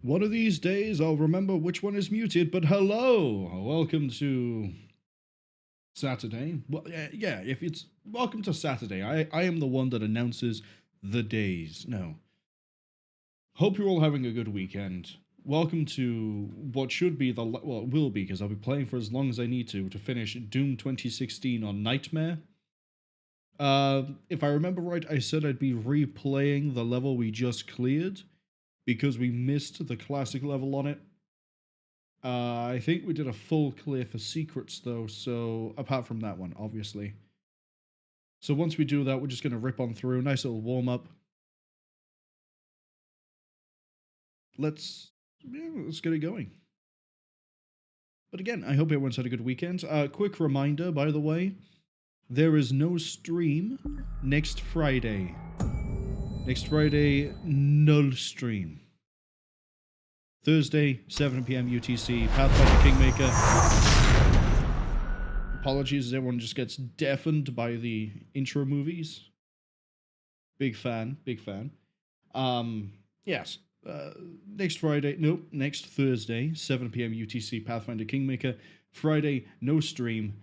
One of these days I'll remember which one is muted, but hello! Welcome to Saturday. Well, yeah, if it's welcome to Saturday. I am the one that announces the days. No. Hope you're all having a good weekend. Welcome to what should be the, well, it will be, because I'll be playing for as long as I need to finish Doom 2016 on Nightmare. If I remember right, I said I'd be replaying the level we just cleared, because we missed the classic level on it. I think we did a full clear for secrets though, so apart from that one, obviously. So once we do that, we're just going to rip on through, nice little warm-up. Let's get it going. But again, I hope everyone's had a good weekend. Quick reminder, by the way, there is no stream next Friday. Next Friday, null stream. Thursday, 7 PM UTC, Pathfinder Kingmaker. Apologies as everyone just gets deafened by the intro movies. Big fan, big fan. Yes. Next Thursday, 7 PM UTC, Pathfinder Kingmaker. Friday, no stream.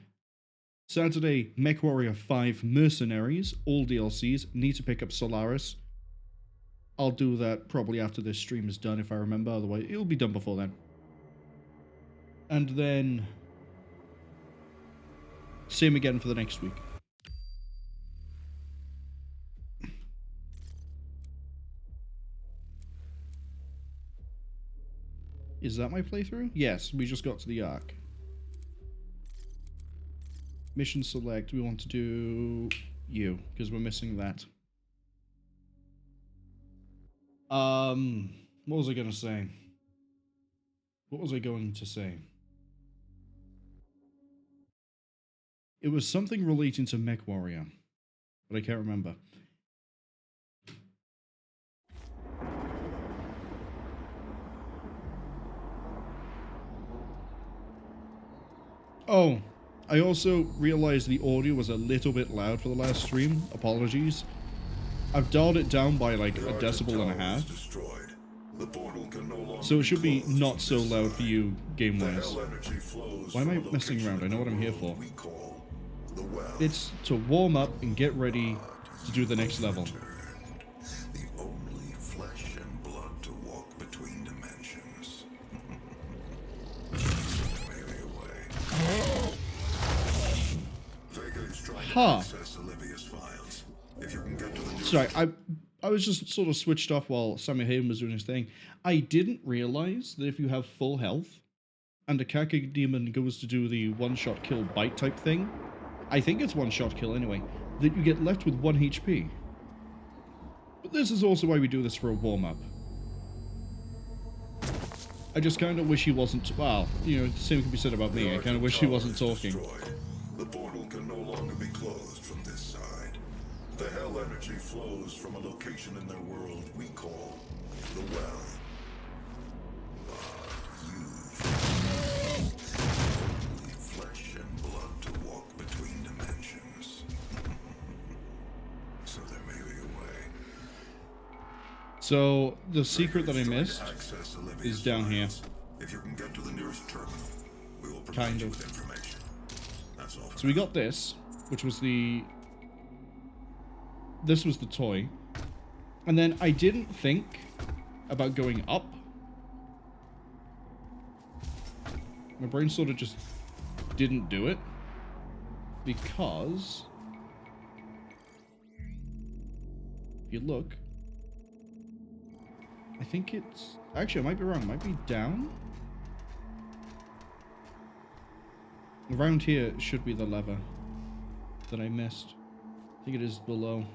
Saturday, MechWarrior 5 Mercenaries, all DLCs. Need to pick up Solaris. I'll do that probably after this stream is done, if I remember. Otherwise, it'll be done before then. And then same again for the next week. Is that my playthrough? Yes, we just got to the Ark. Mission select, we want to do you, because we're missing that. What was I going to say? It was something relating to MechWarrior, but I can't remember. Oh, I also realized the audio was a little bit loud for the last stream. Apologies. I've dialed it down by like a decibel and a half. So it should be not so loud for you game-wise. Why am I messing around? I know what I'm here for. It's to warm up and get ready to do the next level. The only flesh and blood to walk between dimensions. Maybe away. VEGA is trying to access Olivia's files. If you can get to the Sorry, I was just sort of switched off while Sammy Hayden was doing his thing. I didn't realize that if you have full health and a Kaka demon goes to do the one-shot kill bite type thing, I think it's one-shot kill anyway, that you get left with 1 HP. But this is also why we do this for a warm-up. I just kind of wish he wasn't, well, you know, the same can be said about me. I kind of wish he wasn't talking. The portal can no longer be closed from this side. The hell energy flows from a location in their world we call the Well. But you've only flesh and blood to walk between dimensions. So there may be a way. So the secret that I missed is down here. If you can get to the nearest terminal, we will provide you with information. That's all. So we got this, which was the... This was the toy. And then I didn't think about going up. My brain sort of just didn't do it. Because... if you look... I think it's... Actually, I might be wrong. It might be down? Around here should be the lever that I missed. I think it is below.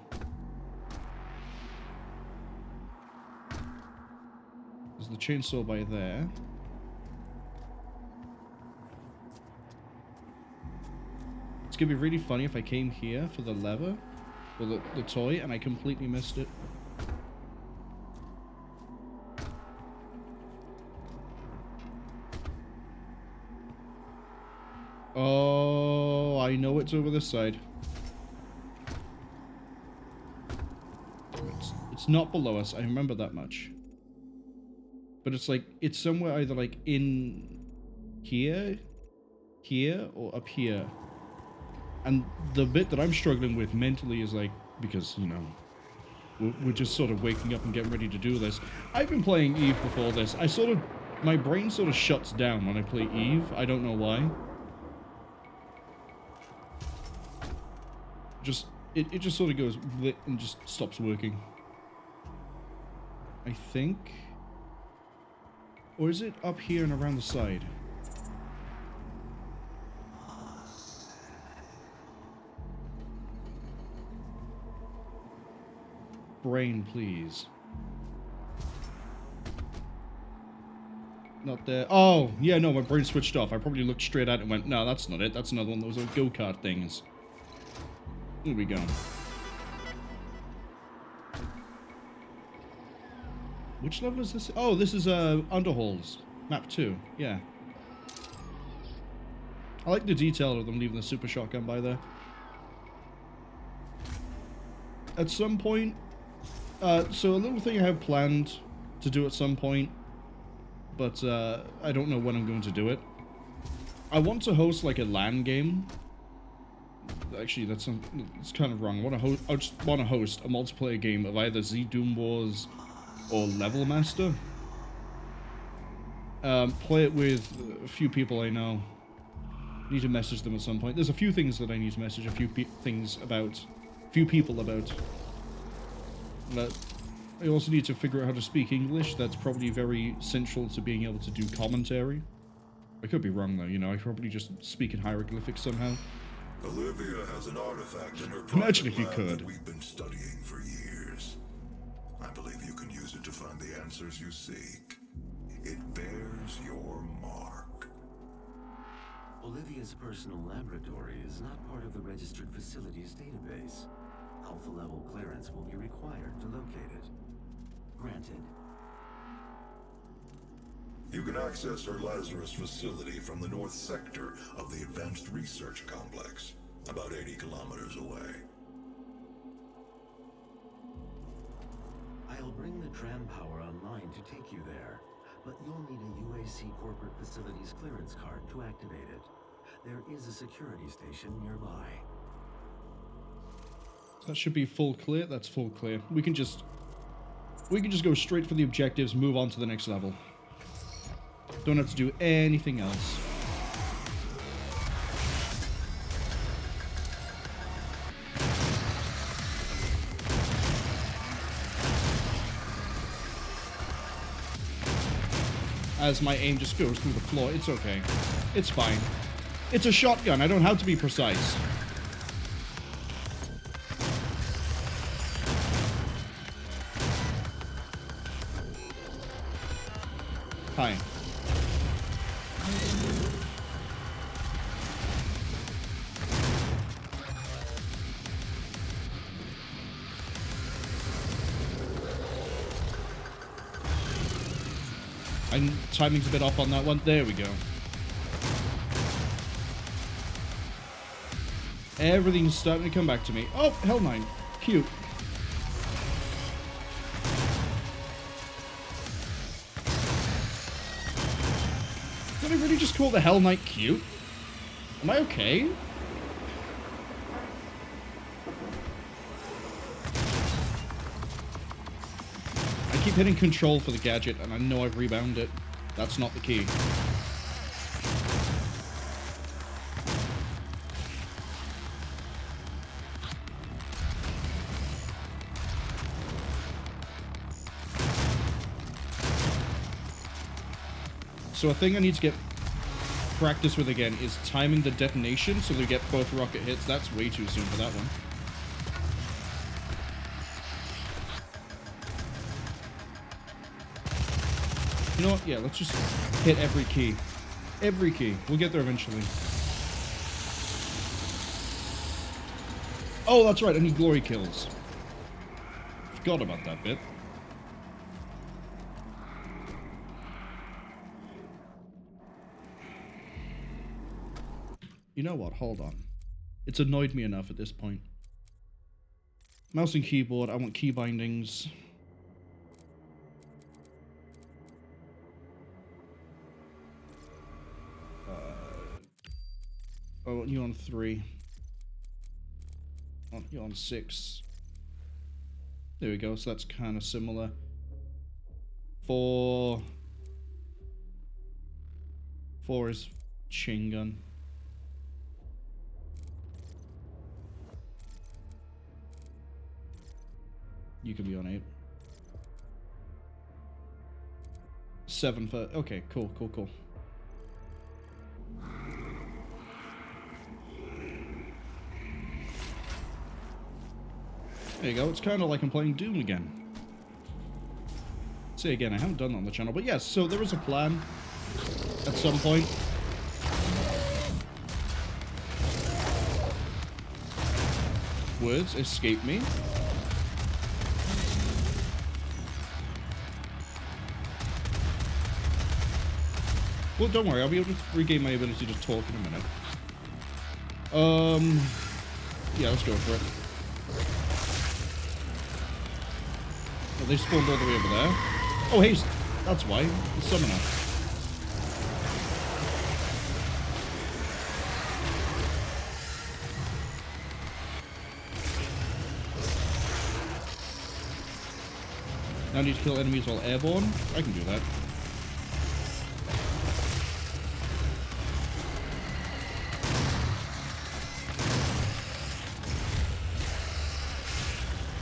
There's the chainsaw by there. It's gonna be really funny if I came here for the lever, or the toy, and I completely missed it. Oh, I know it's over this side. It's not below us, I remember that much. But it's like, it's somewhere either like in here, or up here. And the bit that I'm struggling with mentally is like, because, you know, we're just sort of waking up and getting ready to do this. I've been playing Eve before this. My brain sort of shuts down when I play Eve. I don't know why. It just sort of goes bleh and just stops working. I think. Or is it up here and around the side? Brain, please. Not there. Oh, yeah, no, my brain switched off. I probably looked straight at it and went, no, that's not it. That's another one of those old go-kart things. Here we go. Which level is this? Oh, this is Underhalls. Map 2. Yeah. I like the detail of them leaving the super shotgun by there. At some point... so a little thing I have planned to do at some point, but I don't know when I'm going to do it. I want to host like a LAN game. Actually, that's kind of wrong. I just want to host a multiplayer game of either DooM Wars or Level Master. Play it with a few people I know. Need to message them at some point. There's a few things that I need to message a few people about. But I also need to figure out how to speak English. That's probably very central to being able to do commentary. I could be wrong though, you know, I could probably just speak in hieroglyphics somehow. Olivia has an artifact in her Imagine if you lab could. that we've been studying for years. I believe you can use it to find the answers you seek. It bears your mark. Olivia's personal laboratory is not part of the registered facilities database. Alpha level clearance will be required to locate it. Granted. You can access her Lazarus facility from the north sector of the Advanced Research Complex, about 80 kilometers away. I'll bring the tram power online to take you there, but you'll need a UAC corporate facilities clearance card to activate it. There is a security station nearby. That should be full clear. That's full clear. We can just go straight for the objectives, move on to the next level. Don't have to do anything else. As my aim just goes through the floor, it's okay. It's fine. It's a shotgun, I don't have to be precise. Hi. Timing's a bit off on that one. There we go. Everything's starting to come back to me. Oh, Hell 9. Cute. Did I really just call the Hell Knight cute? Am I okay? I keep hitting control for the gadget and I know I've rebounded it. That's not the key. So a thing I need to get practice with again is timing the detonation so they get both rocket hits. That's way too soon for that one. You know what? Yeah, let's just hit every key. Every key. We'll get there eventually. Oh, that's right. I need glory kills. Forgot about that bit. You know what? Hold on. It's annoyed me enough at this point. Mouse and keyboard. I want key bindings. Oh, you're on 3. Oh, you're on 6. There we go, so that's kind of similar. 4. 4 is Cwingen. You can be on 8. 7 for... Okay, cool. There you go, it's kind of like I'm playing Doom again. Say again, I haven't done that on the channel, but yes, so there is a plan at some point. Words escape me. Well, don't worry, I'll be able to regain my ability to talk in a minute. Yeah, let's go for it. Oh, they spawned all the way over there. Oh, hey, that's why. The summoner. Now I need to kill enemies while airborne. I can do that.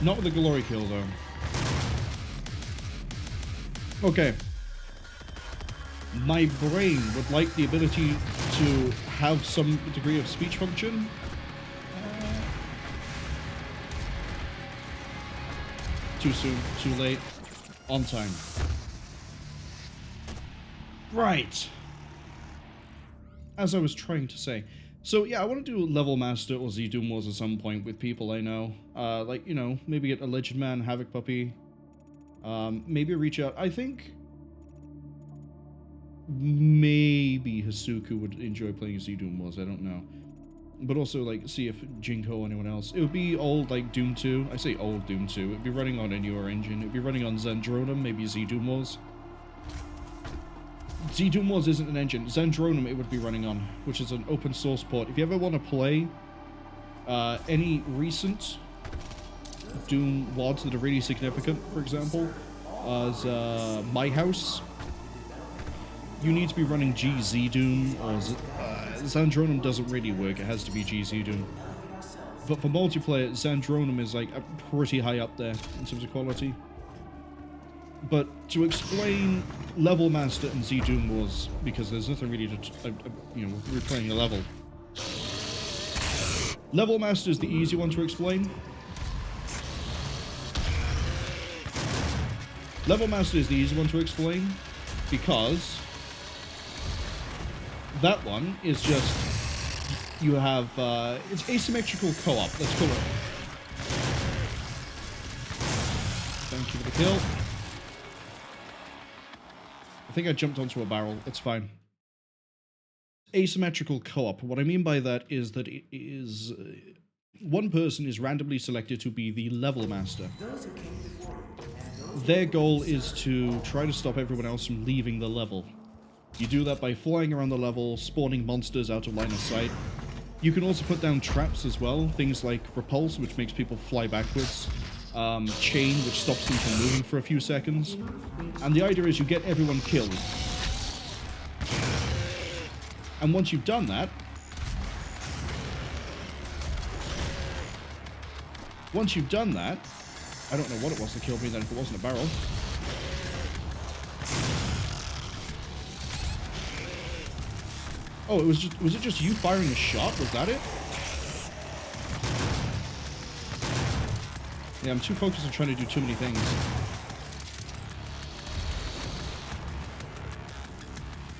Not with the glory kill, though. Okay. My brain would like the ability to have some degree of speech function. Too soon, too late, on time. Right. As I was trying to say. So yeah, I want to do Level Master or ZDoom Wars at some point with people I know. Like, you know, maybe get a Legend Man, Havoc Puppy. Maybe reach out. I think maybe Hasuku would enjoy playing ZDoom Wars. I don't know. But also, like, see if Jinko or anyone else. It would be old, like, Doom 2. I say old Doom 2. It would be running on a newer engine. It would be running on Zandronum, maybe ZDoom Wars. ZDoom Wars isn't an engine. Zandronum it would be running on, which is an open source port. If you ever want to play any recent Doom WODs that are really significant, for example, as My House, you need to be running GZDoom, or Zandronum doesn't really work, it has to be GZDoom. But for multiplayer, Zandronum is like pretty high up there in terms of quality. But to explain Level Master and ZDoom Wars, because there's nothing really to, you know, we're playing a level. Level Master is the easy one to explain. Level Master is the easy one to explain because that one is just, you have, it's asymmetrical co-op, let's call it. Thank you for the kill. I think I jumped onto a barrel, it's fine. Asymmetrical co-op, what I mean by that is that it is, one person is randomly selected to be the Level Master. Their goal is to try to stop everyone else from leaving the level. You do that by flying around the level, spawning monsters out of line of sight. You can also put down traps as well, things like Repulse, which makes people fly backwards, Chain, which stops them from moving for a few seconds. And the idea is you get everyone killed. And once you've done that, I don't know what it was that killed me then if it wasn't a barrel. Oh, was it just you firing a shot? Was that it? Yeah, I'm too focused on trying to do too many things.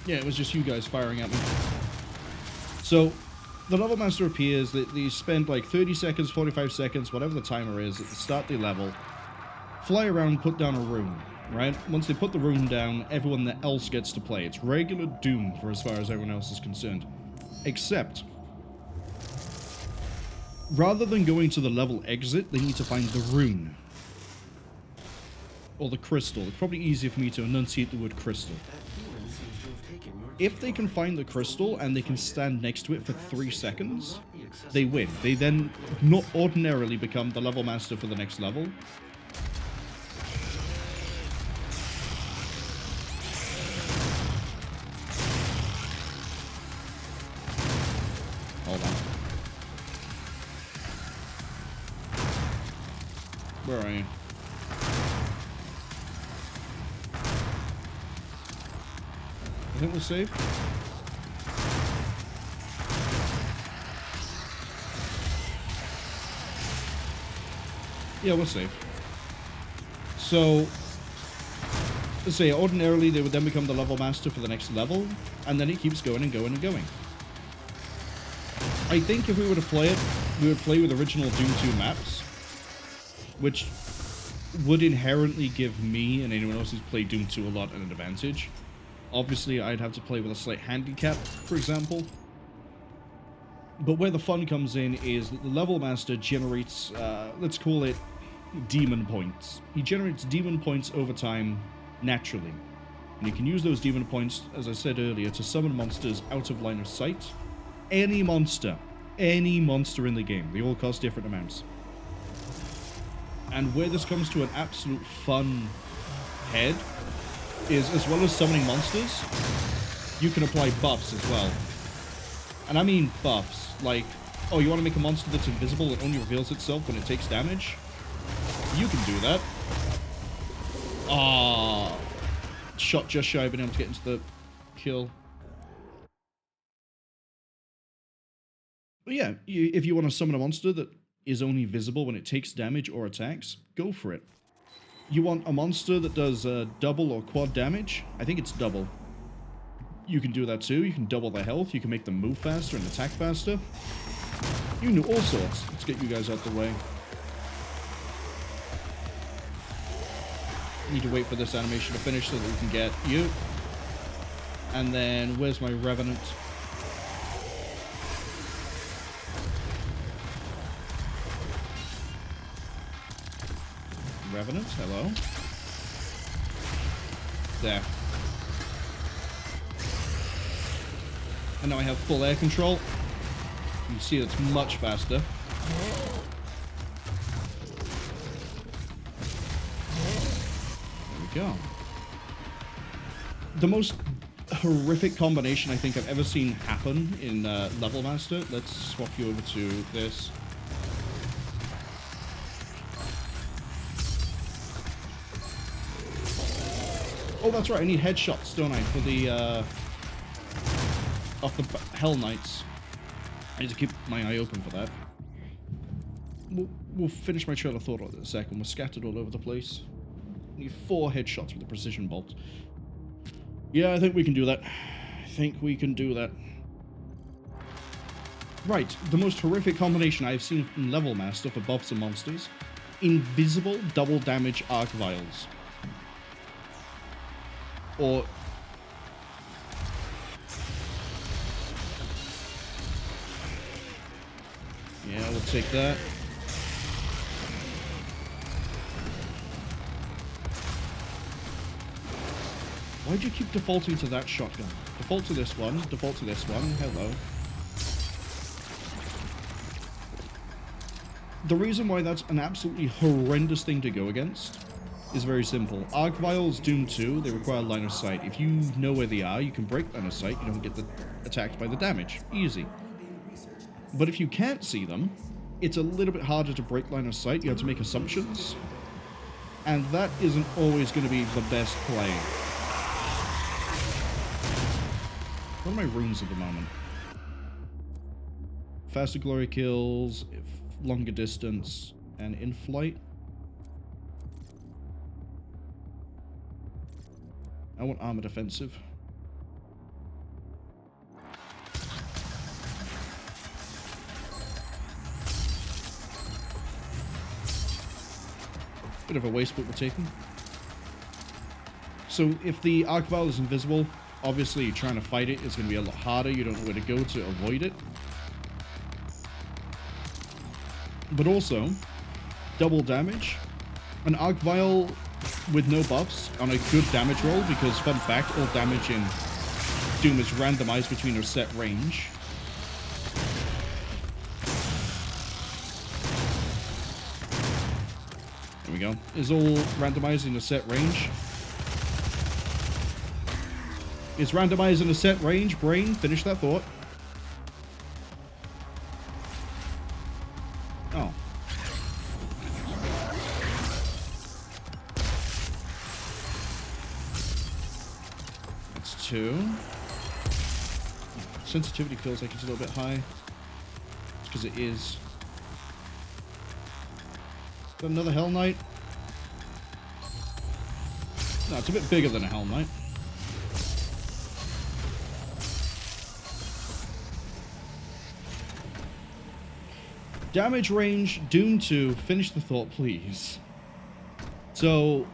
Yeah, it was just you guys firing at me. So, the Level Master appears, they spend like 30 seconds, 45 seconds, whatever the timer is, at the start of the level, fly around, put down a rune, right? Once they put the rune down, everyone else gets to play. It's regular Doom for as far as everyone else is concerned. Except, rather than going to the level exit, they need to find the rune. Or the crystal. It's probably easier for me to enunciate the word crystal. That human seems to have taken your If they can find the crystal and they can stand next to it for 3 seconds, they win. They then not ordinarily become the level master for the next level. Hold on. Where are you? I think we're safe. Yeah, we're safe. So, let's say ordinarily they would then become the level master for the next level, and then it keeps going and going and going. I think if we were to play it, we would play with original Doom 2 maps, which would inherently give me and anyone else who's played Doom 2 a lot an advantage. Obviously, I'd have to play with a slight handicap, for example. But where the fun comes in is that the level master generates, let's call it demon points. He generates demon points over time naturally. And you can use those demon points, as I said earlier, to summon monsters out of line of sight. Any monster in the game. They all cost different amounts. And where this comes to an absolute fun head is, as well as summoning monsters, you can apply buffs as well. And I mean buffs, like, oh, you want to make a monster that's invisible and only reveals itself when it takes damage? You can do that. Ah, shot just shy of being able to get into the kill. But yeah, if you want to summon a monster that is only visible when it takes damage or attacks, go for it. You want a monster that does double or quad damage? I think it's double. You can do that too. You can double their health. You can make them move faster and attack faster. You can do all sorts. Let's get you guys out the way. Need to wait for this animation to finish so that we can get you. And then, where's my Revenant? Revenant, hello. There. And now I have full air control. You can see it's much faster. There we go. The most horrific combination I think I've ever seen happen in Level Master. Let's swap you over to this. Oh, that's right, I need headshots, don't I, for the, off the Hell Knights. I need to keep my eye open for that. We'll finish my trail of thought in a second. We're scattered all over the place. Need 4 headshots with the precision bolt. Yeah, I think we can do that. I think we can do that. Right, the most horrific combination I've seen in Level Master for buffs and monsters. Invisible double damage Arc Vials. Or... yeah, we'll take that. Why'd you keep defaulting to that shotgun? Default to this one, default to this one, hello. The reason why that's an absolutely horrendous thing to go against is very simple. Arc Vials, Doom 2, they require line of sight. If you know where they are, you can break line of sight, you don't get attacked by the damage. Easy. But if you can't see them, it's a little bit harder to break line of sight. You have to make assumptions. And that isn't always going to be the best play. What are my runes at the moment? Faster glory kills, longer distance, and in flight. I want armor defensive. Bit of a waste, but we're taking. So if the Arc Vial is invisible, obviously trying to fight it is going to be a lot harder. You don't know where to go to avoid it. But also, double damage. An Arc Vial with no buffs on a good damage roll, because fun fact, all damage in DooM is randomized between a set range. There we go. Is all randomized in a set range. Is randomized in a set range. Brain, finish that thought. Oh. That's 2. Sensitivity feels like it's a little bit high. It's because it is. Got another Hell Knight? No, it's a bit bigger than a Hell Knight. Damage range, DooM 2, finish the thought, please. So,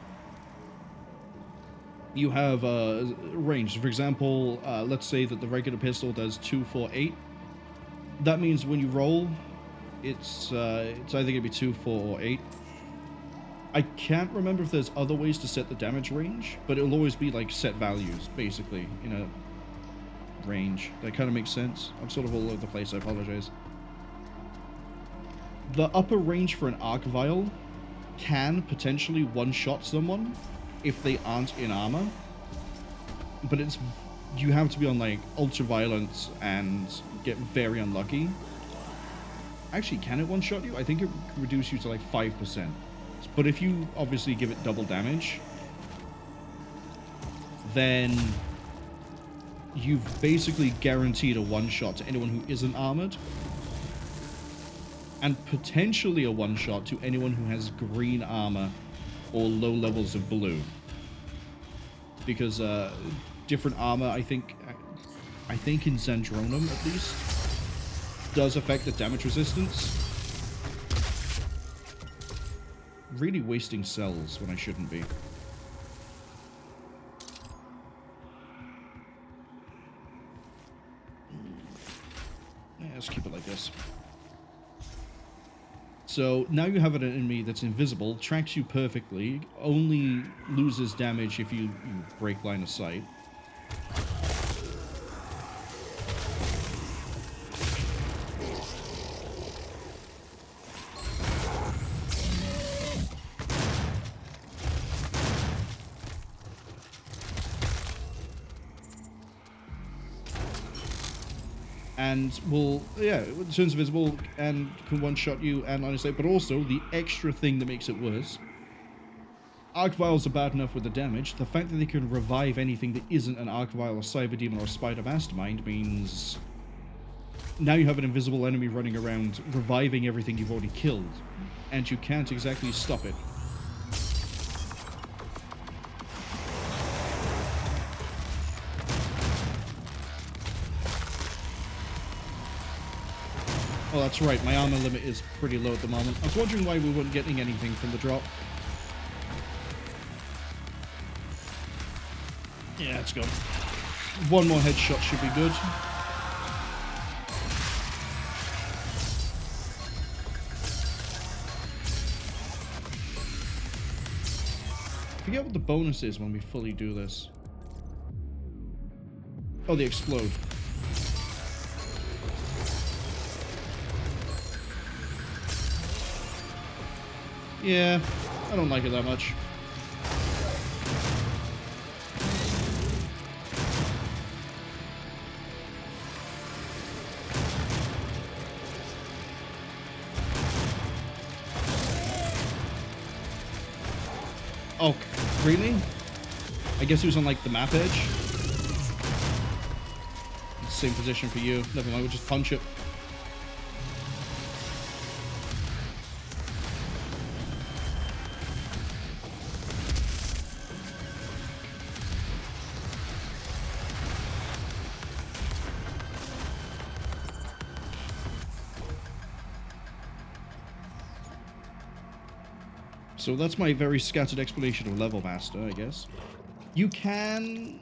you have range. For example, let's say that the regular pistol does 2, 4, 8. That means when you roll, it's either going to be 2, 4, or 8. I can't remember if there's other ways to set the damage range, but it'll always be like set values, basically, in a range. That kind of makes sense. I'm sort of all over the place, I apologize. The upper range for an Arc Vial can potentially one-shot someone if they aren't in armor, but you have to be on like ultra violence and get very unlucky. Actually, can it one-shot you? I think it reduces you to like 5%. But if you obviously give it double damage, then you've basically guaranteed a one-shot to anyone who isn't armored. And potentially a one-shot to anyone who has green armor or low levels of blue. Because different armor, I think in Zandronum at least, does affect the damage resistance. Really wasting cells when I shouldn't be. Yeah, let's keep it like this. So now you have an enemy that's invisible, tracks you perfectly, only loses damage if you break line of sight. And will, yeah, it turns invisible and can one-shot you and line of sight, but also the extra thing that makes it worse. Arc Vials are bad enough with the damage. The fact that they can revive anything that isn't an Arc Vial, a Cyber Demon, or a Spider Mastermind means now you have an invisible enemy running around reviving everything you've already killed, and you can't exactly stop it. Oh, that's right. My armor limit is pretty low at the moment. I was wondering why we weren't getting anything from the drop. Yeah, let's go. One more headshot should be good. I forget what the bonus is when we fully do this. Oh, they explode. Yeah, I don't like it that much. Oh, really? I guess he was on like the map edge. Same position for you. Never mind, we'll just punch it. So that's my very scattered explanation of Level Master, I guess. You can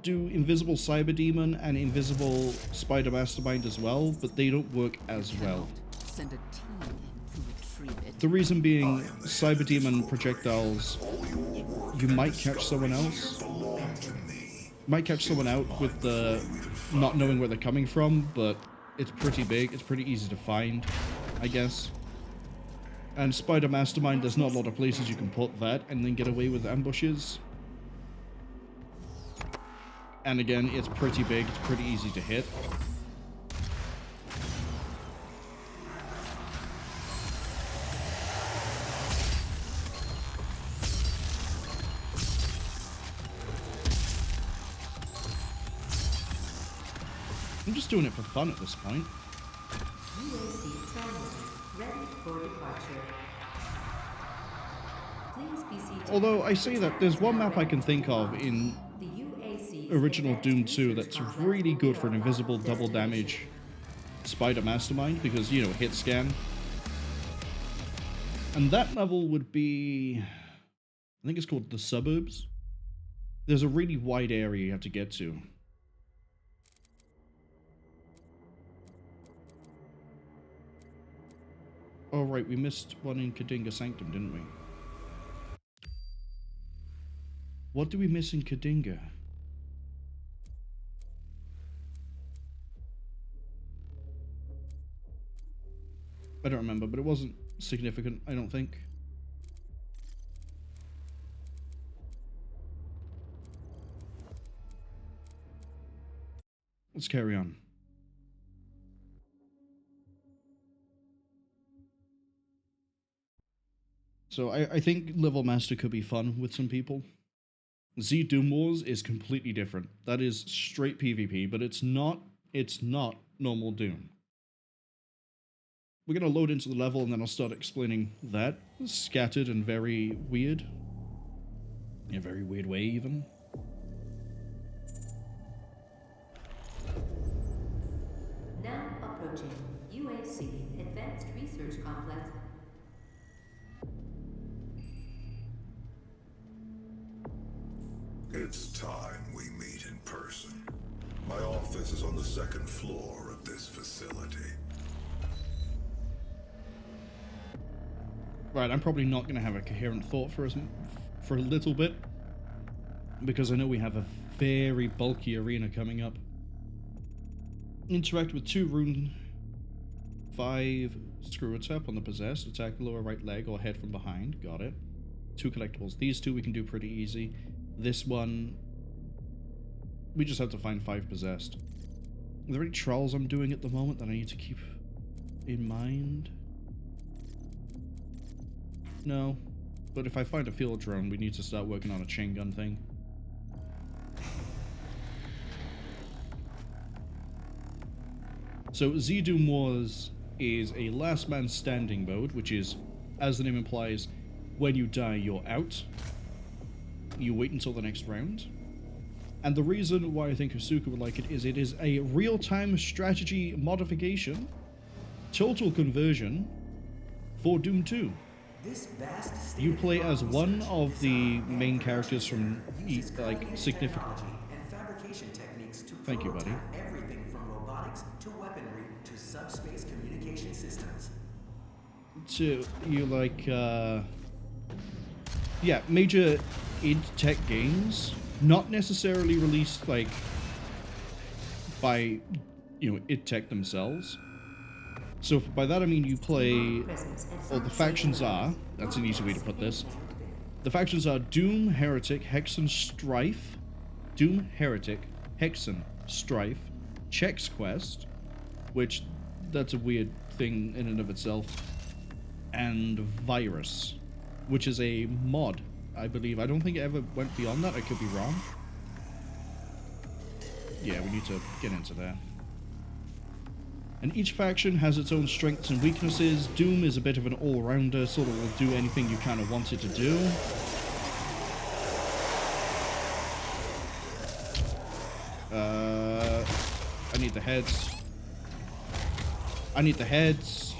do Invisible Cyber Demon and Invisible Spider Mastermind as well, but they don't work as well. Send a team to retrieve it. The reason being, Cyber Demon projectiles, you might catch someone else, Might catch someone out with the not knowing where they're coming from, but it's pretty big. It's pretty easy to find, I guess. And Spider Mastermind, there's not a lot of places you can put that and then get away with ambushes. And again, it's pretty big. It's pretty easy to hit. I'm just doing it for fun at this point. UAC Saturday, ready for departure. Please be seated. Although I say that, there's one map I can think of in The UAC original Doom 2 that's really good for an invisible double damage Spider Mastermind, because, you know, hit scan. And that level would be, I think it's called the Suburbs. There's a really wide area you have to get to. Oh right, we missed one in Kadinga Sanctum, didn't we? What do we miss in Kadinga? I don't remember, but it wasn't significant, I don't think. Let's carry on. So I think Level Master could be fun with some people. DooM Wars is completely different. That is straight PvP, but it's not normal Doom. We're going to load into the level and then I'll start explaining that. It's scattered and very weird. In a very weird way, even. Now approaching UAC Advanced Research Complex. It's time we meet in person. My office is on the second floor of this facility. Right, I'm probably not going to have a coherent thought for a little bit, because I know we have a very bulky arena coming up. Interact with 2 rune 5 screw attack on the possessed, attack the lower right leg or head from behind, got it. 2 collectibles. These 2 we can do pretty easy. This one, we just have to find 5 possessed. Are there any trials I'm doing at the moment that I need to keep in mind? No, but if I find a field drone, we need to start working on a chain gun thing. So DooM Wars is a last man standing mode, which is, as the name implies, when you die, you're out. You wait until the next round. And the reason why I think Asuka would like it is a real-time strategy modification, total conversion, for Doom 2. You play as one of the main characters from significant. Thank you, buddy. Everything from robotics to weaponry to subspace communication systems. To you yeah, major id tech games, not necessarily released by id tech themselves. So by that I mean you play, or the factions are, that's an easy way to put this, the factions are Doom, Heretic, Hexen, Strife, Doom, Heretic, Hexen, Strife, Chex Quest, which, that's a weird thing in and of itself, and Virus, which is a mod, I believe. I don't think it ever went beyond that, I could be wrong. Yeah, we need to get into that. And each faction has its own strengths and weaknesses. Doom is a bit of an all-rounder, sort of will do anything you kind of want it to do. I need the heads. I need the heads.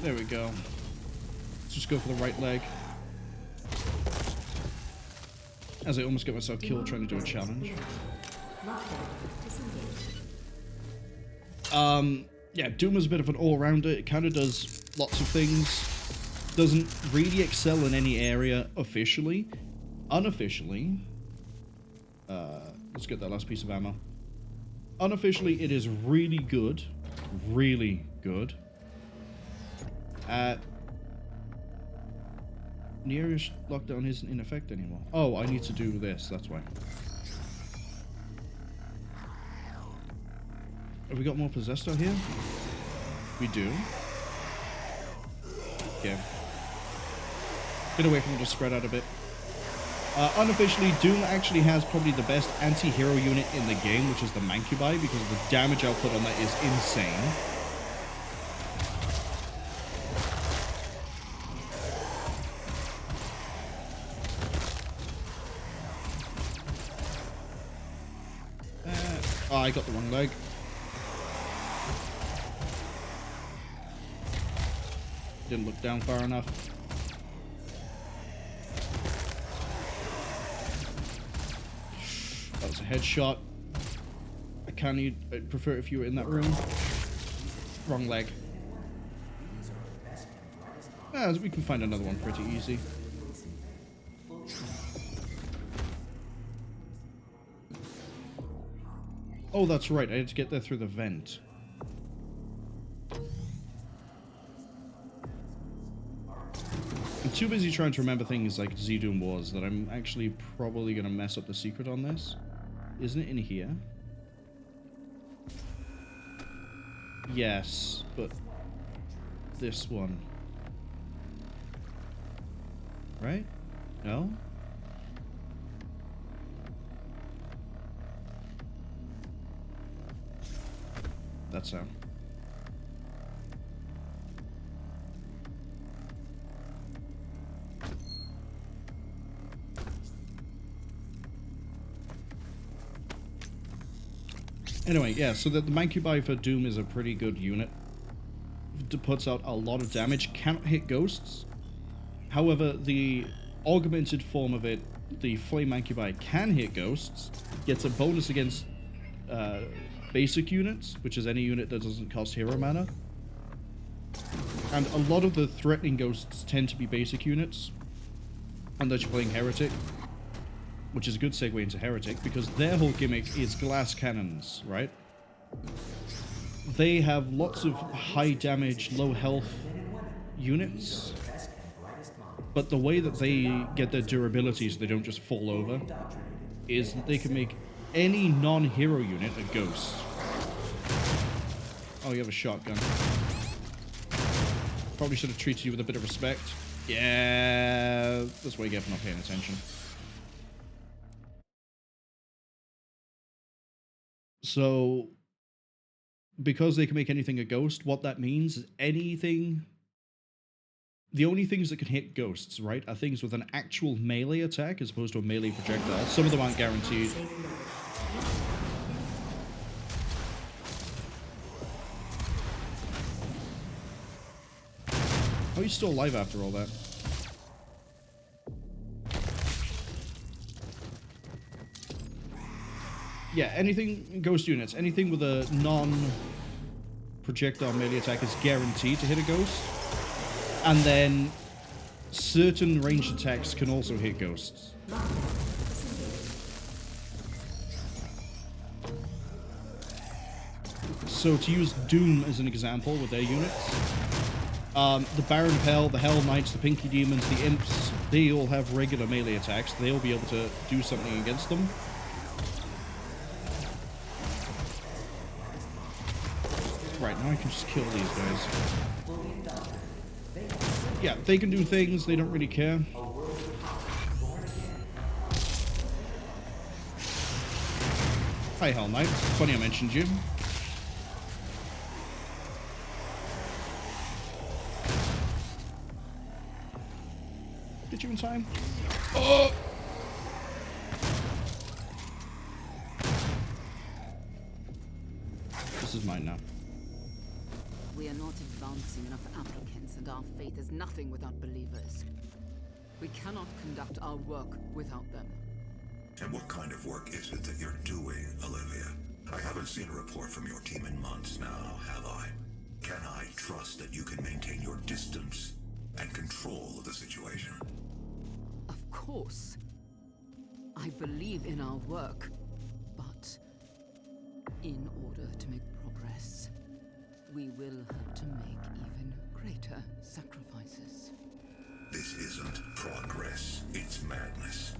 There we go. Let's just go for the right leg. As I almost get myself killed trying to do a challenge. Yeah, Doom is a bit of an all-rounder. It kind of does lots of things. doesn't really excel in any area officially. Unofficially, let's get that last piece of ammo. Unofficially, it is really good. Really good. Nearest lockdown isn't in effect anymore. Oh, I need to do this, that's why. Have we got more possessed out here? We do. Okay. Get away from it, just spread out a bit. Unofficially, DooM actually has probably the best anti-hero unit in the game, which is the Mancubi, because the damage output on that is insane. Oh, I got the wrong leg. Didn't look down far enough. That was a headshot. I'd prefer if you were in that room. Wrong leg. We can find another one pretty easy. Oh, that's right. I had to get there through the vent. I'm too busy trying to remember things like ZDoom was that I'm actually probably going to mess up the secret on this. Isn't it in here? Yes, but this one. Right? No? That sound. Anyway, yeah, so the Mancubi for DooM is a pretty good unit. It puts out a lot of damage, cannot hit ghosts. However, the augmented form of it, the Flame Mancubi, can hit ghosts, gets a bonus against basic units, which is any unit that doesn't cost hero mana. And a lot of the threatening ghosts tend to be basic units, unless you're playing Heretic. Which is a good segue into Heretic, because their whole gimmick is glass cannons, right? They have lots of high damage, low health units, but the way that they get their durability so they don't just fall over is that they can make any non-hero unit a ghost. Oh, you have a shotgun. Probably should have treated you with a bit of respect. Yeah, that's what you get for not paying attention. So, because they can make anything a ghost, what that means is anything... The only things that can hit ghosts, right, are things with an actual melee attack as opposed to a melee projectile. Some of them aren't guaranteed. How are you still alive after all that? Yeah, anything, ghost units, anything with a non-projectile melee attack is guaranteed to hit a ghost. And then certain ranged attacks can also hit ghosts. So to use DooM as an example with their units, the Baron of Hell, the Hell Knights, the Pinky Demons, the Imps, they all have regular melee attacks. They'll be able to do something against them. Right, now I can just kill these guys. Yeah, they can do things, they don't really care. Hi, Hell Knight. Funny I mentioned you. Get you in time. Oh! This is mine now. We are not advancing enough applicants, and our faith is nothing without believers. We cannot conduct our work without them. And what kind of work is it that you're doing, Olivia? I haven't seen a report from your team in months now, have I? Can I trust that you can maintain your distance? and control of the situation. Of course. I believe in our work, but in order to make progress, we will have to make even greater sacrifices. This isn't progress, it's madness.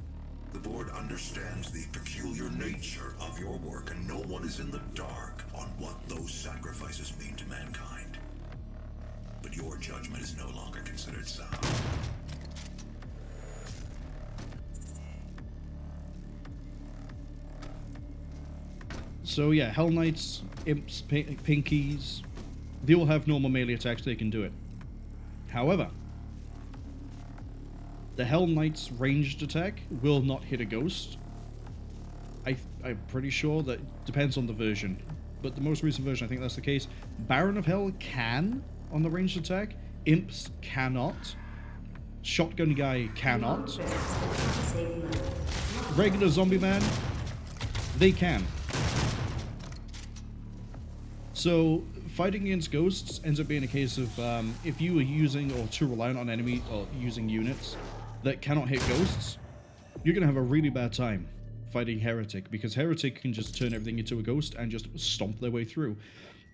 The board understands the peculiar nature of your work, and no one is in the dark on what those sacrifices mean to mankind. But your judgment is no longer considered sound. So yeah, Hell Knights, Imps, Pinkies, they all have normal melee attacks, they can do it. However, the Hell Knight's ranged attack will not hit a ghost. I'm pretty sure that depends on the version, but the most recent version, I think that's the case. Baron of Hell can on the ranged attack. Imps cannot. Shotgun guy cannot. Regular zombie man, they can. So fighting against ghosts ends up being a case of if you are using or too reliant on enemy or using units that cannot hit ghosts, you're going to have a really bad time fighting Heretic, because Heretic can just turn everything into a ghost and just stomp their way through.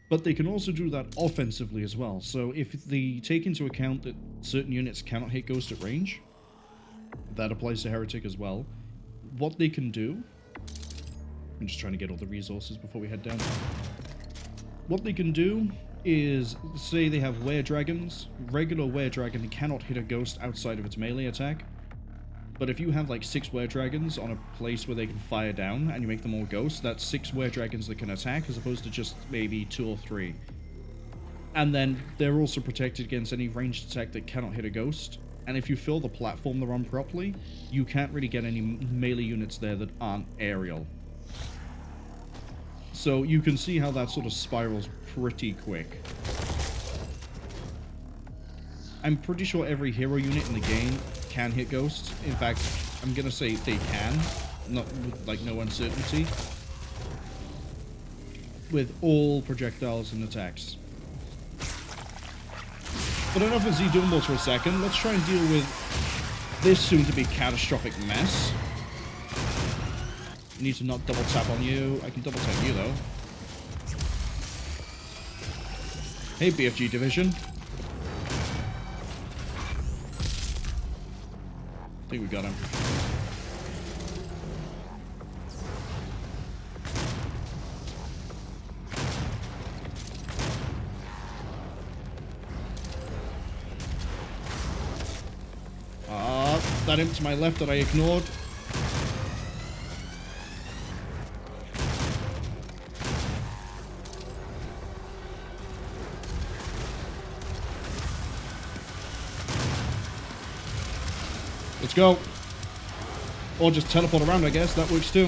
But they can also do that offensively as well. So if they take into account that certain units cannot hit ghost at range, that applies to Heretic as well. What they can do... I'm just trying to get all the resources before we head down. What they can do is, say they have were-dragons. Regular were-dragon cannot hit a ghost outside of its melee attack. But if you have like 6 were-dragons on a place where they can fire down and you make them all ghosts, that's 6 were-dragons that can attack as opposed to just maybe 2 or 3. And then they're also protected against any ranged attack that cannot hit a ghost. And if you fill the platform they're on properly, you can't really get any melee units there that aren't aerial. So you can see how that sort of spirals pretty quick. I'm pretty sure every hero unit in the game can hit ghosts. In fact, I'm gonna say they can, not with like no uncertainty, with all projectiles and attacks. But enough of Z-Doomballs for a second. Let's try and deal with this soon-to-be catastrophic mess. Need to not double tap on you. I can double tap you though. Hey, BFG division. I think we got him. That imp to my left that I ignored. Let's go. Or just teleport around, I guess. That works too.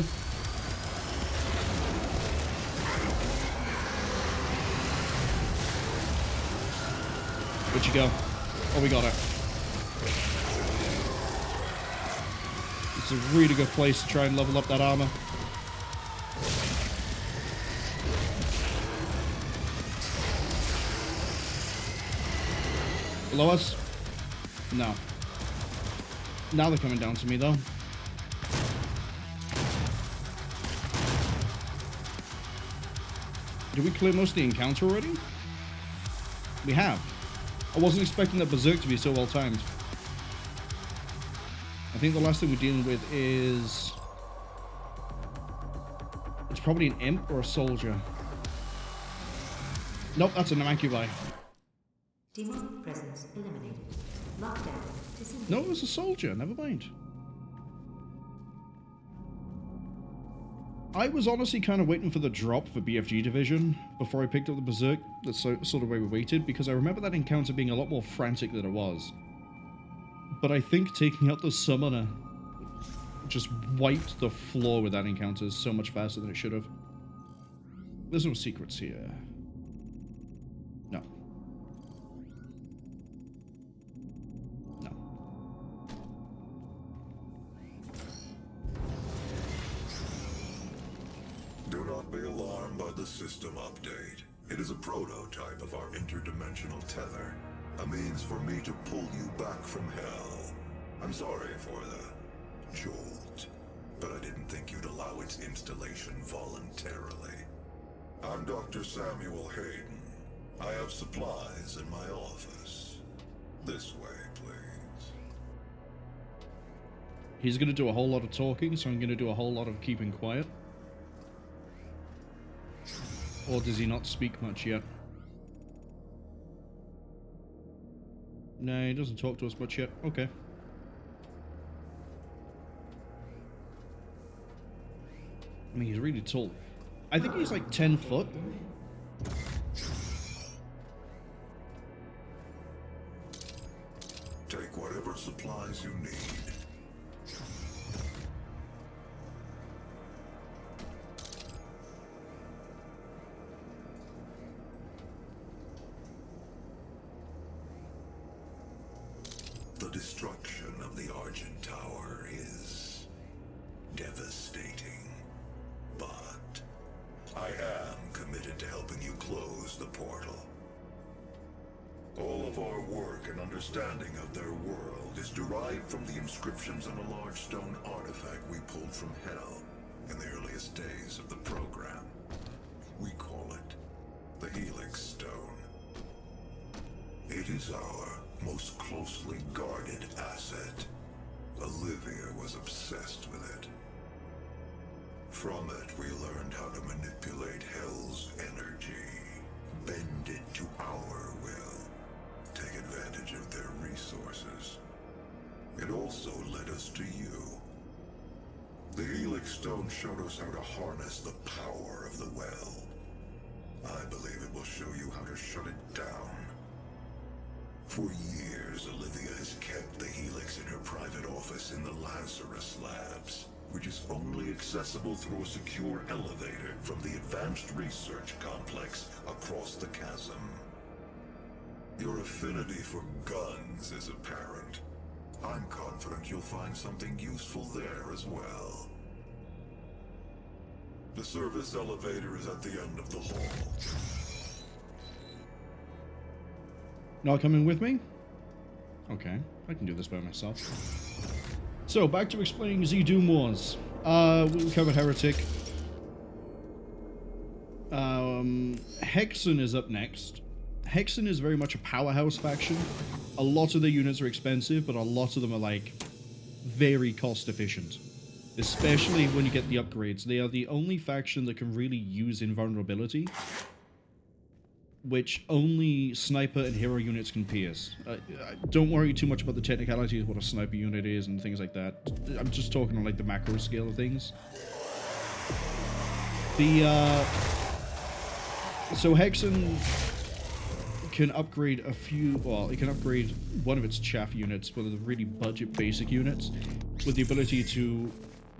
Where'd you go? Oh, we got her. It's a really good place to try and level up that armor. Below us? No. Now they're coming down to me, though. Did we clear most of the encounter already? We have. I wasn't expecting that Berserk to be so well timed. I think the last thing we're dealing with is... it's probably an imp or a soldier. Nope, that's an Amacubi. Demonic presence eliminated. Lockdown disabled. No, it was a soldier. Never mind. I was honestly kind of waiting for the drop for BFG Division before I picked up the Berserk. That's sort of why we waited, because I remember that encounter being a lot more frantic than it was. But I think taking out the Summoner just wiped the floor with that encounter so much faster than it should have. There's no secrets here. No. No. Do not be alarmed by the system update. It is a prototype of our interdimensional tether. A means for me to pull you back from hell. I'm sorry for the jolt, but I didn't think you'd allow its installation voluntarily. I'm Dr. Samuel Hayden. I have supplies in my office. This way, please. He's going to do a whole lot of talking, so I'm going to do a whole lot of keeping quiet. Or does he not speak much yet? No, he doesn't talk to us much yet. Okay. I mean, he's really tall. I think he's like 10 foot. Take whatever supplies you need. The destruction of the Argent Tower is devastating, but I am committed to helping you close the portal. All of our work and understanding of their world is derived from the inscriptions on a large stone artifact we pulled from Hell in the earliest days of the program. We call it the Helix Stone. It is our most closely guarded asset. Olivia was obsessed with it. From it, we learned how to manipulate Hell's energy, bend it to our will, take advantage of their resources. It also led us to you. The Helix Stone showed us how to harness the power of the well. I believe it will show you how to shut it down. For years, Olivia has kept the Helix in her private office in the Lazarus Labs, which is only accessible through a secure elevator from the advanced research complex across the chasm. Your affinity for guns is apparent. I'm confident you'll find something useful there as well. The service elevator is at the end of the hall. Not coming with me? Okay, I can do this by myself. So, back to explaining DooM Wars. We covered Heretic. Hexen is up next. Hexen is very much a powerhouse faction. A lot of their units are expensive, but a lot of them are, like, very cost efficient. Especially when you get the upgrades. They are the only faction that can really use invulnerability, which only sniper and hero units can pierce. Don't worry too much about the technicalities of what a sniper unit is and things like that. I'm just talking on like the macro scale of things. So Hexen can upgrade a few, well, it can upgrade one of its chaff units, one of the really budget basic units, with the ability to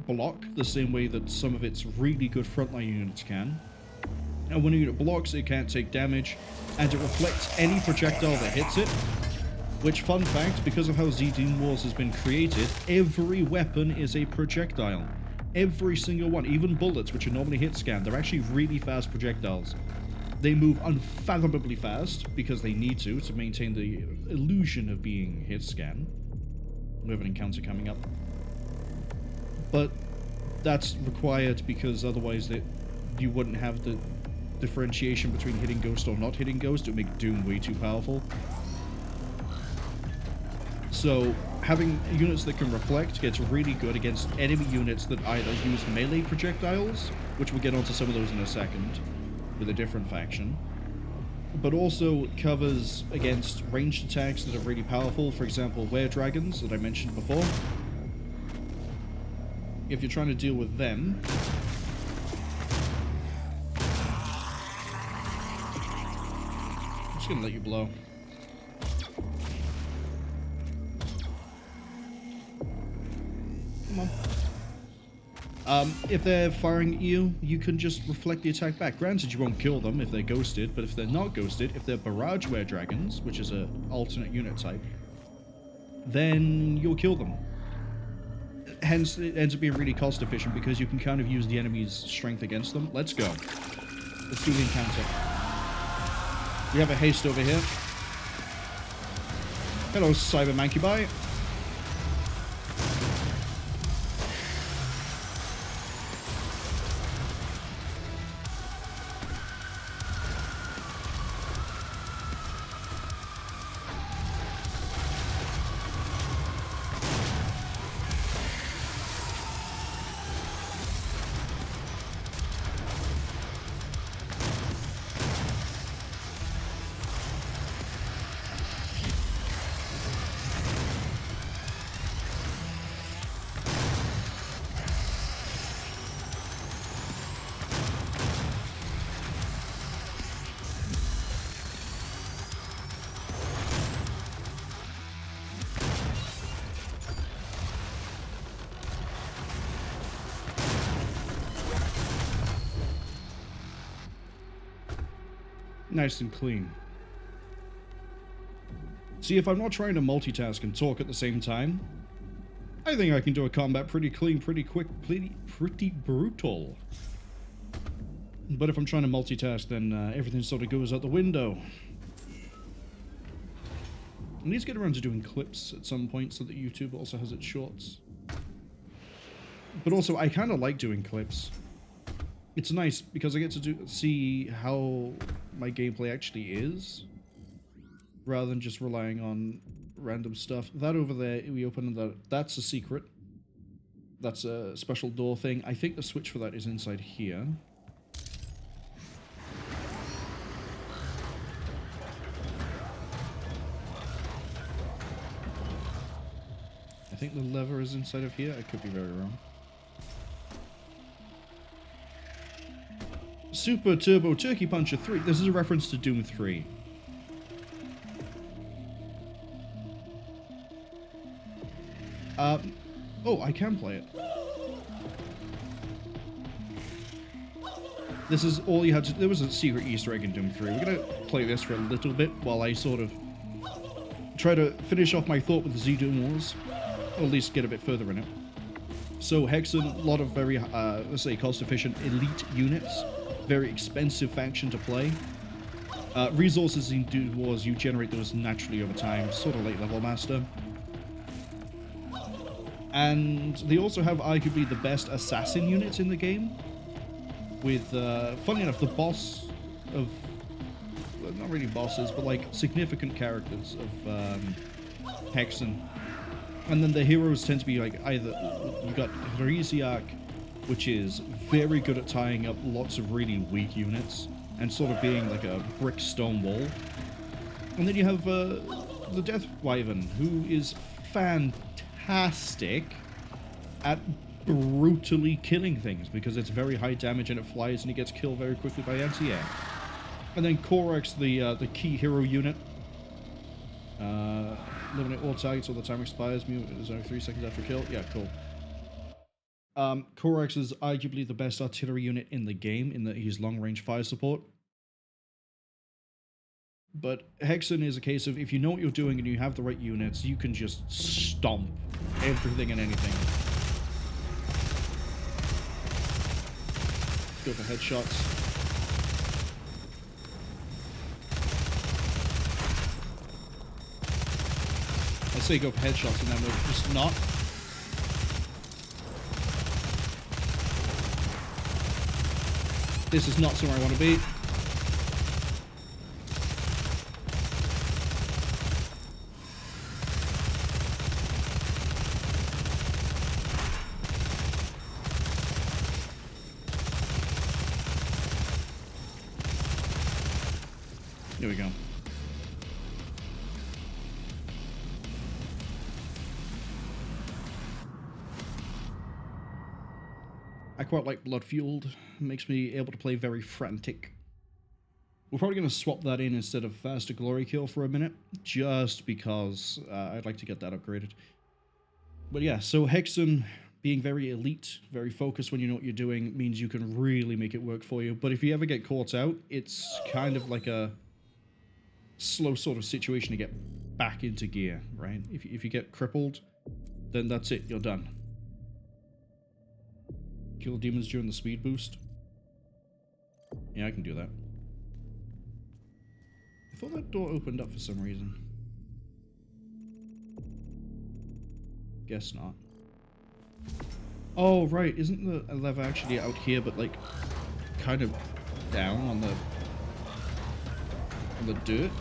block the same way that some of its really good frontline units can. And when a unit blocks, it can't take damage, and it reflects any projectile that hits it. Which, fun fact, because of how DooM Wars has been created, every weapon is a projectile. Every single one, even bullets, which are normally hit scan, they're actually really fast projectiles. They move unfathomably fast, because they need to maintain the illusion of being hit scan. We have an encounter coming up. But that's required because otherwise you wouldn't have the differentiation between hitting Ghost or not hitting Ghost. It would make Doom way too powerful. So having units that can reflect gets really good against enemy units that either use melee projectiles, which we'll get onto some of those in a second with a different faction, but also covers against ranged attacks that are really powerful. For example, were-dragons that I mentioned before. If you're trying to deal with them, I'm just gonna let you blow. Come on. If they're firing at you, you can just reflect the attack back. Granted, you won't kill them if they're ghosted, but if they're not ghosted, if they're barrage were-dragons, which is an alternate unit type, then you'll kill them. Hence, it ends up being really cost efficient because you can kind of use the enemy's strength against them. Let's go. Let's do the encounter. We have a haste over here. Hello, Cyber Mancubi. Nice and clean. See, if I'm not trying to multitask and talk at the same time, I think I can do a combat pretty clean, pretty quick, pretty brutal. But if I'm trying to multitask, then everything sort of goes out the window. I need to get around to doing clips at some point so that YouTube also has its shorts. But also, I kind of like doing clips. It's nice because I get to see how my gameplay actually is, rather than just relying on random stuff. That over there, we open that. That's a secret. That's a special door thing. I think the switch for that is inside here. I think the lever is inside of here. I could be very wrong. Super Turbo Turkey Puncher 3. This is a reference to Doom 3. Oh, I can play it. This is all you had to... There was a secret Easter egg in Doom 3. We're going to play this for a little bit while I sort of try to finish off my thought with the Doom Wars. Or at least get a bit further in it. So Hexen, a lot of very, let's say, cost-efficient elite units. Very expensive faction to play. Resources in Doom Wars, you generate those naturally over time, sort of late level master. And they also have arguably the best assassin units in the game. With, funny enough, the boss of, well, not really bosses, but like significant characters of Hexen. And then the heroes tend to be like either, you've got Heresiarch, which is very good at tying up lots of really weak units and sort of being like a brick stone wall. And then you have the Death Wyvern, who is fantastic at brutally killing things because it's very high damage and it flies and it gets killed very quickly by anti-air. And then Korax, the key hero unit. Eliminate all targets all the time expires. There's only 3 seconds after kill. Yeah, cool. Korax is arguably the best artillery unit in the game in that he's long-range fire support. But Hexen is a case of if you know what you're doing and you have the right units, you can just stomp everything and anything. Go for headshots. I say go for headshots and then we're just not. This is not somewhere I want to be. Here we go. I quite like Blood Fueled. It makes me able to play very frantic. We're probably going to swap that in instead of Faster Glory Kill for a minute, just because I'd like to get that upgraded. But yeah, so Hexen being very elite, very focused when you know what you're doing, means you can really make it work for you. But if you ever get caught out, it's kind of like a slow sort of situation to get back into gear, right? If you get crippled, then that's it, you're done. Kill demons during the speed boost. Yeah, I can do that. I thought that door opened up for some reason. Guess not. Oh, right. Isn't the lever actually out here, but like kind of down on the dirt?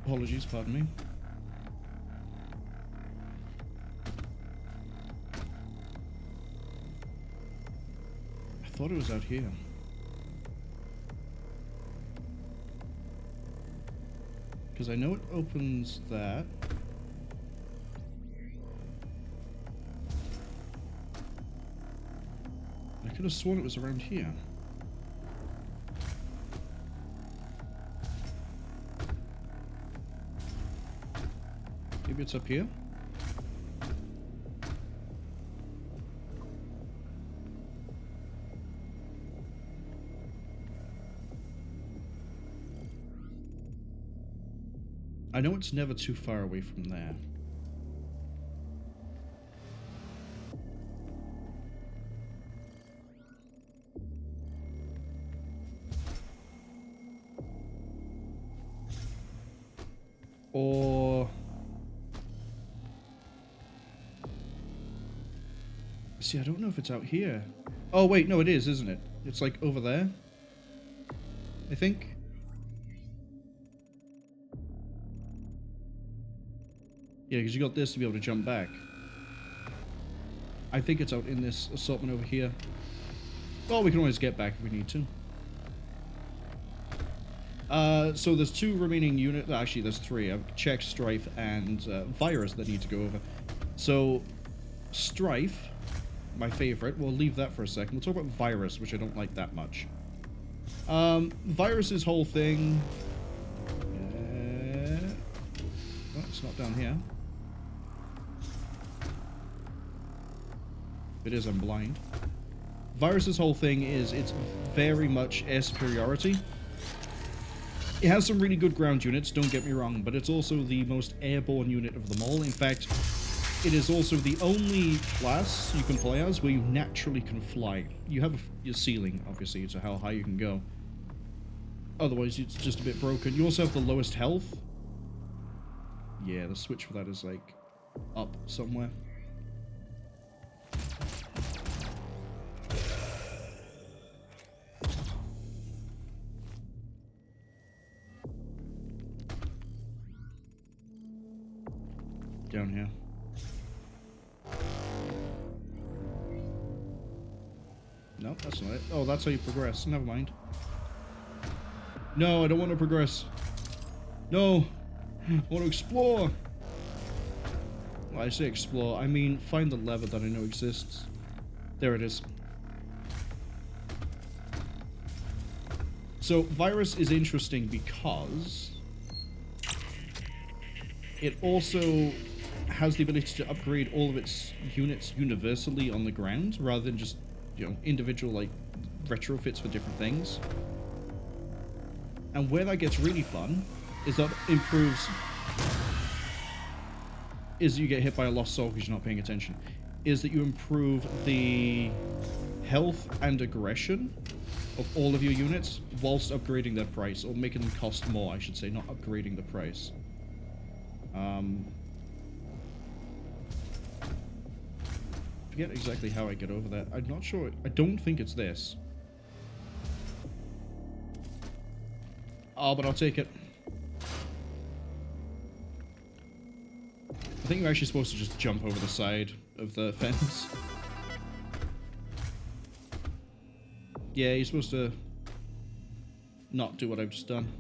Apologies, pardon me. I thought it was out here. Because I know it opens that. I could have sworn it was around here. Maybe it's up here? I know it's never too far away from there. Or... See, I don't know if it's out here. Oh, wait, no, it is, isn't it? It's like over there, I think. Yeah, because you got this to be able to jump back. I think it's out in this assortment over here. Well, we can always get back if we need to. So there's 2 remaining units. Actually, there's 3. I've checked Strife and Virus that need to go over. So, Strife, my favorite. We'll leave that for a second. We'll talk about Virus, which I don't like that much. Virus's whole thing... well, it's not down here. If it is, I'm blind. Virus's whole thing is it's very much air superiority. It has some really good ground units, don't get me wrong, but it's also the most airborne unit of them all. In fact, it is also the only class you can play as where you naturally can fly. You have your ceiling, obviously, to how high you can go. Otherwise, it's just a bit broken. You also have the lowest health. Yeah, the switch for that is, like, up somewhere. Down here. No, that's not it. Oh, that's how you progress. Never mind. No, I don't want to progress. No! I want to explore! Well, I say explore, I mean find the lever that I know exists. There it is. So, Virus is interesting because it also has the ability to upgrade all of its units universally on the ground, rather than just, you know, individual, like, retrofits for different things. And where that gets really fun is that improves... is you get hit by a lost soul because you're not paying attention. Is that you improve the health and aggression of all of your units whilst upgrading their price, or making them cost more, I should say, not upgrading the price. Forget exactly how I get over that. I'm not sure. I don't think it's this. Oh, but I'll take it. I think you're actually supposed to just jump over the side of the fence. Yeah, you're supposed to not do what I've just done.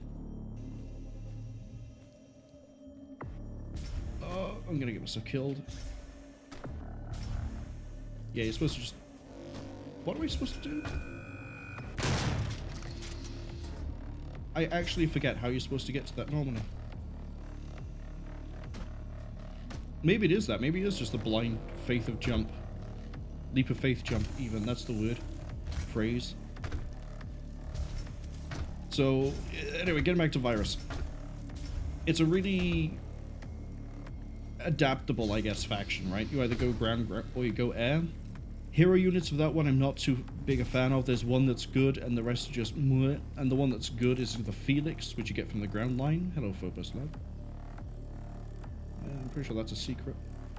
Oh, I'm gonna get myself killed. Yeah, you're supposed to just... What are we supposed to do? I actually forget how you're supposed to get to that normally. Maybe it is that. Maybe it is just the blind faith of jump. Leap of faith jump, even. That's the word. Phrase. So, anyway, getting back to Virus. It's a really adaptable, I guess, faction, right? You either go ground or you go air. Hero units of that one I'm not too big a fan of. There's one that's good and the rest are just meh. And the one that's good is the Felix, which you get from the ground line. Hello, Phobos Lab. I'm pretty sure that's a secret.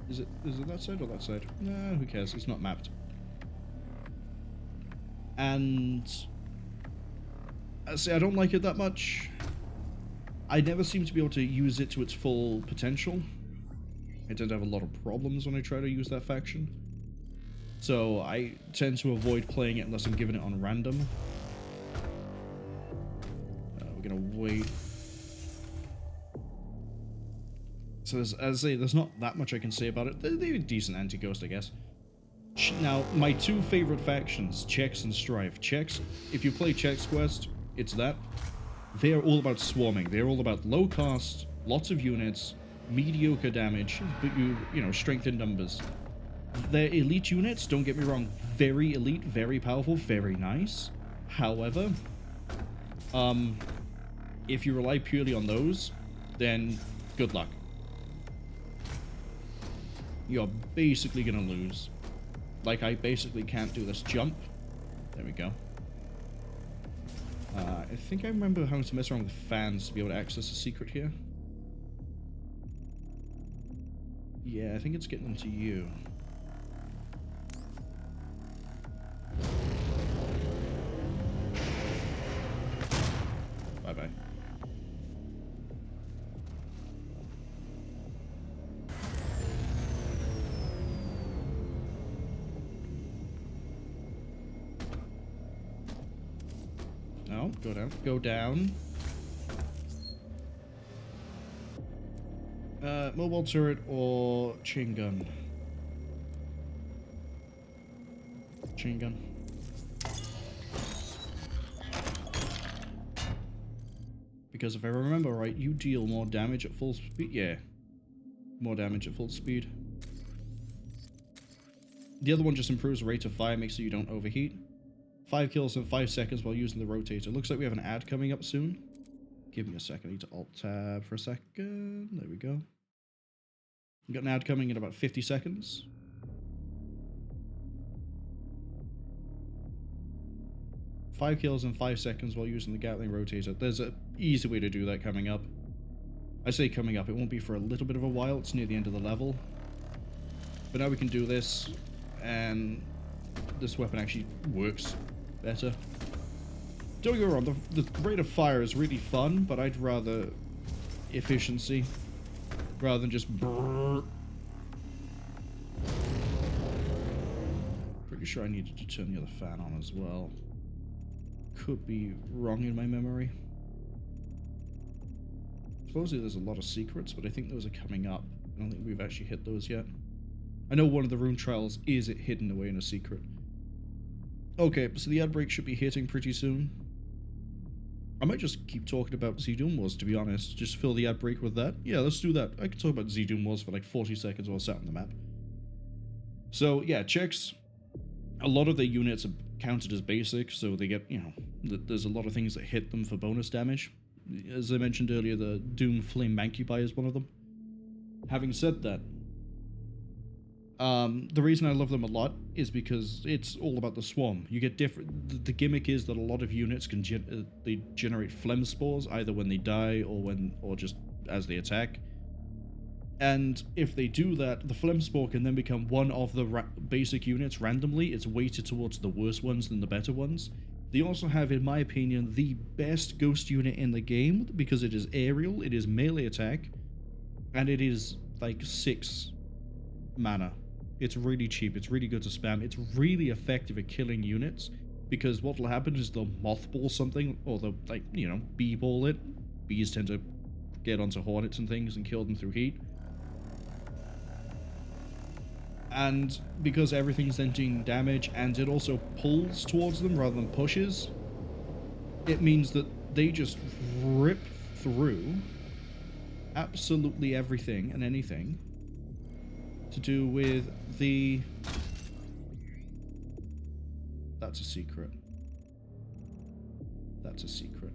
Is it that side or that side? No, who cares? It's not mapped. And I say I don't like it that much. I never seem to be able to use it to its full potential. I tend to have a lot of problems when I try to use that faction. So I tend to avoid playing it unless I'm giving it on random. We're gonna wait. So as I say, there's not that much I can say about it. They're a decent anti-ghost, I guess. Now, my two favorite factions, Chex and Strife. Chex, if you play Chex Quest, it's that. They're all about swarming. They're all about low cost, lots of units, mediocre damage, but you know, strength in numbers. Their elite units, don't get me wrong, very elite, very powerful, very nice. However, if you rely purely on those, then good luck. You're basically gonna lose. Like, I basically can't do this jump. There we go. I think I remember having to mess around with fans to be able to access a secret here. Yeah, I think it's getting them to you. Bye-bye. No, go down. Go down. Mobile turret or chain gun? Chain gun. Because if I remember right, you deal more damage at full speed. Yeah. More damage at full speed. The other one just improves rate of fire, makes so you don't overheat. 5 kills in 5 seconds while using the rotator. Looks like we have an ad coming up soon. Give me a second. I need to alt-tab for a second. There we go. We got an ad coming in about 50 seconds. Five kills in 5 seconds while using the Gatling rotator. There's an easy way to do that coming up. I say coming up. It won't be for a little bit of a while. It's near the end of the level. But now we can do this, and this weapon actually works better. Don't get me wrong, the rate of fire is really fun, but I'd rather efficiency rather than just brrr. Pretty sure I needed to turn the other fan on as well. Could be wrong in my memory. Supposedly there's a lot of secrets, but I think those are coming up. I don't think we've actually hit those yet. I know one of the rune trials is it hidden away in a secret. Okay, so the ad break should be hitting pretty soon. I might just keep talking about DooM Wars, to be honest. Just fill the ad break with that. Yeah, let's do that. I can talk about DooM Wars for like 40 seconds while sat on the map. So, yeah, Chex. A lot of their units are counted as basic, so they get, you know, there's a lot of things that hit them for bonus damage. As I mentioned earlier, the Doom Flame Mancubi is one of them. Having said that, the reason I love them a lot is because it's all about the swarm. You get different. The gimmick is that a lot of units can they generate phlegm spores either when they die or just as they attack. And if they do that, the phlegm spore can then become one of the basic units randomly. It's weighted towards the worst ones than the better ones. They also have, in my opinion, the best ghost unit in the game because it is aerial, it is melee attack, and it is like 6 mana. It's really cheap, it's really good to spam, it's really effective at killing units, because what will happen is they'll mothball something, or they'll, like, you know, bee-ball it. Bees tend to get onto hornets and things and kill them through heat. And because everything's then doing damage, and it also pulls towards them rather than pushes, it means that they just rip through absolutely everything and anything to do with the... That's a secret. That's a secret.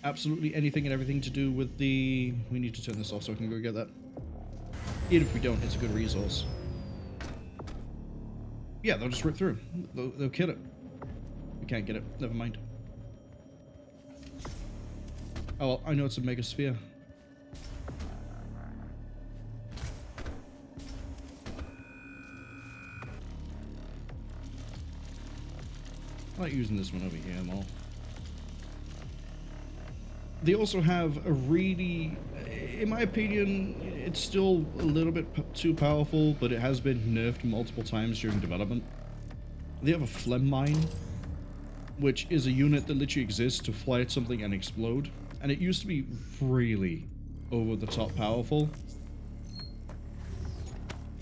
Absolutely anything and everything to do with the... We need to turn this off so I can go get that. Even if we don't, it's a good resource. Yeah, they'll just rip through. They'll kill it. We can't get it. Never mind. Oh, well, I know it's a megasphere. I like using this one over here more. They also have a really, in my opinion, it's still a little bit too powerful, but it has been nerfed multiple times during development. They have a phlegm mine, which is a unit that literally exists to fly at something and explode. And it used to be really over the top powerful.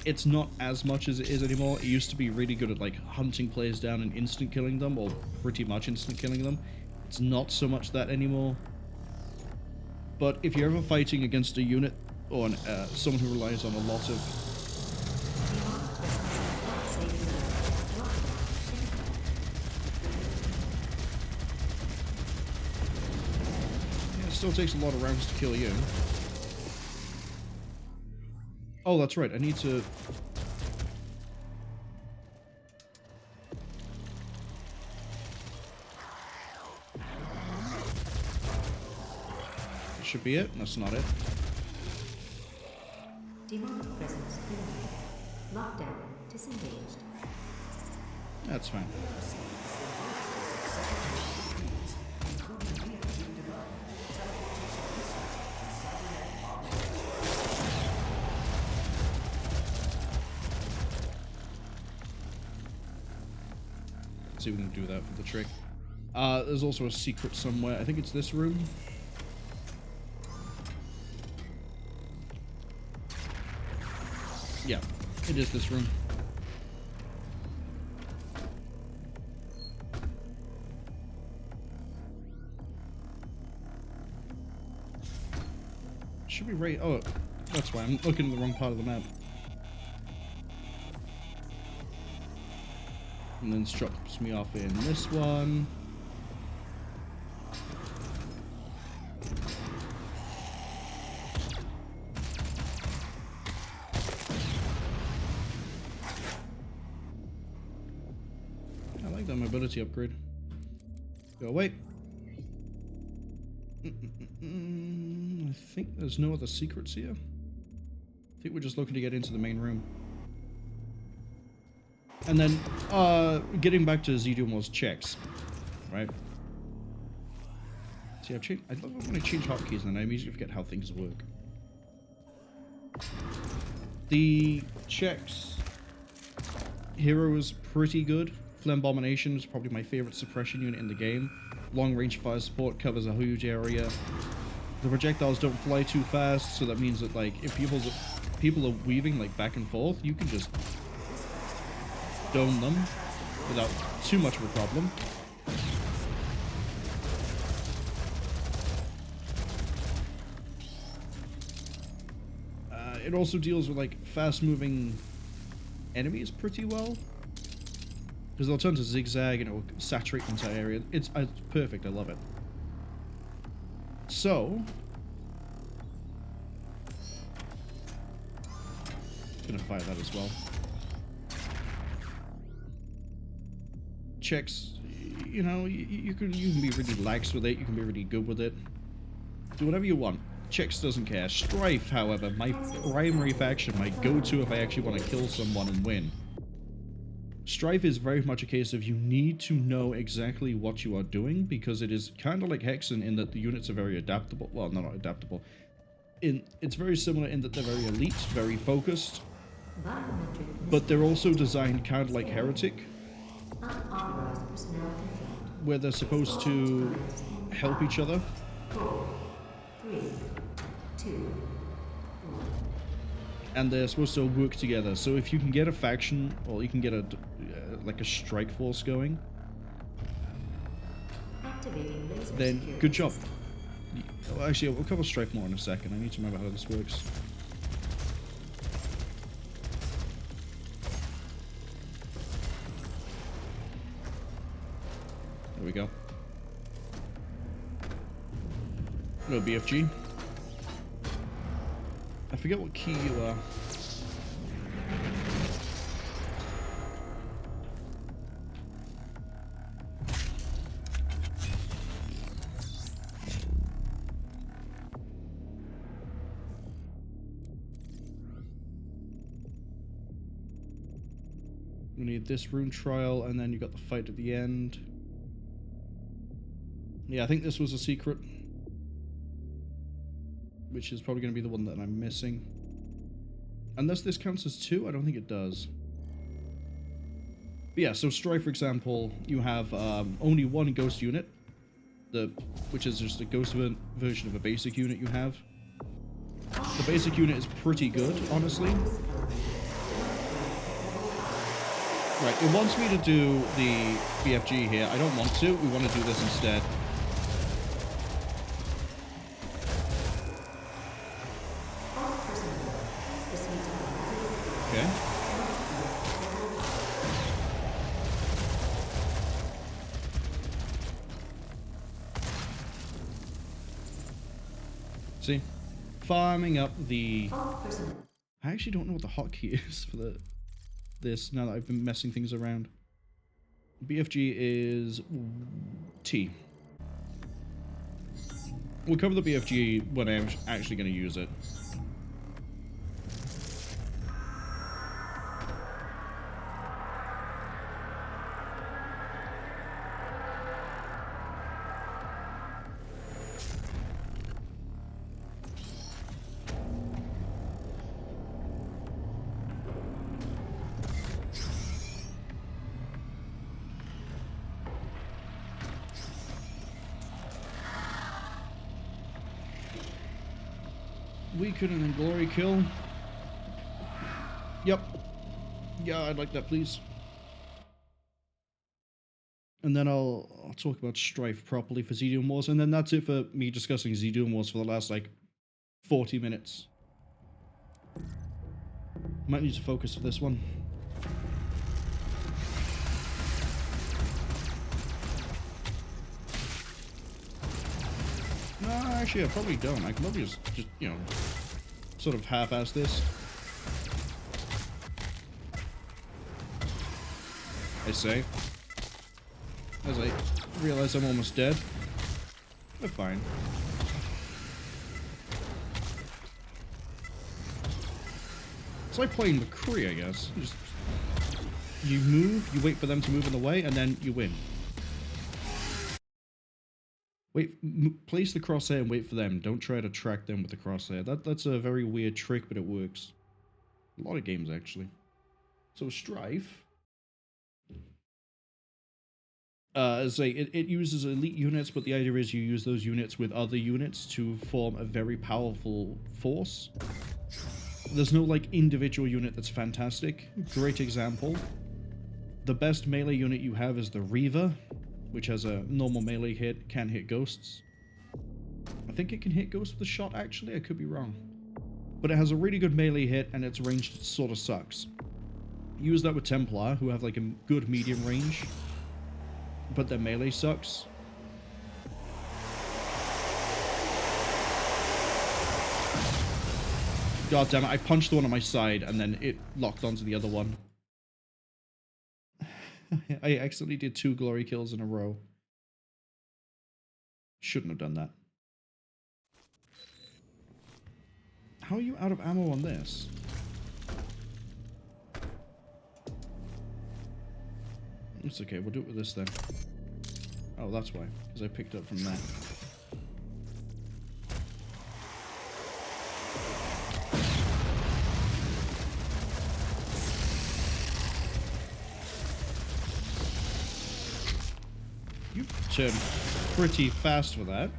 It's not as much as it is anymore. It used to be really good at like hunting players down and instant killing them, or pretty much instant killing them. It's not so much that anymore. But if you're ever fighting against a unit or someone who relies on a lot of... Yeah, it still takes a lot of rounds to kill you. Oh, that's right. I need to... That should be it. That's not it. Demonic presence eliminated. Lockdown disengaged. That's fine. See if we can do that for the trick. There's also a secret somewhere. I think it's this room. Yeah, it is this room. Should be right. Oh, that's why I'm looking at the wrong part of the map. And then drops me off in this one. I like that mobility upgrade. Go away. I think there's no other secrets here. I think we're just looking to get into the main room. And then, getting back to DooM was checks, right? See, I've changed. I love when I change hotkeys and I immediately forget how things work. The checks hero is pretty good. Flambomination is probably my favorite suppression unit in the game. Long range fire support covers a huge area. The projectiles don't fly too fast, so that means that like if people are weaving like back and forth, you can just dome them without too much of a problem. It also deals with like fast-moving enemies pretty well, because they'll turn to zigzag and it will saturate the entire area. It's perfect. I love it. So, gonna fire that as well. Checks, you know, you can be really lax with it, you can be really good with it. Do whatever you want. Checks doesn't care. Strife, however, my primary faction, my go-to if I actually want to kill someone and win. Strife is very much a case of you need to know exactly what you are doing, because it is kind of like Hexen in that the units are very adaptable. Well, no, not adaptable. It's very similar in that they're very elite, very focused, but they're also designed kind of like Heretic, where they're supposed to help each other. 4, 3, 2, 1. And they're supposed to work together. So if you can get a faction, or you can get a like a strike force going, then good job. Well, actually, we'll cover strike more in a second. I need to remember how this works. There we go. No BFG. I forget what key you are. We need this rune trial, and then you got the fight at the end. Yeah, I think this was a secret, which is probably going to be the one that I'm missing. Unless this counts as 2, I don't think it does. But yeah, so Strife, for example, you have only one ghost unit, which is just a ghost version of a basic unit you have. The basic unit is pretty good, honestly. Right, it wants me to do the BFG here. I don't want to. We want to do this instead. Okay. See? Farming up the... I actually don't know what the hotkey is for this now that I've been messing things around. BFG is T. We'll cover the BFG when I'm actually going to use it. Weaken and then glory kill. Yep. Yeah, I'd like that, please. And then I'll talk about Strife properly for ZDoom Wars, and then that's it for me discussing ZDoom Wars for the last, like, 40 minutes. Might need to focus for this one. No, actually, I probably don't. I can probably just you know, sort of half-ass this. I say. As I realize I'm almost dead. But fine. It's like playing McCree, I guess. You move, you wait for them to move in the way, and then you win. Wait, place the crosshair and wait for them. Don't try to track them with the crosshair. That's a very weird trick, but it works. A lot of games, actually. So, Strife. As it uses elite units, but the idea is you use those units with other units to form a very powerful force. There's no, like, individual unit that's fantastic. Great example. The best melee unit you have is the Reaver, which has a normal melee hit, can hit ghosts. I think it can hit ghosts with a shot, actually. I could be wrong. But it has a really good melee hit, and its range sort of sucks. Use that with Templar, who have, like, a good medium range, but their melee sucks. God damn it, I punched the one on my side, and then it locked onto the other one. I accidentally did 2 glory kills in a row. Shouldn't have done that. How are you out of ammo on this? It's okay, we'll do it with this then. Oh, that's why, because I picked up from that. You turn pretty fast for that.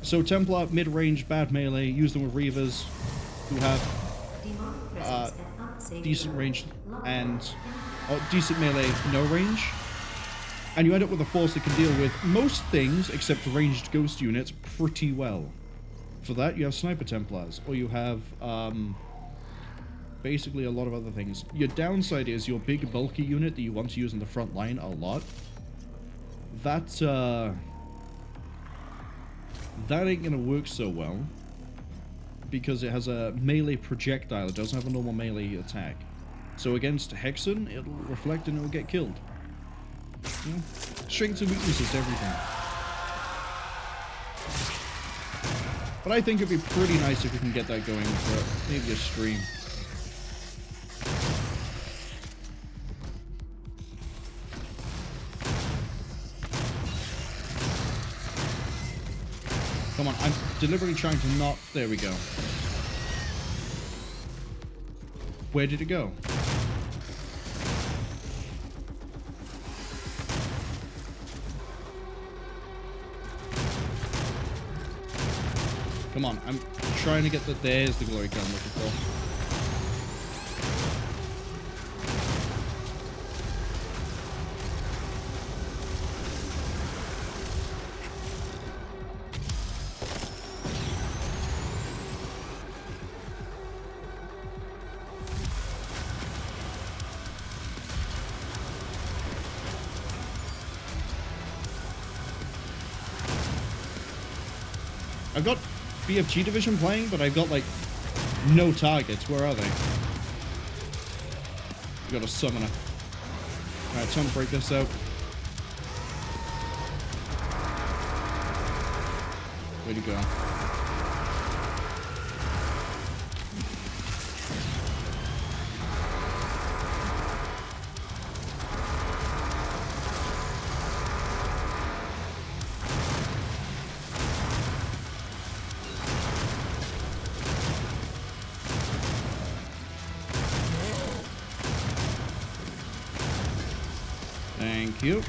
So Templar, mid-range, bad melee, use them with Reavers who have decent range and decent melee, no range. And you end up with a force that can deal with most things except ranged ghost units pretty well. For that, you have Sniper Templars, or you have basically a lot of other things. Your downside is your big bulky unit that you want to use in the front line a lot. That ain't gonna work so well because it has a melee projectile. It doesn't have a normal melee attack. So against Hexen, it'll reflect and it'll get killed. Yeah. Strengths and weaknesses to everything. But I think it'd be pretty nice if we can get that going for maybe a stream. Come on, I'm deliberately trying to not... There we go. Where did it go? Come on, I'm trying to get the... There's the glory gun I'm looking for. I've got BFG Division playing, but I've got, like, no targets. Where are they? We got a summoner. Alright, time to break this out. Way to go. Thank you.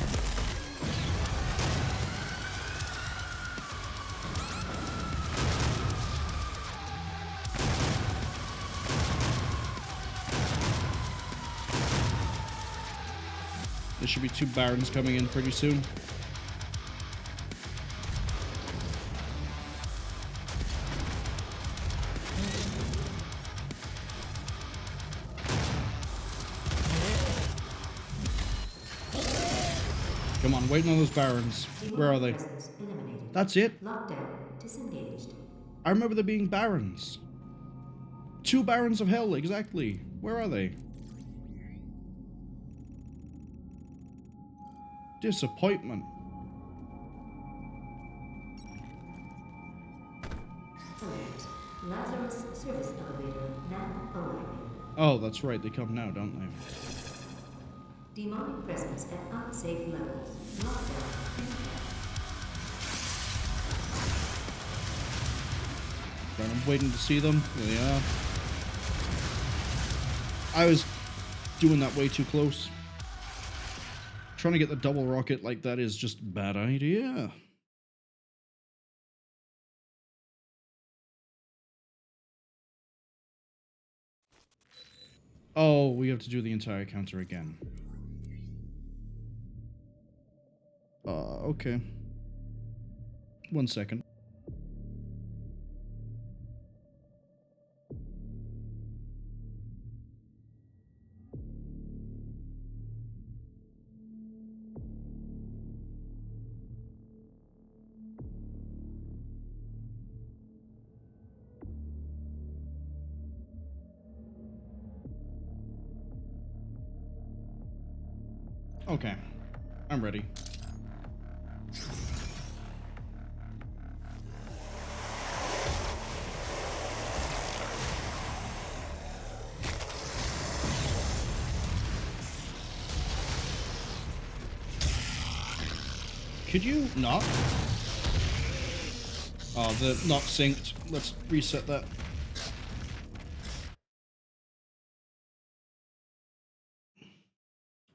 There should be 2 barons coming in pretty soon. Come on, waiting on those barons. Where are they? That's it? Lockdown disengaged. I remember there being barons. 2 barons of hell, exactly. Where are they? Disappointment. Alert. Lazarus service elevator now arriving. Oh, that's right. They come now, don't they? Demonic presence at unsafe levels. Lockdown. Right, I'm waiting to see them. There they are. I was doing that way too close. Trying to get the double rocket like that is just a bad idea. Oh, we have to do the entire counter again. Okay. 1 second. Okay, I'm ready. Could you not? Oh, they're not synced. Let's reset that.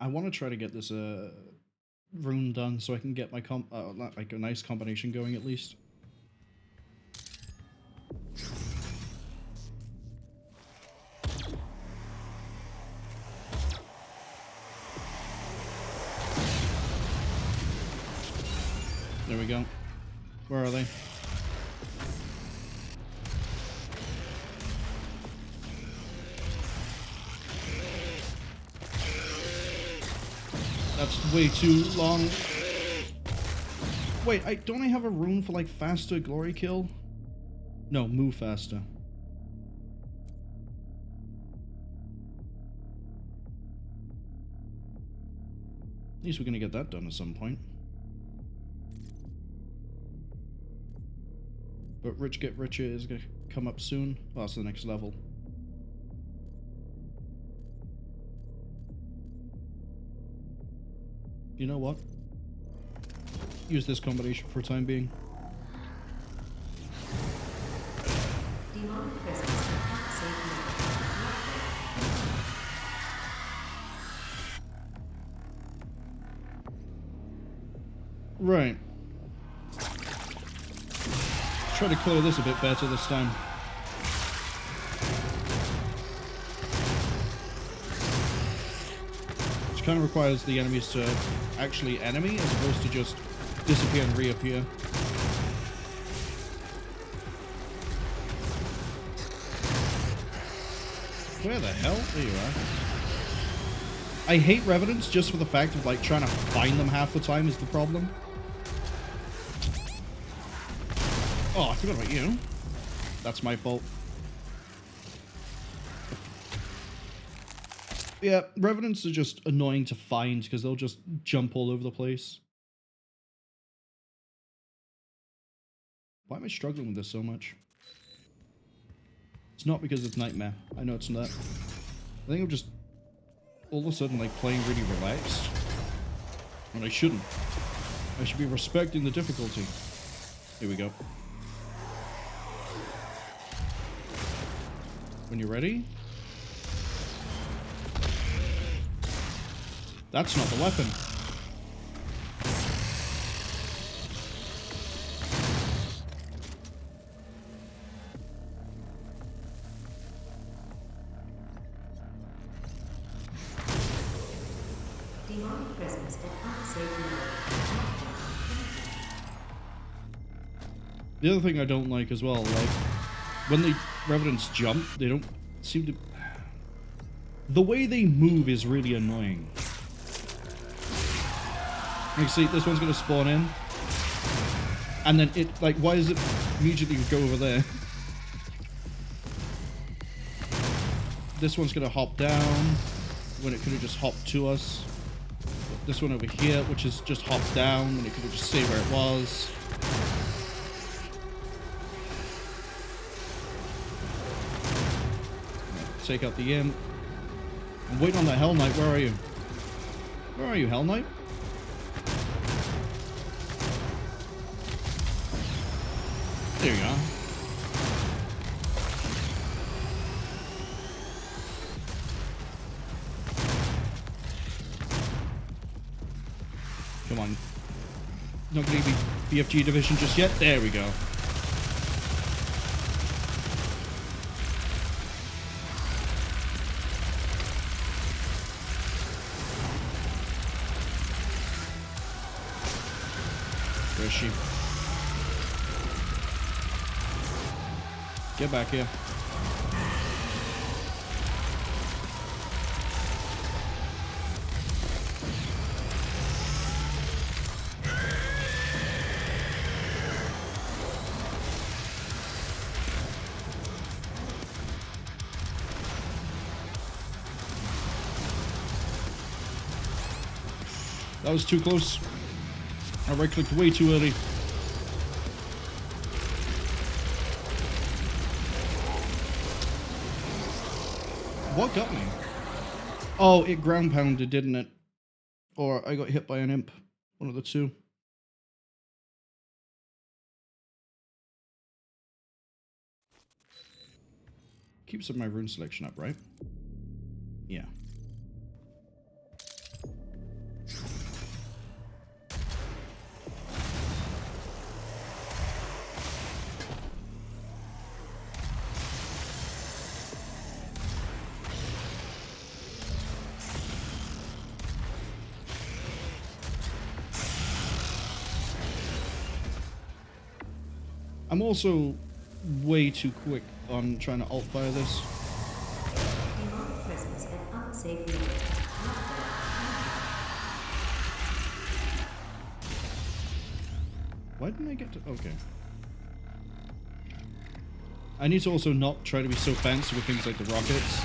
I want to try to get this rune done so I can get my like a nice combination going at least. There we go. Where are they? That's way too long. Wait, don't I have a rune for like faster glory kill? No, move faster. At least we're gonna get that done at some point. But Rich Get Richer is gonna come up soon. Well, that's the next level. You know what? Use this combination for the time being. Demonic presence at unsafe levels. Right. Let's try to clear this a bit better this time. Which kind of requires the enemies to actually enemy as opposed to just disappear and reappear. Where the hell? There you are. I hate Revenants just for the fact of like trying to find them half the time is the problem. Oh, I forgot about you. That's my fault. Yeah, Revenants are just annoying to find because they'll just jump all over the place. Why am I struggling with this so much? It's not because it's Nightmare. I know it's not. I think I'm just all of a sudden like playing really relaxed. And I shouldn't. I should be respecting the difficulty. Here we go. When you're ready. That's not the weapon. Demonic presence at unsafe levels. The other thing I don't like as well, like, when the Revenants jump, they don't seem to... The way they move is really annoying. You see, this one's going to spawn in. And then it, like, why does it immediately go over there? This one's going to hop down when it could have just hopped to us. This one over here, which is just hopped down when it could have just stayed where it was. Take out the imp. I'm waiting on that Hell Knight. Where are you? Where are you, Hell Knight? There you go. Come on. Not going to be BFG division just yet. There we go. Where is she? Get back here. That was too close. I right-clicked way too early. What got me? Oh, it ground pounded, didn't it? Or I got hit by an imp. One of the two. Keeps up my rune selection up, right? Yeah. I'm also way too quick on trying to alt-fire this. Demonic presence at unsafe levels. Why didn't I get to... Okay. I need to also not try to be so fancy with things like the rockets.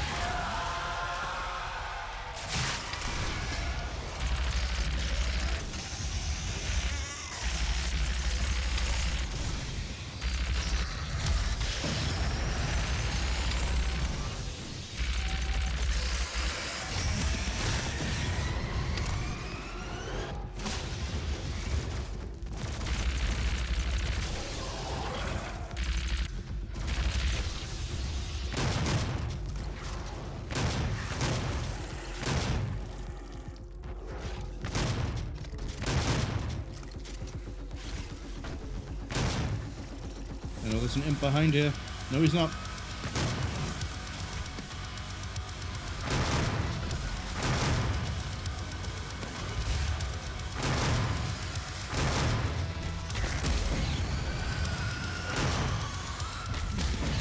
I know there's an imp behind here. No, he's not.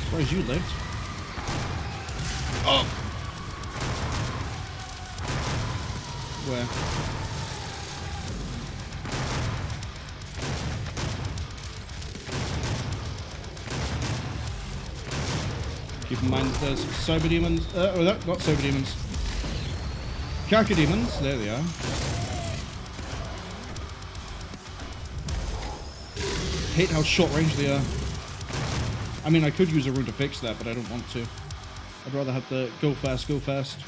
Surprised you lived. Oh! Where? Keep in mind there's cyber demons. Not cyber demons. Kaka demons. There they are. Hate how short range they are. I mean, I could use a rune to fix that, but I don't want to. I'd rather have the go fast, go fast.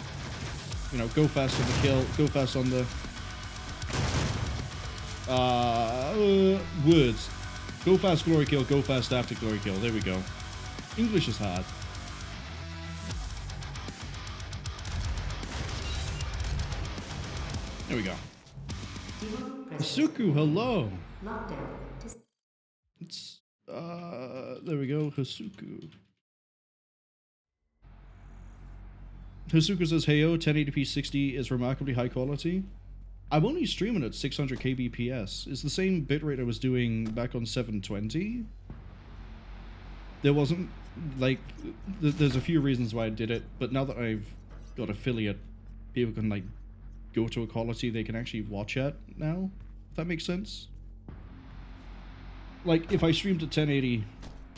You know, go fast on the kill, go fast on the... words. Go fast, glory kill, go fast after glory kill. There we go. English is hard. There we go. Hasuku, hello! Lockdown. It's, there we go, Hasuku. Hasuku says, heyo, 1080p 60 is remarkably high quality. I'm only streaming at 600 kbps. It's the same bitrate I was doing back on 720. There wasn't, like, there's a few reasons why I did it, but now that I've got affiliate, people can, like, go to a quality they can actually watch at now, if that makes sense. Like, if I streamed at 1080,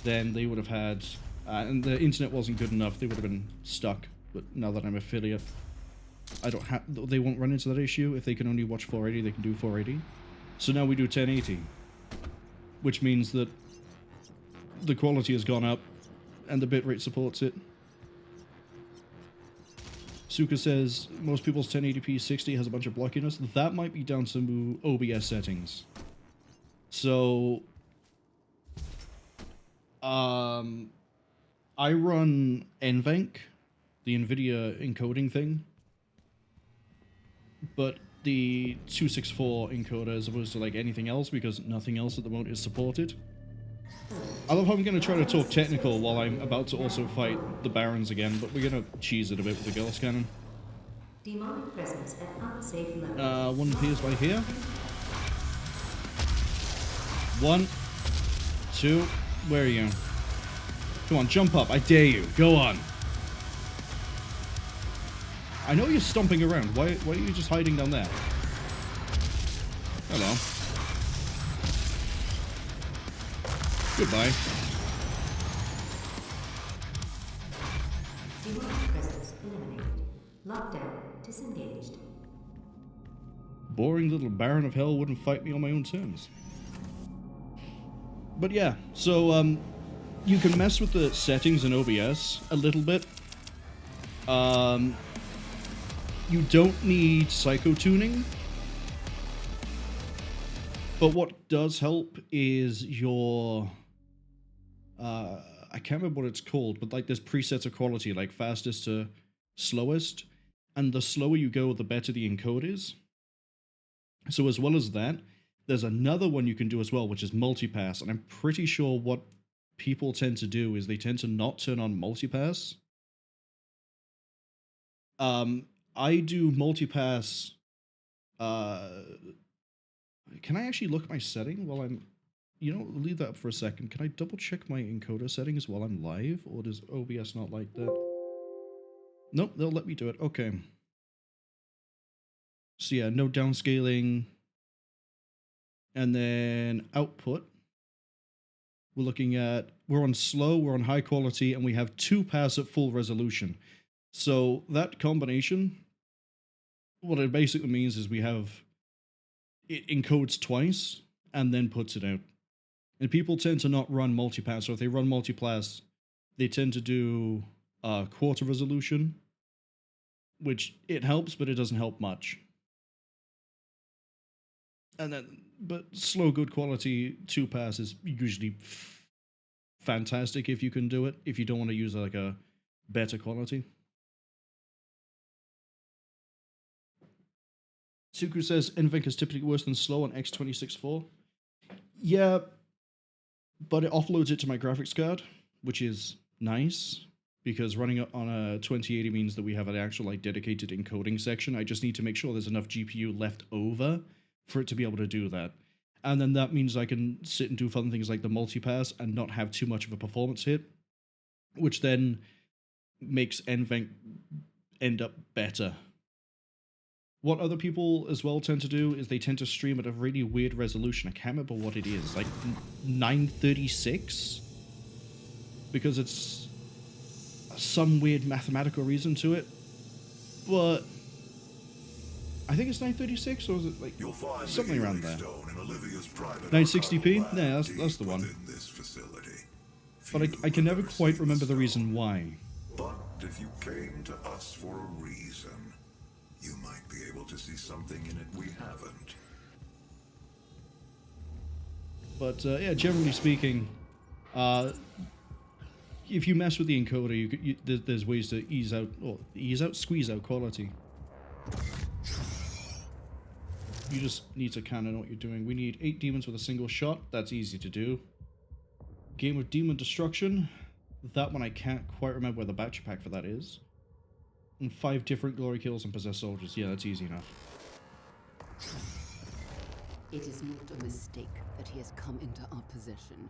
then they would have had, and the internet wasn't good enough, they would have been stuck. But now that I'm affiliate, I don't have, they won't run into that issue. If they can only watch 480, they can do 480. So now we do 1080, which means that the quality has gone up and the bitrate supports it. Suka says most people's 1080p 60 has a bunch of blockiness. That might be down to OBS settings. So, I run NVENC, the NVIDIA encoding thing, but the 264 encoder as opposed to like anything else because nothing else at the moment is supported. I love how I'm going to try to talk technical while I'm about to also fight the Barons again, but we're going to cheese it a bit with the Girls Cannon. Demonic presence at unsafe levels. One appears by here. 1, 2, where are you? Come on, jump up, I dare you, go on. I know you're stomping around, why are you just hiding down there? Hello. Goodbye. Demonic presence eliminated. Lockdown disengaged. Boring little Baron of Hell wouldn't fight me on my own terms. But yeah, so you can mess with the settings in OBS a little bit. You don't need psycho tuning. But what does help is your I can't remember what it's called, but like there's presets of quality, like fastest to slowest, and the slower you go, the better the encode is. So as well as that, there's another one you can do as well, which is multipass, and I'm pretty sure what people tend to do is they tend to not turn on multipass. I do multipass. Can I actually look at my setting while I'm... You know, leave that up for a second. Can I double check my encoder settings while I'm live? Or does OBS not like that? Nope, they'll let me do it. Okay. So yeah, no downscaling. And then output. We're looking at... We're on slow, we're on high quality, and we have 2 pass at full resolution. So that combination, what it basically means is we have... It encodes twice and then puts it out. And people tend to not run multipass, so if they run multipass, they tend to do quarter resolution, which it helps, but it doesn't help much. And then, but slow, good quality 2 pass is usually fantastic if you can do it, if you don't want to use like a better quality. Suku says NVENC is typically worse than slow on X264. Yeah, but it offloads it to my graphics card, which is nice, because running it on a 2080 means that we have an actual like dedicated encoding section. I just need to make sure there's enough GPU left over for it to be able to do that. And then that means I can sit and do fun things like the multipass and not have too much of a performance hit, which then makes NVENC end up better. What other people as well tend to do is they tend to stream at a really weird resolution. I can't remember what it is, like 936? Because it's some weird mathematical reason to it. But I think it's 936, or is it like something around there? 960p? Yeah, that's the one. But I can never quite remember the reason why. But if you came to us for a reason, you might be able to see something in it we haven't. But yeah, generally speaking, if you mess with the encoder, there's ways to squeeze out quality. You just need to kind of know what you're doing. We need 8 demons with a single shot. That's easy to do. Game of Demon Destruction. That one I can't quite remember where the batch pack for that is. And 5 different glory kills and possessed soldiers. Yeah, that's easy enough. It is not a mistake that he has come into our possession.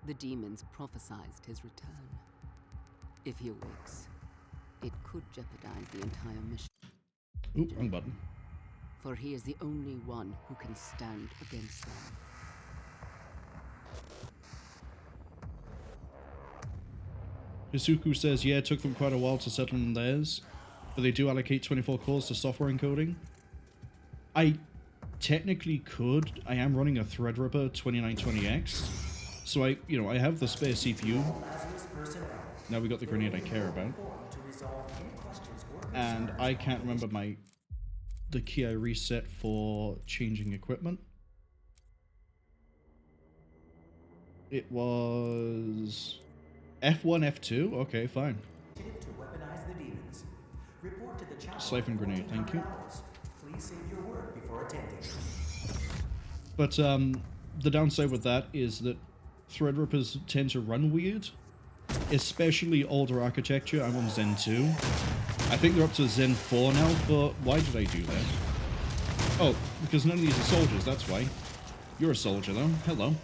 The demons prophesied his return. If he awakes, it could jeopardize the entire mission. Oop, wrong button. For he is the only one who can stand against them. Hisuku says, yeah, it took them quite a while to settle on theirs, but they do allocate 24 cores to software encoding. I technically could. I am running a Threadripper 2920X, so I have the spare CPU. Now we got the grenade I care about. And I can't remember the key I reset for changing equipment. It was F1, F2? Okay, fine. Siphon grenade, thank you. Please save your word before attending. But the downside with that is that Threadrippers tend to run weird, especially older architecture. I'm on Zen 2. I think they're up to Zen 4 now, but why did I do that? Oh, because none of these are soldiers, that's why. You're a soldier though. Hello.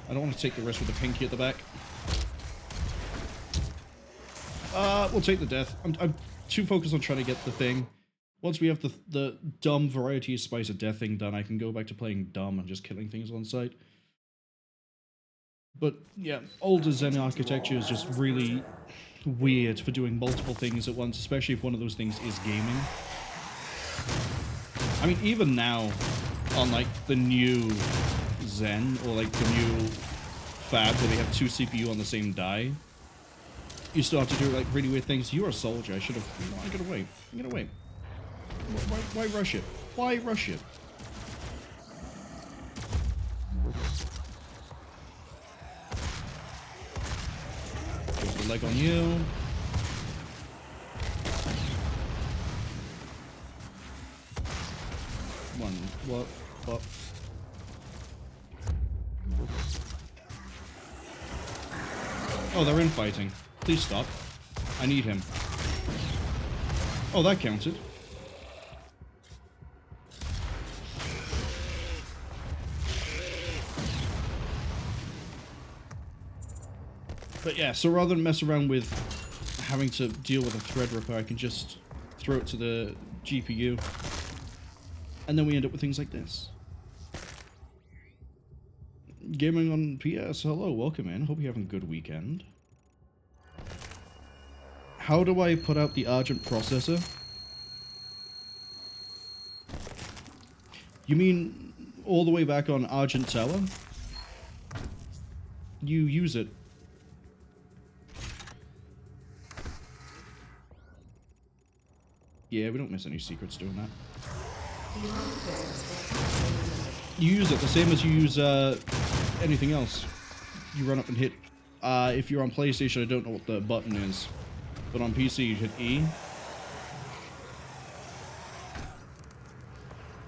I don't want to take the risk with the pinky at the back. We'll take the death. I'm too focused on trying to get the thing. Once we have the dumb variety of spice of death thing done, I can go back to playing dumb and just killing things on sight. But yeah, older Zen architecture is just really weird for doing multiple things at once, especially if one of those things is gaming. I mean, even now, on like the new Zen, or like the new Fab where they have 2 CPU on the same die, you still have to do like really weird things. You're a soldier, I should have... I gotta wait. I gotta wait. Why rush it? Why rush it? There's the leg on you. What? Oh, they're infighting. Please stop. I need him. Oh, that counted. But yeah, so rather than mess around with having to deal with a Threadripper, I can just throw it to the GPU. And then we end up with things like this. Gaming on PS, hello, welcome in. Hope you're having a good weekend. How do I put out the Argent processor? You mean all the way back on Argent Tower? You use it. Yeah, we don't miss any secrets doing that. You use it the same as you use anything else. You run up and hit. If you're on PlayStation, I don't know what the button is, but on PC you hit E.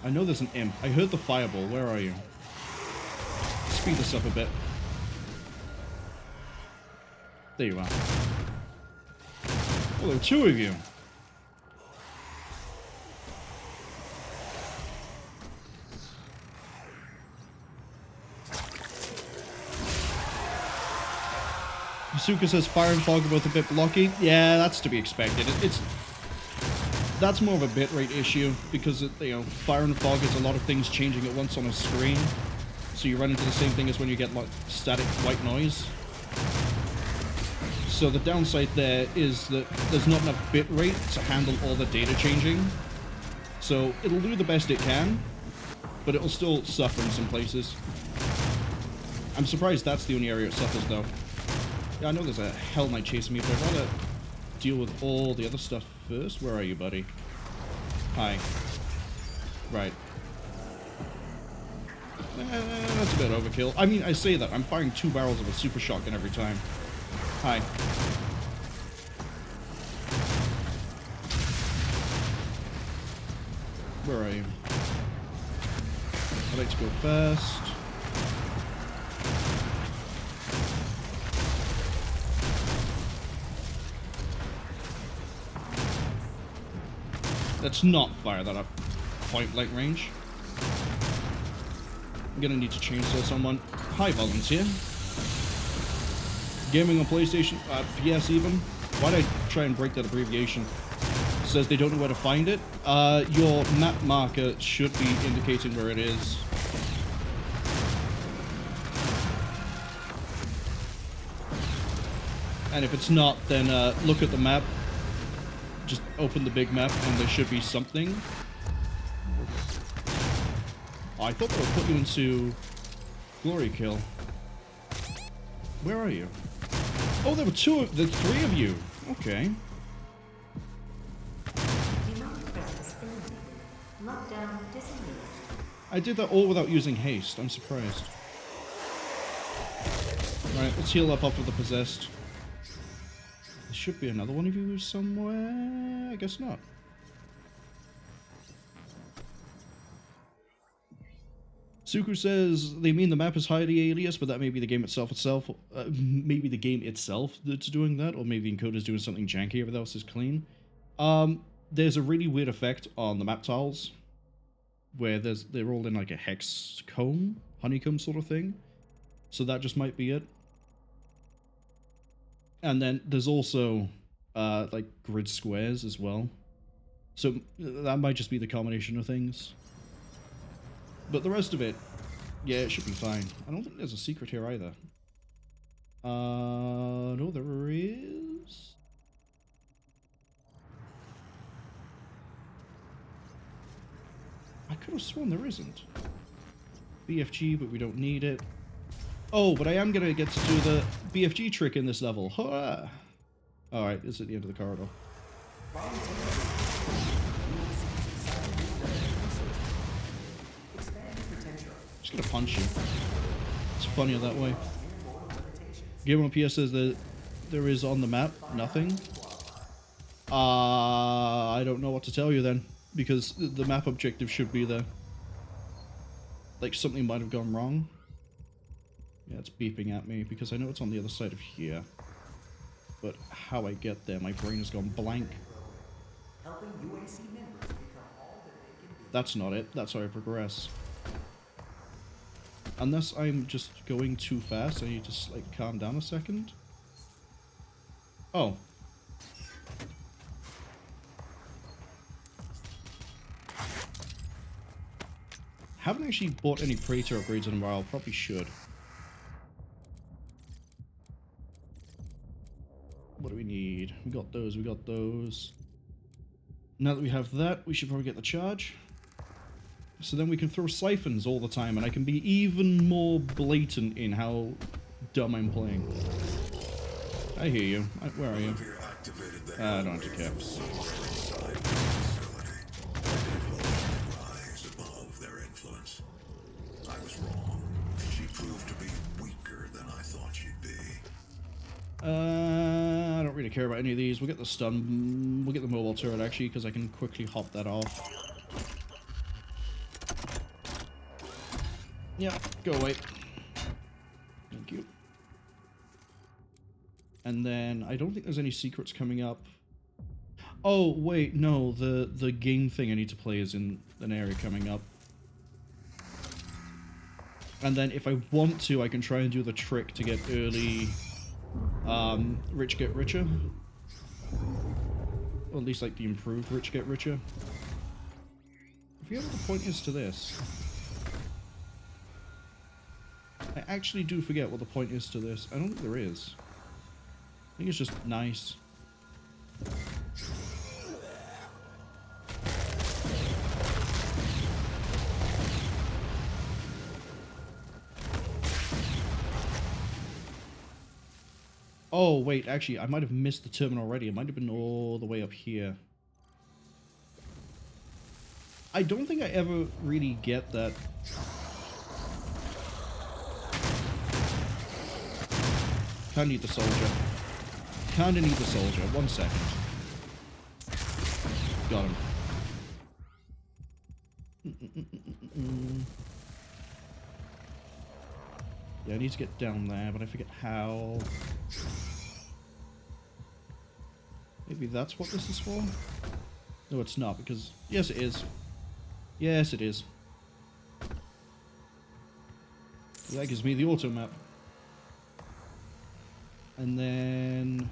I know there's an imp. I heard the fireball. Where are you? Speed this up a bit. There you are. Oh, there are two of you. Yusuka says fire and fog are both a bit blocky. Yeah, that's to be expected. That's more of a bitrate issue because fire and fog is a lot of things changing at once on a screen. So you run into the same thing as when you get like static white noise. So the downside there is that there's not enough bitrate to handle all the data changing. So it'll do the best it can, but it'll still suffer in some places. I'm surprised that's the only area it suffers though. Yeah, I know there's a Hell Knight chasing me, but I'd rather deal with all the other stuff first. Where are you, buddy? Hi. Right. That's a bit overkill. I mean, I say that. I'm firing 2 barrels of a super shotgun every time. Hi. Where are you? I'd like to go fast. Let's not fire that up point blank range. I'm gonna need to chainsaw someone. Hi, volunteer. Gaming on PlayStation, PS even. Why'd I try and break that abbreviation? It says they don't know where to find it. Your map marker should be indicating where it is. And if it's not, then look at the map. Just open the big map and there should be something. Oh, I thought they would put you into Glory Kill. Where are you? Oh, there were three of you. Okay. I did that all without using haste. I'm surprised. Alright, let's heal up after the possessed. There should be another one of you somewhere. I guess not. Suku says they mean the map is highly alias, but that may be the game itself. Maybe the game itself that's doing that, or maybe the encoder's doing something janky. Everything else is clean. There's a really weird effect on the map tiles where they're all in like a hex cone, honeycomb sort of thing. So that just might be it. And then there's also like grid squares as well. So that might just be the combination of things. But the rest of it, yeah, it should be fine. I don't think there's a secret here either. No, there is. I could have sworn there isn't. BFG, but we don't need it. Oh, but I am going to get to do the BFG trick in this level. Hurrah! Alright, it's at the end of the corridor. Just going to punch you. It's funnier that way. Game on PS says that there is on the map nothing. I don't know what to tell you then, because the map objective should be there. Like something might have gone wrong. Yeah, it's beeping at me because I know it's on the other side of here. But how I get there, my brain has gone blank. That's not it. That's how I progress. Unless I'm just going too fast, I need to like calm down a second. Oh. Haven't actually bought any Praetor upgrades in a while. Probably should. What do we need? We got those, we got those. Now that we have that, we should probably get the charge. So then we can throw siphons all the time, and I can be even more blatant in how dumb I'm playing. I hear you. Where are you? I don't actually care. I don't really care about any of these. We'll get the stun. We'll get the mobile turret actually, because I can quickly hop that off. Yeah, go away. Thank you. And then I don't think there's any secrets coming up. Oh, wait, no, the game thing I need to play is in an area coming up. And then if I want to, I can try and do the trick to get early Rich Get Richer. Or at least like the improved Rich Get Richer. I forget what the point is to this. I actually do forget what the point is to this. I don't think there is. I think it's just nice. Oh, wait, actually, I might have missed the terminal already. It might have been all the way up here. I don't think I ever really get that. Kinda need the soldier. Kinda need the soldier. 1 second. Got him. Yeah, I need to get down there, but I forget how. Maybe that's what this is for? No, it's not, because... Yes, it is. Yes, it is. That gives me the auto map. And then...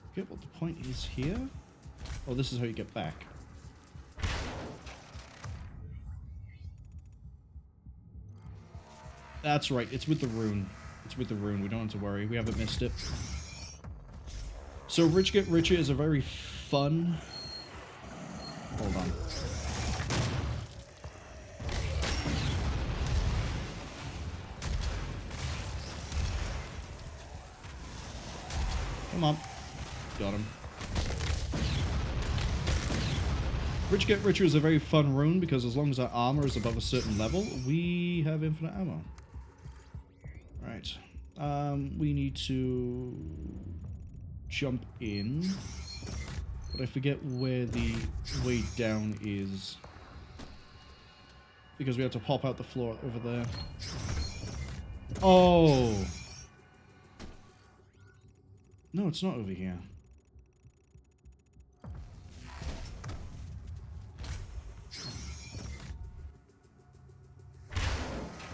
I forget what the point is here? Oh, this is how you get back. That's right, it's with the rune. It's with the rune, we don't have to worry, we haven't missed it. So Rich Get Richer is a very fun... Hold on. Come on. Got him. Rich Get Richer is a very fun rune because as long as our armor is above a certain level, we have infinite ammo. Right. We need to jump in, but I forget where the way down is because we have to pop out the floor over there. Oh! No, it's not over here.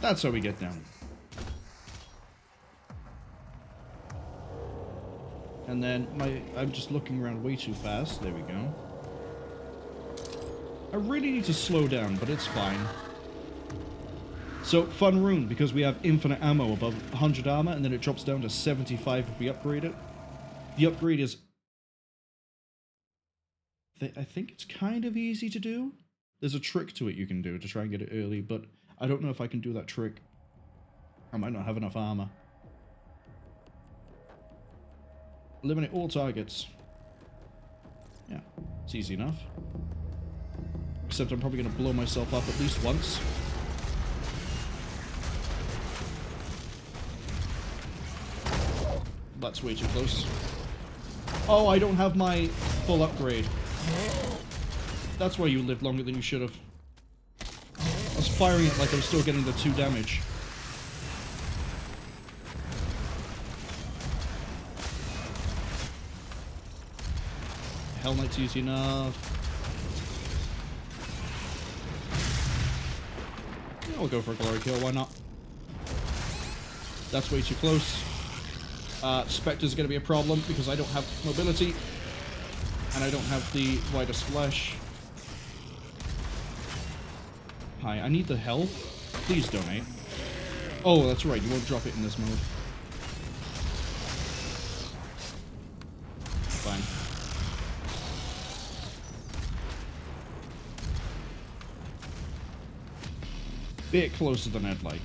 That's how we get down. And then I'm just looking around way too fast. There we go. I really need to slow down, but it's fine. So, fun rune, because we have infinite ammo above 100 armor, and then it drops down to 75 if we upgrade it. The upgrade is... I think it's kind of easy to do. There's a trick to it you can do to try and get it early, but I don't know if I can do that trick. I might not have enough armor. Eliminate all targets. Yeah, it's easy enough. Except I'm probably going to blow myself up at least once. That's way too close. Oh, I don't have my full upgrade. That's why you lived longer than you should have. I was firing it like I was still getting the 2 damage. Hell Knight's easy enough. Yeah, I'll go for a glory kill, why not? That's way too close. Spectre's going to be a problem because I don't have mobility. And I don't have the widest flesh. Hi, I need the health. Please donate. Oh, that's right, you won't drop it in this mode. Fine. Bit closer than I'd like.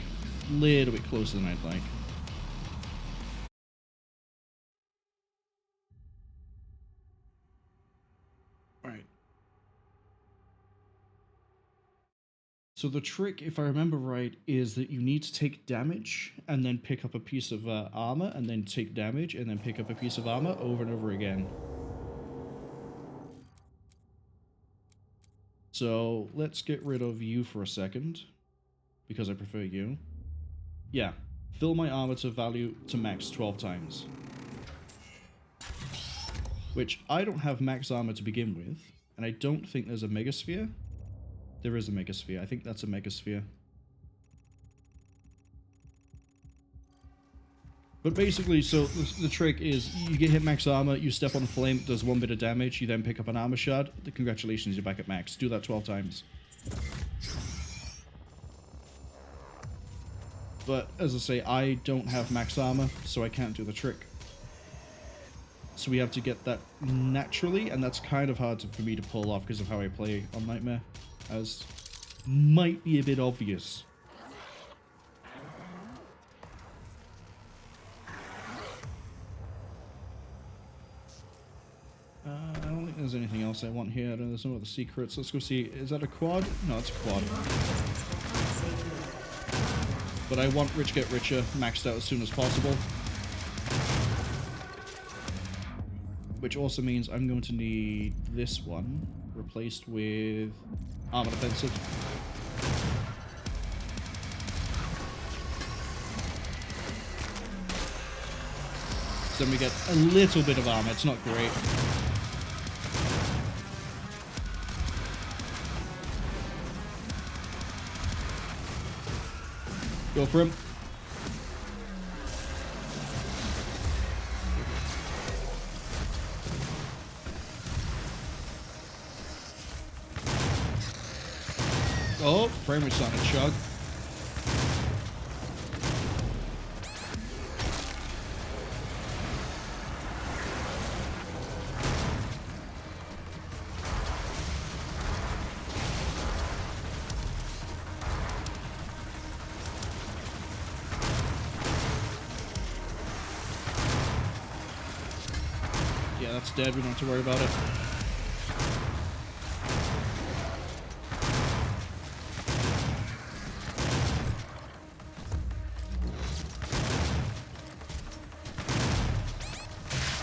Little bit closer than I'd like. Right. So the trick, if I remember right, is that you need to take damage and then pick up a piece of armor and then take damage and then pick up a piece of armor over and over again. So let's get rid of you for a second, because I prefer you. Yeah, fill my armor to value to max 12 times. Which I don't have max armor to begin with, and I don't think there's a megasphere. There is a megasphere. I think that's a megasphere. But basically, so the trick is you get hit max armor, you step on a flame, it does 1 bit of damage, you then pick up an armor shard. Congratulations, you're back at max. Do that 12 times. But as I say, I don't have max armor, so I can't do the trick. So we have to get that naturally, and that's kind of hard for me to pull off because of how I play on Nightmare, as might be a bit obvious. I don't think there's anything else I want here. There's no other secrets. Let's go see. Is that a quad? No, it's a quad. But I want Rich Get Richer maxed out as soon as possible. Which also means I'm going to need this one replaced with Armor Defensive. So then we get a little bit of armor. It's not great. Go for him. Oh, frame rate's on a chug. Yeah, that's dead. We don't have to worry about it.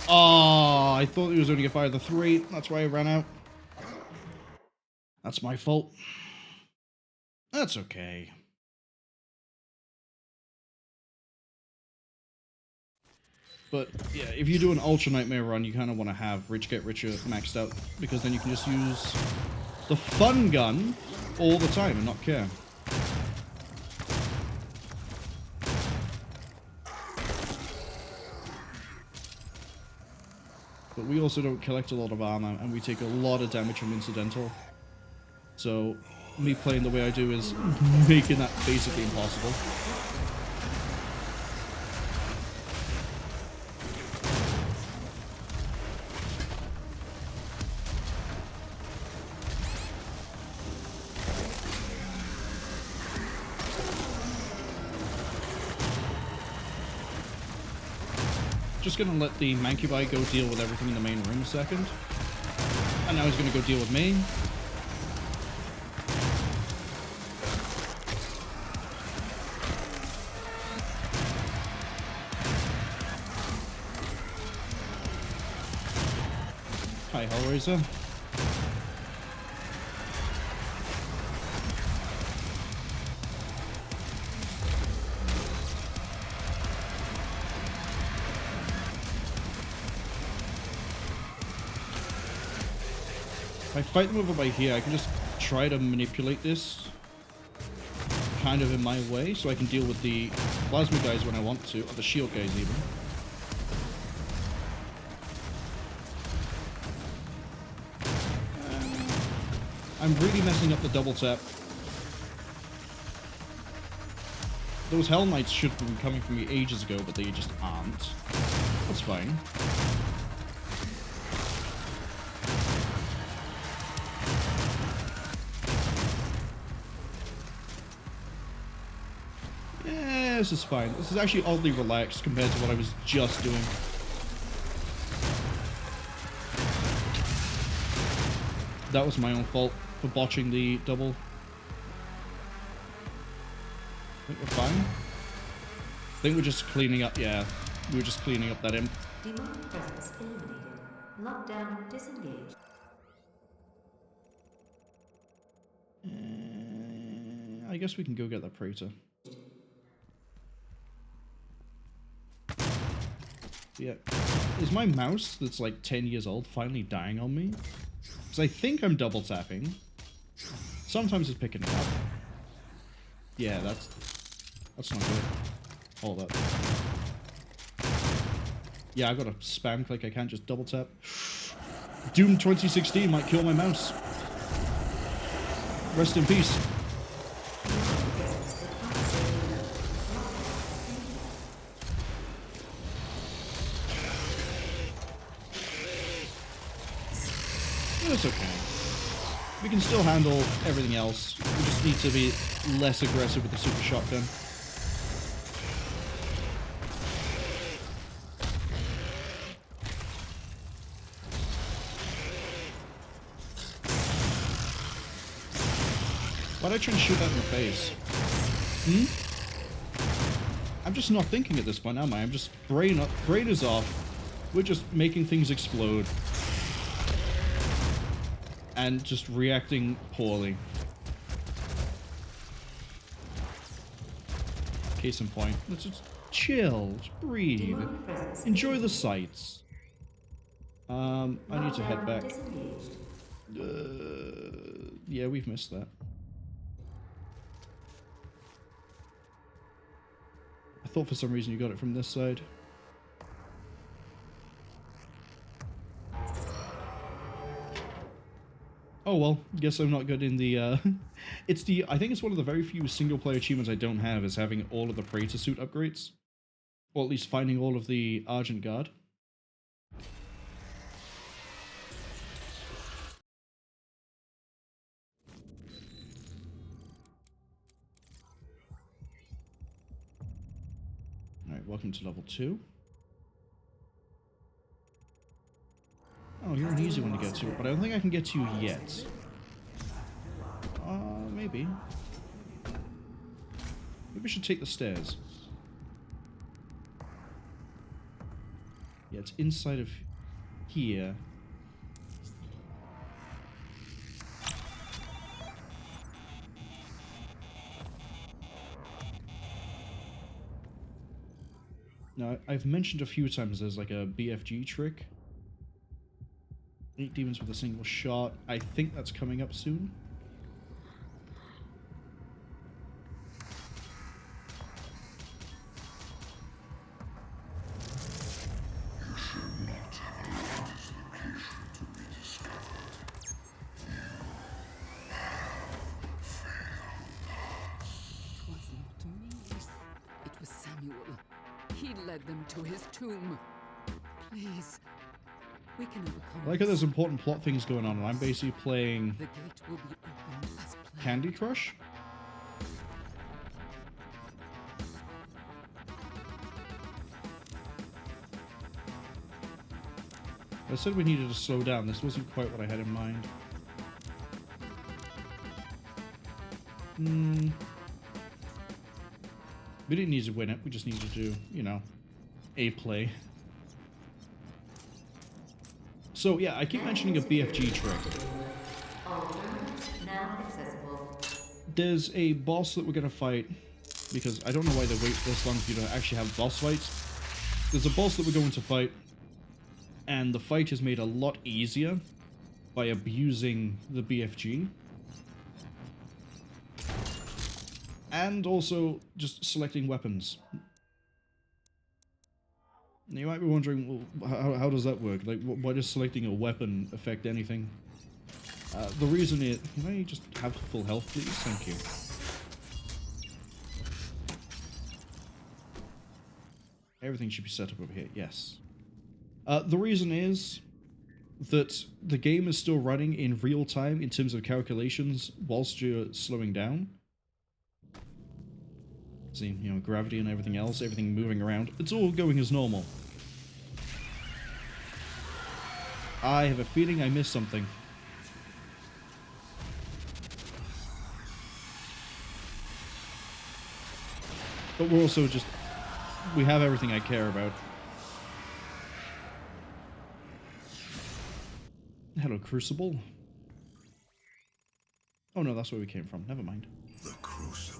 Oh, I thought he was only going to fire the 3. That's why I ran out. That's my fault. That's okay. But yeah, if you do an Ultra Nightmare run, you kind of want to have Rich Get Richer maxed out, because then you can just use the fun gun all the time and not care. But we also don't collect a lot of armor, and we take a lot of damage from incidental. So me playing the way I do is making that basically impossible. Just gonna let the Mancubi go deal with everything in the main room a second. And now he's gonna go deal with me. Hi, Hellraiser. If I fight them over by here, I can just try to manipulate this kind of in my way, so I can deal with the plasma guys when I want to, or the shield guys even. I'm really messing up the double tap. Those Hell Knights should have been coming from me ages ago, but they just aren't. That's fine. Yeah, this is fine. This is actually oddly relaxed compared to what I was just doing. That was my own fault for botching the double. I think we're fine. I think we're just cleaning up, yeah. We were just cleaning up that imp. Demonic presence eliminated. Lockdown disengaged. I guess we can go get that Praetor. Yeah. Is my mouse that's like 10 years old finally dying on me? Because I think I'm double tapping. Sometimes it's picking it up. Yeah, that's not good. Hold up. Yeah, I gotta spam click, I can't just double tap. DooM 2016 might kill my mouse. Rest in peace. That's okay. We can still handle everything else. We just need to be less aggressive with the super shotgun. Why'd I try and shoot that in the face? I'm just not thinking at this point, am I? I'm just brain is off. We're just making things explode. And just reacting poorly. Case in point. Let's just chill, just breathe, enjoy the sights. I need to head back. Yeah, we've missed that. I thought for some reason you got it from this side. Oh well, guess I'm not good in the, I think it's one of the very few single player achievements I don't have is having all of the Praetor suit upgrades. Or at least finding all of the Argent Guard. Alright, welcome to level 2. Oh, you're an easy one to get to, but I don't think I can get to you yet. Maybe. Maybe we should take the stairs. Yeah, it's inside of here. Now, I've mentioned a few times there's like a BFG trick. 8 demons with a single shot. I think that's coming up soon. To his tomb. Please. We can overcome. I like how there's important plot things going on, and I'm basically playing The gate will be opened as planned. Candy Crush. I said we needed to slow down. This wasn't quite what I had in mind. We didn't need to win it. We just needed to, you know, a play. So yeah, I keep mentioning a BFG trick. Now accessible. There's a boss that we're gonna fight, because I don't know why they wait this long for you to actually have boss fights. There's a boss that we're going to fight, and the fight is made a lot easier by abusing the BFG. And also just selecting weapons. Now you might be wondering, well, how does that work? Like, why does selecting a weapon affect anything? The reason is... Can I just have full health, please? Thank you. Everything should be set up over here, yes. The reason is that the game is still running in real time in terms of calculations whilst you're slowing down. See, you know, gravity and everything else, everything moving around. It's all going as normal. I have a feeling I missed something. But we're also just... We have everything I care about. Hello, Crucible. Oh no, that's where we came from. Never mind. The Crucible.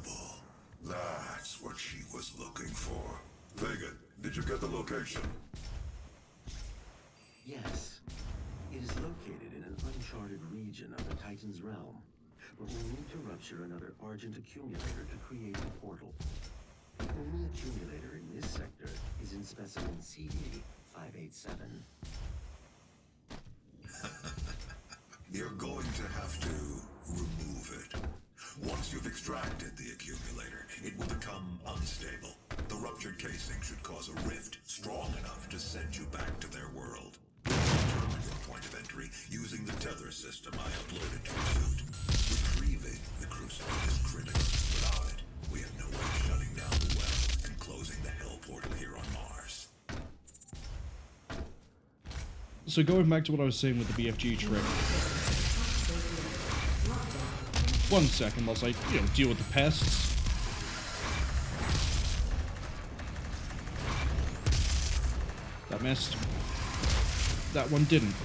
That's what she was looking for. Vega, did you get the location? Yes. It is located in an uncharted region of the Titan's realm, but we'll need to rupture another Argent accumulator to create a portal. The only accumulator in this sector is in specimen CD-587. You're going to have to remove it. Once you've extracted the accumulator, it will become unstable. The ruptured casing should cause a rift strong enough to send you back to their world. Determine your point of entry using the tether system I uploaded to your suit. Retrieving the crucible is critical. Without it, we have no way of shutting down the well and closing the hell portal here on Mars. So going back to what I was saying with the BFG trick. 1 second whilst I, deal with the pests. That missed. That one didn't.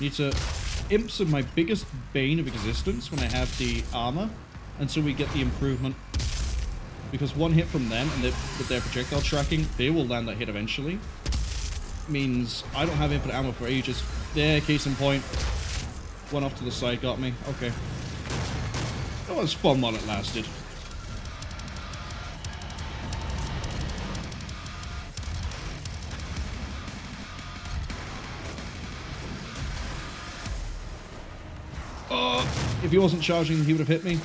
Need to... Imps are my biggest bane of existence when I have the armor, until we get the improvement. Because one hit from them, and with their projectile tracking, they will land that hit eventually. Means I don't have infinite ammo for ages. There, case in point. One off to the side got me. Okay. That was fun while it lasted. If he wasn't charging, he would have hit me.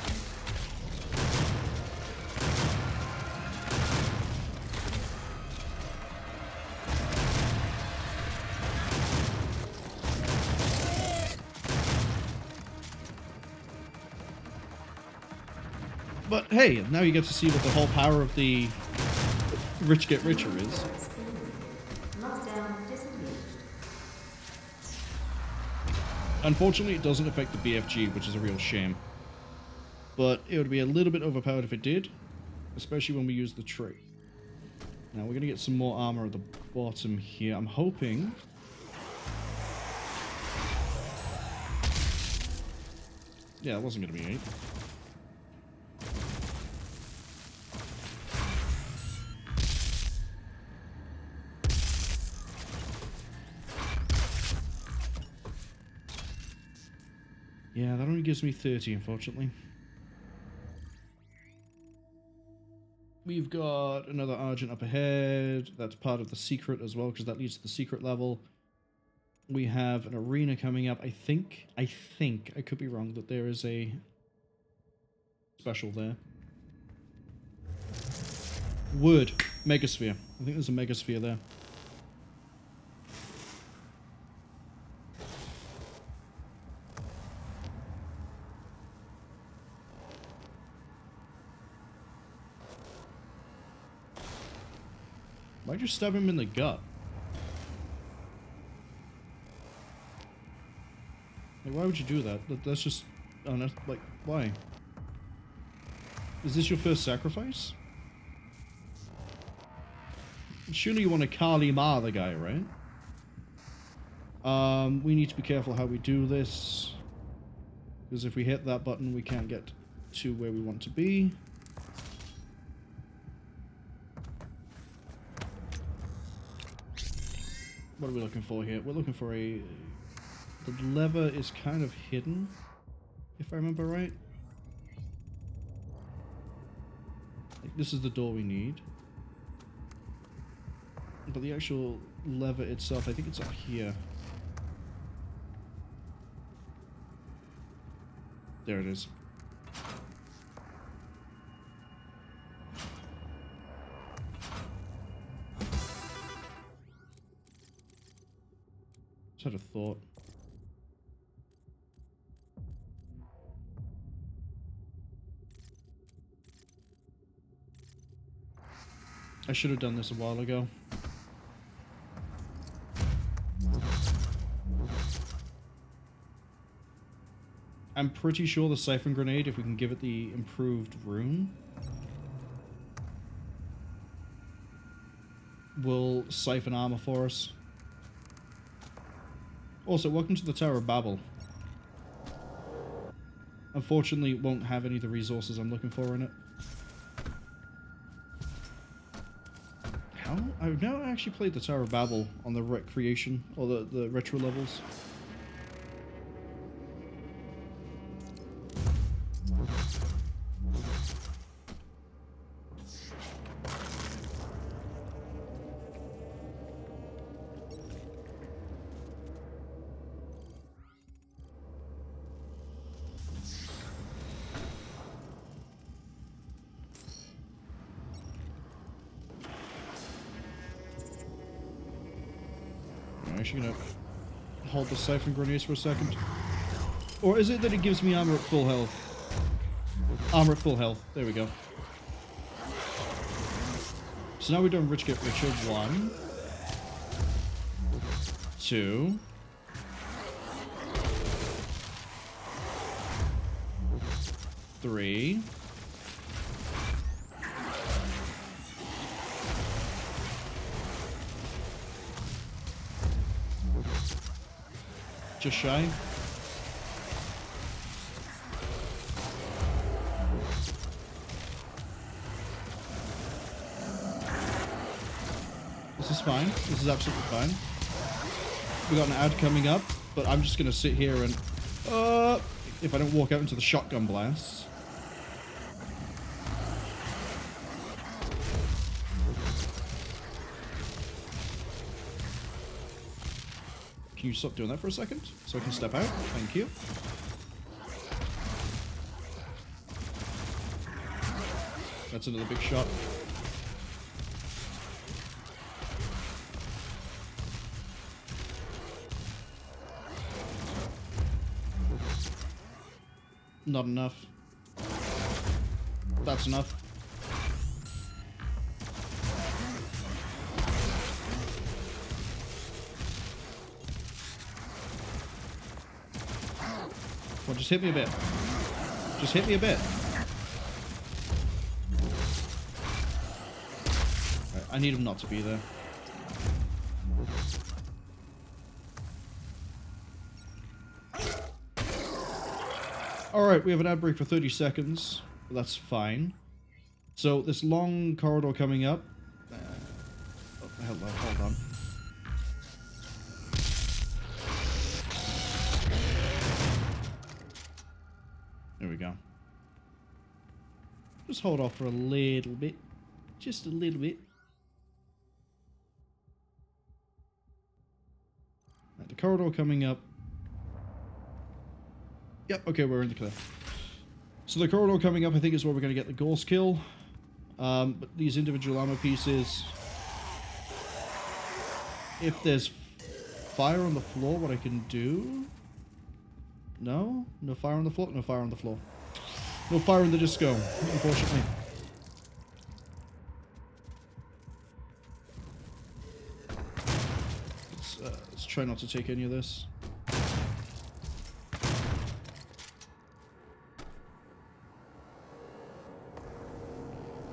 But hey, now you get to see what the whole power of the rich get richer is. Unfortunately, it doesn't affect the BFG, which is a real shame. But it would be a little bit overpowered if it did, especially when we use the trick. Now, we're going to get some more armor at the bottom here. I'm hoping... Yeah, it wasn't going to be 8. Yeah, that only gives me 30, unfortunately. We've got another Argent up ahead. That's part of the secret as well, because that leads to the secret level. We have an arena coming up. I think, I could be wrong, that there is a special there. Wood. Megasphere. I think there's a Megasphere there. Why'd you stab him in the gut? Like, why would you do that? That's just... Oh, no, like, why? Is this your first sacrifice? Surely you want to Kali Ma the guy, right? We need to be careful how we do this. Because if we hit that button, we can't get to where we want to be. What are we looking for here? We're looking for a... The lever is kind of hidden, if I remember right. Like, this is the door we need. But the actual lever itself, I think it's up here. There it is. Just had a thought. I should have done this a while ago. I'm pretty sure the siphon grenade, if we can give it the improved rune, will siphon armor for us. Also, welcome to the Tower of Babel. Unfortunately, it won't have any of the resources I'm looking for in it. How? I've never actually played the Tower of Babel on the recreation, or the retro levels. I'm actually gonna hold the siphon grenades for a second. Or is it that it gives me armor at full health? Armor at full health. There we go. So now we're doing Rich Get Richer. 1, 2, 3. Just shy. This is fine. This is absolutely fine. We got an ad coming up, but I'm just gonna sit here and if I don't walk out into the shotgun blasts. Can you stop doing that for a second so I can step out? Thank you. That's another big shot. Not enough. That's enough. Well, just hit me a bit. Just hit me a bit. Right, I need him not to be there. Alright, we have an ad break for 30 seconds. That's fine. So, this long corridor coming up. Hold on. There we go. Just hold off for a little bit. Just a little bit. Right, the corridor coming up. Yep, okay, we're in the clear. So the corridor coming up, I think, is where we're going to get the Ghost kill. But these individual armor pieces... If there's fire on the floor, what I can do... No? No fire on the floor? No fire on the floor. No fire in the disco, unfortunately. Let's try not to take any of this.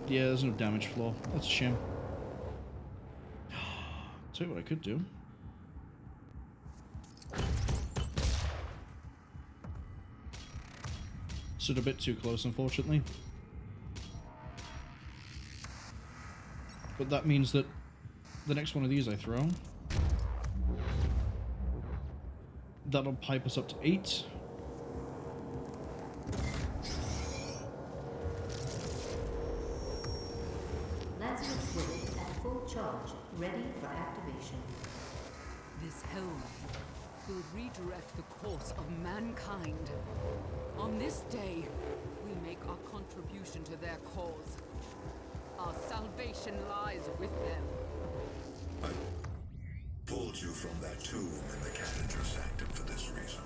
Yeah, there's no damage floor. That's a shame. Tell you what I could do. Stood a bit too close, unfortunately. But that means that the next one of these I throw, that'll pipe us up to 8. Lazarus Labs at full charge, ready for activation. This helm will redirect the course of mankind. On this day, we make our contribution to their cause. Our salvation lies with them. I pulled you from that tomb in the Cathenger Sanctum for this reason.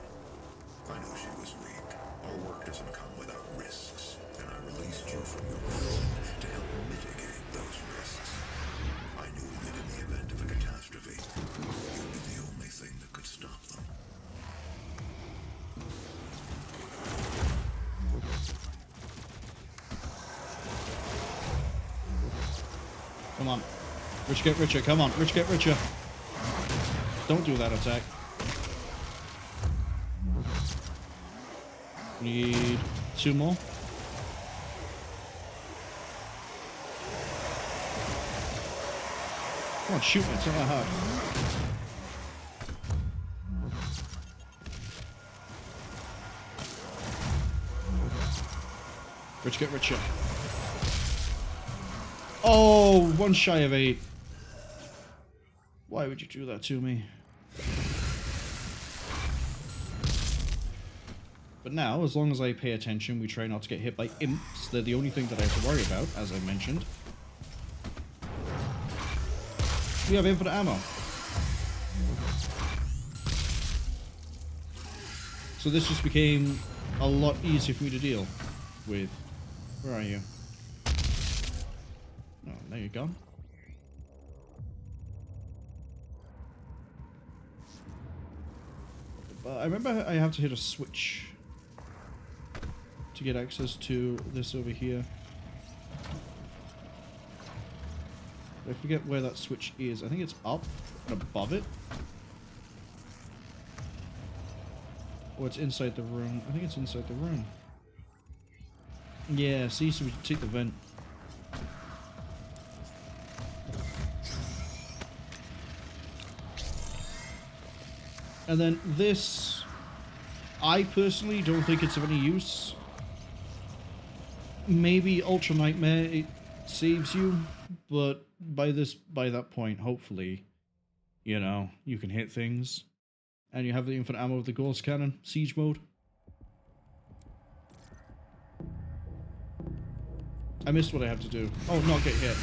I knew she was weak. Our work doesn't come without risks, and I released you from your prison to help mitigate those risks. I knew that in the event of a catastrophe, you'd be the only thing that could stop them. Come on. Rich get richer. Come on. Rich get richer. Don't do that attack. Need 2 more. Come on, shoot me. It's not that hard. Rich get richer. Oh, 1 shy of 8. Why would you do that to me? But now, as long as I pay attention, we try not to get hit by imps. They're the only thing that I have to worry about, as I mentioned. We have infinite ammo. So this just became a lot easier for me to deal with. Where are you? Oh, there you go. But I remember I have to hit a switch to get access to this over here. I forget where that switch is. I think it's up and above it. Or it's inside the room. I think it's inside the room. Yeah, see, so we can take the vent. And then this, I personally don't think it's of any use. Maybe Ultra Nightmare, it saves you, but by that point, hopefully, you know, you can hit things. And you have the infinite ammo of the Ghost Cannon, Siege mode. I missed what I have to do. Oh, not get hit.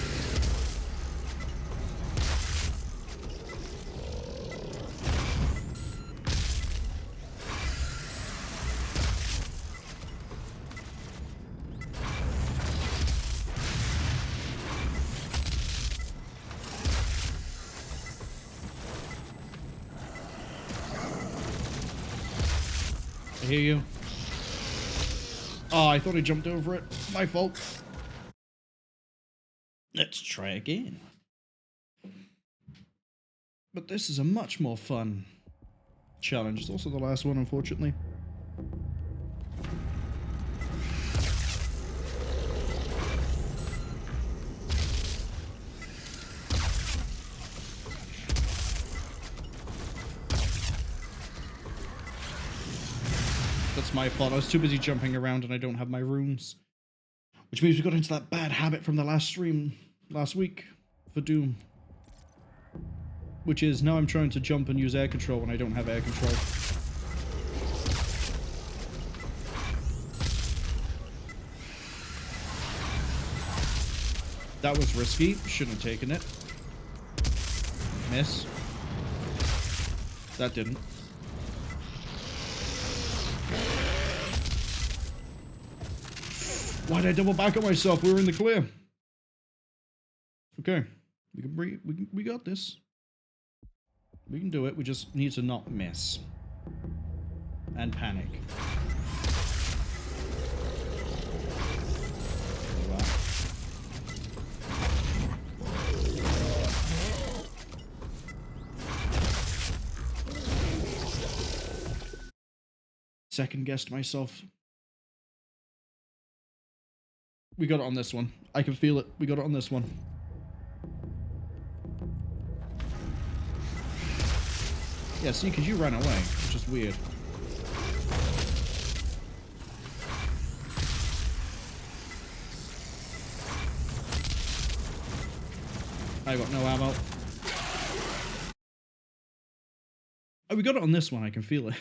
I hear you. Oh, I thought I jumped over it. My fault. Let's try again. But this is a much more fun challenge. It's also the last one, unfortunately. That's my fault. I was too busy jumping around and I don't have my runes. Which means we got into that bad habit from the last stream last week for Doom. Which is now I'm trying to jump and use air control when I don't have air control. That was risky. Shouldn't have taken it. Miss. That didn't. Why did I double back on myself? We were in the clear. Okay. We got this. We can do it. We just need to not miss. And panic. Wow. Second guessed myself. We got it on this one. I can feel it. We got it on this one. Yeah, see, because you ran away, which is weird. I got no ammo. Oh, we got it on this one. I can feel it.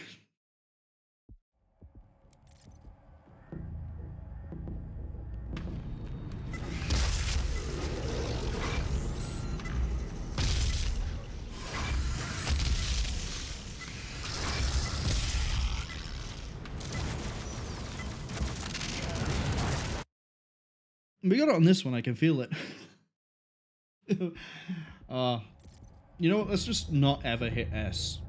We got it on this one, I can feel it. You know what, let's just not ever hit S.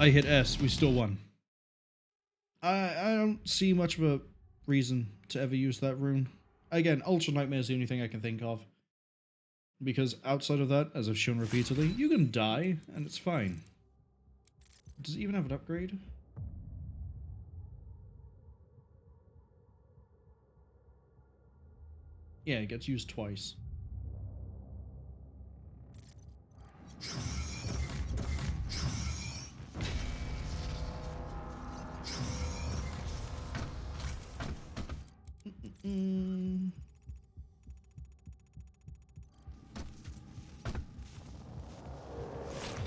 I hit S. We still won. I don't see much of a reason to ever use that rune. Again, Ultra Nightmare is the only thing I can think of. Because outside of that, as I've shown repeatedly, you can die, and it's fine. Does it even have an upgrade? Yeah, it gets used twice.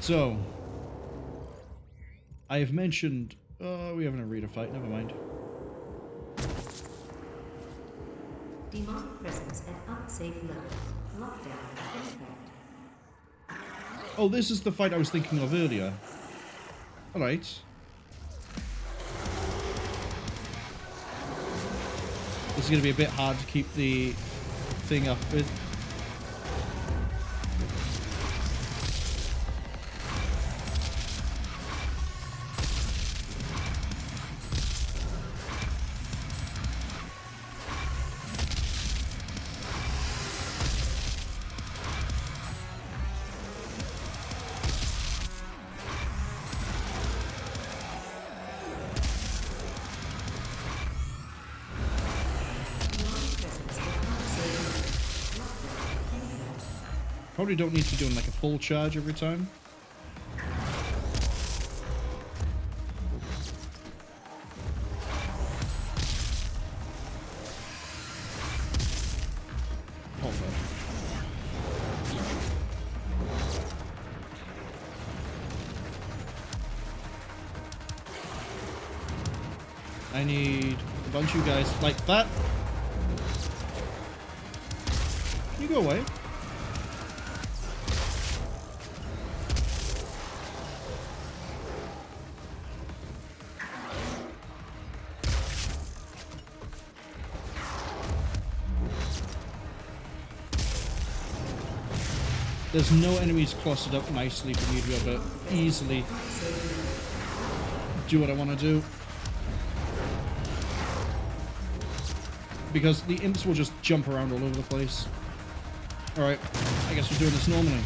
So, I have mentioned... Oh, we haven't a reader fight, never mind. Demonic presence at unsafe levels. Lockdown in effect. Oh, this is the fight I was thinking of earlier. Alright. This is going to be a bit hard to keep the thing up with. Probably don't need to be doing like a full charge every time. Hold on. I need a bunch of you guys like that. Can you go away? There's no enemies clustered up nicely for me to be able to easily do what I want to do. Because the imps will just jump around all over the place. Alright, I guess we're doing this normally.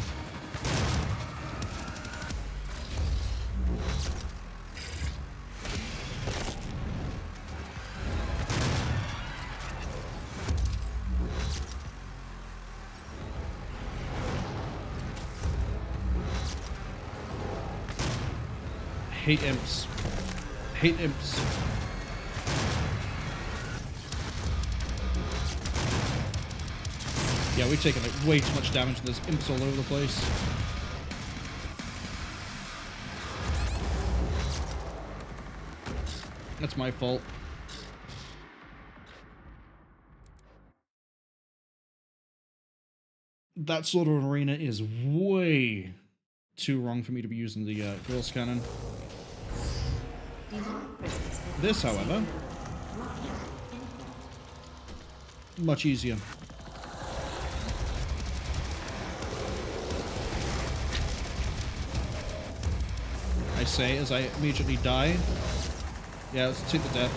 Hate imps. Hate imps. Yeah, we've taken like way too much damage. There's imps all over the place. That's my fault. That sort of an arena is way too wrong for me to be using the Ghost Cannon. This, however, much easier. I say as I immediately die. Yeah, let's take the death.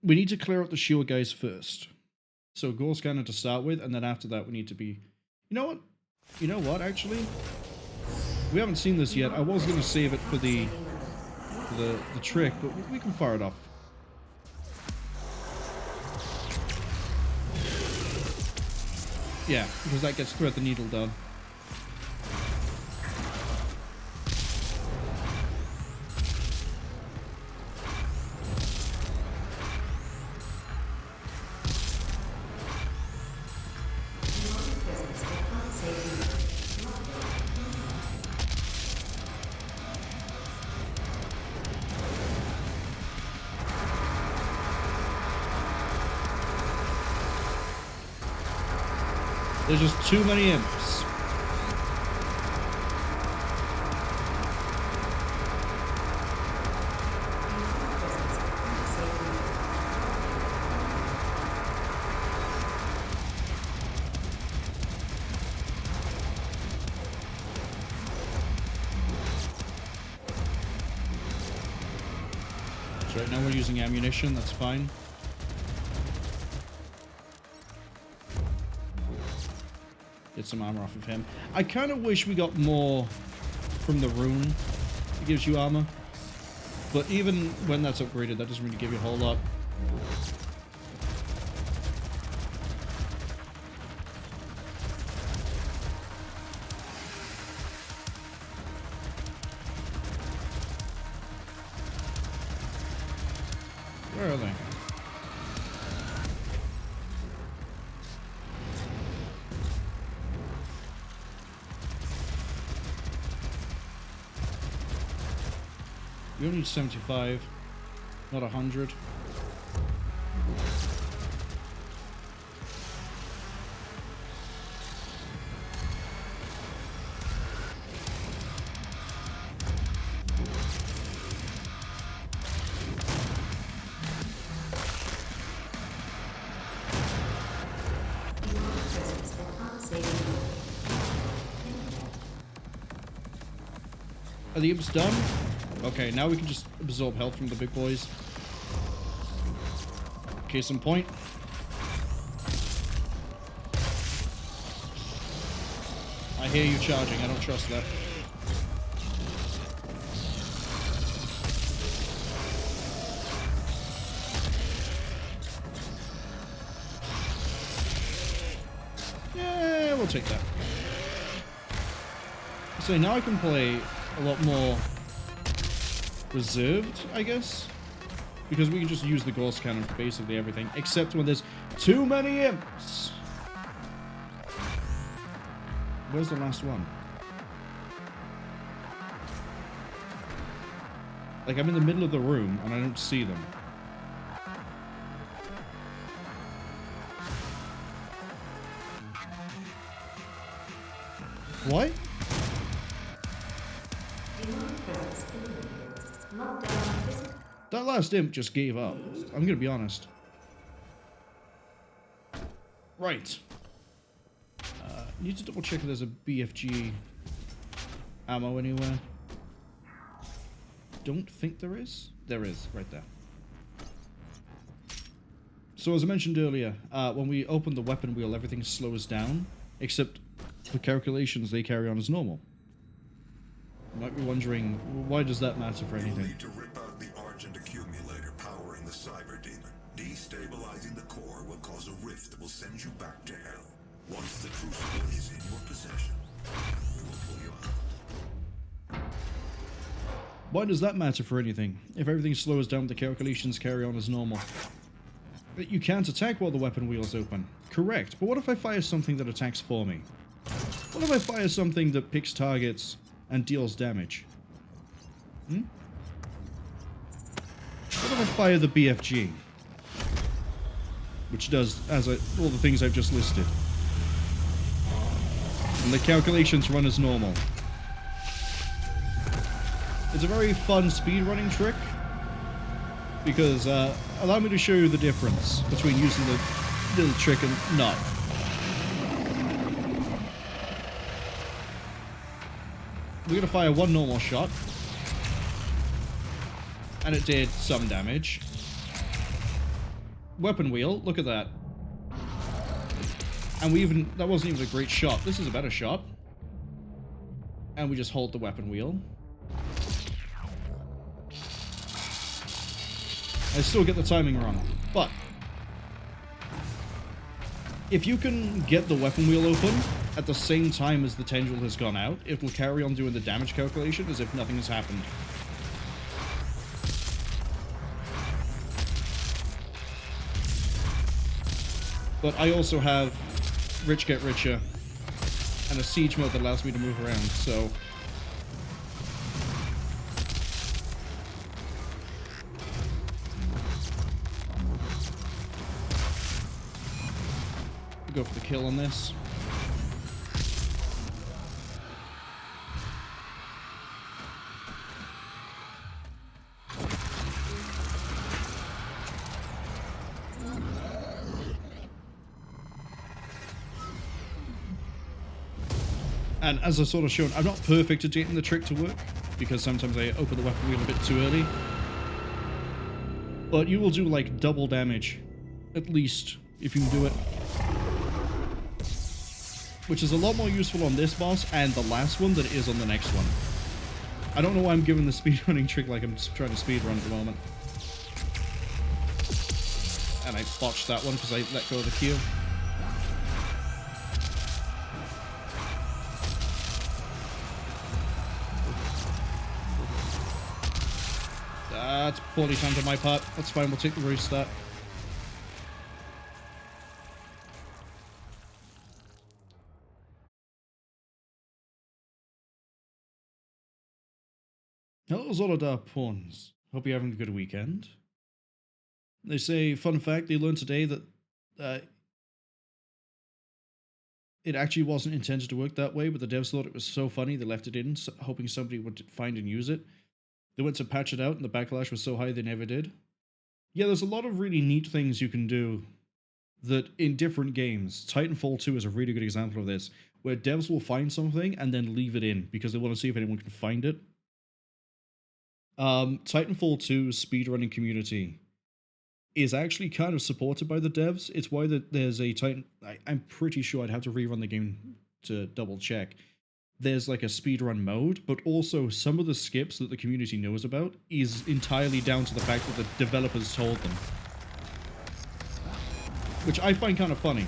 We need to clear out the shield guys first. So Ghost Cannon to start with, and then after that we need to be... You know what? You know what, actually? We haven't seen this yet. I was going to save it for the trick, but we can fire it off. Yeah, because that gets thread the needle done. There's just too many imps. Right now we're using ammunition, that's fine. Get some armor off of him. I kind of wish we got more from the rune. It gives you armor. But even when that's upgraded, that doesn't really give you a whole lot. Where are they? We only need 75, not 100. Are the imps done? Okay, now we can just absorb health from the big boys. Case in point. I hear you charging, I don't trust that. Yeah, we'll take that. So now I can play a lot more reserved, I guess, because we can just use the ghost cannon for basically everything, except when there's too many imps. Where's the last one? Like, I'm in the middle of the room and I don't see them. What? That last imp just gave up. I'm gonna be honest. Right. Need to double check if there's a BFG ammo anywhere. Don't think there is. There is, right there. So as I mentioned earlier, when we open the weapon wheel, everything slows down, except for calculations, they carry on as normal. You might be wondering, why does that matter for anything? You'll need to rip out the Argent accumulator powering the cyber demon. Destabilizing the core will cause a rift that will send you back to hell. Once the crucible is in your possession, we will pull you out. Why does that matter for anything? If everything slows down, the calculations carry on as normal. You can't attack while the weapon wheel is open. Correct, but what if I fire something that attacks for me? What if I fire something that picks targets and deals damage? What if I fire the BFG? Which does all the things I've just listed. And the calculations run as normal. It's a very fun speedrunning trick. Because, allow me to show you the difference between using the little trick and not. We're gonna fire one normal shot. And it did some damage. Weapon wheel, look at that. And that wasn't even a great shot. This is a better shot. And we just hold the weapon wheel. I still get the timing wrong, but if you can get the weapon wheel open at the same time as the tendril has gone out, it will carry on doing the damage calculation as if nothing has happened. But I also have Rich Get Richer and a siege mode that allows me to move around, so go for the kill on this. And as I've sort of shown, I'm not perfect at getting the trick to work, because sometimes I open the weapon wheel a bit too early. But you will do like double damage, at least, if you can do it. Which is a lot more useful on this boss and the last one than it is on the next one. I don't know why I'm giving the speedrunning trick like I'm trying to speedrun at the moment. And I botched that one because I let go of the Q. That's poorly timed on my part. That's fine, we'll take the restart. Hello, Zolodar Pawns. Hope you're having a good weekend. They say, fun fact, they learned today that it actually wasn't intended to work that way, but the devs thought it was so funny they left it in, hoping somebody would find and use it. They went to patch it out, and the backlash was so high they never did. Yeah, there's a lot of really neat things you can do that in different games. Titanfall 2 is a really good example of this, where devs will find something and then leave it in because they want to see if anyone can find it. Titanfall 2's speedrunning community is actually kind of supported by the devs. It's why there's a Titan... I'm pretty sure I'd have to rerun the game to double check. There's like a speedrun mode, but also some of the skips that the community knows about is entirely down to the fact that the developers told them. Which I find kind of funny.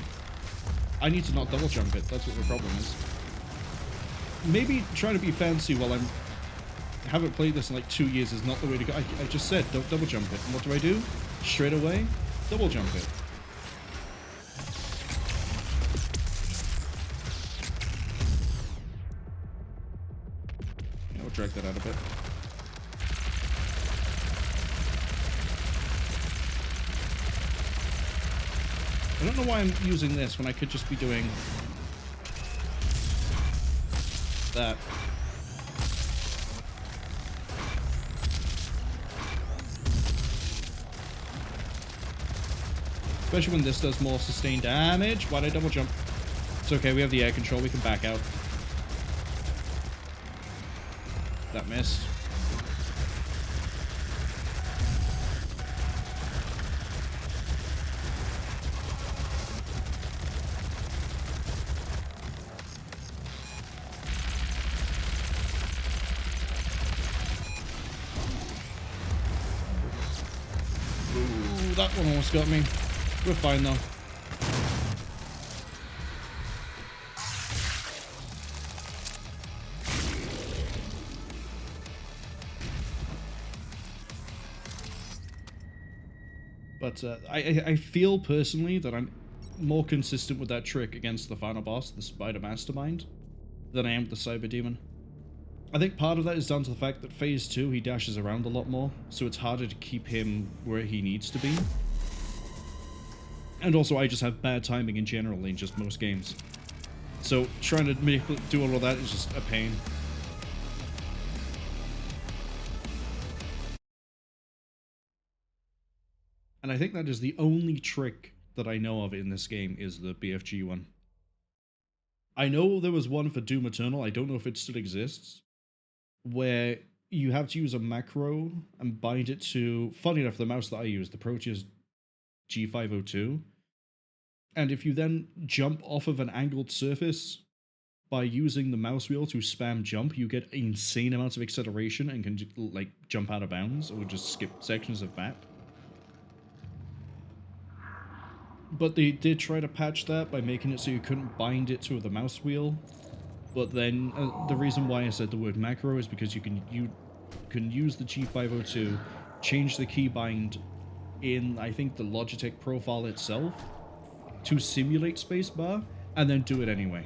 I need to not double jump it, that's what the problem is. Maybe trying to be fancy while I haven't played this in like 2 years is not the way to go. I just said, don't double jump it. And what do? Straight away, double jump it. Yeah, we'll drag that out a bit. I don't know why I'm using this when I could just be doing that. Especially when this does more sustained damage. Why'd I double jump? It's okay, we have the air control, we can back out. That missed. Ooh, that one almost got me. We're fine though. But I feel personally that I'm more consistent with that trick against the final boss, the Spider Mastermind, than I am with the Cyber Demon. I think part of that is down to the fact that Phase 2 he dashes around a lot more, so it's harder to keep him where he needs to be. And also, I just have bad timing in general in just most games. So, trying to do all of that is just a pain. And I think that is the only trick that I know of in this game is the BFG one. I know there was one for Doom Eternal, I don't know if it still exists, where you have to use a macro and bind it to, funny enough, the mouse that I use, the Proteus G502. And if you then jump off of an angled surface by using the mouse wheel to spam jump, you get insane amounts of acceleration and can like jump out of bounds or just skip sections of map. But they did try to patch that by making it so you couldn't bind it to the mouse wheel. But then the reason why I said the word macro is because you can use the G502, change the keybind in, I think, the Logitech profile itself to simulate spacebar, and then do it anyway.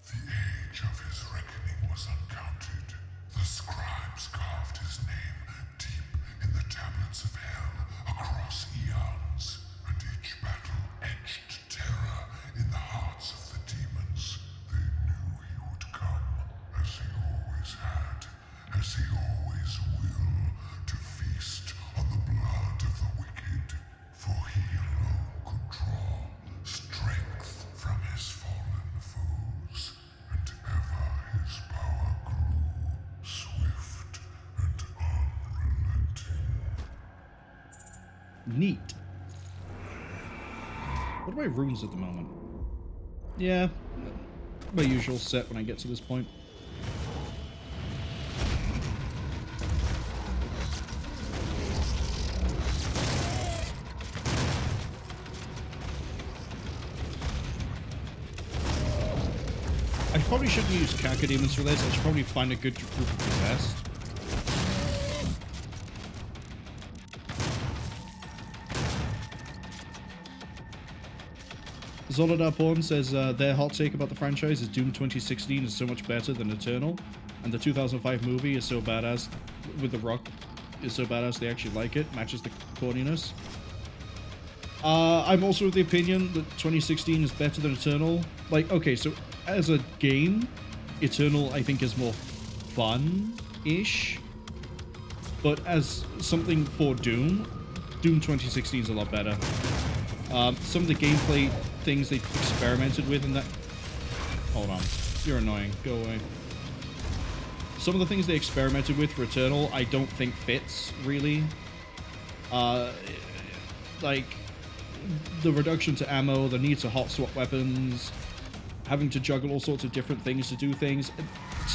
The age of his reckoning was uncounted. The scribes carved his name deep in the tablets of hell across eons, and each battle etched terror in the hearts of the demons. They knew he would come, as he always had, as he always will, to feast on the blood of the wicked, for he alone could draw strength from his fallen foes, and ever his power grew, swift and unlimited. Neat. What are my runes at the moment? Yeah, my usual set when I get to this point. I probably shouldn't use Cacodemons for this. I should probably find a good group of possessed. Zolodar Porn says their hot take about the franchise is Doom 2016 is so much better than Eternal, and the 2005 movie is so badass with The Rock is so badass they actually like it, matches the corniness. I'm also of the opinion that 2016 is better than Eternal. Like, okay, so as a game, Eternal I think is more fun-ish, but as something for Doom 2016 is a lot better. Some of the gameplay things they experimented with in that... Hold on. You're annoying. Go away. Some of the things they experimented with for Eternal, I don't think fits, really. Like, the reduction to ammo, the need to hot swap weapons, having to juggle all sorts of different things to do things.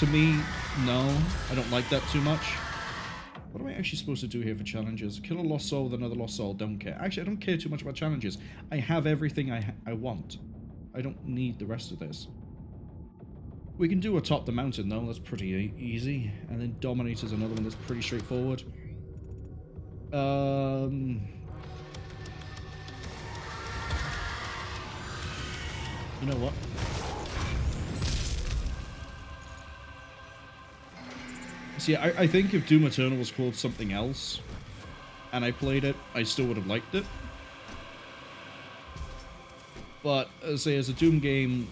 To me, no. I don't like that too much. What am I actually supposed to do here for challenges? Kill a lost soul with another lost soul. Don't care. Actually, I don't care too much about challenges. I have everything I want. I don't need the rest of this. We can do atop the mountain, though. That's pretty easy. And then Dominate is another one that's pretty straightforward. You know what? See, I think if Doom Eternal was called something else, and I played it, I still would have liked it. But, say, as a Doom game,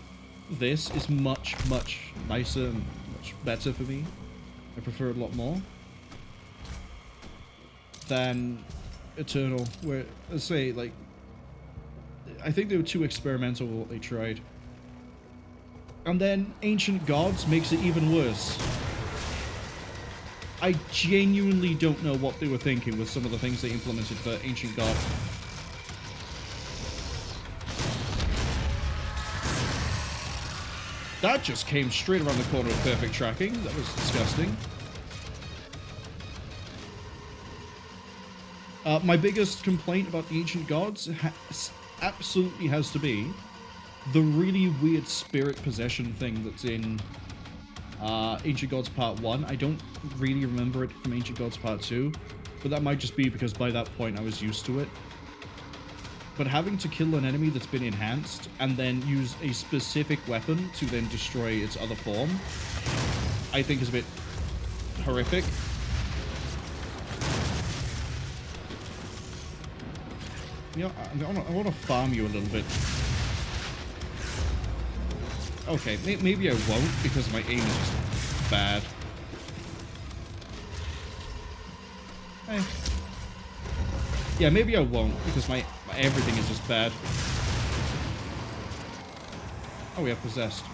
this is much, much nicer and much better for me. I prefer it a lot more than Eternal, where, let's say, like, I think they were too experimental with what they tried. And then Ancient Gods makes it even worse. I genuinely don't know what they were thinking with some of the things they implemented for Ancient God. That just came straight around the corner with perfect tracking. That was disgusting. My biggest complaint about the Ancient Gods absolutely has to be the really weird spirit possession thing that's in Ancient Gods Part 1. I don't really remember it from Ancient Gods Part 2, but that might just be because by that point I was used to it. But having to kill an enemy that's been enhanced and then use a specific weapon to then destroy its other form, I think is a bit horrific. You know, I want to farm you a little bit. Okay, maybe I won't because my aim is just bad. Hey. Yeah, maybe I won't because my everything is just bad. Oh, we have Possessed.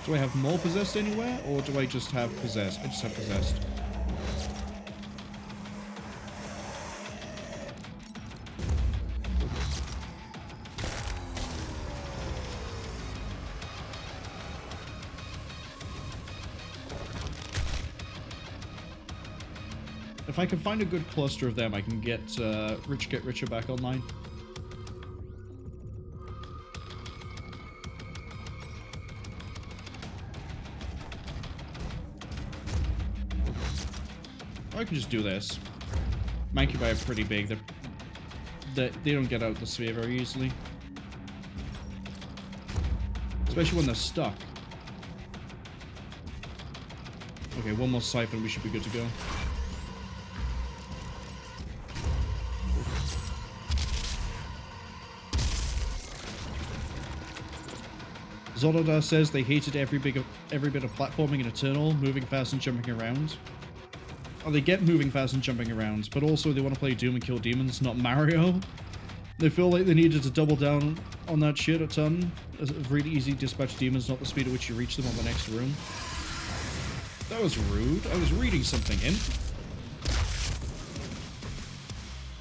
Do I have more Possessed anywhere, or do I just have Possessed? I just have Possessed. If I can find a good cluster of them, I can get Rich Get Richer back online. Or I can just do this. Mancubi are pretty big. They don't get out the sphere very easily. Especially when they're stuck. Okay, one more siphon, we should be good to go. Zolodar says they hated every bit of platforming in Eternal, moving fast and jumping around. Oh, they get moving fast and jumping around, but also they want to play Doom and kill demons, not Mario. They feel like they needed to double down on that shit a ton. It's really easy to dispatch demons, not the speed at which you reach them on the next room. That was rude. I was reading something in.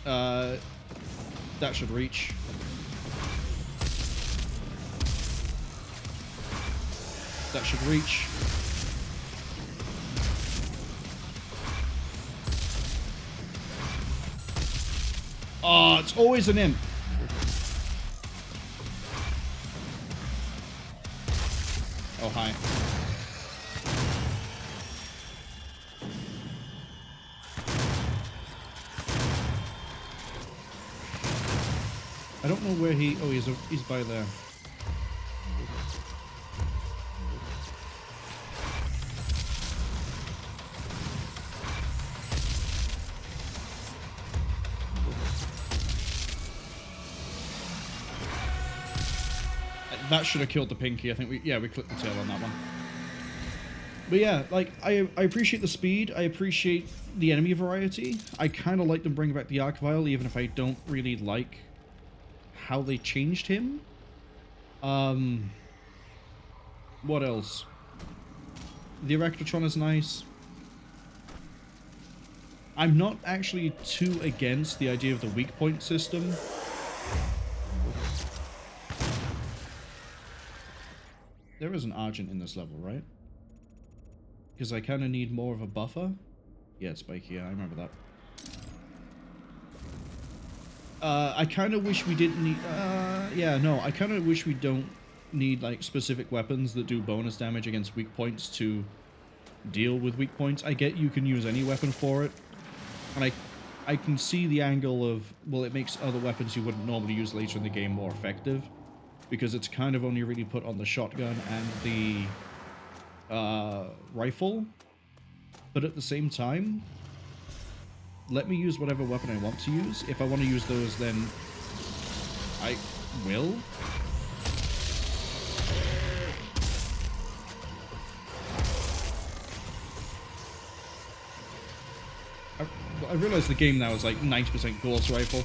That should reach. That should reach. Oh, it's always an imp. Oh, hi. I don't know where he... Oh, he's by there. That should have killed the pinky. I think we clipped the tail on that one. But yeah, like, I appreciate the speed. I appreciate the enemy variety. I kind of like them bringing back the Archvile, even if I don't really like how they changed him. What else? The Erectotron is nice. I'm not actually too against the idea of the weak point system. There is an Argent in this level, right? Because I kind of need more of a buffer. Yeah, it's spiky. Yeah, I remember that. I kind of wish we didn't need... yeah, no. I kind of wish we don't need, like, specific weapons that do bonus damage against weak points to deal with weak points. I get you can use any weapon for it. And I can see the angle of, well, it makes other weapons you wouldn't normally use later in the game more effective. Because it's kind of only really put on the shotgun and the rifle. But at the same time, let me use whatever weapon I want to use. If I want to use those, then I will. I realize the game now is like 90% Gauss rifle.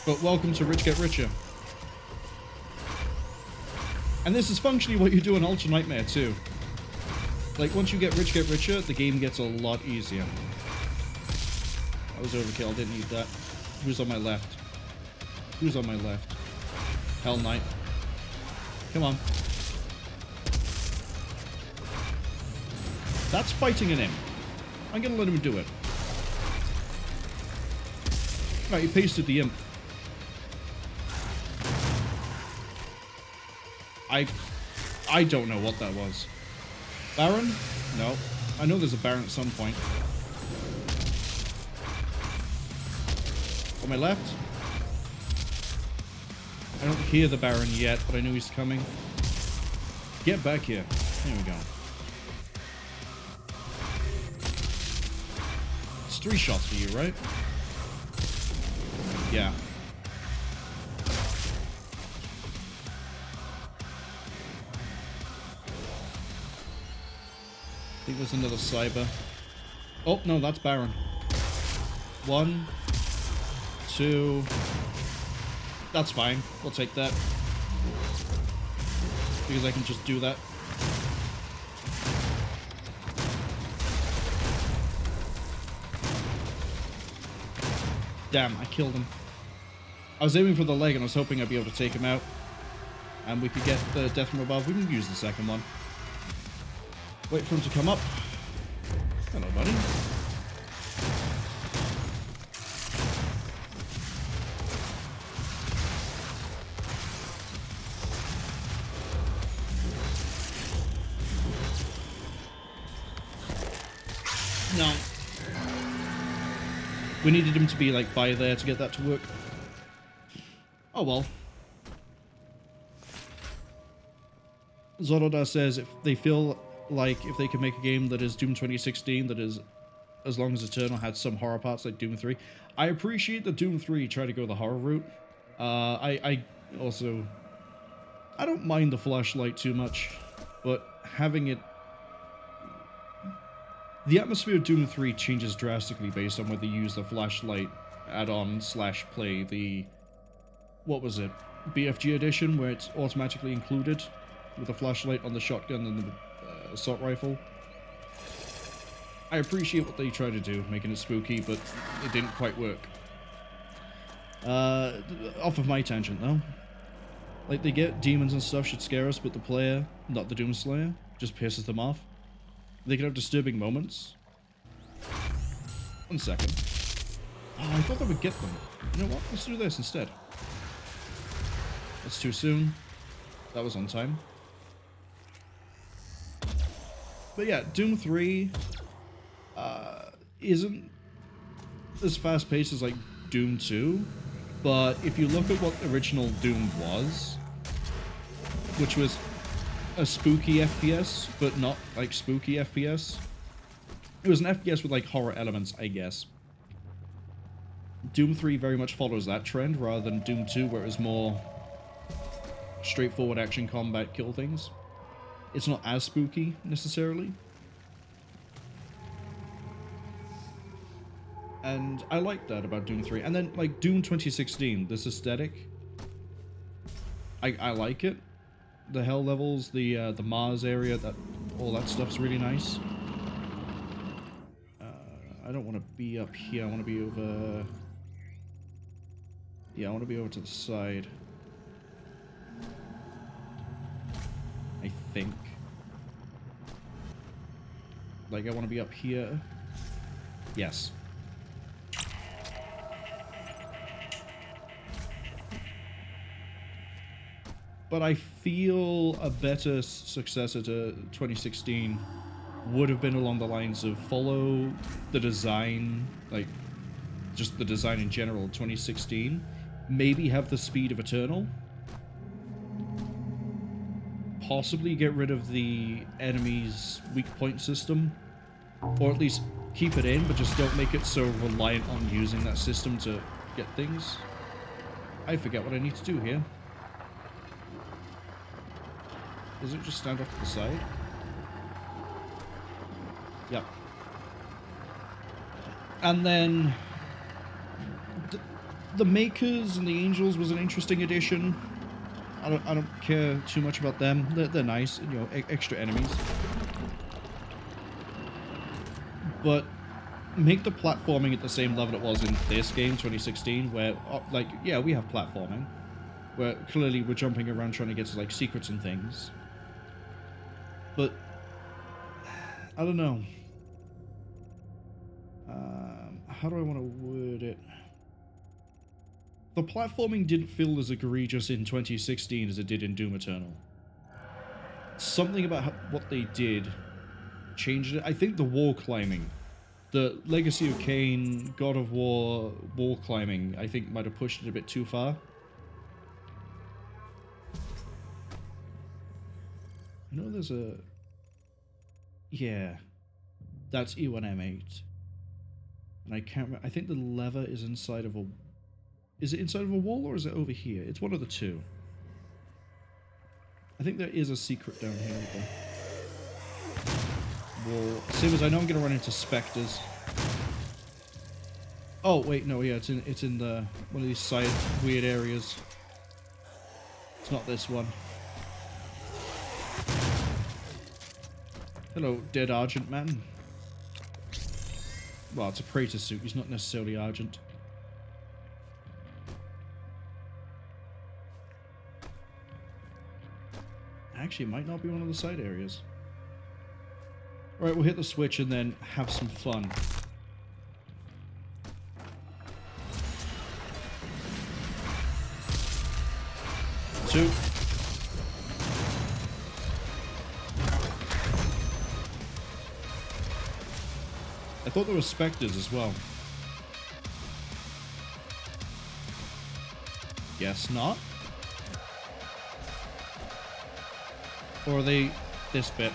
But welcome to Rich Get Richer. And this is functionally what you do in Ultra Nightmare too. Like, once you get Richer, the game gets a lot easier. That was overkill, I didn't need that. Who's on my left? Who's on my left? Hell Knight. Come on. That's fighting an imp. I'm gonna let him do it. Right, he pasted the imp. I don't know what that was. Baron? No. I know there's a Baron at some point. On my left? I don't hear the Baron yet, but I know he's coming. Get back here. There we go. It's 3 shots for you, right? Yeah. I think there's another Cyber. Oh, no, that's Baron. 1, 2. That's fine. We'll take that. Because I can just do that. Damn, I killed him. I was aiming for the leg and I was hoping I'd be able to take him out. And we could get the death from above. We can use the second one. Wait for him to come up. Hello, buddy. No. We needed him to be, like, by there to get that to work. Oh, well. Zoroda says if they feel like if they could make a game that is Doom 2016, that is as long as Eternal had some horror parts like Doom 3. I appreciate that Doom 3 tried to go the horror route. I also... I don't mind the flashlight too much, but having it... The atmosphere of Doom 3 changes drastically based on whether you use the flashlight add-on / play the... What was it? BFG edition, where it's automatically included with a flashlight on the shotgun and the assault rifle. I appreciate what they tried to do, making it spooky, but it didn't quite work. Off of my tangent, though. Like, they get demons and stuff should scare us, but the player, not the Doomslayer, just pisses them off. They can have disturbing moments. 1 second. Oh, I thought that would get them. You know what? Let's do this instead. That's too soon. That was on time. But yeah, Doom 3 isn't as fast-paced as, like, Doom 2. But if you look at what the original Doom was, which was a spooky FPS, but not, like, spooky FPS. It was an FPS with, like, horror elements, I guess. Doom 3 very much follows that trend, rather than Doom 2, where it was more straightforward action combat, kill things. It's not as spooky, necessarily. And I like that about Doom 3. And then, like, Doom 2016, this aesthetic, I like it. The hell levels, the Mars area, all that stuff's really nice. I don't want to be up here. I want to be over... Yeah, I want to be over to the side. I think. Like, I want to be up here. Yes. But I feel a better successor to 2016 would have been along the lines of follow the design, like, just the design in general, 2016. Maybe have the speed of Eternal. Possibly get rid of the enemy's weak point system. Or at least keep it in, but just don't make it so reliant on using that system to get things. I forget what I need to do here. Does it just stand off to the side? Yep. And then the Makers and the Angels was an interesting addition. I don't care too much about them. They're nice, you know, extra enemies. But make the platforming at the same level it was in this game, 2016, where, like, yeah, we have platforming, where clearly we're jumping around trying to get to, like, secrets and things. But I don't know. How do I want to word it? The platforming didn't feel as egregious in 2016 as it did in Doom Eternal. Something about what they did changed it. I think the wall climbing, the Legacy of Kain, God of War wall climbing, I think might have pushed it a bit too far. I know there's a... Yeah. That's E1M8. And I can't remember. I think the lever is inside of a... Is it inside of a wall or is it over here? It's one of the two. I think there is a secret down here with the wall. Same as I know I'm going to run into specters. Oh, wait, no, yeah, it's in the one of these side weird areas. It's not this one. Hello, dead Argent man. Well, it's a Praetor suit. He's not necessarily Argent. Actually, it might not be one of the side areas. Alright, we'll hit the switch and then have some fun. Two. I thought there were specters as well. Guess not. Or are they this bit?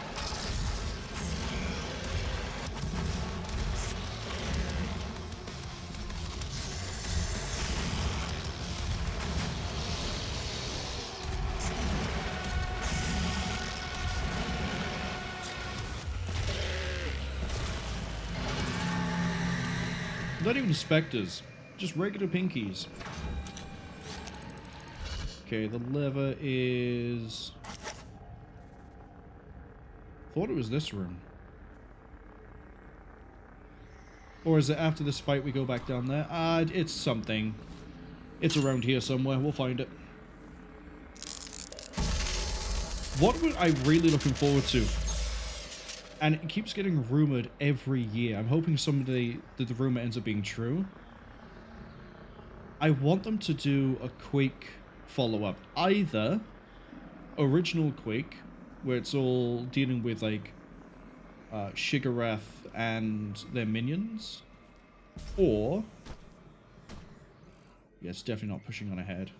Not even specters, just regular pinkies. Okay, the lever is... Thought it was this room. Or is it after this fight we go back down there? It's something. It's around here somewhere. We'll find it. What were I really looking forward to? And it keeps getting rumored every year. I'm hoping someday that the rumor ends up being true. I want them to do a Quake follow-up. Either original Quake, where it's all dealing with, like, Shigareth and their minions. Or... yeah, it's definitely not pushing on ahead.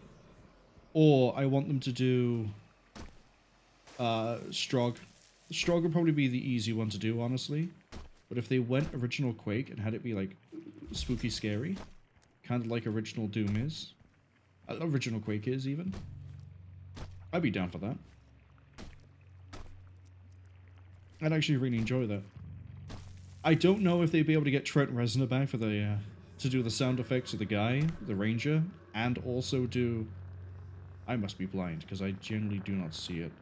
Or I want them to do... Strogg. Strogg would probably be the easy one to do, honestly. But if they went original Quake and had it be, like, spooky scary, kind of like original Doom is, original Quake is, even, I'd be down for that. I'd actually really enjoy that. I don't know if they'd be able to get Trent Reznor back for the, to do the sound effects of the guy, the ranger, and also do... I must be blind, because I generally do not see it.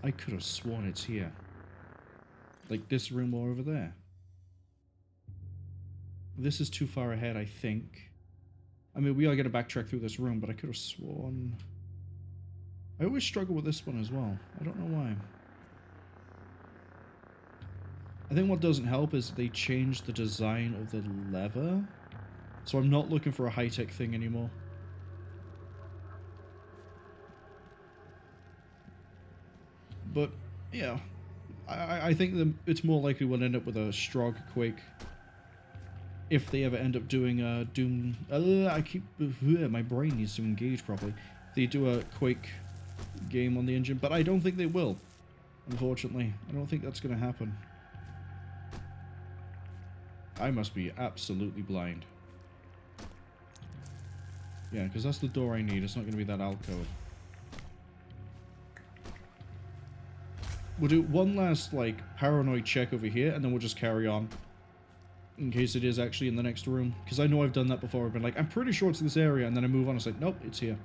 I could have sworn it's here. Like this room or over there. This is too far ahead, I think. I mean, we are going to backtrack through this room, but I could have sworn... I always struggle with this one as well. I don't know why. I think what doesn't help is they changed the design of the lever. So I'm not looking for a high-tech thing anymore. But, yeah, I think that it's more likely we'll end up with a Strogg Quake. If they ever end up doing a Doom... my brain needs to engage properly. They do a Quake game on the engine, but I don't think they will. Unfortunately, I don't think that's going to happen. I must be absolutely blind. Yeah, because that's the door I need. It's not going to be that alcove. We'll do one last, like, paranoid check over here, and then we'll just carry on. In case it is actually in the next room. Because I know I've done that before. I've been like, I'm pretty sure it's this area, and then I move on. It's like, nope, it's here.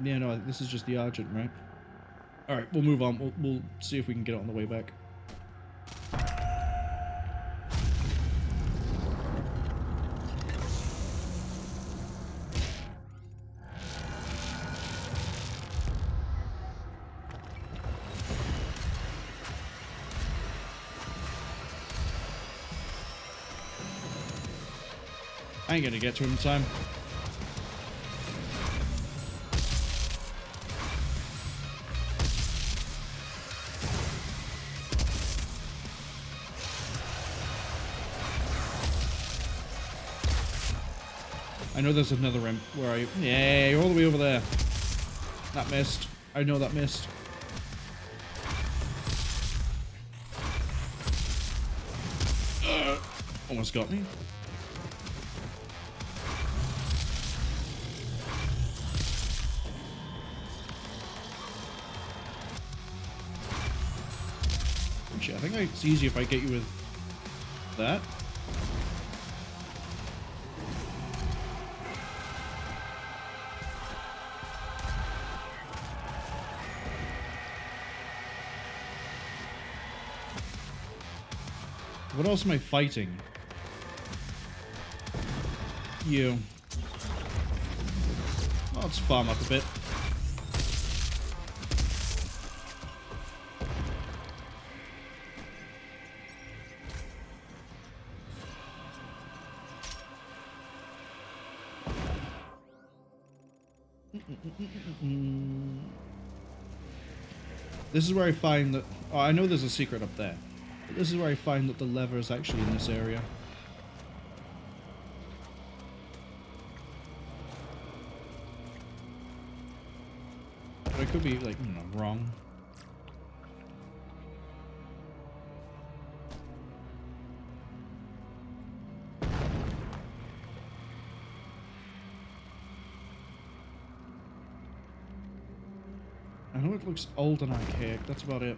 Yeah, no, this is just the Argent, right? Alright, we'll move on. We'll see if we can get it on the way back. I ain't gonna get to him in time. I know there's another imp. Where are you? Yeah, you're all the way over there. That missed. I know that missed. Almost got me. Actually, I think it's easier if I get you with that. What else am I fighting? You. Oh, let's farm up a bit. This is where I find that... Oh, I know there's a secret up there. But this is where I find that the lever is actually in this area. But I could be, like, you know, wrong. I know it looks old and archaic, that's about it.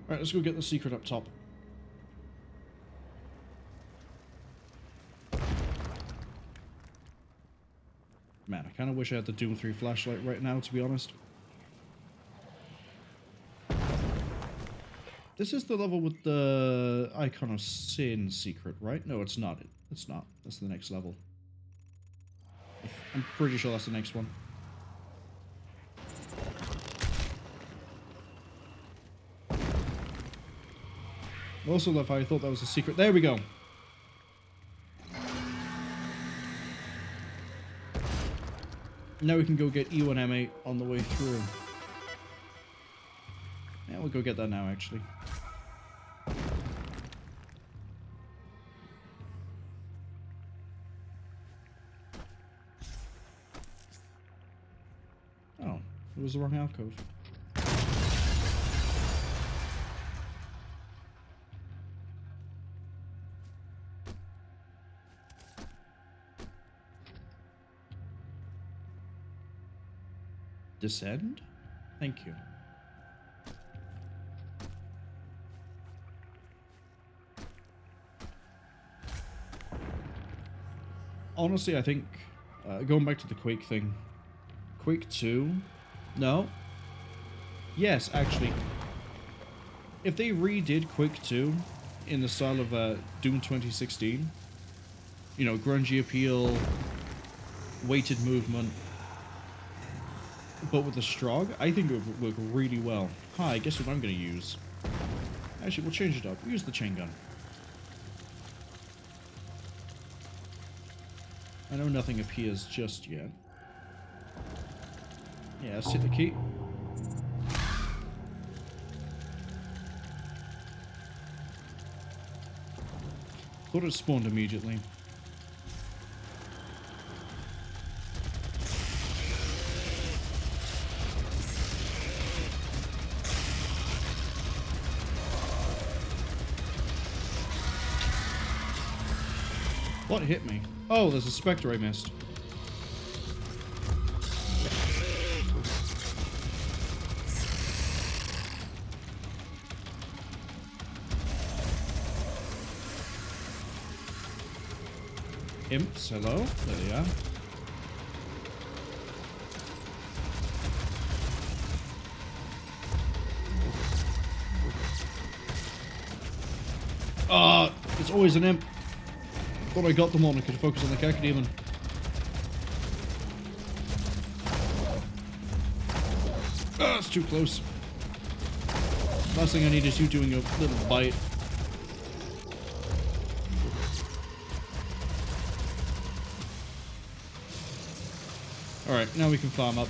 Alright, let's go get the secret up top. Man, I kind of wish I had the Doom 3 flashlight right now, to be honest. This is the level with the Icon of Sin secret, right? No, it's not. It's not. That's the next level. I'm pretty sure that's the next one. Also love how I thought that was a secret. There we go. Now we can go get E1M8 on the way through. Yeah, we'll go get that now, actually. Oh, it was the wrong alcove. Descend? Thank you. Honestly, I think, going back to the Quake thing, Quake 2, no? Yes, actually. If they redid Quake 2 in the style of Doom 2016, you know, grungy appeal, weighted movement, but with the Strogg, I think it would work really well. Hi, guess what I'm going to use? Actually, we'll change it up. Use the chain gun. I know nothing appears just yet. Yeah, let's hit the key. Thought it spawned immediately. What hit me? Oh, there's a Spectre I missed. Imps, hello? There they are. Ah, it's always an imp. Thought I got them on, I could focus on the Cacodemon. Ah, it's too close. Last thing I need is you doing a little bite. Alright, now we can farm up.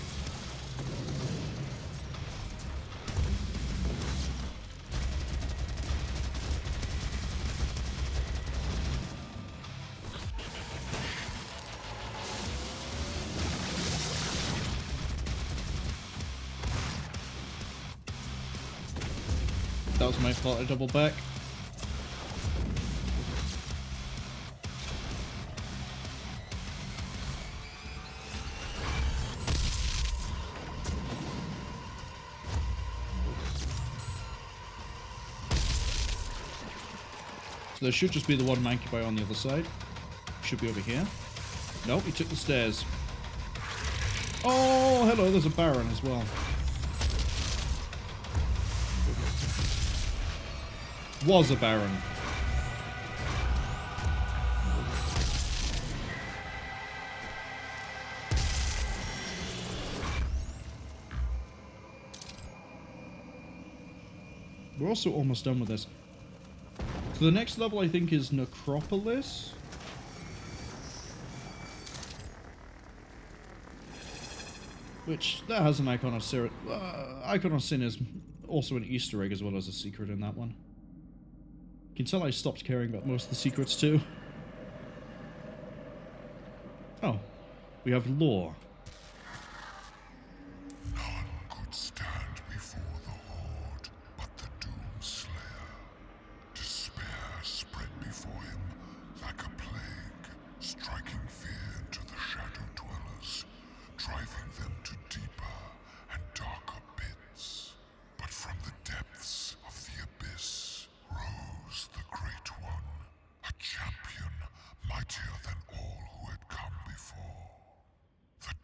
That was my fault, I doubled back. So there should just be the one Mancubi on the other side. Should be over here. Nope, he took the stairs. Oh, hello, there's a Baron as well. Was a Baron. We're also almost done with this. So the next level I think is Necropolis. Which, that has an Icon of Sin. Icon of Sin is also an Easter egg as well as a secret in that one. You can tell I stopped caring about most of the secrets too. Oh, we have lore. None could stand before the Horde but the Doom Slayer. Despair spread before him like a plague, striking fear into the Shadow Dwellers, driving them to deeper and darker pits. But from the depths of the abyss rose the Great One, a champion mightier than all who had come before. The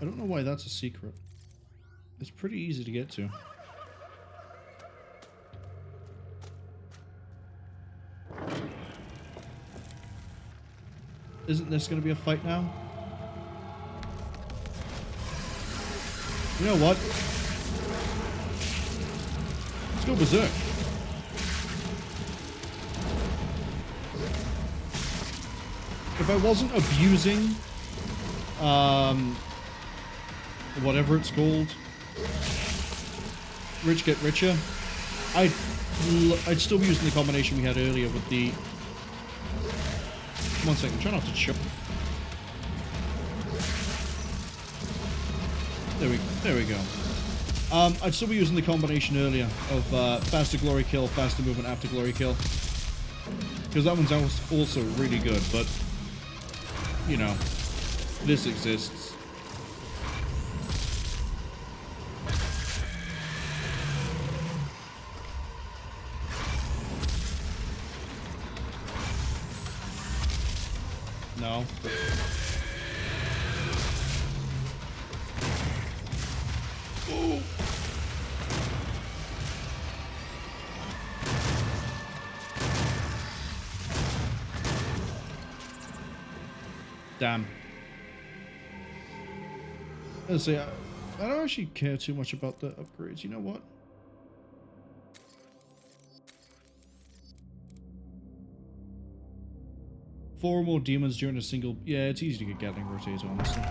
I don't know why that's a secret. It's pretty easy to get to. Isn't this going to be a fight now? You know what? Let's go berserk. If I wasn't abusing, whatever it's called, Rich Get Richer, I'd still be using the combination we had earlier with the... One second, try not to choke. There we go. I'd still be using the combination earlier of faster glory kill, faster movement after glory kill. Because that one's also really good, but, you know, this exists. No. Ooh. Damn. Let's see, I don't actually care too much about the upgrades. You know what? Four more demons during a single... Yeah, it's easy to get Gatling Rotator, honestly.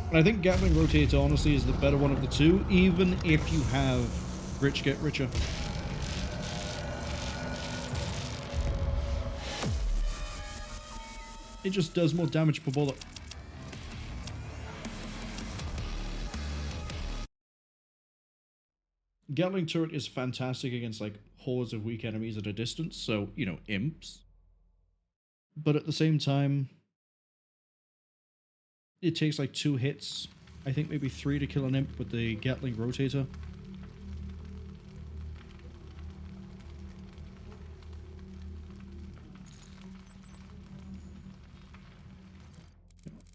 And I think Gatling Rotator, honestly, is the better one of the two, even if you have Rich Get Richer. It just does more damage per bullet. Gatling Turret is fantastic against, like, hordes of weak enemies at a distance, so, you know, imps. But at the same time, it takes like 2 hits, I think maybe 3 to kill an imp with the Gatling Rotator.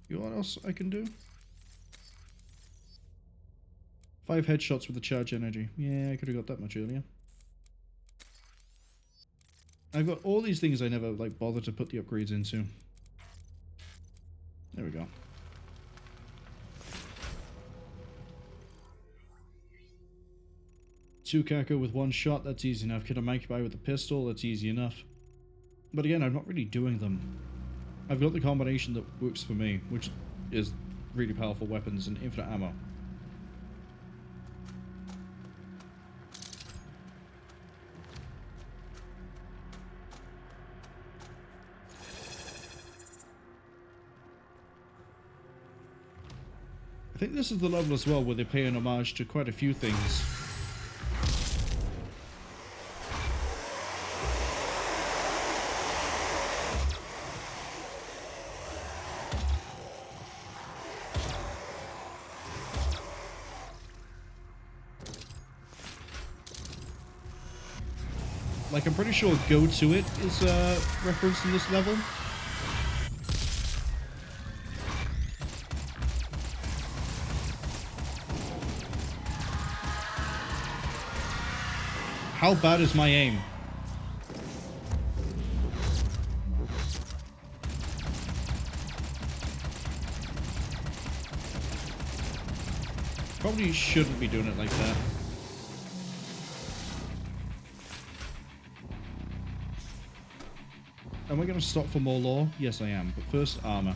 You know what else I can do? 5 headshots with the charge energy. Yeah, I could have got that much earlier. I've got all these things I never, like, bothered to put the upgrades into. There we go. Two Kako with 1 shot, that's easy enough. Kill a Magpie with a pistol, that's easy enough. But again, I'm not really doing them. I've got the combination that works for me, which is really powerful weapons and infinite ammo. I think this is the level as well where they pay an homage to quite a few things. Like, I'm pretty sure Go To It is referenced in this level. How bad is my aim? Probably shouldn't be doing it like that. Am I going to stop for more lore? Yes, I am. But first, armor.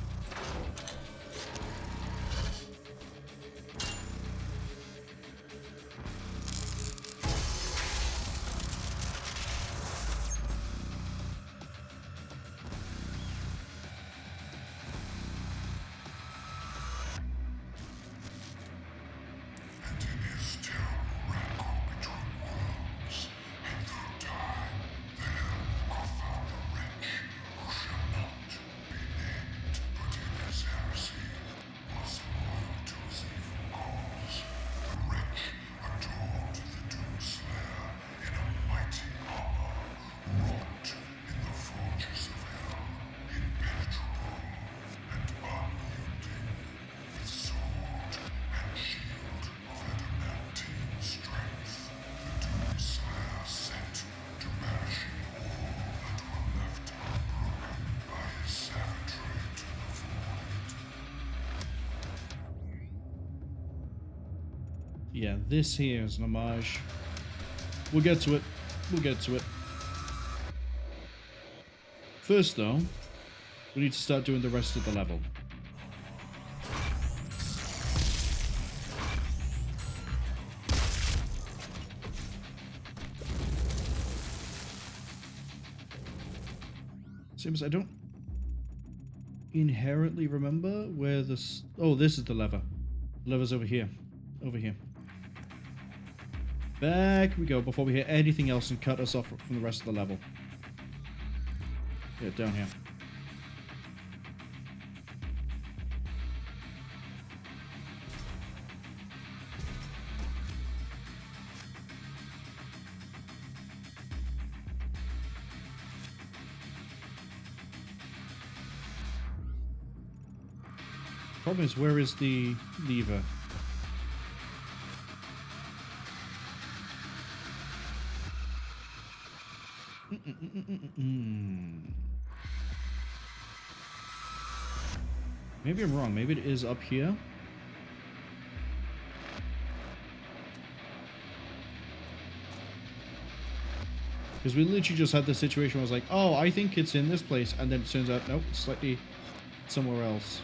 Yeah, this here is an homage. We'll get to it. We'll get to it. First, though, we need to start doing the rest of the level. Seems I don't inherently remember where this... Oh, this is the lever. The lever's over here. Over here. Back we go before we hit anything else and cut us off from the rest of the level. Yeah, down here. Problem is, where is the lever? Maybe I'm wrong. Maybe it is up here. Because we literally just had this situation where I was like, oh, I think it's in this place. And then it turns out, nope, it's slightly somewhere else.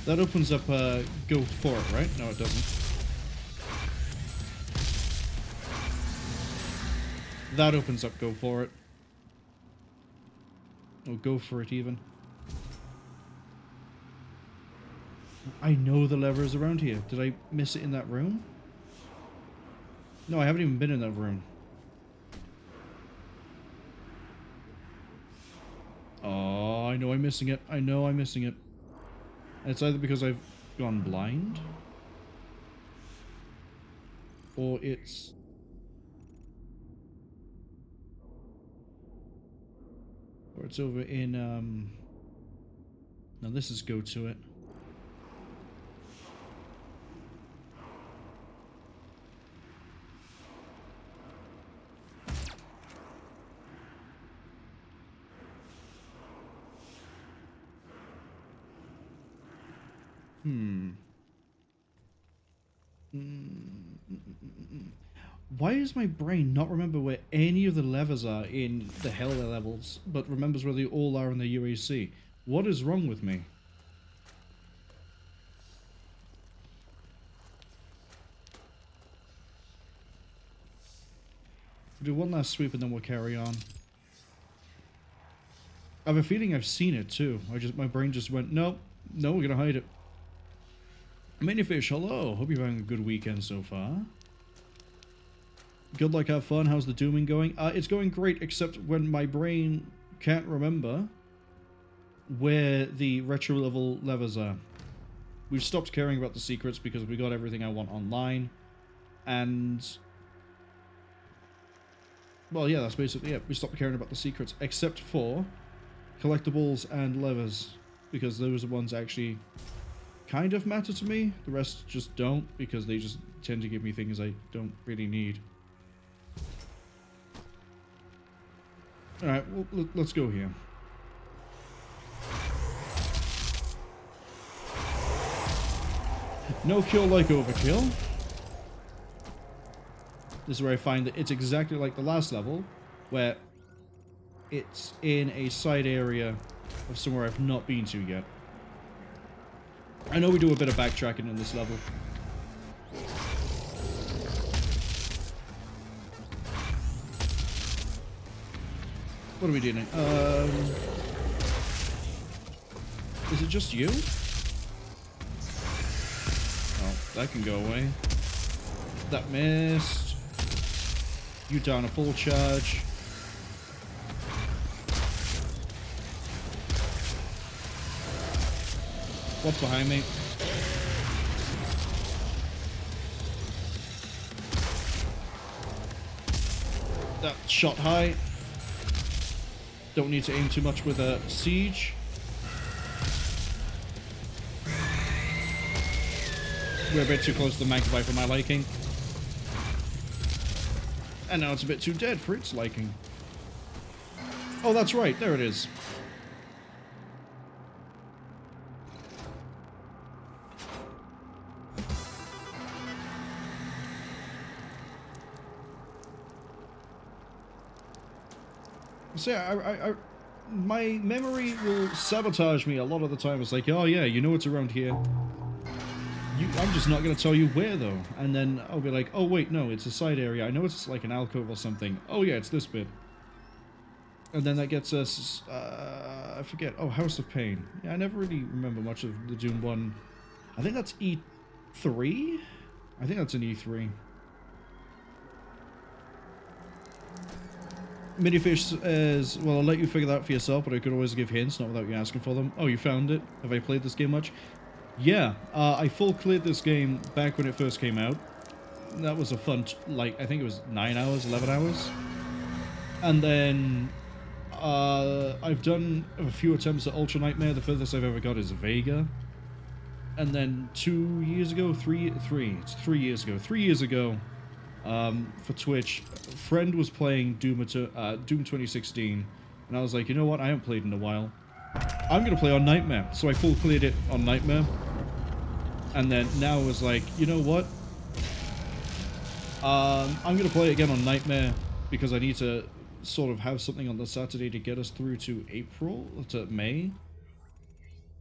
That opens up go for it, right? No, it doesn't. That opens up go for it. Oh, go for it even. I know the lever is around here. Did I miss it in that room? No, I haven't even been in that room. Oh, I know I'm missing it. I know I'm missing it. It's either because I've gone blind, or it's... Or it's over in, now this is go to it. Why does my brain not remember where any of the levers are in the Hell levels, but remembers where they all are in the UAC? What is wrong with me? We'll do one last sweep and then we'll carry on. I have a feeling I've seen it too. My brain just went, nope, no, we're gonna hide it. Minifish, hello. Hope you're having a good weekend so far. Good luck, have fun. How's the dooming going? It's going great, except when my brain can't remember where the retro level levers are. We've stopped caring about the secrets because we got everything I want online. And... well, yeah, that's basically it. We stopped caring about the secrets, except for collectibles and levers. Because those are the ones that actually kind of matter to me. The rest just don't, because they just tend to give me things I don't really need. Alright, well, let's go here. No kill like overkill. This is where I find that it's exactly like the last level, where it's in a side area of somewhere I've not been to yet. I know we do a bit of backtracking in this level. What are we doing? Is it just you? Oh, that can go away. That missed. You down a full charge. What's behind me? That shot high. Don't need to aim too much with a siege. We're a bit too close to the Magpie for my liking. And now it's a bit too dead for its liking. Oh, that's right. There it is. So my memory will sabotage me a lot of the time. It's like, oh yeah, you know it's around here. I'm just not going to tell you where, though. And then I'll be like, oh, wait, no, it's a side area. I know it's like an alcove or something. Oh, yeah, it's this bit. And then that gets us, I forget. Oh, House of Pain. Yeah, I never really remember much of the Doom 1. I think that's E3? I think that's an E3. Minifish says, well, I'll let you figure that out for yourself, but I could always give hints, not without you asking for them. Oh, you found it? Have I played this game much? Yeah, I full cleared this game back when it first came out. That was a fun, like, I think it was 9 hours, 11 hours. And then, I've done a few attempts at Ultra Nightmare. The furthest I've ever got is VEGA. And then 2 years ago, it's 3 years ago. 3 years ago, for Twitch, a friend was playing Doom 2016. And I was like, you know what, I haven't played in a while. I'm going to play on Nightmare. So I full cleared it on Nightmare. And then now it was like, you know what? I'm going to play it again on Nightmare because I need to sort of have something on the Saturday to get us through to May.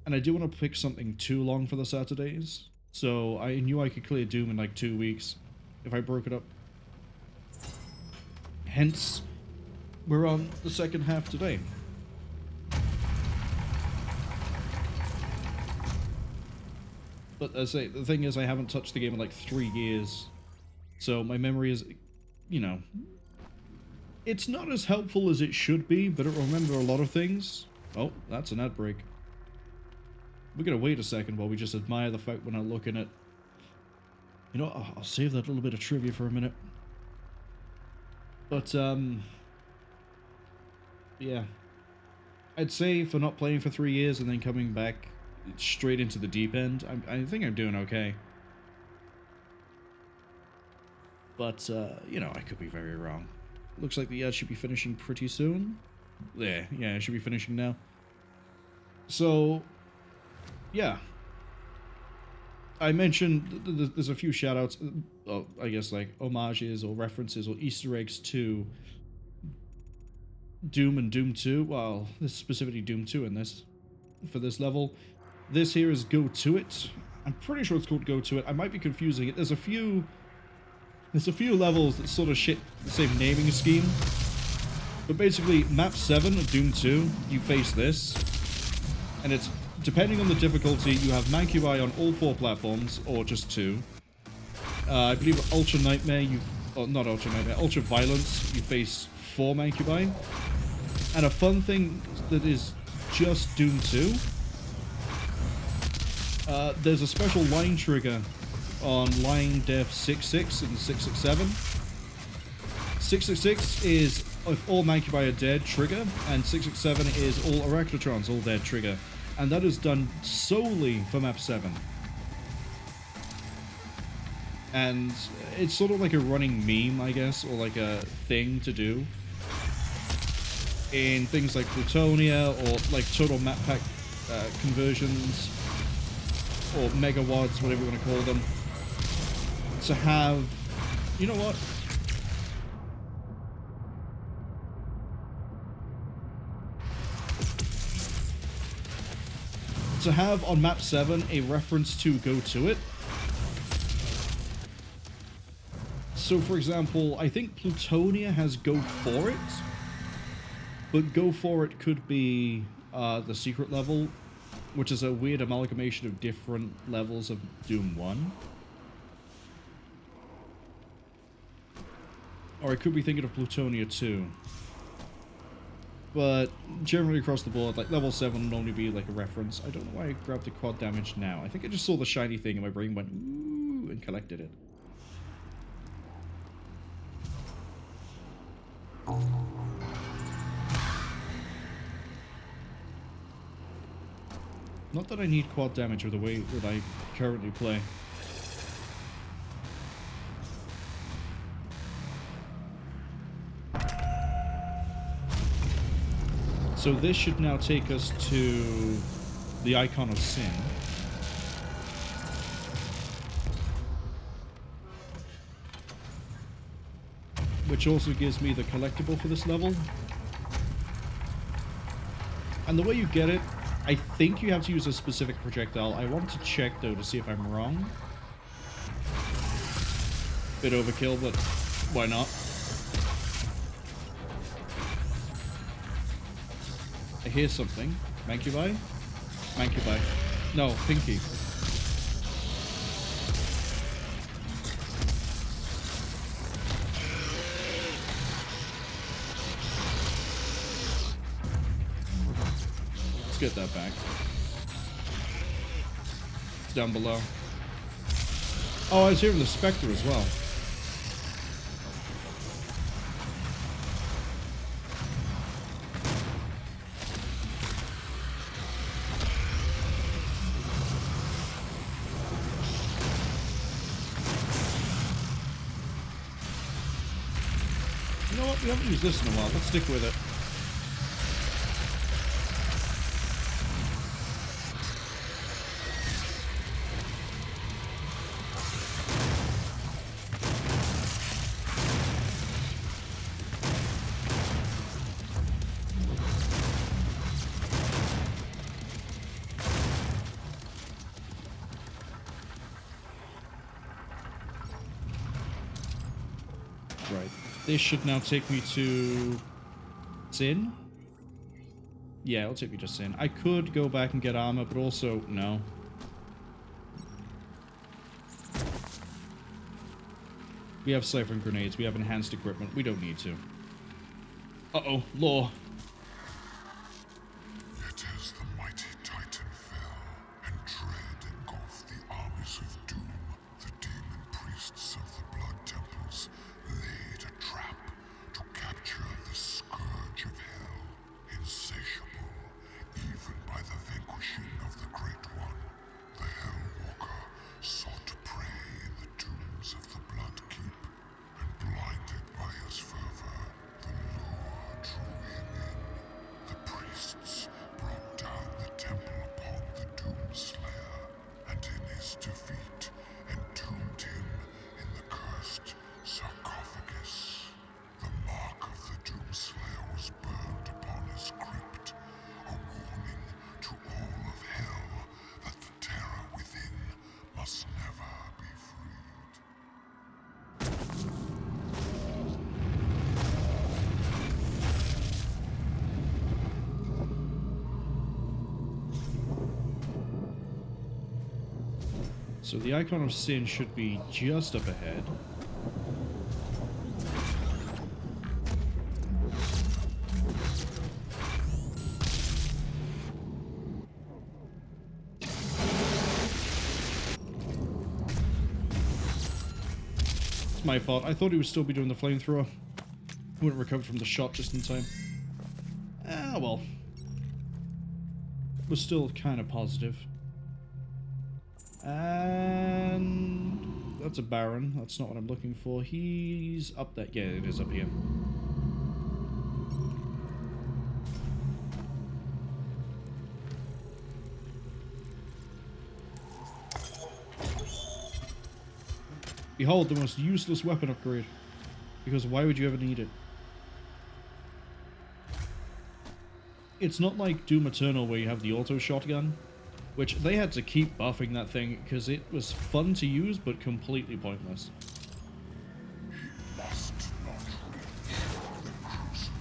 And I do want to pick something too long for the Saturdays. So I knew I could clear Doom in like 2 weeks if I broke it up. Hence, we're on the second half today. But as I say, the thing is, I haven't touched the game in like 3 years. So my memory is, you know, it's not as helpful as it should be, but it will remember a lot of things. Oh, that's an ad break. We're going to wait a second while we just admire the fact we're not looking at... You know, I'll save that little bit of trivia for a minute. But, yeah. I'd say for not playing for 3 years and then coming back straight into the deep end, I think I'm doing okay. But, you know, I could be very wrong. Looks like the ad should be finishing pretty soon. There, yeah, it should be finishing now. So, yeah. I mentioned there's a few shoutouts, I guess like homages or references or Easter eggs to Doom and Doom 2. Well, this is specifically Doom 2 in this, for this level. This here is Go To It. I'm pretty sure it's called Go To It. I might be confusing it. There's a few levels that sort of shit the same naming scheme. But basically, map 7 of Doom 2, you face this. And it's, depending on the difficulty, you have Mancubi on all 4 platforms, or just 2. I believe Ultra Nightmare, not Ultra Nightmare, Ultra Violence, you face 4 Mancubi. And a fun thing that is just Doom 2, there's a special line trigger on line def 6.6 and 6.6.7. 6.6.6 is if all Mancubi are dead, trigger, and 6.6.7 is all Arachnotrons, all dead, trigger. And that is done solely for map 7. And it's sort of like a running meme, I guess, or like a thing to do in things like Plutonia or like total map pack conversions or megawads, whatever you want to call them, to have, you know what? To have on map 7 a reference to Go To It. So for example, I think Plutonia has Go For It, but Go For It could be the secret level, which is a weird amalgamation of different levels of Doom 1. Or I could be thinking of Plutonia 2. But generally across the board, like level 7 would only be like a reference. I don't know why I grabbed the quad damage now. I think I just saw the shiny thing and my brain went ooh and collected it. Not that I need quad damage with the way that I currently play. So this should now take us to the Icon of Sin. Which also gives me the collectible for this level. And the way you get it, I think you have to use a specific projectile. I want to check, though, to see if I'm wrong. Bit overkill, but why not? I hear something. Mancubi? Mancubi. No, Pinky. Let's get that back. It's down below. Oh, I was hearing the Spectre as well. You know what? We haven't used this in a while. Let's stick with it. Right. This should now take me to Sin? Yeah, it'll take me to Sin. I could go back and get armor, but also, no. We have Cypher and grenades. We have enhanced equipment. We don't need to. Uh-oh. Law. Yet as the mighty Titan fell, and dread engulfed the armies of doom, the demon priests of the blood temples laid a trap to capture the scourge of hell, insatiable even by the vanquishing of the Great One. The Hellwalker sought prey in the tombs of the Blood Keep, and blinded by his fervor, the lure drew him in. The priests brought down the temple upon the Doom Slayer, and in his defeat entombed him in the cursed sarcophagus. The mark of the Doom Slayer was burned upon his crypt, a warning to all of hell that the terror within must never be freed. So the Icon of Sin should be just up ahead. It's my fault. I thought he would still be doing the flamethrower. Wouldn't recover from the shot just in time. Ah, well. Was still kind of positive. And that's a Baron. That's not what I'm looking for. He's up there. Yeah, it is up here. Behold, the most useless weapon upgrade. Because why would you ever need it? It's not like Doom Eternal where you have the auto shotgun. Which they had to keep buffing that thing because it was fun to use but completely pointless. Must not reach the crucible.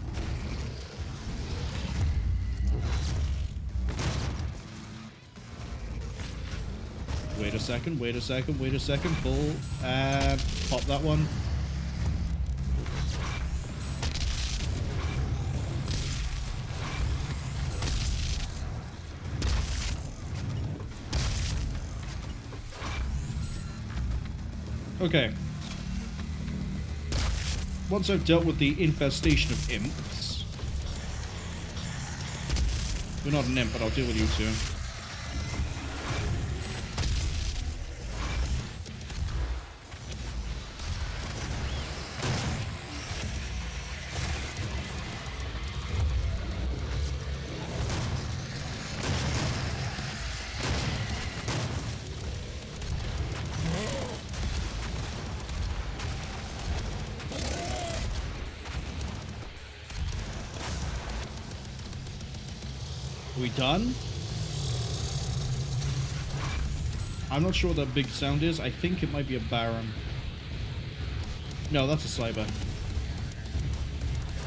Wait a second, wait a second, wait a second. Pull and pop that one. Okay. Once I've dealt with the infestation of imps... You're not an imp, but I'll deal with you too. Are we done? I'm not sure what that big sound is. I think it might be a Baron. No, that's a Cyber.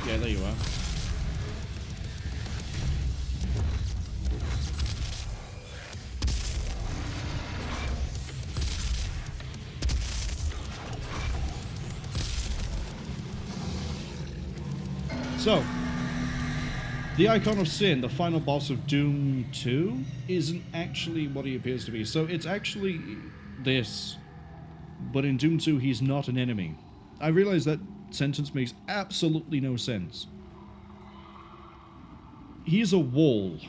Yeah, there you are. So, the Icon of Sin, the final boss of Doom 2, isn't actually what he appears to be. So it's actually this, but in Doom 2 he's not an enemy. I realize that sentence makes absolutely no sense. He's a wall.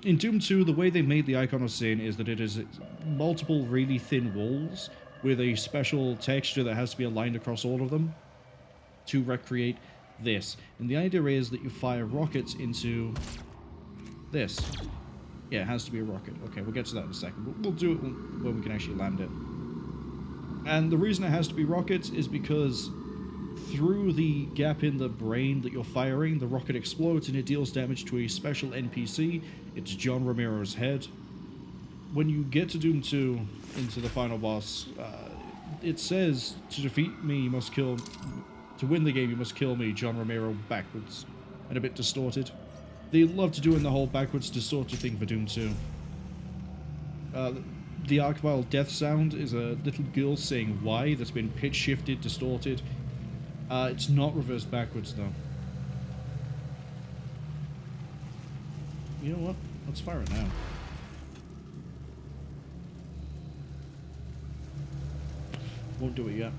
In Doom 2, the way they made the Icon of Sin is that it is multiple really thin walls with a special texture that has to be aligned across all of them to recreate this. And the idea is that you fire rockets into this. Yeah, it has to be a rocket. Okay, we'll get to that in a second. But we'll do it when we can actually land it. And the reason it has to be rockets is because through the gap in the brain that you're firing, the rocket explodes and it deals damage to a special NPC. It's John Romero's head. When you get to Doom 2, into the final boss, it says, to defeat me, you must kill... To win the game, you must kill me, John Romero, backwards. And a bit distorted. They love to do in the whole backwards distorted thing for Doom 2. The Archvile death sound is a little girl saying why that's been pitch shifted, distorted. It's not reversed backwards though. You know what? Let's fire it now. Won't do it yet.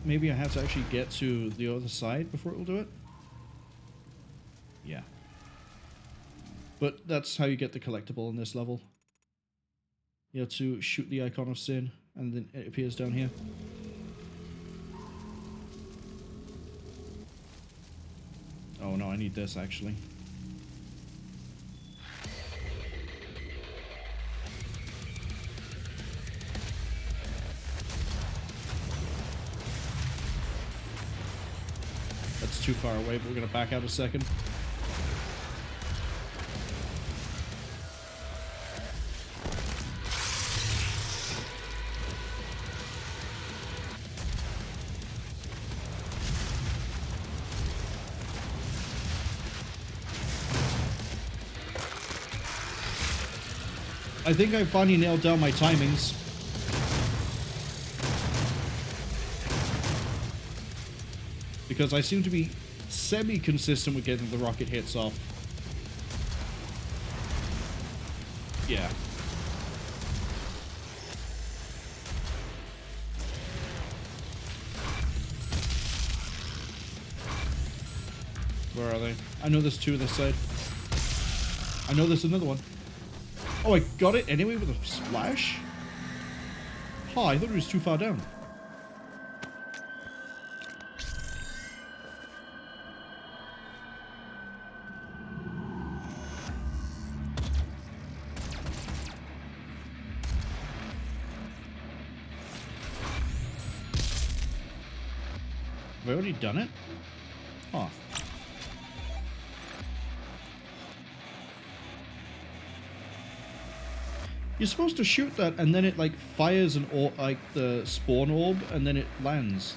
Maybe I have to actually get to the other side before it will do it? Yeah. But that's how you get the collectible in this level. You have to shoot the Icon of Sin, and then it appears down here. Oh no, I need this actually. That's too far away, but we're going to back out a second. I think I finally nailed down my timings. Because I seem to be semi-consistent with getting the rocket hits off. Yeah. Where are they? I know there's two this side. I know there's another one. Oh, I got it anyway with a splash? Oh, I thought it was too far down. Have I already done it? Huh. You're supposed to shoot that and then it like fires an orb, like the spawn orb, and then it lands.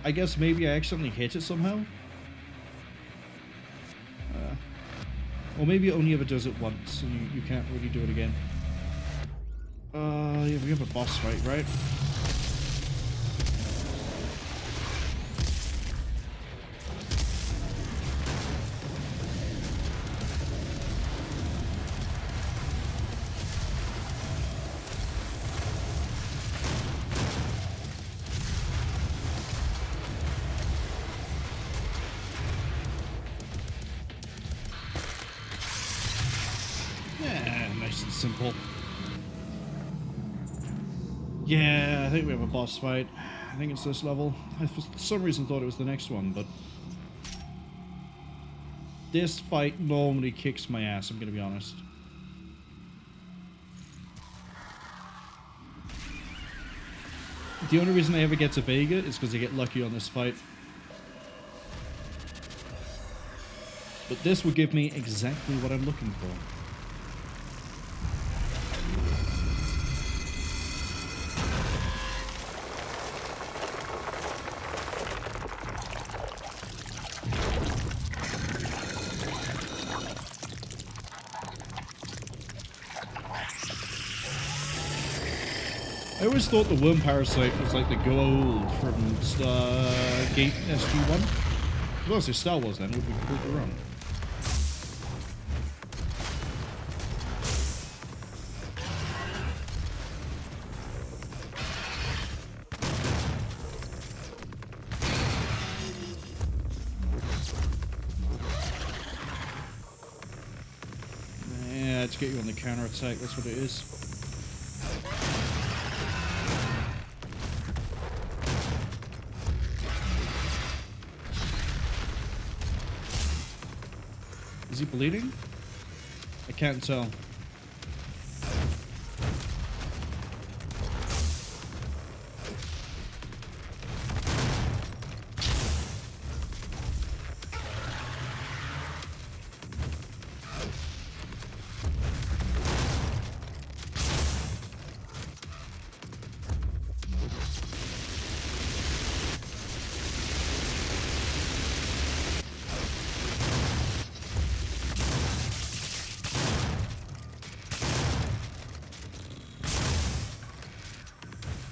I guess maybe I accidentally hit it somehow? Or maybe it only ever does it once and you can't really do it again. Yeah, we have a boss fight, right? Simple. Yeah, I think we have a boss fight. I think it's this level. I for some reason thought it was the next one, but this fight normally kicks my ass, I'm gonna be honest. The only reason I ever get to Vega is because I get lucky on this fight. But this would give me exactly what I'm looking for. I always thought the worm parasite was like the gold from Stargate SG-1. Well, it's Star Wars then, it would be completely wrong. Yeah, to get you on the counter attack, that's what it is. Is he bleeding? I can't tell.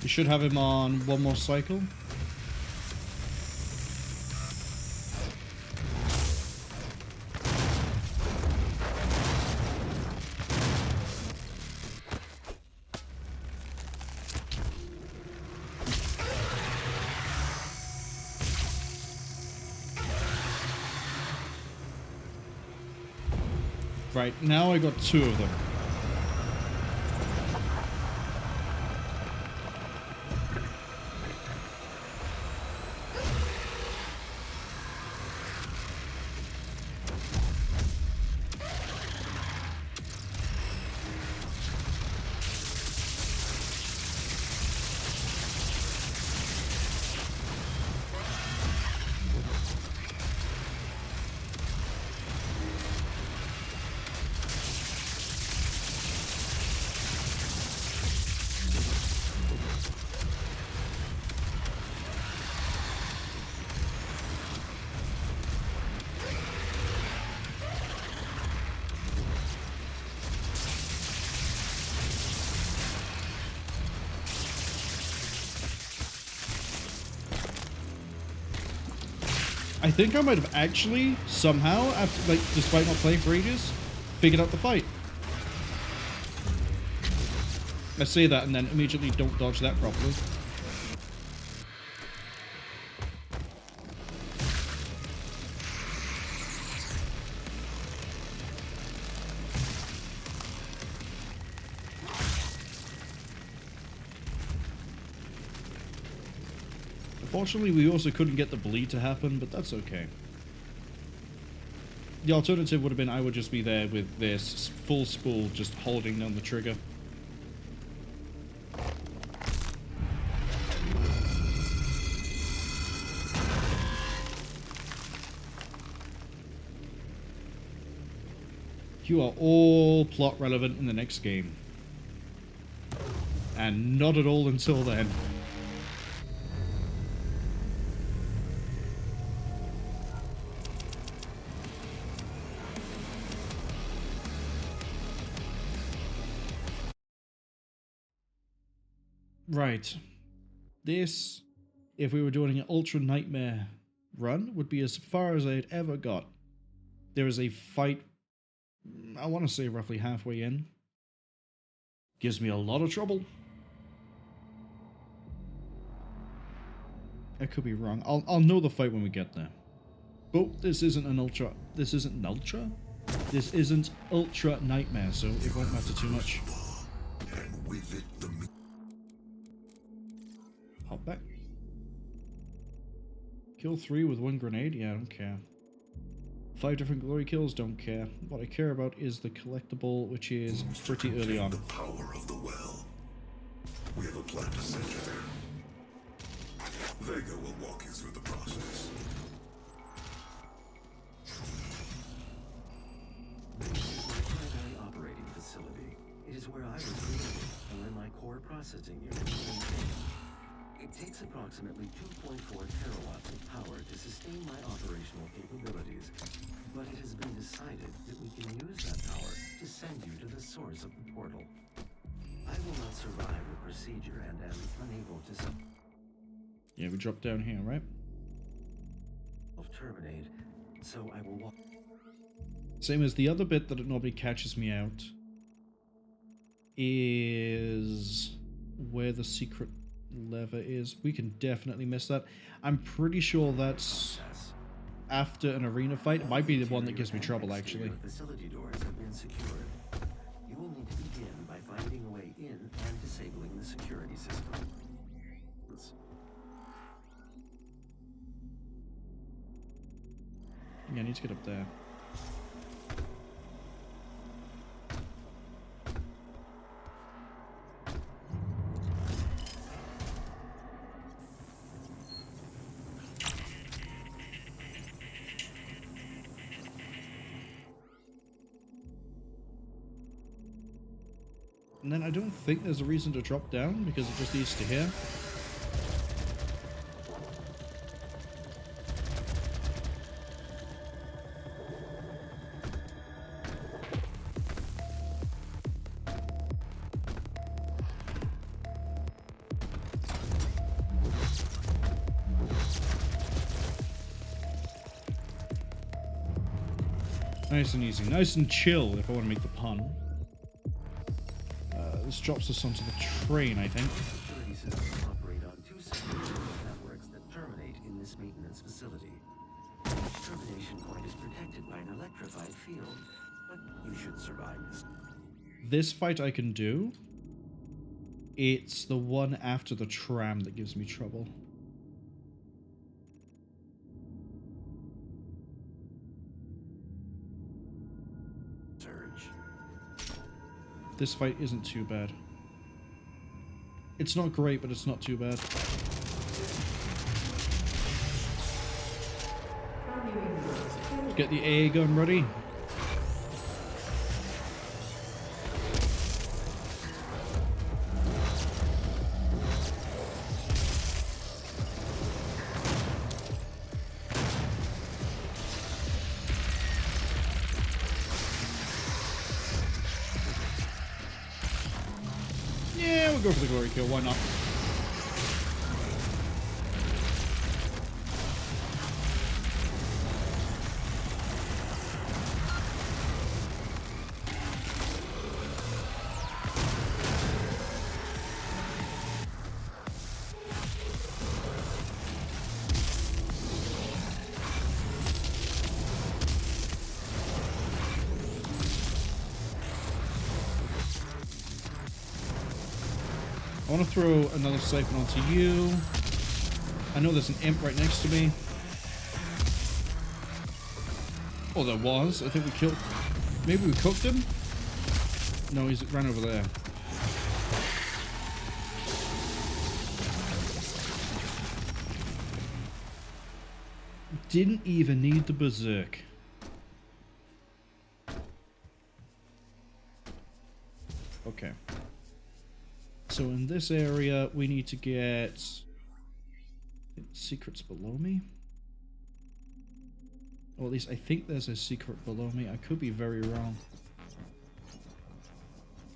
You should have him on one more cycle. Right, now I got two of them. I think I might have actually, somehow, after, like, despite not playing for ages, figured out the fight. I say that and then immediately don't dodge that properly. Unfortunately, we also couldn't get the bleed to happen, but that's okay. The alternative would have been I would just be there with this full spool just holding down the trigger. You are all plot relevant in the next game. And not at all until then. Right. This, if we were doing an Ultra Nightmare run, would be as far as I'd ever got. There is a fight, I want to say roughly halfway in. Gives me a lot of trouble. I could be wrong. I'll know the fight when we get there. But this isn't an Ultra. This isn't an Ultra? This isn't Ultra Nightmare, so it won't matter too much. And with it, the Hop back. Kill 3 with 1 grenade? Yeah, I don't care. 5 different glory kills? Don't care. What I care about is the collectible, which is pretty early on. the power of the well. We have a plan to send you there. VEGA will walk you through the process. processing unit is maintained. It takes approximately 2.4 terawatts of power to sustain my operational capabilities, but it has been decided that we can use that power to send you to the source of the portal. I will not survive the procedure and am unable to Yeah, we drop down here, right? terminate, so I will walk. Same as the other bit that it normally catches me out is where the secret lever is. We can definitely miss that. I'm pretty sure that's after an arena fight. It might be the one that gives me trouble, actually. Facility doors have been secured. You will need to begin by finding a way in and disabling the security system. Yeah, I need to get up there. And then I don't think there's a reason to drop down because it just leads to here. Nice and easy, nice and chill if I want to make the pun. This drops us onto the train, I think. Security systems operate on two separate networks that terminate in this maintenance facility. Each termination point is protected by an electrified field, but you should survive this. This fight I can do. It's the one after the tram that gives me trouble. This fight isn't too bad. It's not great, but it's not too bad. Get the AA gun ready. Go for the glory kill, why not? I want to throw another siphon onto you. I know there's an imp right next to me. Oh, there was. I think we killed... Maybe we cooked him? No, he's ran over there. Didn't even need the berserk. Okay. So in this area, we need to get secrets below me. Or at least I think there's a secret below me. I could be very wrong.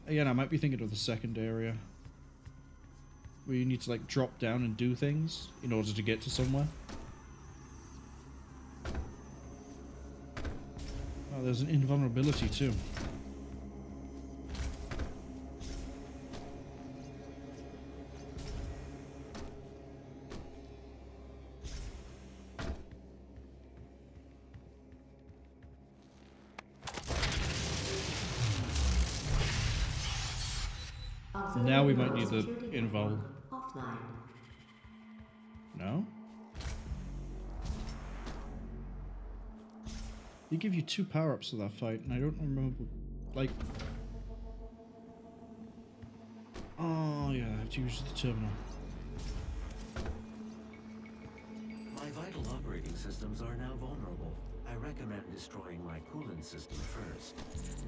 Again, I might be thinking of the second area. Where you need to like drop down and do things in order to get to somewhere. Oh, there's an invulnerability too. Now we might need the invul. Offline. No? They give you 2 power-ups to that fight, and I don't remember, like... Oh, yeah, I have to use the terminal. My vital operating systems are now vulnerable. I recommend destroying my coolant system first.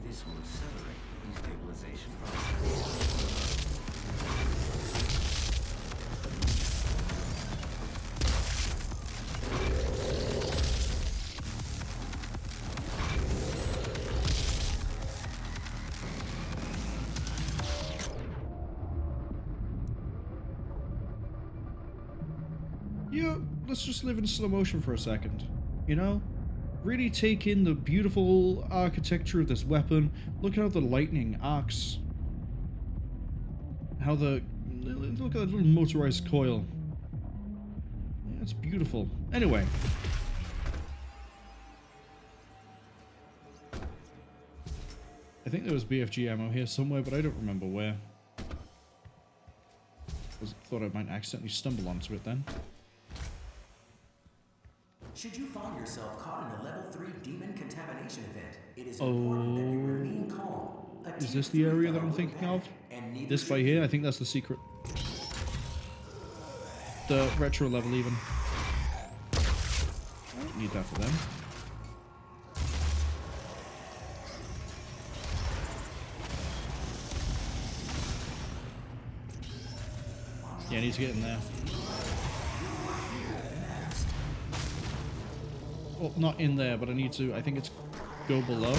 This will accelerate the destabilization process. Yeah, let's just live in slow motion for a second. You know? Really take in the beautiful architecture of this weapon. Look at how the lightning arcs. How the... Look at that little motorized coil. Yeah, it's beautiful. Anyway. I think there was BFG ammo here somewhere, but I don't remember where. I thought I might accidentally stumble onto it then. Should you find yourself caught in a level 3 demon contamination event, it is important that you remain calm. Is this the area that I'm thinking of? This by here? I think that's the secret. The retro level even. I don't need that for them. Yeah, I need to get in there. Well, not in there, but I need to, I think it's go below.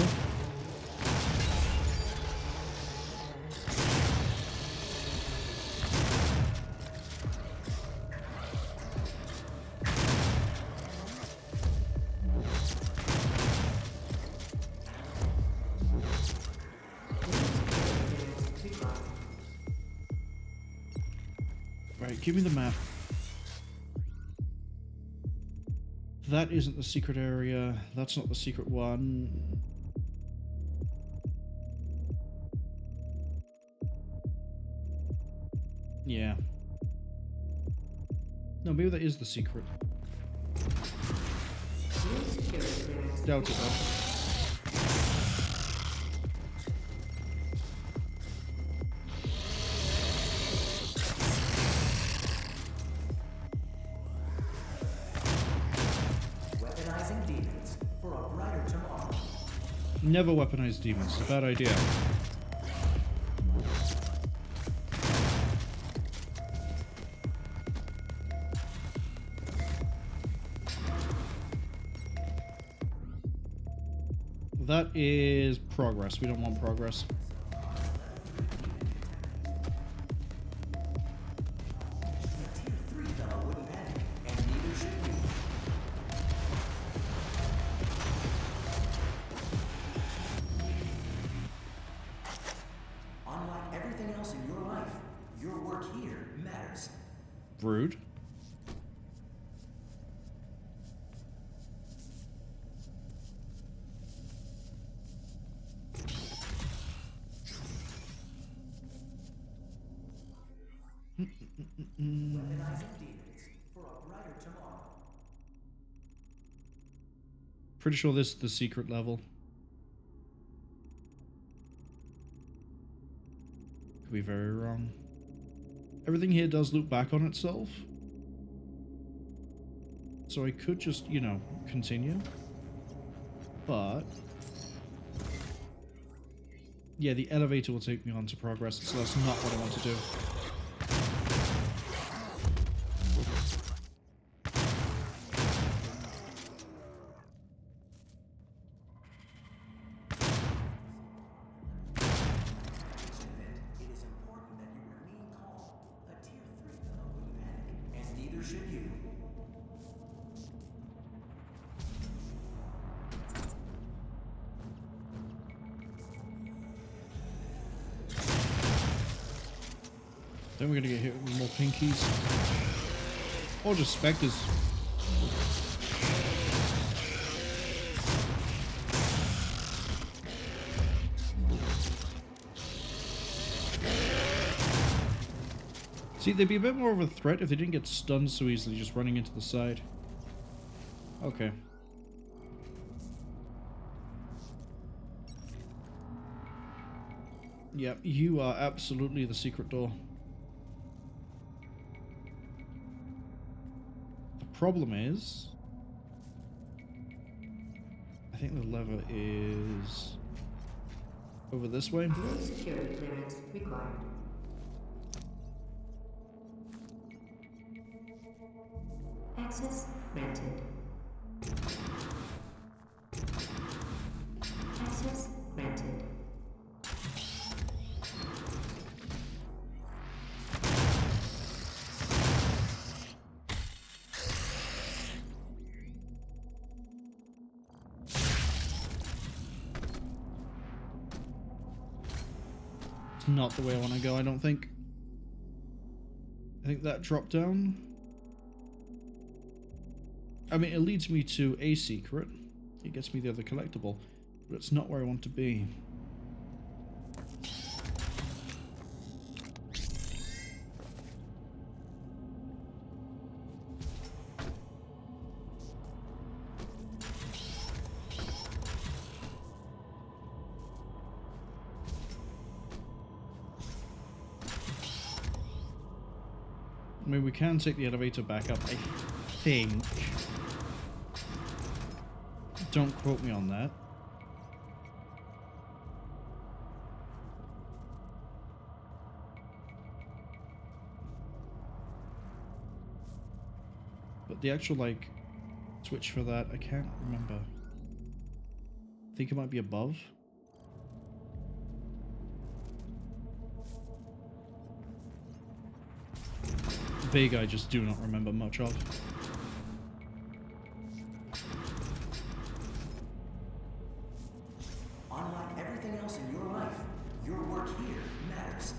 Right, give me the map. That isn't the secret area. That's not the secret one. Yeah. No, maybe that is the secret. Doubt it though. Never weaponize demons. It's a bad idea. That is progress. We don't want progress. Rude. Pretty sure this is the secret level. Could be very wrong. Everything here does loop back on itself. So I could just, you know, continue. But... yeah, the elevator will take me on to progress, so that's not what I want to do. Then we're gonna get hit with more pinkies. Or just specters. See, they'd be a bit more of a threat if they didn't get stunned so easily just running into the side. Okay. Yep, you are absolutely the secret door. Problem is, I think the lever is over this way. Security clearance required. Access granted. Access granted. It's not the way I want to go, I don't think. I think that drop down. I mean, it leads me to a secret. It gets me the other collectible, but it's not where I want to be. I mean, we can take the elevator back up, I think. Don't quote me on that. But the actual, like, switch for that, I can't remember. I think it might be above. VEGA I just do not remember much of. Unlike everything else in your life, your work here matters.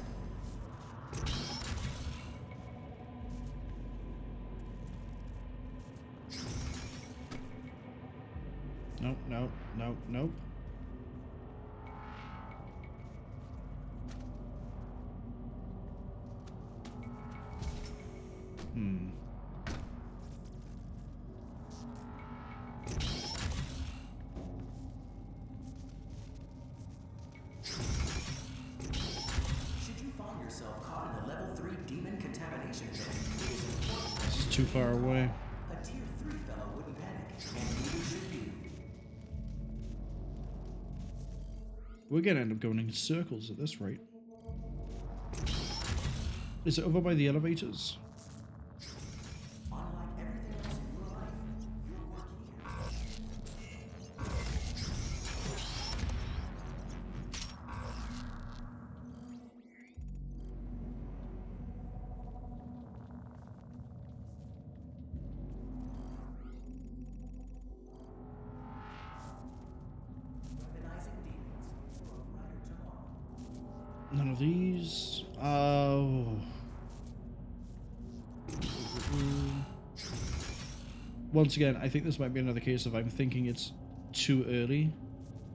Nope, nope, nope, nope. Should you find yourself caught in a level 3 demon contamination event, it is important that This is too far away. a tier 3 fellow wouldn't panic, and neither should you. We're gonna end up going in circles at this rate. Is it over by the elevators? Unlike everything else in your life, your work here. Weaponizing demons for a brighter tomorrow. None of these. Oh. Once again, I think this might be another case of I'm thinking it's too early.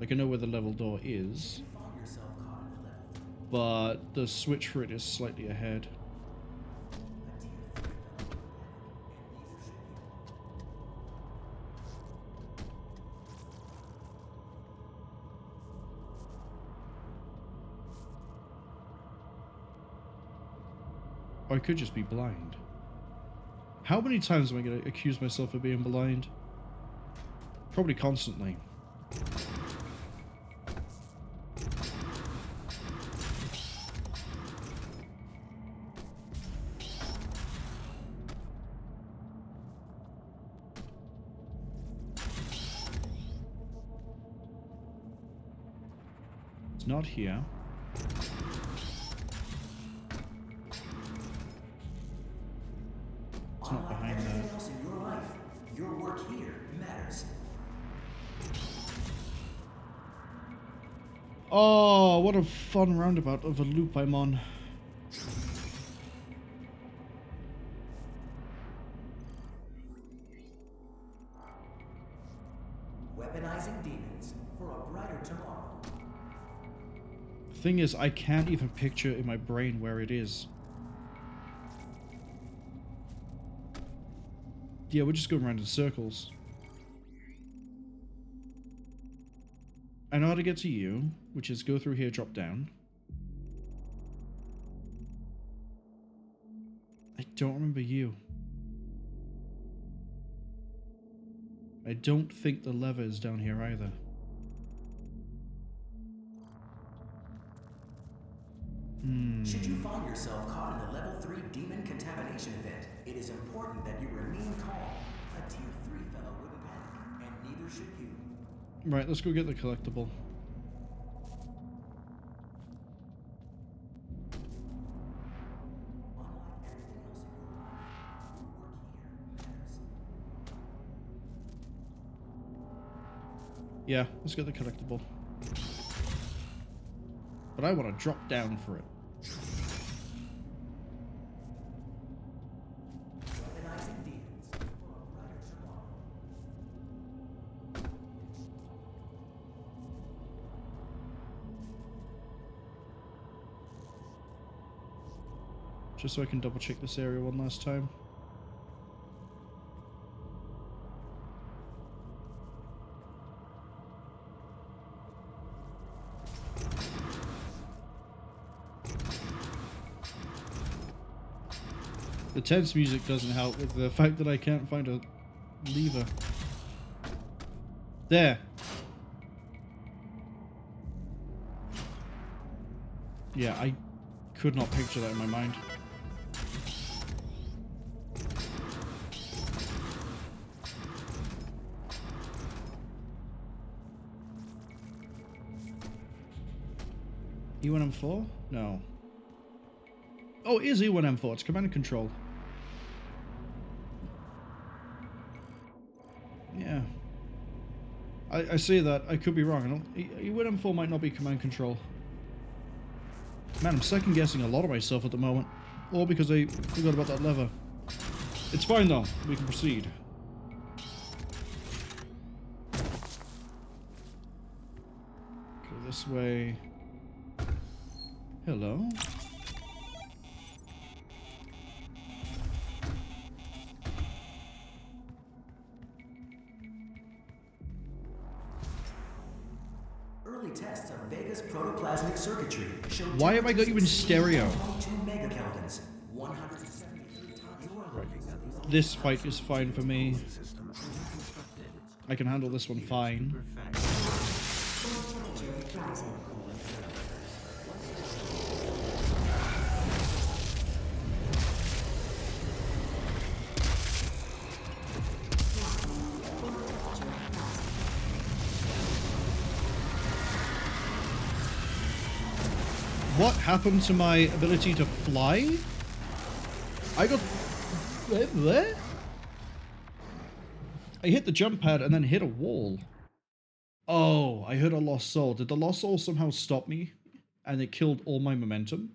Like, I know where the level door is, Found yourself caught in a level 3. but the switch for it is slightly ahead. A tier 3 fellow wouldn't panic, and neither should you. Or I could just be blind. How many times am I going to accuse myself of being blind? Probably constantly. It's not here. It's not Unlike behind everything that. else in your life, your work here matters. Oh, what a fun roundabout of a loop I'm on. Weaponizing demons for a brighter tomorrow. Thing is, I can't even picture in my brain where it is. Yeah, we're just going around in circles. I know how to get to you, which is go through here, drop down. I don't remember you. I don't think the lever is down here either. Should you find yourself caught in a level 3 demon contamination event, it is important that you remain calm. A tier 3 fellow wouldn't panic, and neither should you. Right, let's go get the collectible. Unlike everything else in your life, your work here matters. Yeah, let's get the collectible. But I want to drop down for it. Weaponizing demons for a brighter tomorrow. Just so I can double check this area one last time. The tense music doesn't help with the fact that I can't find a lever. There. Yeah, I could not picture that in my mind. E1M4? No. Oh, it is E1M4. It's command and control. Yeah. I say that. I could be wrong. E1M4 might not be command control. Man, I'm second guessing a lot of myself at the moment. Or because I forgot about that lever. It's fine though. We can proceed. Go this way. Hello? Early tests of VEGA's protoplasmic circuitry showed Why have I got you in stereo? 22 megakelvins, 173 times. This fight is fine for me. I can handle this one fine. What happened to my ability to fly? I got... There? I hit the jump pad and then hit a wall. Oh, I heard a lost soul. Did the lost soul somehow stop me? And it killed all my momentum?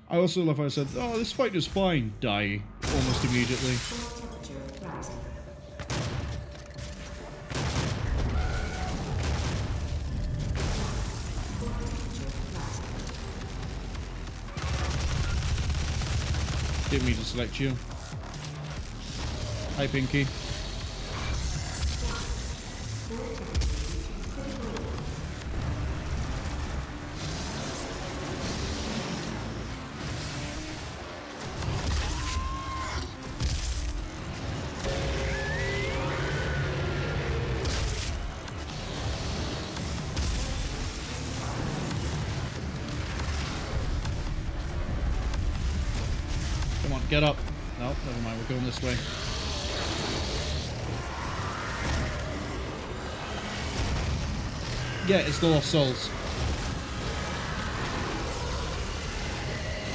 I also love how I said, oh, this fight is fine. Die. Almost immediately. Didn't mean to select you. Hi, Pinky. Come on, get up. No, never mind, we're going this way. Yeah, it's the Lost Souls.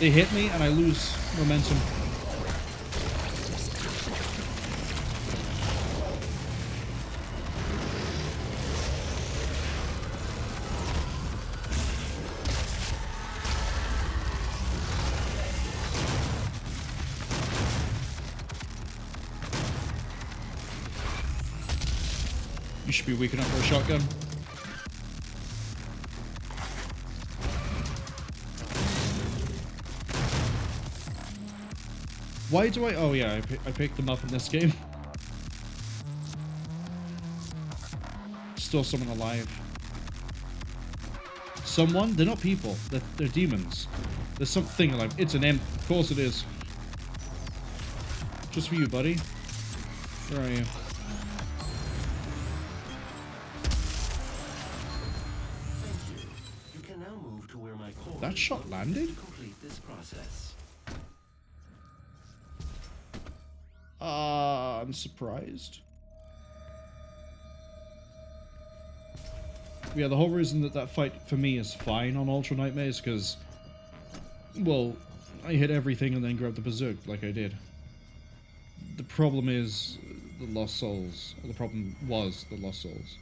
They hit me and I lose momentum. You should be weak enough for a shotgun. Why do I... Oh yeah, I picked them up in this game. Still someone alive. Someone? They're not people. They're demons. There's something alive. It's an imp. Of course it is. Just for you, buddy. Where are you? You core That shot landed? to complete this process. I'm surprised. Yeah, the whole reason that fight for me is fine on Ultra Nightmare is because, well, I hit everything and then grabbed the Berserk like I did. The problem is the Lost Souls. Or the problem was the Lost Souls.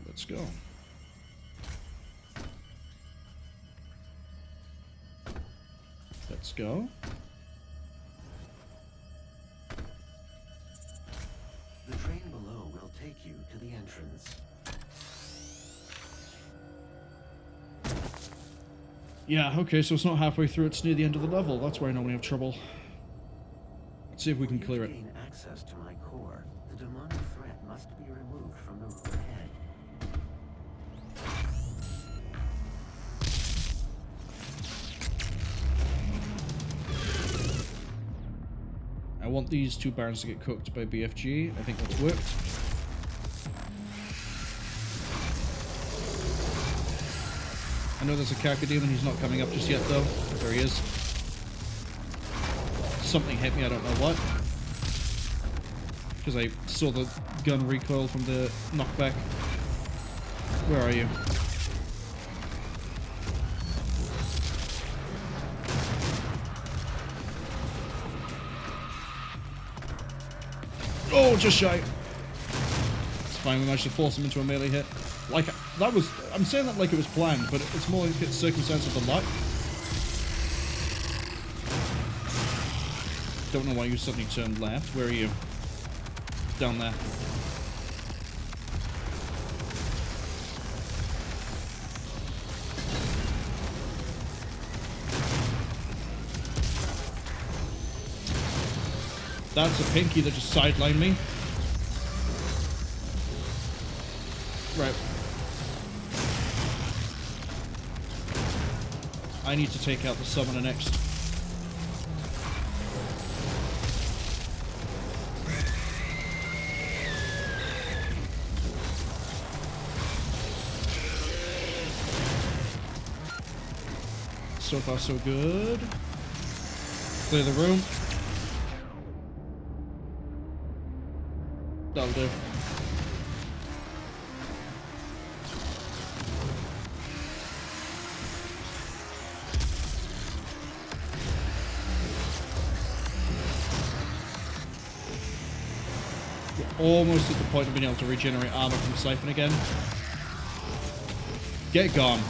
Let's go. Let's go. The train below will take you to the entrance. Yeah, okay, so it's not halfway through, it's near the end of the level. That's where I normally have trouble. Let's see if we can clear it. To gain access to my core, the demonic threat must be removed from the road ahead. I want these two barons to get cooked by BFG. I think that's worked. I know there's a Cacodemon, he's not coming up just yet though. There he is. Something hit me, I don't know what. Because I saw the gun recoil from the knockback. Where are you? Oh, just shy. It's fine, we managed to force him into a melee hit. Like, that was... I'm saying that like it was planned, but it's more like it's circumstances than luck. Don't know why you suddenly turned left. Where are you? Down there. That's a pinky that just sidelined me. Right. I need to take out the summoner next. So far, so good. Clear the room. That'll do. We're almost at the point of being able to regenerate armor from Siphon again. Get gone.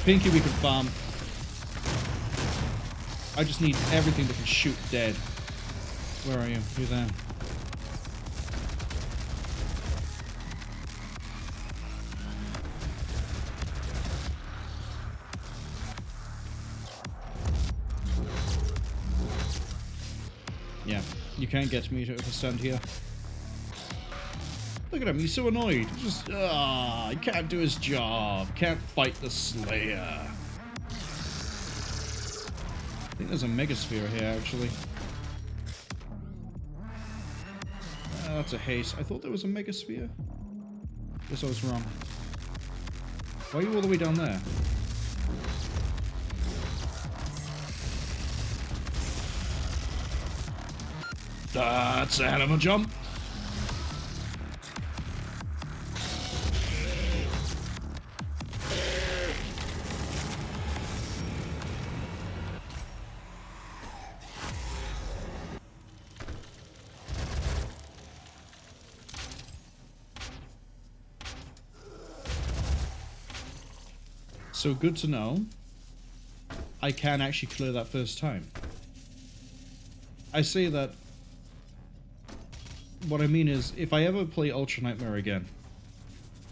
Pinky we can farm. I just need everything that can shoot dead. Where are you? You're there. Yeah, you can't get me to stand here. Look at him, he's so annoyed. Just, he can't do his job. Can't fight the Slayer. I think there's a Megasphere here, actually. That's a haste. I thought there was a Megasphere. Guess I was wrong. Why are you all the way down there? That's a hell of a jump. So good to know. I can actually clear that first time. I say that. What I mean is, if I ever play Ultra Nightmare again,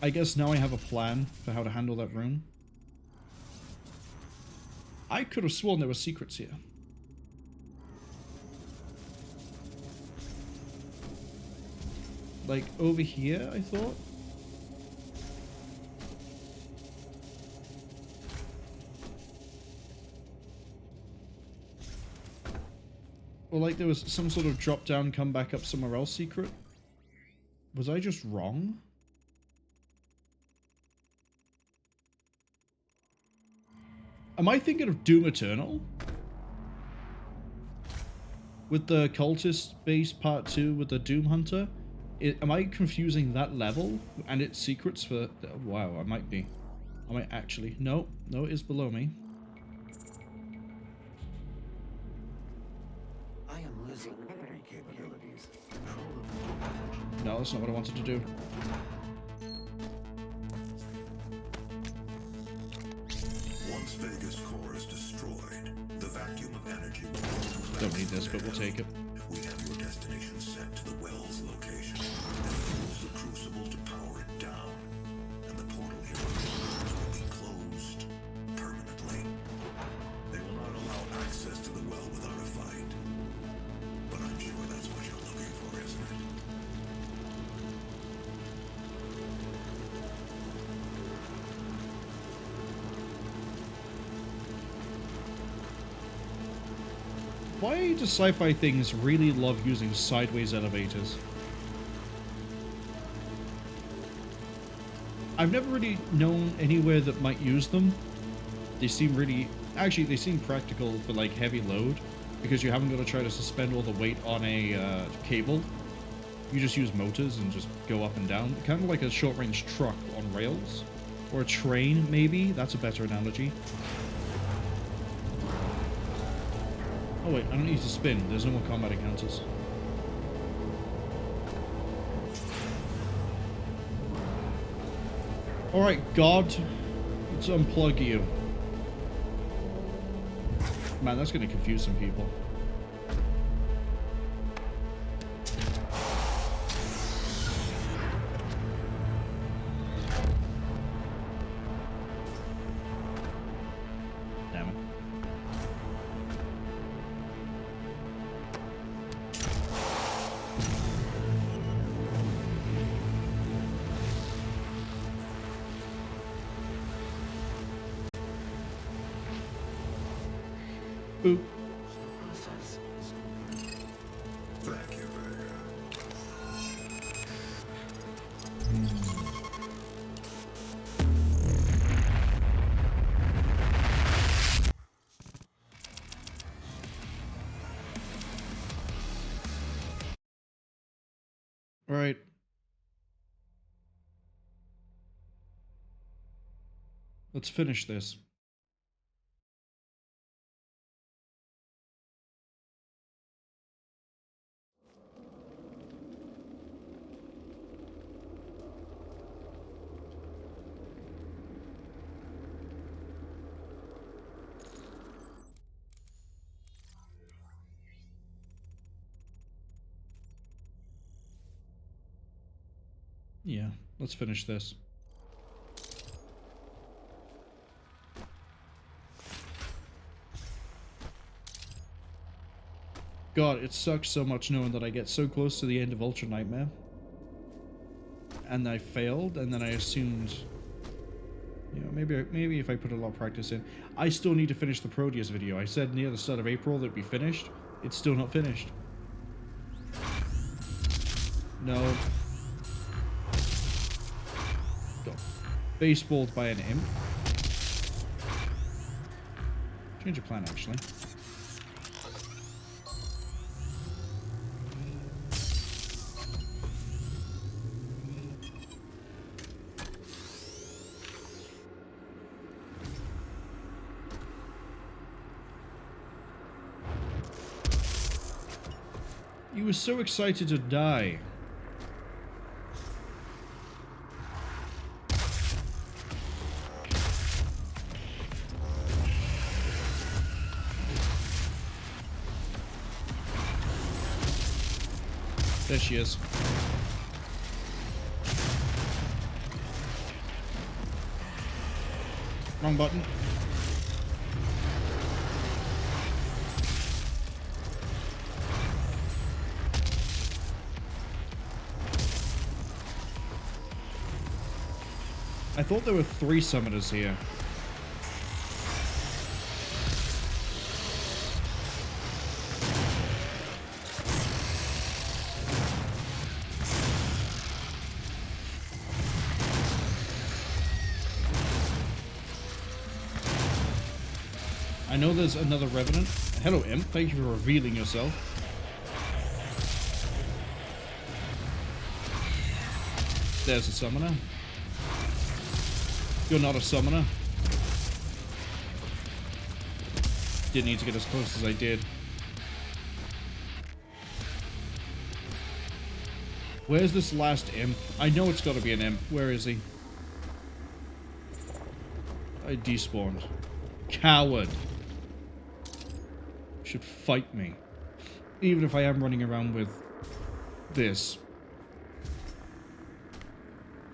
I guess now I have a plan for how to handle that room. I could have sworn there were secrets here. Like, over here, I thought? Or like there was some sort of drop down, come back up somewhere else secret? Was I just wrong? Am I thinking of Doom Eternal? With the cultist base part 2 with the Doom Hunter? Am I confusing that level and its secrets for... Wow, I might be. I might actually... No, no, it is below me. I am losing memory capabilities. Control of No, that's not what I wanted to do. Once Vega's core is destroyed, the vacuum of energy will Don't need this, but we'll take it. We have your destination set to the well's location. And use the crucible to power it down. And the portal here will be closed permanently. They will not allow access to the well without a fight. But I'm sure that's what you're looking for, isn't it? Why do sci-fi things really love using sideways elevators? I've never really known anywhere that might use them. They seem really... Actually, they seem practical for, like, heavy load, because you haven't got to try to suspend all the weight on a cable. You just use motors and just go up and down. Kind of like a short-range truck on rails. Or a train, maybe? That's a better analogy. Oh wait, I don't need to spin. There's no more combat encounters. Alright, God. Let's unplug you. Man, that's gonna confuse some people. Damn it. Boop. process is complete. Thank you, Vega. Alright. Let's finish this. Yeah, let's finish this. God, it sucks so much knowing that I get so close to the end of Ultra Nightmare. And I failed, and then I assumed... You know, maybe if I put a lot of practice in. I still need to finish the Proteus video. I said near the start of April that it'd be finished. It's still not finished. No. Got baseballed by an imp. Change of plan, actually. He was so excited to die. There she is. Wrong button. I thought there were 3 summoners here. I know there's another Revenant. Hello, Imp. Thank you for revealing yourself. There's a summoner. You're not a summoner. Didn't need to get as close as I did. Where's this last Imp? I know it's got to be an Imp. Where is he? I despawned. Coward. Should fight me. Even if I am running around with this.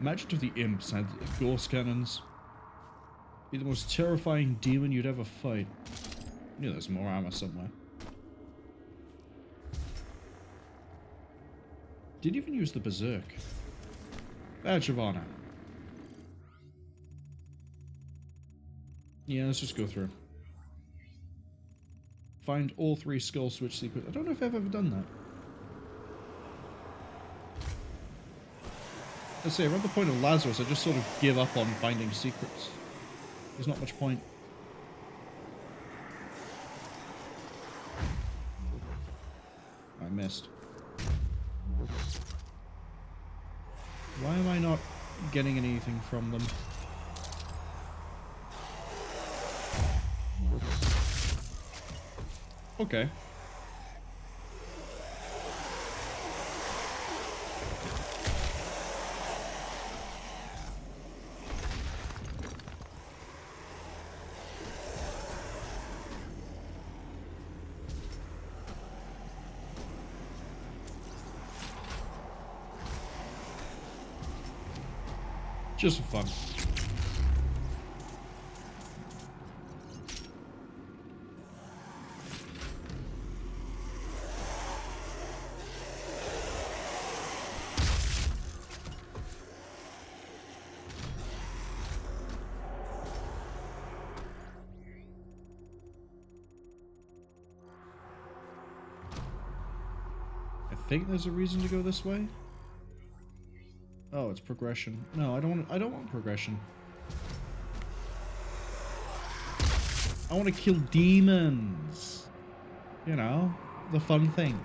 Imagine if the Imps had Ghost Cannons. Be the most terrifying demon you'd ever fight. I knew there's more armor somewhere. Didn't even use the Berserk. Badge of Honor. Yeah, let's just go through. Find all 3 skull switch secrets. I don't know if I've ever done that. Let's say, around the point of Lazarus, I just sort of give up on finding secrets. There's not much point. I missed. Why am I not getting anything from them? Okay. Just for fun. I think there's a reason to go this way. Oh, it's progression. No, I don't want progression. I want to kill demons. You know, the fun thing.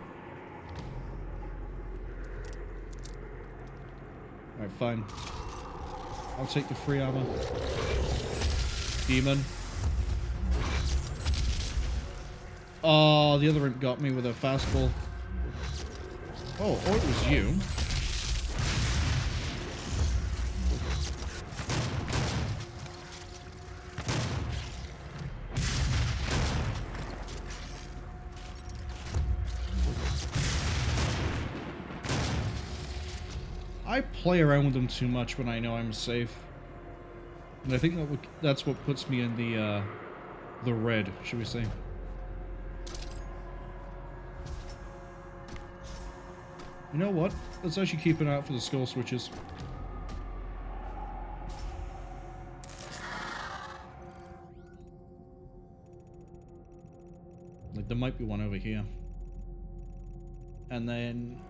Alright, fine. I'll take the free armor. Demon. Oh, the other imp got me with a fastball. Oh, it was you. I play around with them too much when I know I'm safe, and I think that's what puts me in the red, should we say? You know what? Let's actually keep an eye out for the skull switches. Like there might be one over here, and then.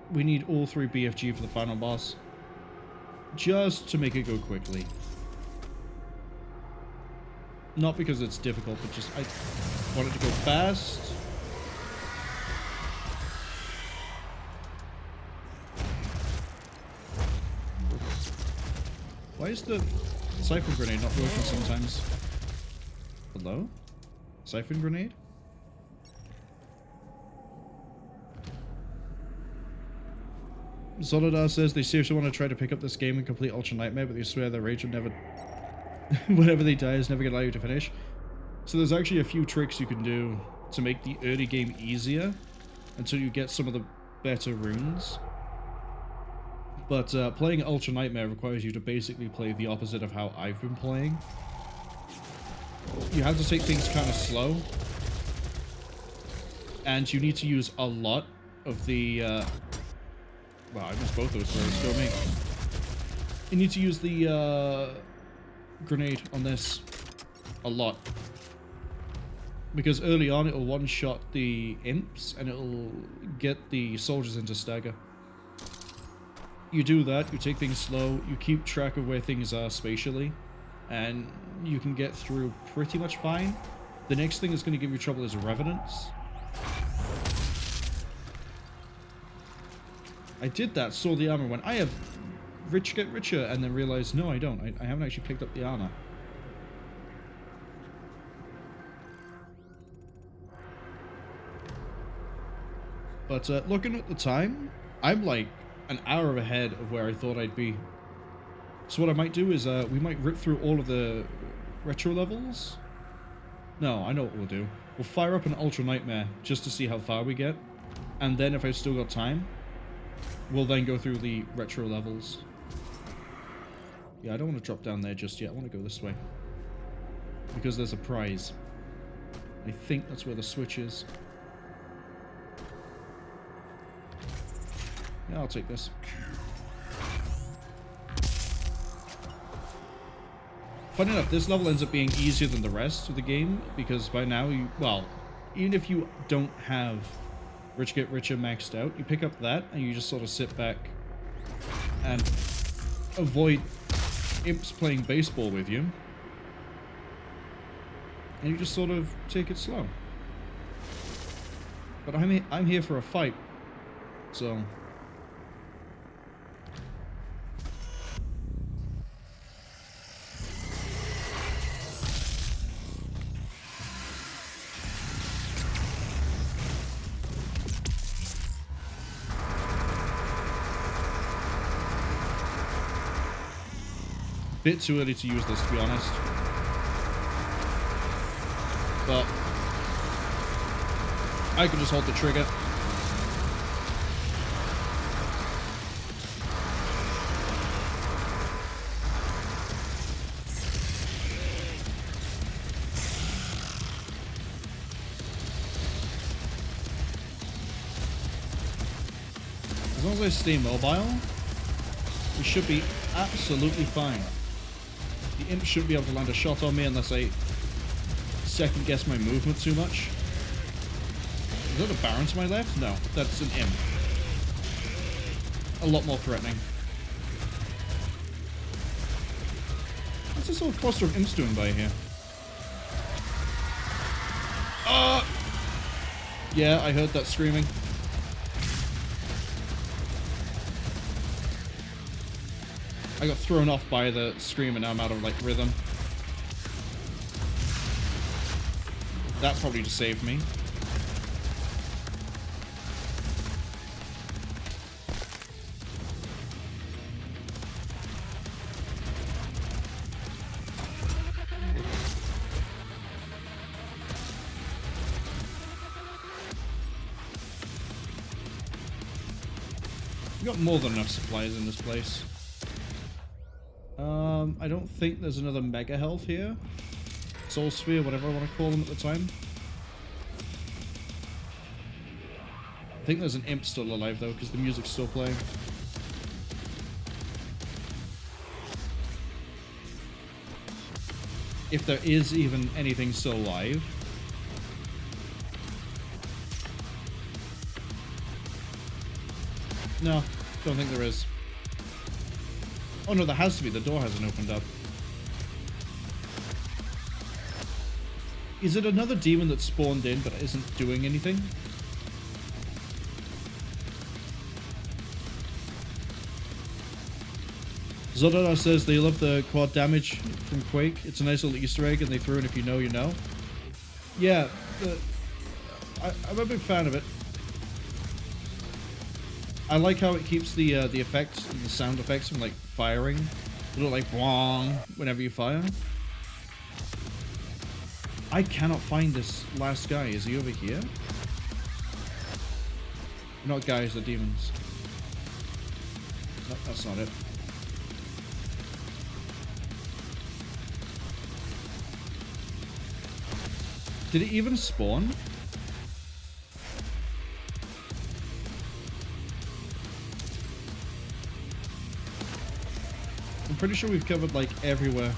We need all 3 BFG for the final boss. Just to make it go quickly. Not because it's difficult, but just I want it to go fast. Why is the siphon grenade not working sometimes? Hello? Siphon grenade? Solidar says they seriously want to try to pick up this game and complete Ultra Nightmare, but they swear their rage will never... whenever they die is never going to allow you to finish. So there's actually a few tricks you can do to make the early game easier until you get some of the better runes. But playing Ultra Nightmare requires you to basically play the opposite of how I've been playing. You have to take things kind of slow. And you need to use a lot of the... Wow, I missed both those throws. Go me. You need to use the grenade on this a lot. Because early on it'll one-shot the imps and it'll get the soldiers into stagger. You do that, you take things slow, you keep track of where things are spatially, and you can get through pretty much fine. The next thing that's going to give you trouble is Revenants. I did that, saw the armor, went, I have rich get richer, and then realized, no, I don't. I haven't actually picked up the armor. But looking at the time, I'm like an hour ahead of where I thought I'd be. So what I might do is we might rip through all of the retro levels. No, I know what we'll do. We'll fire up an Ultra Nightmare just to see how far we get. And then if I've still got time, we'll then go through the retro levels. Yeah, I don't want to drop down there just yet. I want to go this way. Because there's a prize. I think that's where the switch is. Yeah, I'll take this. Funny enough, this level ends up being easier than the rest of the game, because by now you, well, even if you don't have Rich Get Richer maxed out, you pick up that and you just sort of sit back and avoid imps playing baseball with you. And you just sort of take it slow. But I'm here for a fight, so... Bit too early to use this, to be honest. But I can just hold the trigger. As long as I stay mobile, we should be absolutely fine. The imp shouldn't be able to land a shot on me unless I second guess my movement too much. Is that a Baron to my left? No, that's an imp. A lot more threatening. What's this whole cluster of imps doing by here? Yeah, I heard that screaming. I got thrown off by the scream and now I'm out of, like, rhythm. That probably just saved me. We got more than enough supplies in this place. I don't think there's another Mega Health here. Soul Sphere, whatever I want to call them at the time. I think there's an imp still alive though, because the music's still playing. If there is even anything still alive. No, don't think there is. Oh no, there has to be. The door hasn't opened up. Is it another demon that spawned in but isn't doing anything? Zodara says they love the quad damage from Quake. It's a nice little Easter egg and they threw it if you know, you know. Yeah, I'm a big fan of it. I like how it keeps the effects, the sound effects from like firing. They look like bwong whenever you fire. I cannot find this last guy. Is he over here? Not guys, they're demons. No, that's not it. Did it even spawn? I'm pretty sure we've covered like everywhere.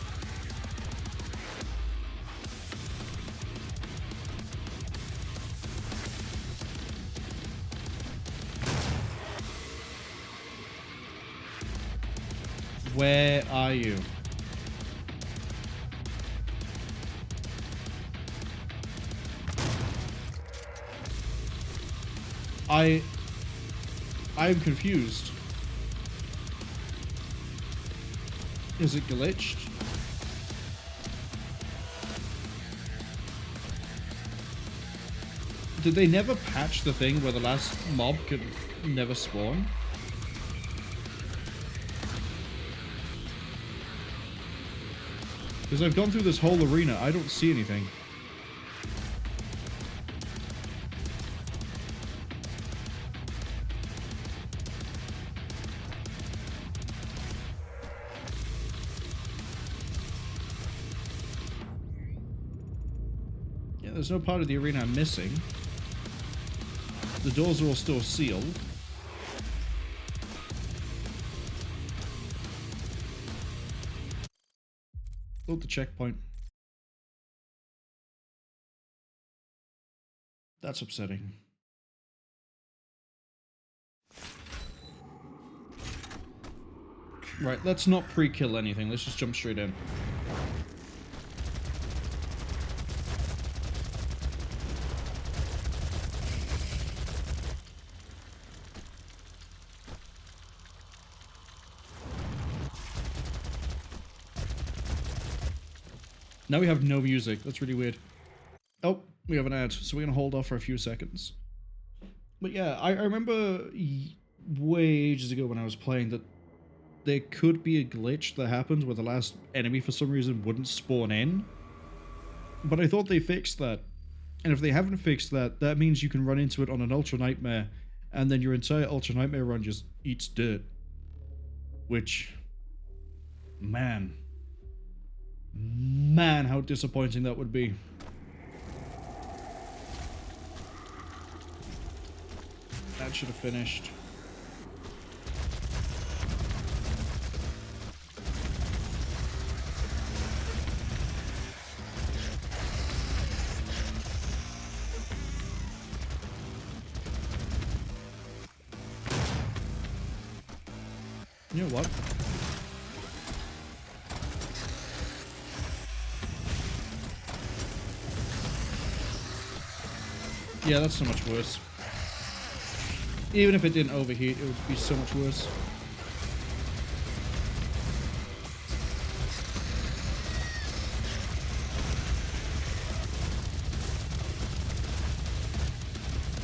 Where are you? I'm confused. Is it glitched? Did they never patch the thing where the last mob could never spawn? Because I've gone through this whole arena, I don't see anything. Yeah, there's no part of the arena I'm missing. The doors are all still sealed. Oh, the checkpoint. That's upsetting. Right, let's not pre-kill anything. Let's just jump straight in. Now we have no music. That's really weird. Oh, we have an ad, so we're going to hold off for a few seconds. But yeah, I remember way ages ago when I was playing that there could be a glitch that happened where the last enemy for some reason wouldn't spawn in. But I thought they fixed that. And if they haven't fixed that, that means you can run into it on an Ultra Nightmare, and then your entire Ultra Nightmare run just eats dirt. Which, man, how disappointing that would be. That should have finished. You know what? Yeah, that's so much worse. Even if it didn't overheat, it would be so much worse.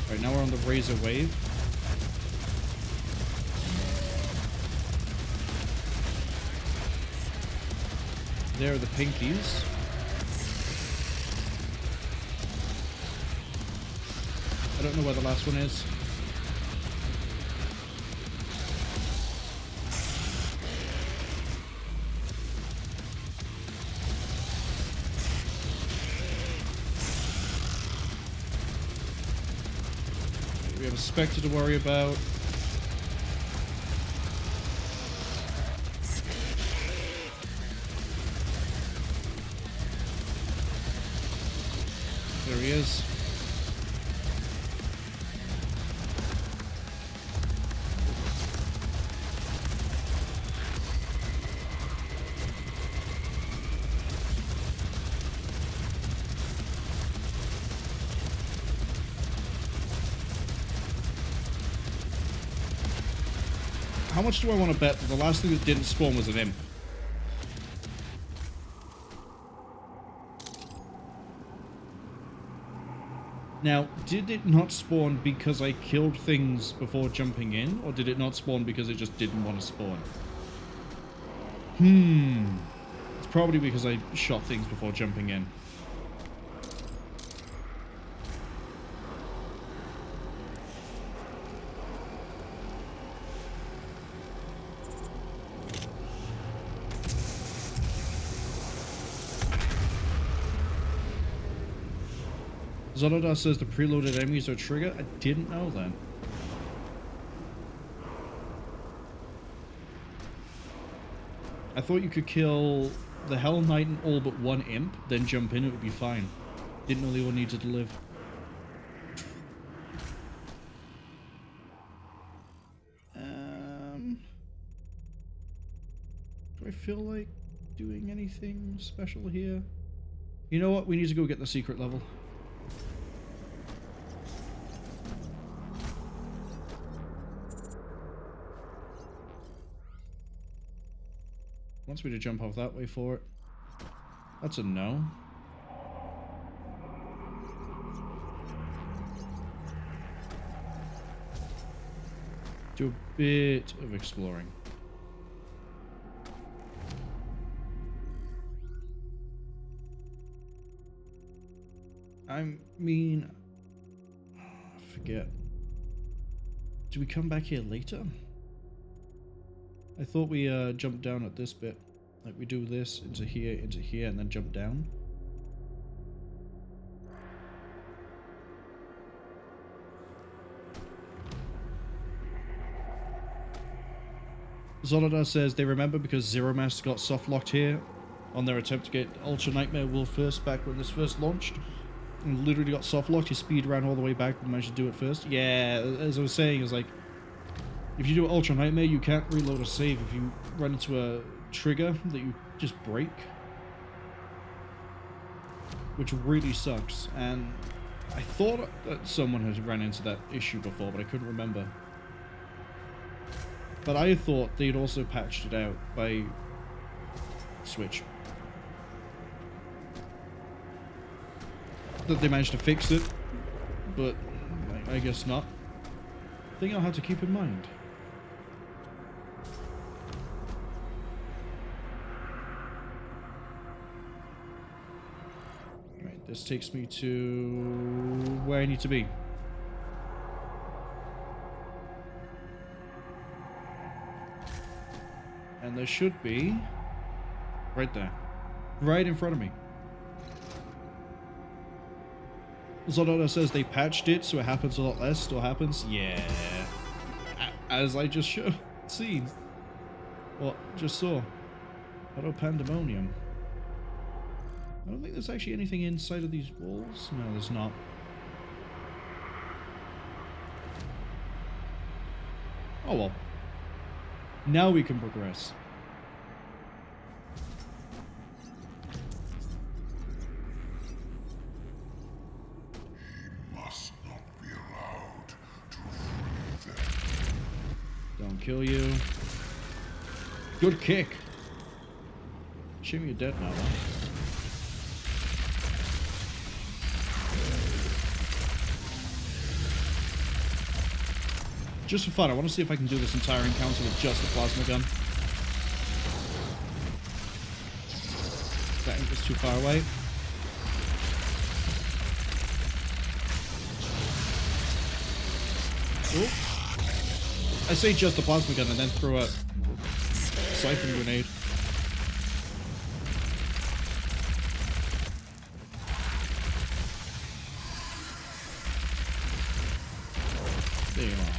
Right, now we're on the Razor Wave. There are the pinkies. I don't know where the last one is. We have a Spectre to worry about. There he is. How much do I want to bet that the last thing that didn't spawn was an imp? Now, did it not spawn because I killed things before jumping in, or did it not spawn because it just didn't want to spawn? It's probably because I shot things before jumping in. Zonodar says the preloaded enemies are trigger. I didn't know that. I thought you could kill the Hell Knight and all but one imp, then jump in, it would be fine. Didn't know they all needed to live. Do I feel like doing anything special here? You know what? We need to go get the secret level. wants me to jump off that way for it. That's a no. Do a bit of exploring. I mean, I forget. Do we come back here later? I thought we jumped down at this bit. Like we do this into here, and then jump down. Zolodar says they remember because Zero Mask got soft locked here on their attempt to get Ultra Nightmare Wolf first back when this first launched. And literally got soft locked. He speed ran all the way back but managed to do it first. Yeah, as I was saying, it's like if you do Ultra Nightmare, you can't reload a save if you run into a trigger that you just break, which really sucks. And I thought that someone had ran into that issue before, but I couldn't remember. But I thought they'd also patched it out by Switch. That they managed to fix it, but I guess not. Thing I'll have to keep in mind. Right, this takes me to where I need to be. And there should be right there. Right in front of me. Zolodar says they patched it so it happens a lot less. Still happens? Yeah. As I just seen. Well, just saw. Auto Pandemonium. I don't think there's actually anything inside of these walls. No, there's not. Oh well. Now we can progress. Don't kill you. Good kick. Shame you're dead now, though. Just for fun, I want to see if I can do this entire encounter with just the plasma gun. That ink is too far away. Ooh. I say just the plasma gun and then throw a siphon grenade. There you are.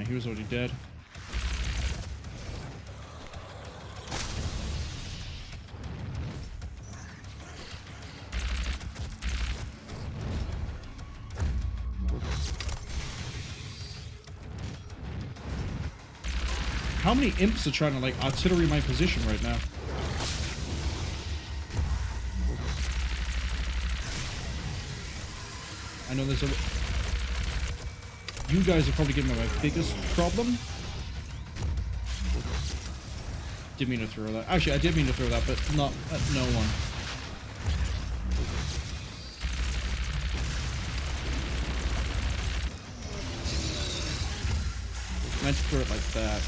He was already dead. How many imps are trying to like artillery my position right now? I know there's a... You guys are probably giving me my biggest problem. Didn't mean to throw that. Actually, I did mean to throw that, but not at no one. I meant to throw it like that.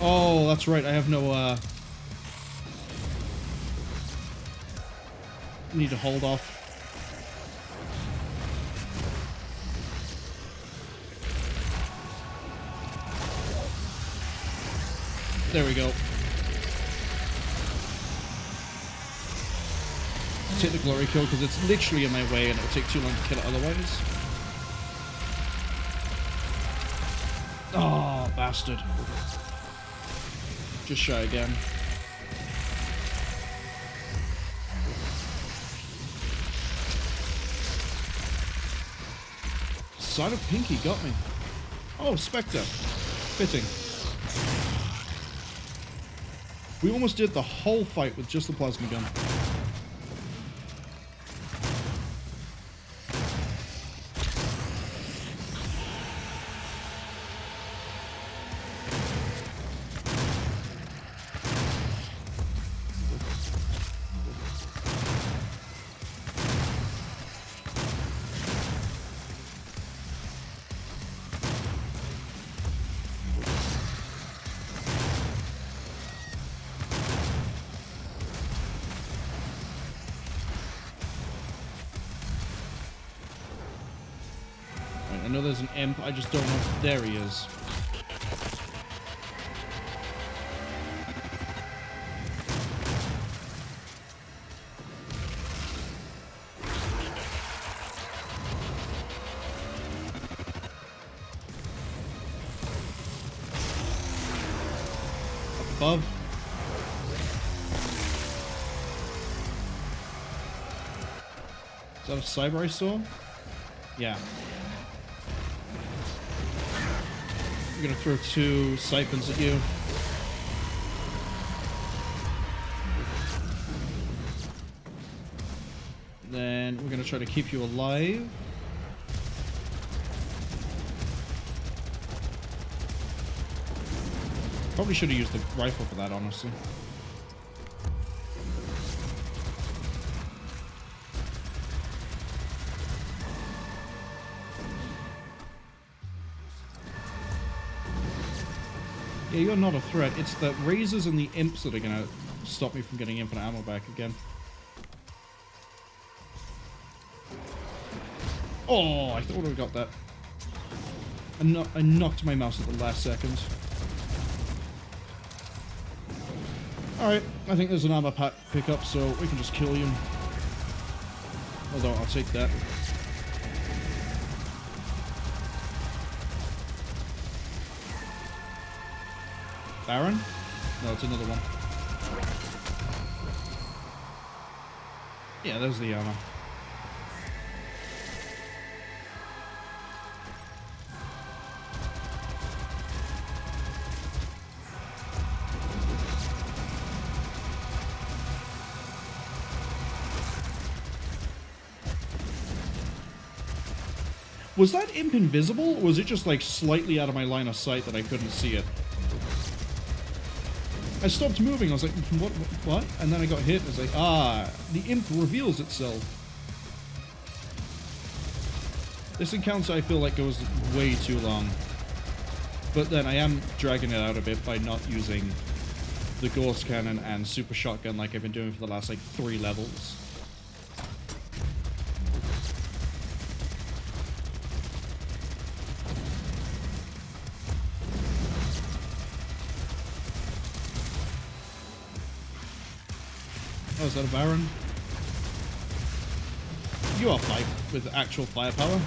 Oh, that's right. I have no, need to hold off. There we go. Take the glory kill because it's literally in my way and it'll take too long to kill it otherwise. bastard. Just shy again. Side of Pinky got me. Oh, Spectre. Fitting. We almost did the whole fight with just the plasma gun. I know there's an imp, I just don't know. There he is. Up above. Is that a cyber I saw? Yeah. I'm gonna throw 2 siphons at you. Then we're gonna try to keep you alive. Probably should have used the rifle for that, honestly. Yeah, you're not a threat. It's the razors and the imps that are gonna stop me from getting infinite ammo back again. Oh, I thought I got that. I knocked my mouse at the last second. Alright, I think there's an armor pack pickup, so we can just kill you. Although, I'll take that. Baron? No, it's another one. Yeah, there's the armor. Was that imp invisible, or was it just like slightly out of my line of sight that I couldn't see it? I stopped moving, I was like, what? And then I got hit, and it's like, ah, the imp reveals itself. This encounter, I feel like, goes way too long. But then I am dragging it out a bit by not using the Ghost Cannon and Super Shotgun like I've been doing for the last, like, 3 levels. Oh, is that a Baron? You are fight with actual firepower.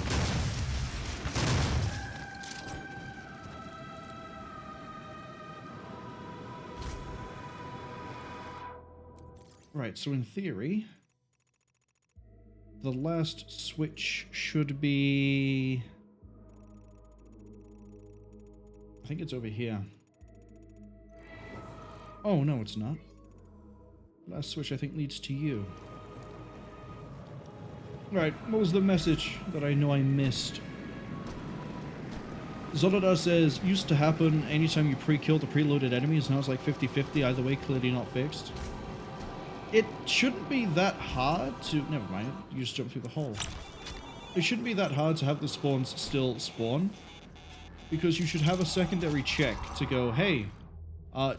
Right, so in theory, the last switch should be... I think it's over here. Oh, no, it's not. Last switch, I think, leads to you. Right, what was the message that I know I missed? Zolodar says, used to happen anytime you pre-killed the preloaded enemies, now it's like 50-50, either way, clearly not fixed. It shouldn't be that hard to... Never mind, you just jumped through the hole. It shouldn't be that hard to have the spawns still spawn, because you should have a secondary check to go, hey,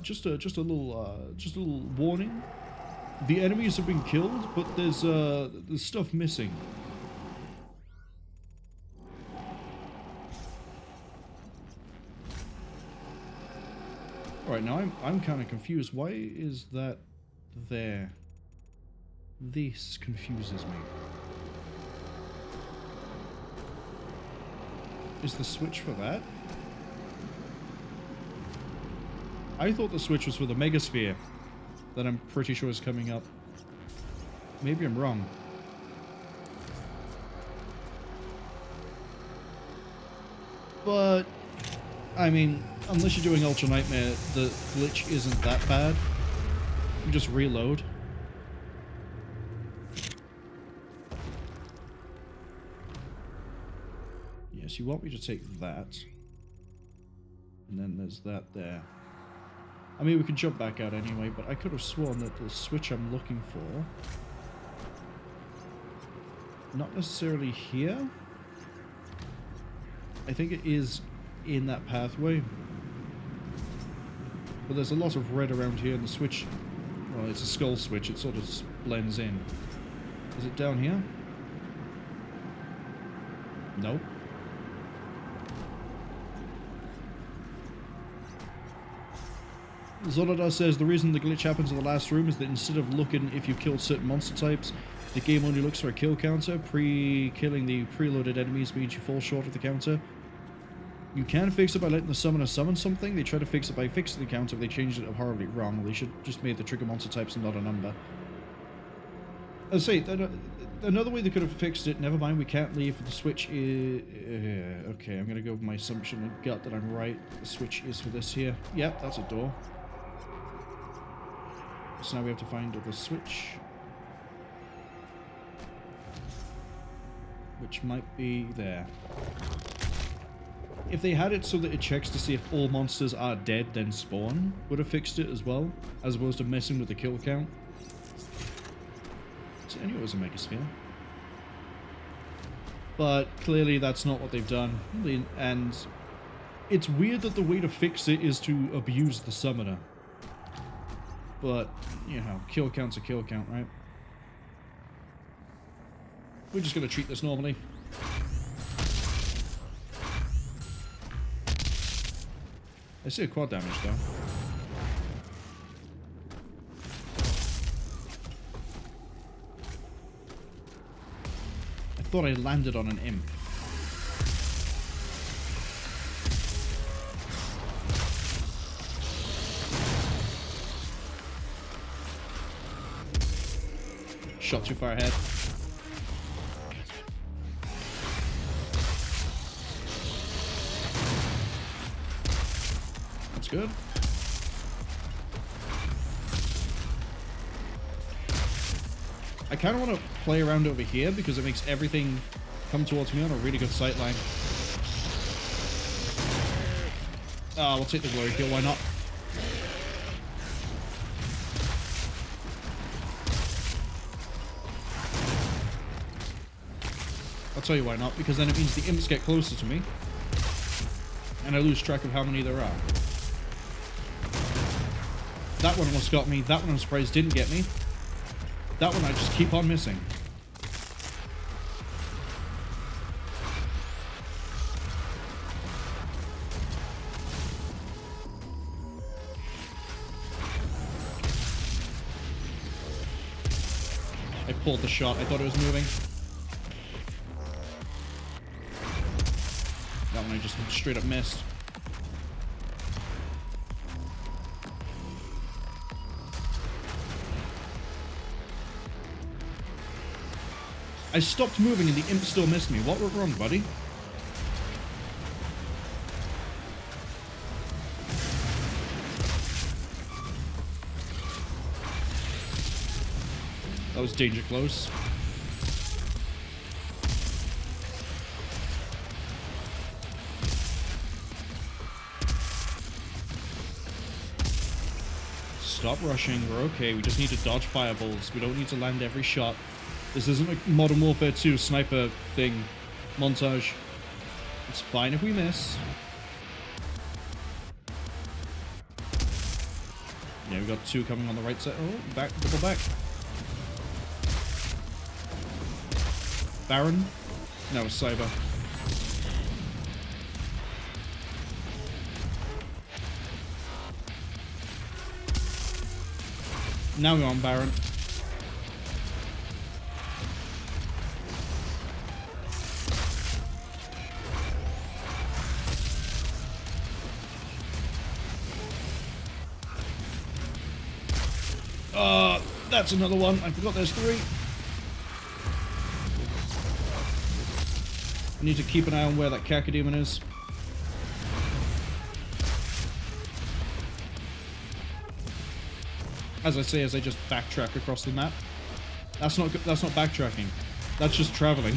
just a little warning. The enemies have been killed, but there's stuff missing. Alright, now I'm kind of confused. Why is that there? This confuses me. Is the switch for that? I thought the switch was for the Megasphere that I'm pretty sure is coming up. Maybe I'm wrong. But, I mean, unless you're doing Ultra Nightmare, the glitch isn't that bad. You just reload. Yes, you want me to take that. And then there's that there. I mean, we can jump back out anyway, but I could have sworn that the switch I'm looking for... not necessarily here. I think it is in that pathway. But there's a lot of red around here, and the switch... well, it's a skull switch, it sort of blends in. Is it down here? No. Zolodar says the reason the glitch happens in the last room is that instead of looking if you've killed certain monster types, the game only looks for a kill counter. Killing the preloaded enemies means you fall short of the counter. You can fix it by letting the summoner summon something. They try to fix it by fixing the counter, but they changed it horribly wrong. They should just made the trigger monster types and not a number. I'd say, another way they could have fixed it, never mind, we can't leave. The switch is... okay, I'm going to go with my assumption and gut that I'm right. The switch is for this here. Yep, that's a door. So now we have to find the switch. Which might be there. If they had it so that it checks to see if all monsters are dead, then spawn, would have fixed it as well, as opposed to messing with the kill count. So I knew it was a Megasphere. But clearly that's not what they've done. And it's weird that the way to fix it is to abuse the summoner. But, you know, kill count's a kill count, right? We're just going to treat this normally. I see a quad damage, though. I thought I landed on an imp. Shot too far ahead. That's good. I kind of want to play around over here because it makes everything come towards me on a really good sight line. Ah, we'll take the glory kill, why not? I'll tell you why not, because then it means the imps get closer to me, and I lose track of how many there are. That one almost got me, that one I'm surprised didn't get me. That one I just keep on missing. I pulled the shot, I thought it was moving. That one I just straight up missed. I stopped moving and the imp still missed me. What went wrong, buddy? That was danger close. Stop rushing, we're okay, we just need to dodge fireballs. We don't need to land every shot. This isn't a Modern Warfare 2 sniper thing, montage. It's fine if we miss. Yeah, we got two coming on the right side. Oh, back, double back. Baron? No, it's Cyber. Now we're on Baron. That's another one. I forgot there's 3. I need to keep an eye on where that Cacodemon is. As I say, as I just backtrack across the map. That's not backtracking. That's just traveling.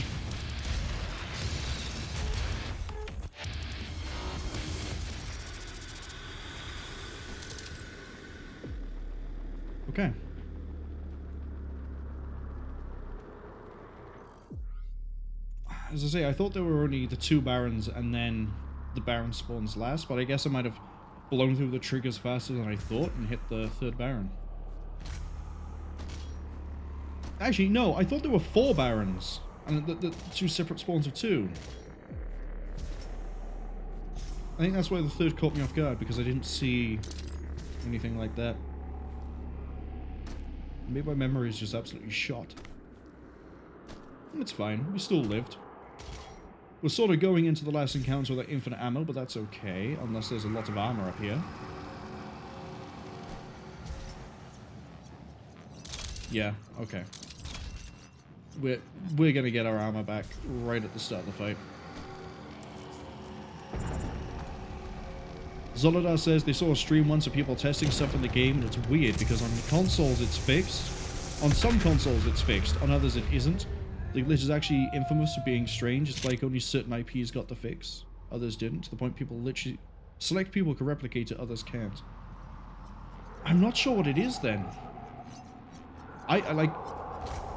Okay. As I say, I thought there were only the 2 Barons and then the Baron spawns last, but I guess I might have blown through the triggers faster than I thought and hit the 3rd Baron. Actually, no, I thought there were 4 Barons and the 2 separate spawns of 2. I think that's why the 3rd caught me off guard, because I didn't see anything like that. Maybe my memory is just absolutely shot. It's fine, we still lived. We're sort of going into the last encounter with infinite ammo, but that's okay, unless there's a lot of armor up here. Yeah, okay. We're gonna get our armor back right at the start of the fight. Zolodar says they saw a stream once of people testing stuff in the game, and it's weird because on consoles it's fixed. On some consoles it's fixed, on others it isn't. The glitch is actually infamous for being strange. It's like only certain IPs got the fix, others didn't, to the point people literally... Select people can replicate it, others can't. I'm not sure what it is then. I like...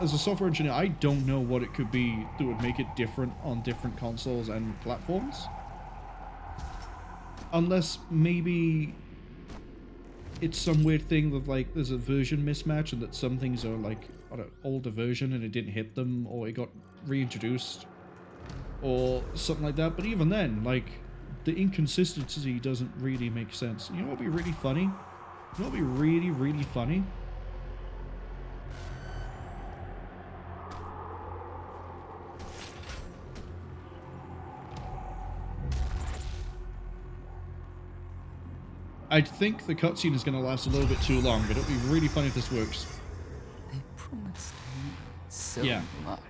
As a software engineer, I don't know what it could be that would make it different on different consoles and platforms. Unless maybe it's some weird thing that, like, there's a version mismatch and that some things are, like, on an older version and it didn't hit them, or it got reintroduced, or something like that. But even then, like, the inconsistency doesn't really make sense. You know what would be really funny? You know what would be really, really funny? I think the cutscene is going to last a little bit too long, but it would be really funny if this works. They promised me so much.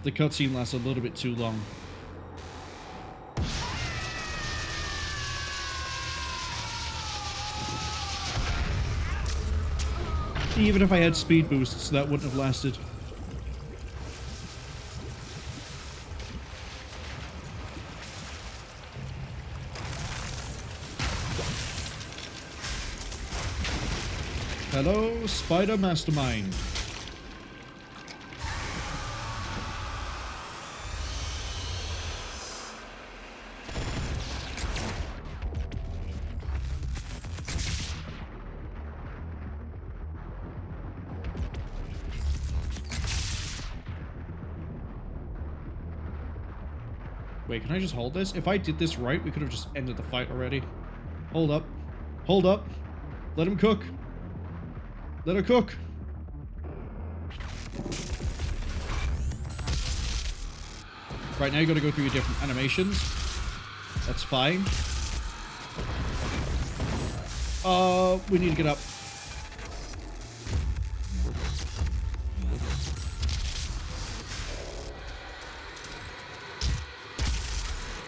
The cutscene lasts a little bit too long. Even if I had speed boosts, that wouldn't have lasted. Hello, Spider Mastermind. Wait, can I just hold this? If I did this right, we could have just ended the fight already. Hold up. Hold up. Let him cook. Let her cook. Right, now you gotta go through your different animations. That's fine. We need to get up.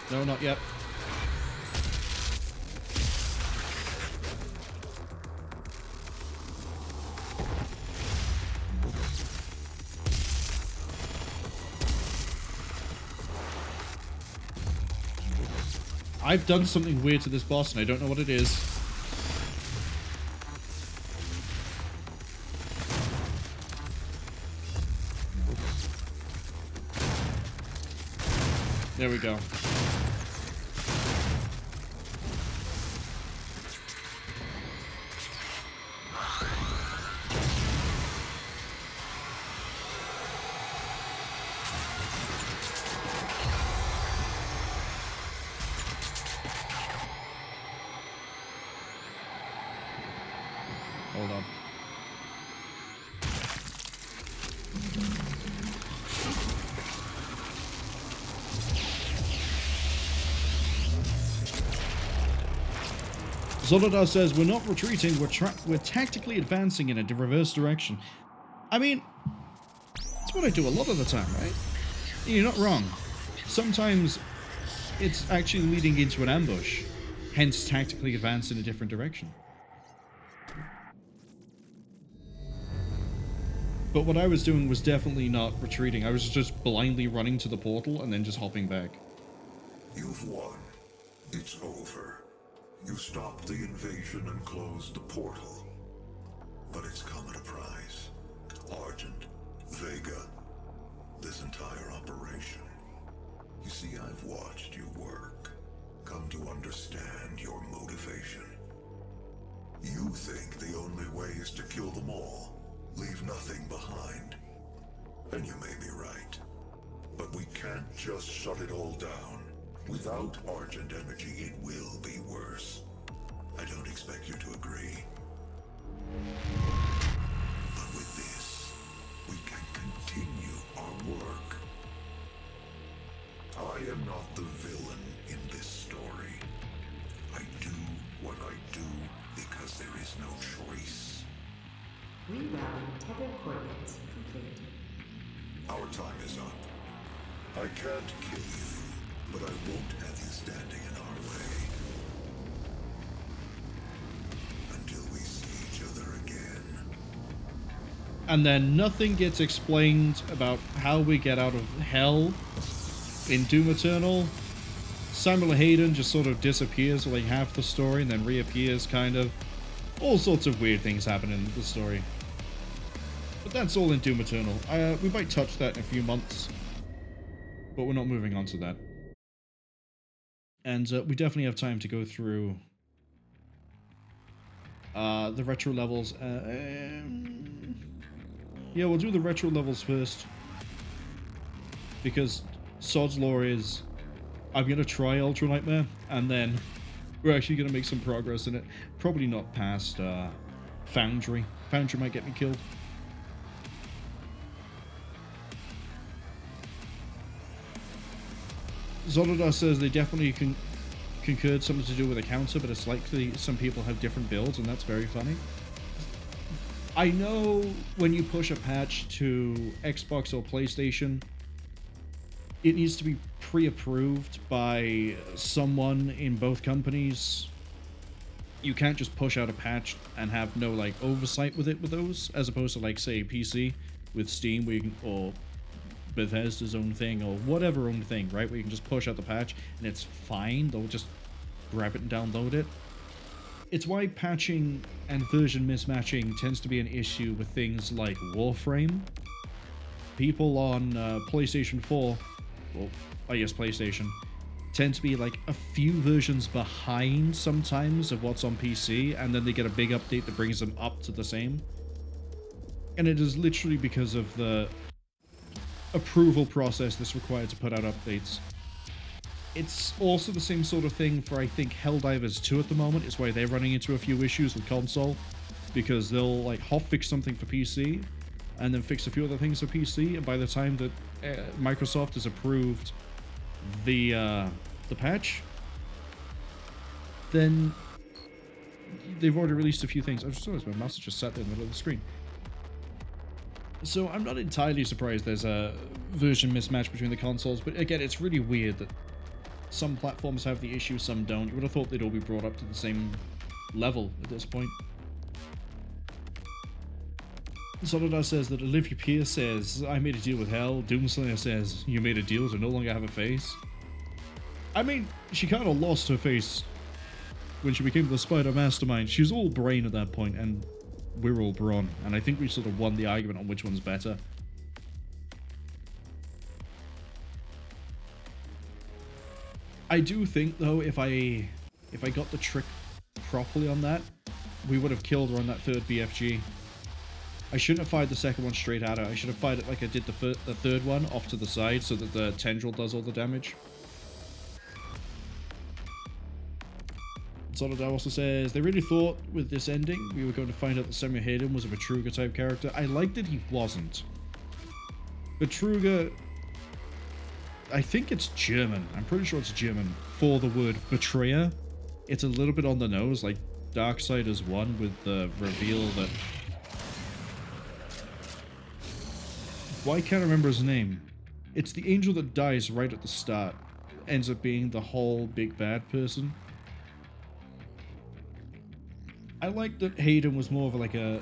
No, not yet. I've done something weird to this boss and I don't know what it is. There we go. Hold on. Zolodar says, we're not retreating, we're tactically advancing in a reverse direction. I mean, that's what I do a lot of the time, right? You're not wrong. Sometimes it's actually leading into an ambush, hence tactically advance in a different direction. But what I was doing was definitely not retreating. I was just blindly running to the portal and then just hopping back. You've won. It's over. You stopped the invasion and closed the portal. But it's come at a price. Argent, VEGA, this entire operation. You see, I've watched you work. Come to understand your motivation. You think the only way is to kill them all. Leave nothing behind. And you may be right. But we can't just shut it all down. Without Argent energy, it will be worse. I don't expect you to agree. But with this, we can continue our work. I am not the villain in this story. I do what I do because there is no choice. Rerouting tether coordinates complete. Our time is up. I can't kill you, but I won't have you standing in our way. Until we see each other again. And then nothing gets explained about how we get out of hell in Doom Eternal. Samuel Hayden just sort of disappears for like half the story and then reappears, kind of. All sorts of weird things happen in the story. But that's all in Doom Eternal. We might touch that in a few months, but we're not moving on to that. And we definitely have time to go through the retro levels. Yeah, we'll do the retro levels first, because Sod's Law is, I'm going to try Ultra Nightmare, and then we're actually going to make some progress in it. Probably not past Foundry. Foundry might get me killed. Zolodar says they definitely concurred something to do with a counter, but it's likely some people have different builds, and that's very funny. I know when you push a patch to Xbox or PlayStation, it needs to be pre-approved by someone in both companies. You can't just push out a patch and have no like oversight with it with those, as opposed to like say PC with Steam, where you can, or Bethesda's own thing, or whatever own thing, right? Where you can just push out the patch and it's fine. They'll just grab it and download it. It's why patching and version mismatching tends to be an issue with things like Warframe. People on PlayStation 4, well, I guess PlayStation, tend to be like a few versions behind sometimes of what's on PC, and then they get a big update that brings them up to the same. And it is literally because of the approval process that's required to put out updates. It's also the same sort of thing for, I think, Helldivers 2 at the moment. It's why they're running into a few issues with console, because they'll like hotfix something for PC and then fix a few other things for PC, and by the time that Microsoft has approved the patch, then they've already released a few things. I just realized my mouse just sat there in the middle of the screen. So I'm not entirely surprised there's a version mismatch between the consoles, but again, it's really weird that some platforms have the issue, some don't. You would have thought they'd all be brought up to the same level at this point. Solidar says that Olivia Pierce says, I made a deal with hell. Doomslayer says, you made a deal to no longer have a face. I mean, she kind of lost her face when she became the Spider Mastermind. She was all brain at that point, and we're all brawn. And I think we sort of won the argument on which one's better. I do think, though, if I got the trick properly on that, we would have killed her on that third BFG. I shouldn't have fired the second one straight at her. I should have fired it like I did the third one, off to the side, so that the tendril does all the damage. Solidar also says, they really thought with this ending we were going to find out that Samuel Hayden was a Betruger type character. I liked that he wasn't. Betruger, I think it's German. I'm pretty sure it's German for the word betrayer. It's a little bit on the nose, like Darksiders 1 with the reveal that... Why can't I remember his name? It's the angel that dies right at the start. Ends up being the whole big bad person. I like that Hayden was more of like a,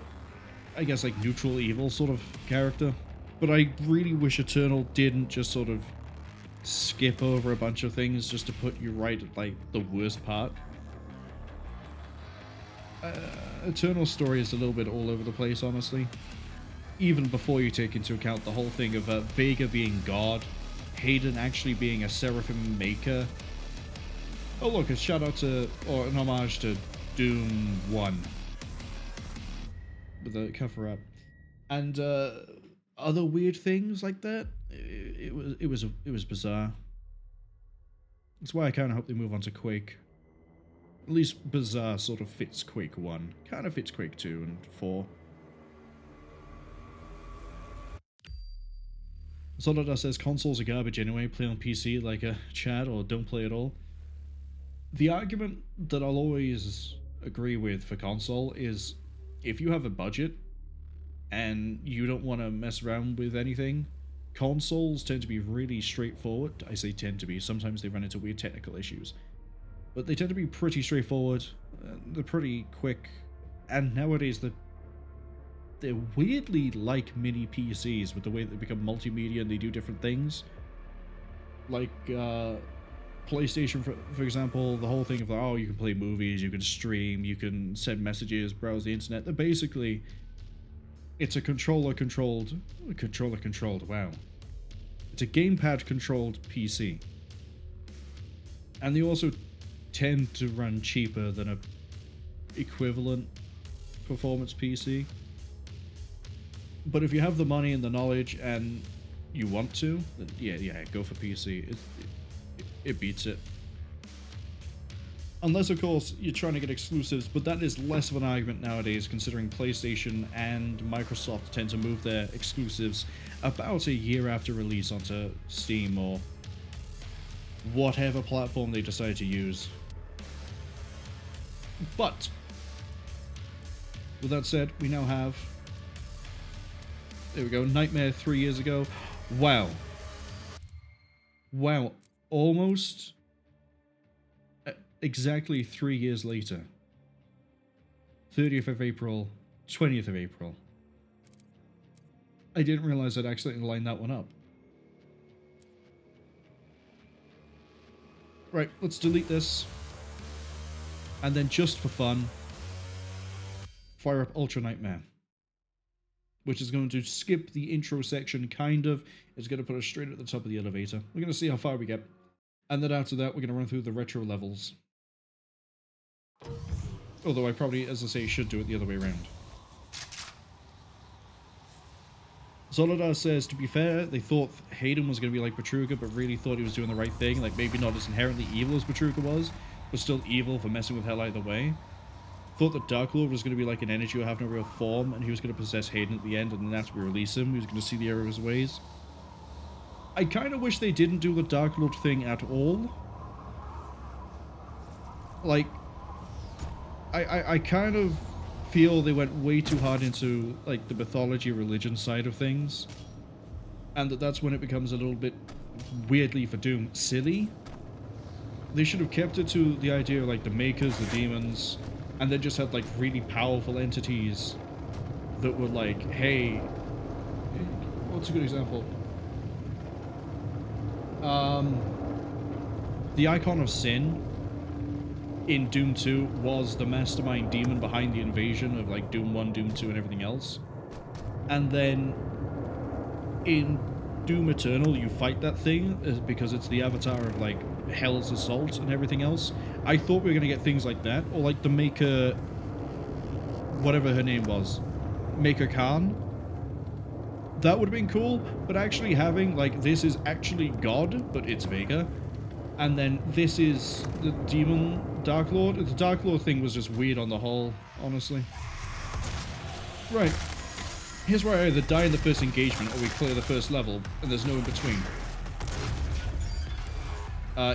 I guess like neutral evil sort of character. But I really wish Eternal didn't just sort of skip over a bunch of things just to put you right at like the worst part. Eternal's story is a little bit all over the place, honestly. Even before you take into account the whole thing of VEGA being God, Hayden actually being a Seraphim Maker. Oh look, a shout out to, or an homage to DooM 1. With the cover up. And other weird things like that. It was bizarre. That's why I kind of hope they move on to Quake. At least Bizarre sort of fits Quake 1. Kind of fits Quake 2 and 4. Solidar says consoles are garbage anyway, play on PC like a Chad or don't play at all. The argument that I'll always agree with for console is if you have a budget and you don't want to mess around with anything, consoles tend to be really straightforward. I say tend to be, sometimes they run into weird technical issues. But they tend to be pretty straightforward, they're pretty quick, and nowadays they're weirdly like mini PCs with the way that they become multimedia and they do different things. Like PlayStation, for example, the whole thing of, oh, you can play movies, you can stream, you can send messages, browse the internet. They're basically, it's a controller-controlled, wow. It's a gamepad-controlled PC. And they also tend to run cheaper than a equivalent performance PC. But if you have the money and the knowledge and you want to, then yeah, go for PC. It beats it. Unless, of course, you're trying to get exclusives, but that is less of an argument nowadays, considering PlayStation and Microsoft tend to move their exclusives about a year after release onto Steam or whatever platform they decide to use. But, with that said, we now have... There we go, Nightmare 3 years ago. Wow. Wow. Almost exactly 3 years later. 30th of April, 20th of April. I didn't realize I'd accidentally lined that one up. Right, let's delete this. And then just for fun, fire up Ultra Nightmare. Which is going to skip the intro section, kind of. It's going to put us straight at the top of the elevator. We're going to see how far we get. And then after that, we're going to run through the retro levels. Although I probably, as I say, should do it the other way around. Solidar says, to be fair, they thought Hayden was going to be like Betruga, but really thought he was doing the right thing. Like, maybe not as inherently evil as Betruga was, but still evil for messing with hell either way. Thought that Dark Lord was going to be like an energy or have no real form, and he was going to possess Hayden at the end, and then after we release him, he was going to see the error of his ways. I kind of wish they didn't do the Dark Lord thing at all. Like, I kind of feel they went way too hard into, like, the mythology religion side of things, and that's when it becomes a little bit, weirdly for DooM, silly. They should have kept it to the idea of, like, the makers, the demons, and then just had, like, really powerful entities that were like, hey, what's a good example? The Icon of Sin in Doom 2 was the mastermind demon behind the invasion of, like, Doom 1, Doom 2, and everything else. And then in Doom Eternal, you fight that thing because it's the avatar of, like, Hell's Assault and everything else. I thought we were going to get things like that, or like the Maker, whatever her name was, Maker Khan. That would have been cool, but actually having, like, this is actually God, but it's VEGA, and then this is the demon Dark Lord. The Dark Lord thing was just weird on the whole, honestly. Right. Here's where I either die in the first engagement or we clear the first level, and there's no in between.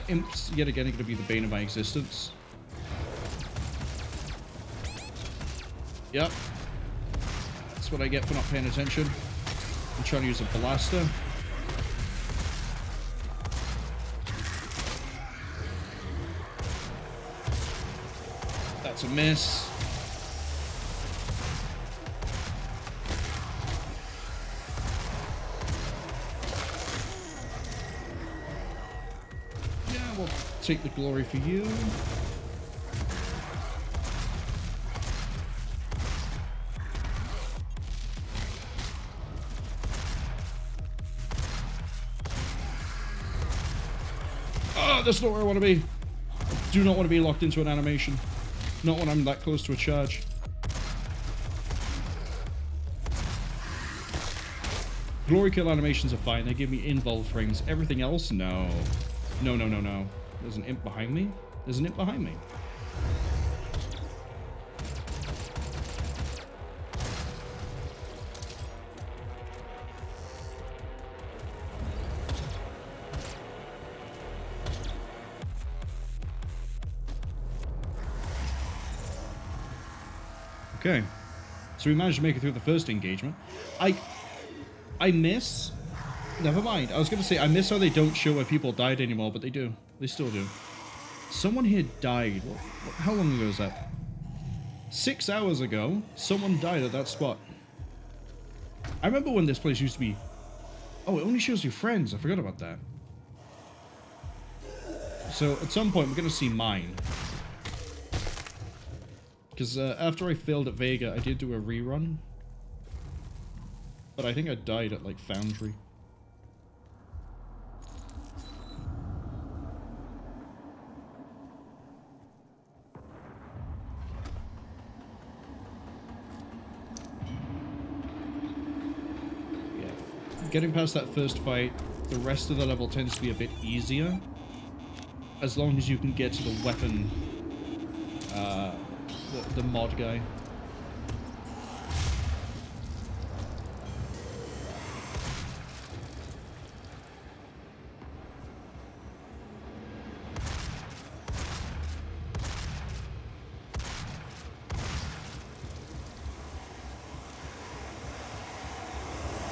Imps, yet again, are going to be the bane of my existence. Yep. That's what I get for not paying attention. I'm trying to use a blaster. That's a miss. Yeah, we'll take the glory for you. Oh, that's not where I want to be. I do not want to be locked into an animation. Not when I'm that close to a charge. Glory kill animations are fine. They give me involved rings. Everything else, no. No, no, no, no. There's an imp behind me. There's an imp behind me. Okay, so we managed to make it through the first engagement. I miss... Never mind. I was going to say, I miss how they don't show where people died anymore, but they do. They still do. Someone here died. How long ago was that? 6 hours ago, someone died at that spot. I remember when this place used to be... Oh, it only shows you friends. I forgot about that. So, at some point, we're going to see mine. Because after I failed at VEGA, I did do a rerun. But I think I died at, like, Foundry. Yeah. Getting past that first fight, the rest of the level tends to be a bit easier. As long as you can get to the weapon... the mod guy.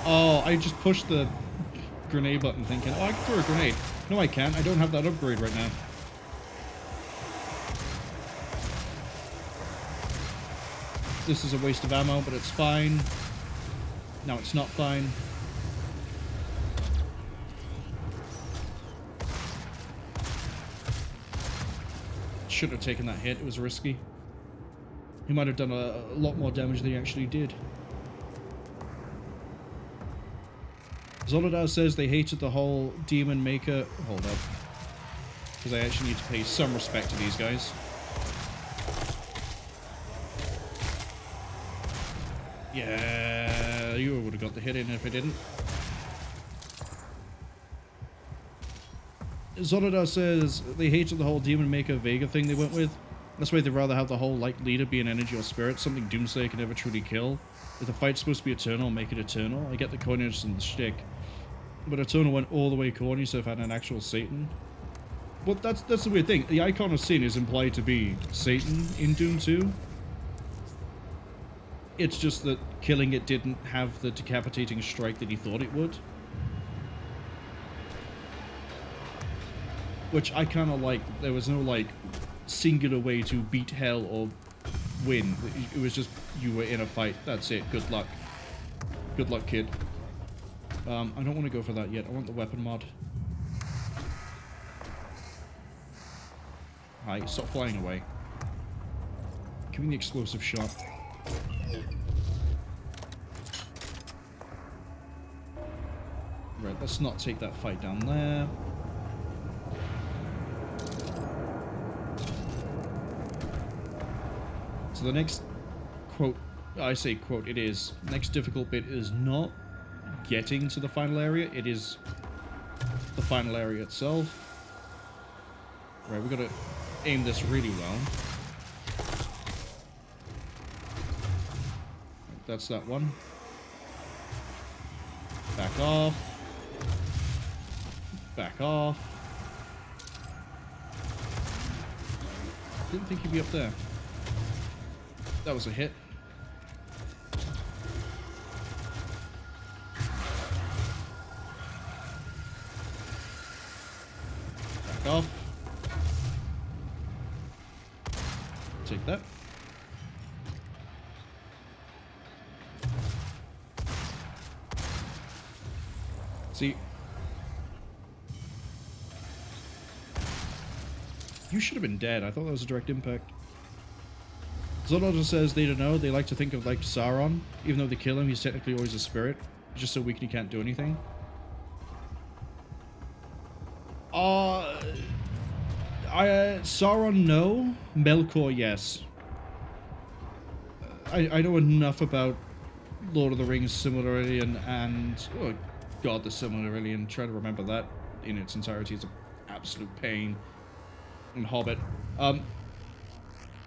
Oh, I just pushed the grenade button thinking, oh, I can throw a grenade. No, I can't. I don't have that upgrade right now. This is a waste of ammo, but it's fine. No, it's not fine. Should have taken that hit. It was risky. He might have done a lot more damage than he actually did. Zolodar says they hated the whole demon maker... Hold up. Because I actually need to pay some respect to these guys. Yeah, you would have got the hit in if I didn't. Zolodar says they hated the whole Demon Maker VEGA thing they went with. That's why they'd rather have the whole, like, leader be an energy or spirit, something Doomslayer can never truly kill. If the fight's supposed to be eternal, make it eternal. I get the corniness and the shtick. But Eternal went all the way corny, so if I had an actual Satan... Well, that's the weird thing. The icon of sin is implied to be Satan in Doom 2. It's just that killing it didn't have the decapitating strike that he thought it would. Which I kind of like. There was no, like, singular way to beat hell or win. It was just, you were in a fight. That's it. Good luck. Good luck, kid. I don't want to go for that yet. I want the weapon mod. Hi, stop flying away. Give me the explosive shot. Right, let's not take that fight down there. So the next quote, I say quote, it is, next difficult bit is not getting to the final area, it is the final area itself. Right, we've got to aim this really well. That's that one. Back off. Back off. Didn't think he'd be up there. That was a hit. Back off. Take that. See? You should have been dead. I thought that was a direct impact. Zolot just says they don't know. They like to think of like Sauron. Even though they kill him, he's technically always a spirit. He's just so weak he can't do anything. Sauron, no. Melkor, yes. I know enough about Lord of the Rings Silmarillion and oh god, the Silmarillion. Try to remember that in its entirety is an absolute pain. And Hobbit.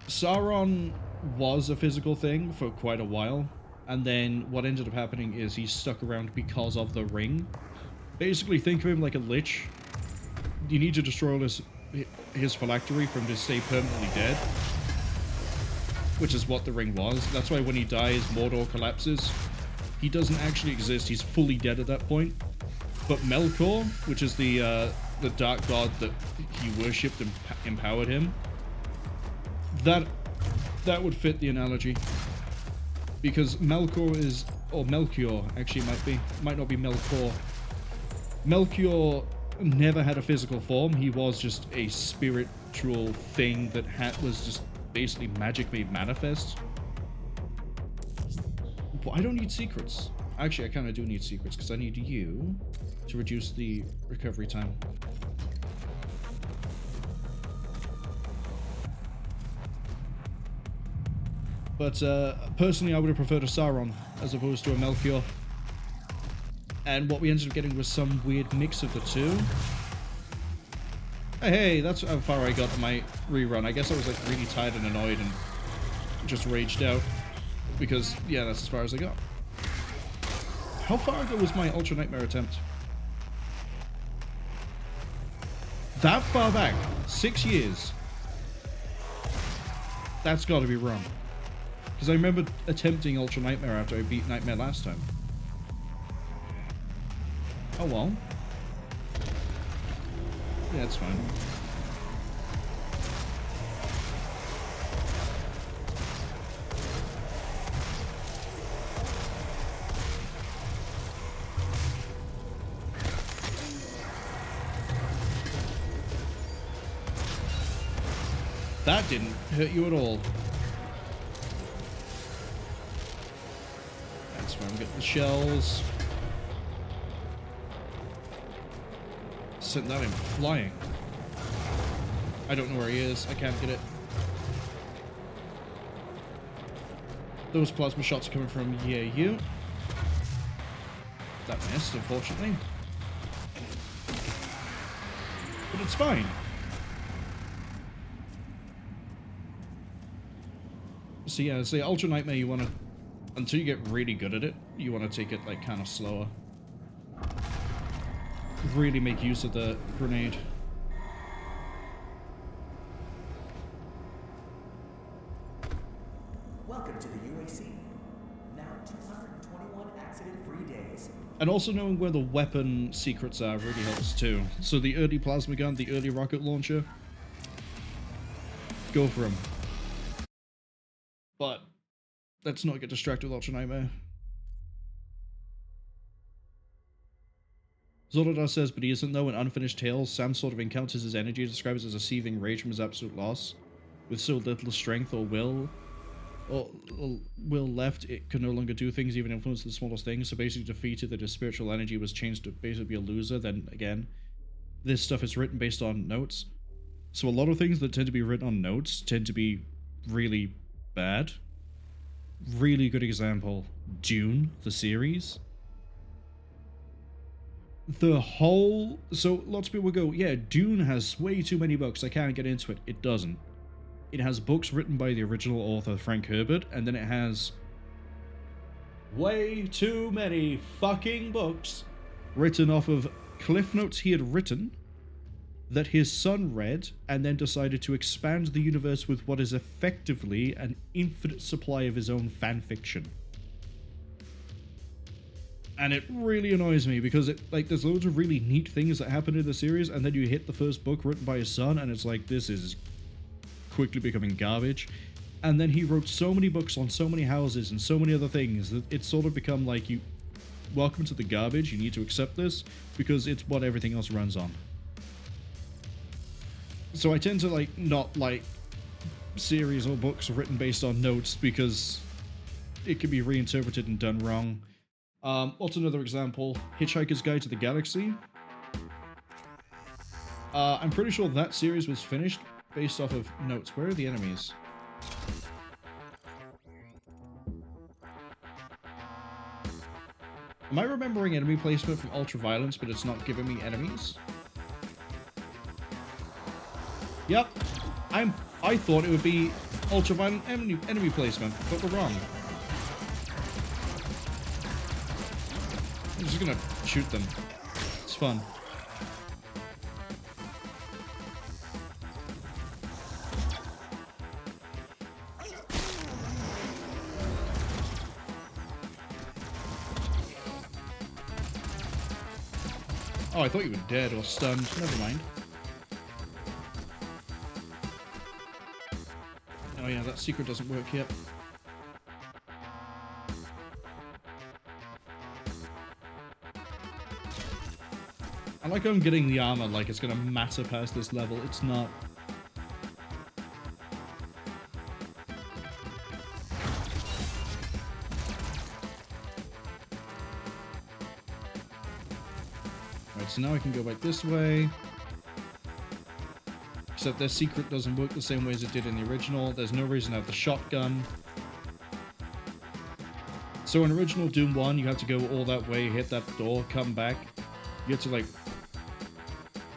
Sauron was a physical thing for quite a while, and then what ended up happening is he stuck around because of the ring. Basically, think of him like a lich. You need to destroy his phylactery for him to stay permanently dead, which is what the ring was. That's why when he dies, Mordor collapses. He doesn't actually exist. He's fully dead at that point. But Melkor, which is the dark god that he worshipped and empowered him, that would fit the analogy. Because Melkor is, or Melchior actually might not be Melkor. Melchior never had a physical form. He was just a spiritual thing that was just basically magic made manifest. But I don't need secrets. Actually, I kind of do need secrets because I need you to reduce the recovery time. But personally, I would have preferred a Sauron as opposed to a Melchior. And what we ended up getting was some weird mix of the two. Hey, that's how far I got in my rerun. I guess I was like really tired and annoyed and just raged out. Because, yeah, that's as far as I got. How far ago was my Ultra Nightmare attempt? That far back? 6 years? That's gotta be wrong. Because I remember attempting Ultra Nightmare after I beat Nightmare last time. Oh well. Yeah, it's fine. That didn't hurt you at all. That's fine, get the shells. Sent that in flying. I don't know where he is. I can't get it. Those plasma shots are coming from you. That missed, unfortunately. But it's fine. So yeah, it's the Ultra Nightmare you want to... Until you get really good at it, you want to take it like kind of slower. Really make use of the grenade. Welcome to the UAC. Now 221 accident-free days. And also knowing where the weapon secrets are really helps too. So the early plasma gun, the early rocket launcher, go for them. But let's not get distracted with Ultra Nightmare. Zolodar says, but he isn't though. In Unfinished Tales, Sam sort of encounters his energy, describes as a seething rage from his absolute loss. With so little strength or will left, it could no longer do things, even influence the smallest things. So basically defeated that his spiritual energy was changed to basically be a loser. Then again, this stuff is written based on notes. So a lot of things that tend to be written on notes tend to be really bad. Really good example, Dune, the series. So lots of people go, yeah, Dune has way too many books, I can't get into it. It doesn't. It has books written by the original author, Frank Herbert, and then it has way too many fucking books written off of cliff notes he had written that his son read and then decided to expand the universe with what is effectively an infinite supply of his own fan fiction. And it really annoys me because there's loads of really neat things that happen in the series, and then you hit the first book written by his son, and it's like, this is quickly becoming garbage. And then he wrote so many books on so many houses and so many other things that it's sort of become like, welcome to the garbage, you need to accept this, because it's what everything else runs on. So I tend to not like series or books written based on notes because it can be reinterpreted and done wrong. What's another example? Hitchhiker's Guide to the Galaxy. I'm pretty sure that series was finished based off of notes. Where are the enemies? Am I remembering enemy placement from Ultraviolence, but it's not giving me enemies? Yep. I thought it would be Ultraviolent enemy placement, but we're wrong. I'm just gonna shoot them. It's fun. Oh, I thought you were dead or stunned. Never mind. Oh yeah, that secret doesn't work yet. I like how I'm getting the armor like it's gonna matter past this level. It's not. Right, so now I can go back this way. Except their secret doesn't work the same way as it did in the original. There's no reason to have the shotgun. So in original Doom 1, you have to go all that way, hit that door, come back. You have to like...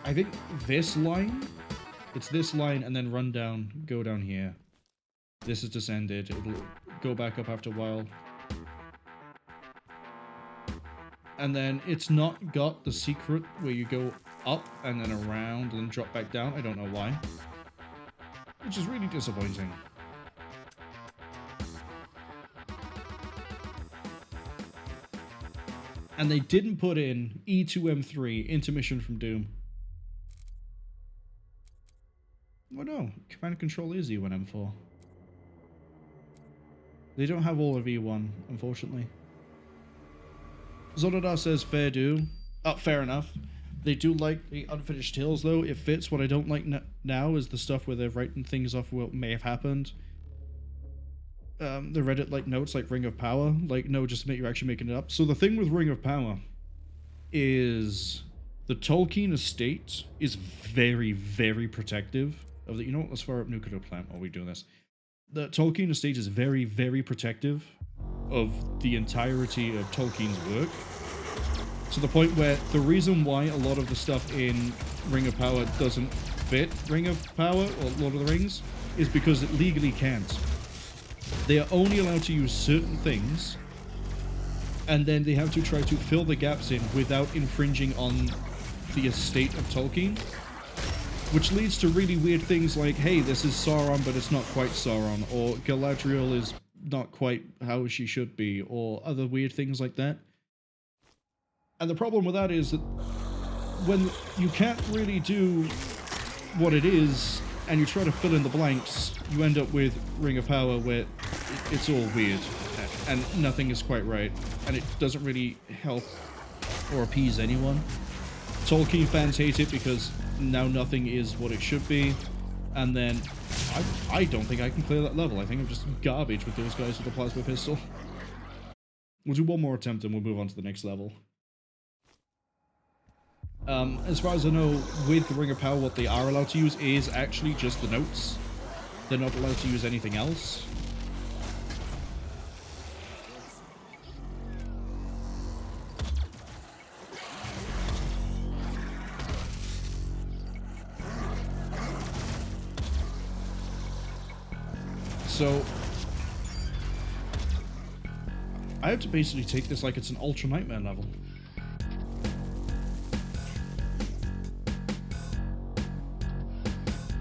I think this line? It's this line and then run down, go down here. This is descended. It'll go back up after a while. And then it's not got the secret where you go up and then around and then drop back down. I don't know why. Which is really disappointing. And they didn't put in E2M3, Intermission from Doom. Oh no, Command and Control is E1M4. They don't have all of E1, unfortunately. Zonodar says fair do. Fair enough. They do like the Unfinished Tales though. It fits. What I don't like now is the stuff where they're writing things off what may have happened. The Reddit like notes like Ring of Power. Like, no, just admit you're actually making it up. So the thing with Ring of Power is the Tolkien estate is very, very protective of the... You know what? Let's fire up nuclear plant while we do this. The Tolkien estate is very, very protective of the entirety of Tolkien's work. To the point where the reason why a lot of the stuff in Ring of Power doesn't fit Ring of Power or Lord of the Rings is because it legally can't. They are only allowed to use certain things, and then they have to try to fill the gaps in without infringing on the estate of Tolkien, which leads to really weird things like, hey, this is Sauron, but it's not quite Sauron, or Galadriel is not quite how she should be, or other weird things like that. And the problem with that is that when you can't really do what it is, and you try to fill in the blanks, you end up with Ring of Power where it's all weird, and nothing is quite right, and it doesn't really help or appease anyone. Tolkien fans hate it because now nothing is what it should be, and then I don't think I can clear that level. I think I'm just garbage with those guys with the plasma pistol. We'll do one more attempt and we'll move on to the next level. As far as I know, with the Ring of Power, what they are allowed to use is actually just the notes. They're not allowed to use anything else. So I have to basically take this like it's an Ultra Nightmare level.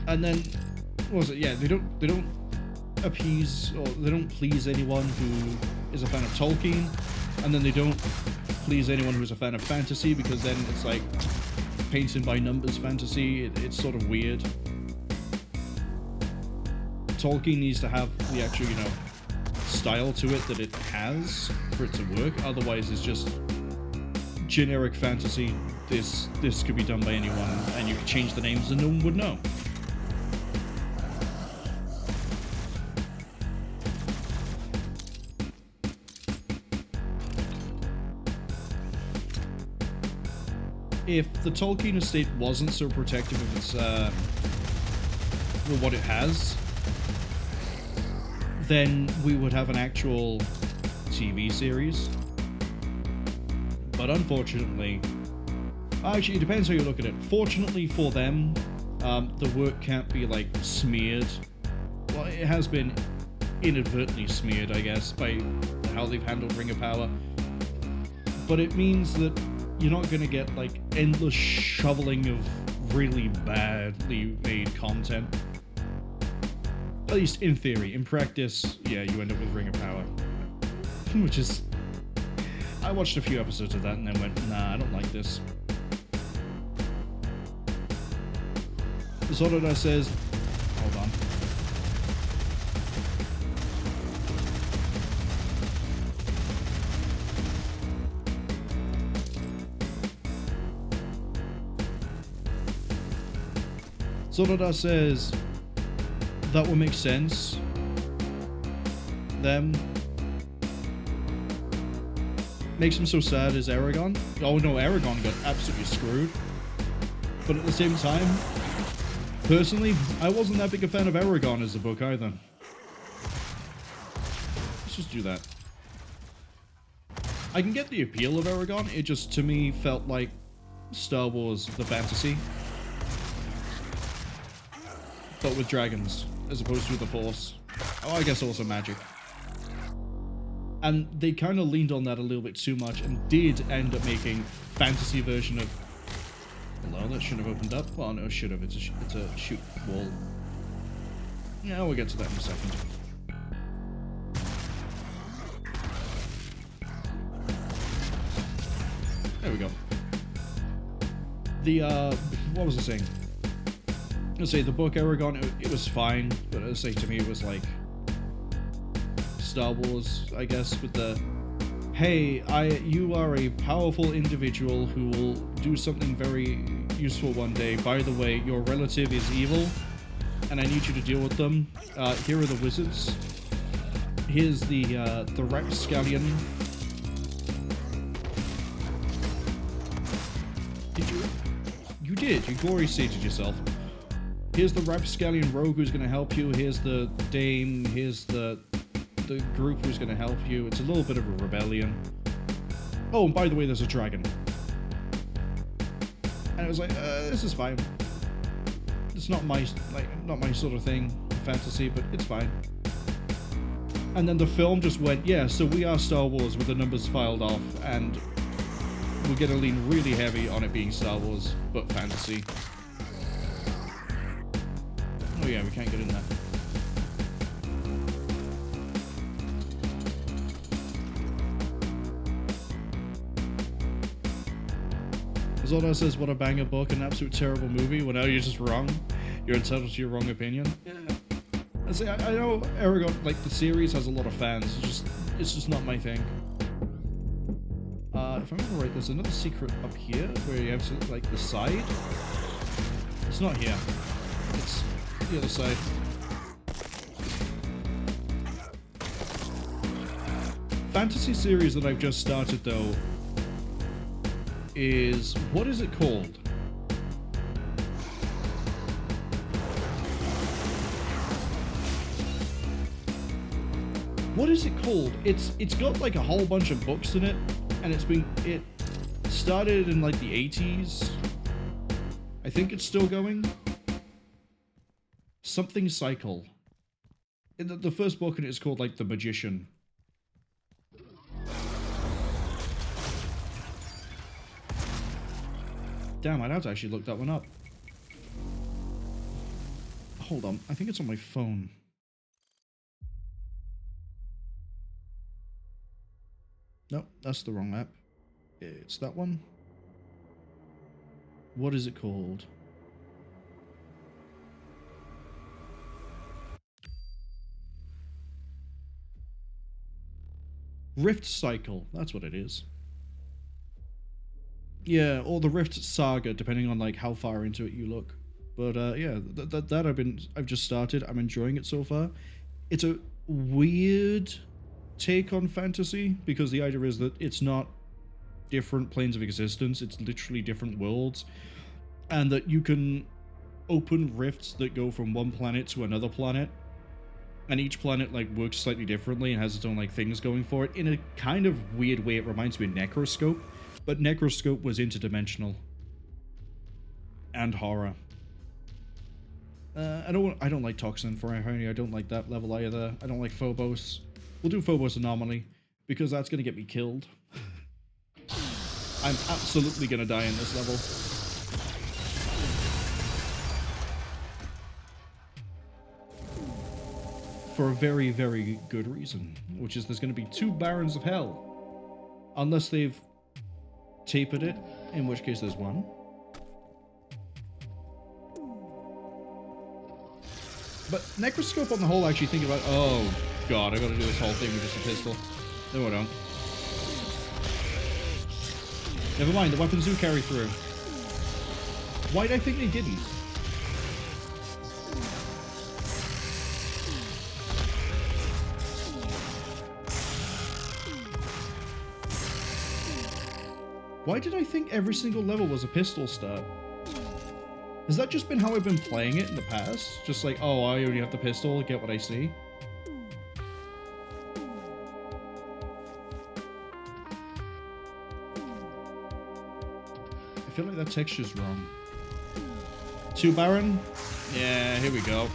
And then, what was it? Yeah, they don't appease or they don't please anyone who is a fan of Tolkien, and then they don't please anyone who's a fan of fantasy, because then it's like painting by numbers fantasy. It's sort of weird. Tolkien needs to have the actual, you know, style to it that it has for it to work. Otherwise, it's just generic fantasy. This could be done by anyone, and you could change the names and no one would know. If the Tolkien estate wasn't so protective of its, well, what it has, then we would have an actual TV series. But unfortunately, actually, it depends how you look at it. Fortunately for them, the work can't be, like, smeared. Well, it has been inadvertently smeared, I guess, by how they've handled Ring of Power. But it means that you're not going to get, like, endless shoveling of really badly made content. At least in theory. In practice, yeah, you end up with Ring of Power. Which is... I watched a few episodes of that and then went, nah, I don't like this. Zododa says... Hold on. Zododa says... That will make sense. Them. Makes him so sad is Aragorn. Oh no, Aragorn got absolutely screwed. But at the same time, personally, I wasn't that big a fan of Aragorn as a book either. Let's just do that. I can get the appeal of Aragorn, it just to me felt like Star Wars the fantasy. But with dragons, as opposed to the Force. Oh, I guess also magic. And they kind of leaned on that a little bit too much and did end up making fantasy version of... Hello, that shouldn't have opened up. Well, no, it should have. It's a shoot wall. Yeah, we'll get to that in a second. There we go. The, what was I saying? I'll say the book Aragorn, it was fine, but I'll say to me it was like Star Wars, I guess, with the, hey, you are a powerful individual who will do something very useful one day. By the way, your relative is evil, and I need you to deal with them. Here are the wizards. Here's the rapscallion. Did you? You did. You gory stated yourself. Here's the rapscallion rogue who's going to help you. Here's the dame. Here's the group who's going to help you. It's a little bit of a rebellion. Oh, and by the way, there's a dragon. And I was like, this is fine. It's not my sort of thing, fantasy, but it's fine. And then the film just went, yeah, so we are Star Wars with the numbers filed off, and we're going to lean really heavy on it being Star Wars, but fantasy. Oh yeah, we can't get in there. Zodo says, what a banger book, an absolute terrible movie. Well, now you're just wrong. You're entitled to your wrong opinion. Yeah. I say, I know Aragorn, like, the series has a lot of fans. It's just not my thing. If I remember right, there's another secret up here where you have to, like, the side. It's not here. It's the other side. Fantasy series that I've just started, though, is... what is it called? What is it called? It's got like a whole bunch of books in it, and it started in like the 80s. I think it's still going. Something Cycle. The first book in it is called like The Magician. Damn, I'd have to actually look that one up. Hold on, I think it's on my phone. Nope, that's the wrong app. It's that one. What is it called? Rift Cycle. That's what it is. Yeah, or the Rift Saga, depending on like how far into it you look. But yeah, that I've just started. I'm enjoying it so far. It's a weird take on fantasy because the idea is that it's not different planes of existence, it's literally different worlds, and that you can open rifts that go from one planet to another planet, and each planet like works slightly differently and has its own like things going for it in a kind of weird way. It reminds me of Necroscope, but Necroscope was interdimensional and horror. I don't like Toxin for Irony. I don't like that level either. I don't like Phobos. We'll do Phobos Anomaly because that's gonna get me killed. I'm absolutely gonna die in this level. For a very, very good reason, which is there's gonna be 2 Barons of Hell. Unless they've tapered it, in which case there's 1. But Necroscope on the whole, actually think about, oh god, I gotta do this whole thing with just a pistol. No, I don't. Never mind, the weapons do carry through. Why'd I think they didn't? Why did I think every single level was a pistol start? Has that just been how I've been playing it in the past? Just like, oh, I only have the pistol, get what I see? I feel like that texture's wrong. 2 Baron? Yeah, here we go.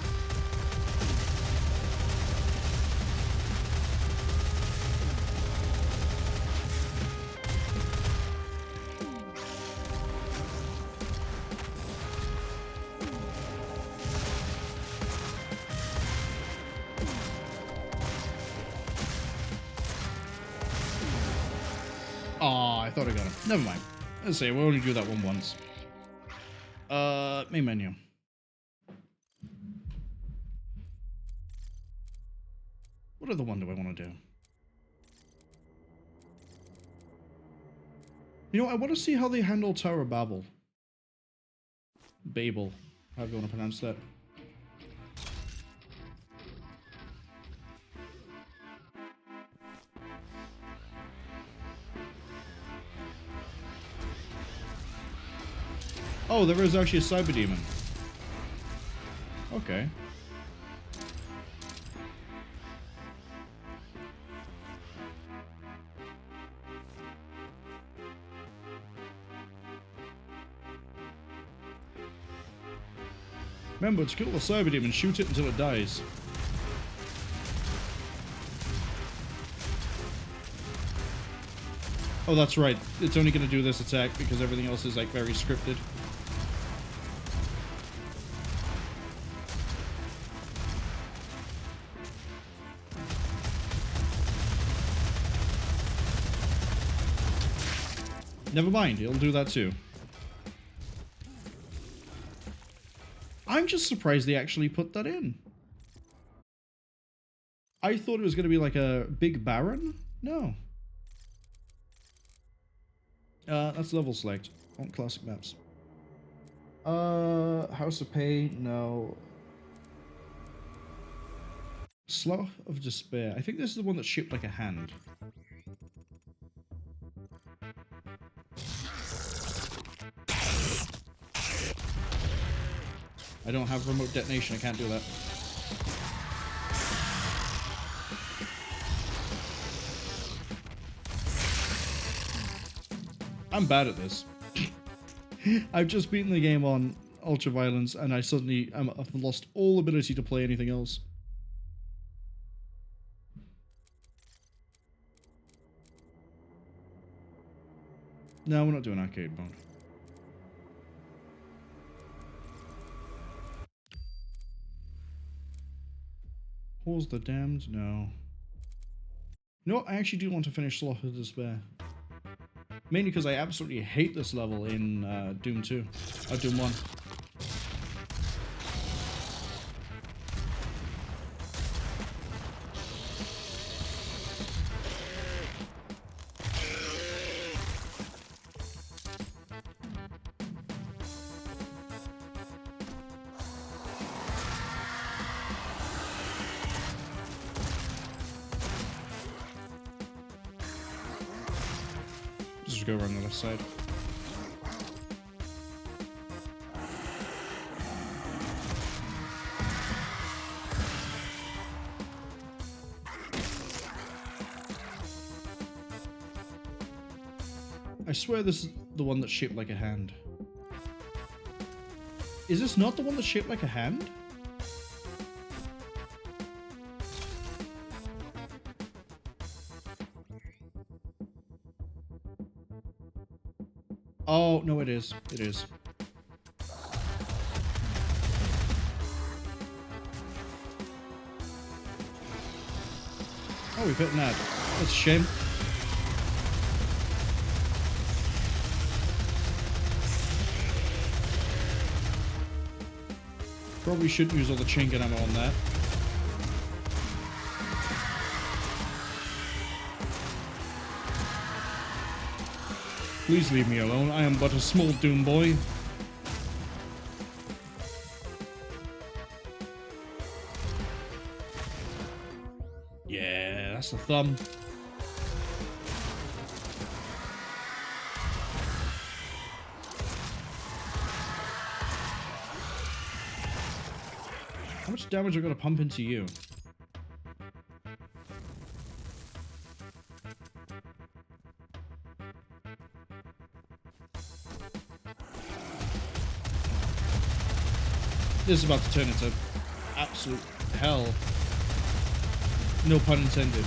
I thought I got him. Never mind. Let's say we'll only do that one once. Main menu. What other one do I want to do? You know, I want to see how they handle Tower of Babel. Babel. However you want to pronounce that. Oh, there is actually a cyber demon. Okay. Remember, to kill the cyber demon, shoot it until it dies. Oh, that's right. It's only going to do this attack because everything else is, like, very scripted. Never mind, it'll do that too. I'm just surprised they actually put that in. I thought it was going to be like a big Baron. No. That's level select on classic maps. House of Pain, no. Slough of Despair. I think this is the one that's shaped like a hand. I don't have remote detonation, I can't do that. I'm bad at this. I've just beaten the game on Ultraviolence and I suddenly I've lost all ability to play anything else. No, we're not doing arcade mode. Pause the Damned? No. You know what? I actually do want to finish Slough of Despair. Mainly because I absolutely hate this level in Doom 2. Or Doom 1. Just go around the left side. I swear this is the one that's shaped like a hand. Is this not the one that's shaped like a hand? Oh, no, it is. It is. Oh, we've hit an ad. That's a shame. Probably shouldn't use all the Cwningen ammo on that. Please leave me alone. I am but a small Doom boy. Yeah, that's the thumb. How much damage are we gonna pump into you? This is about to turn into absolute hell. No pun intended.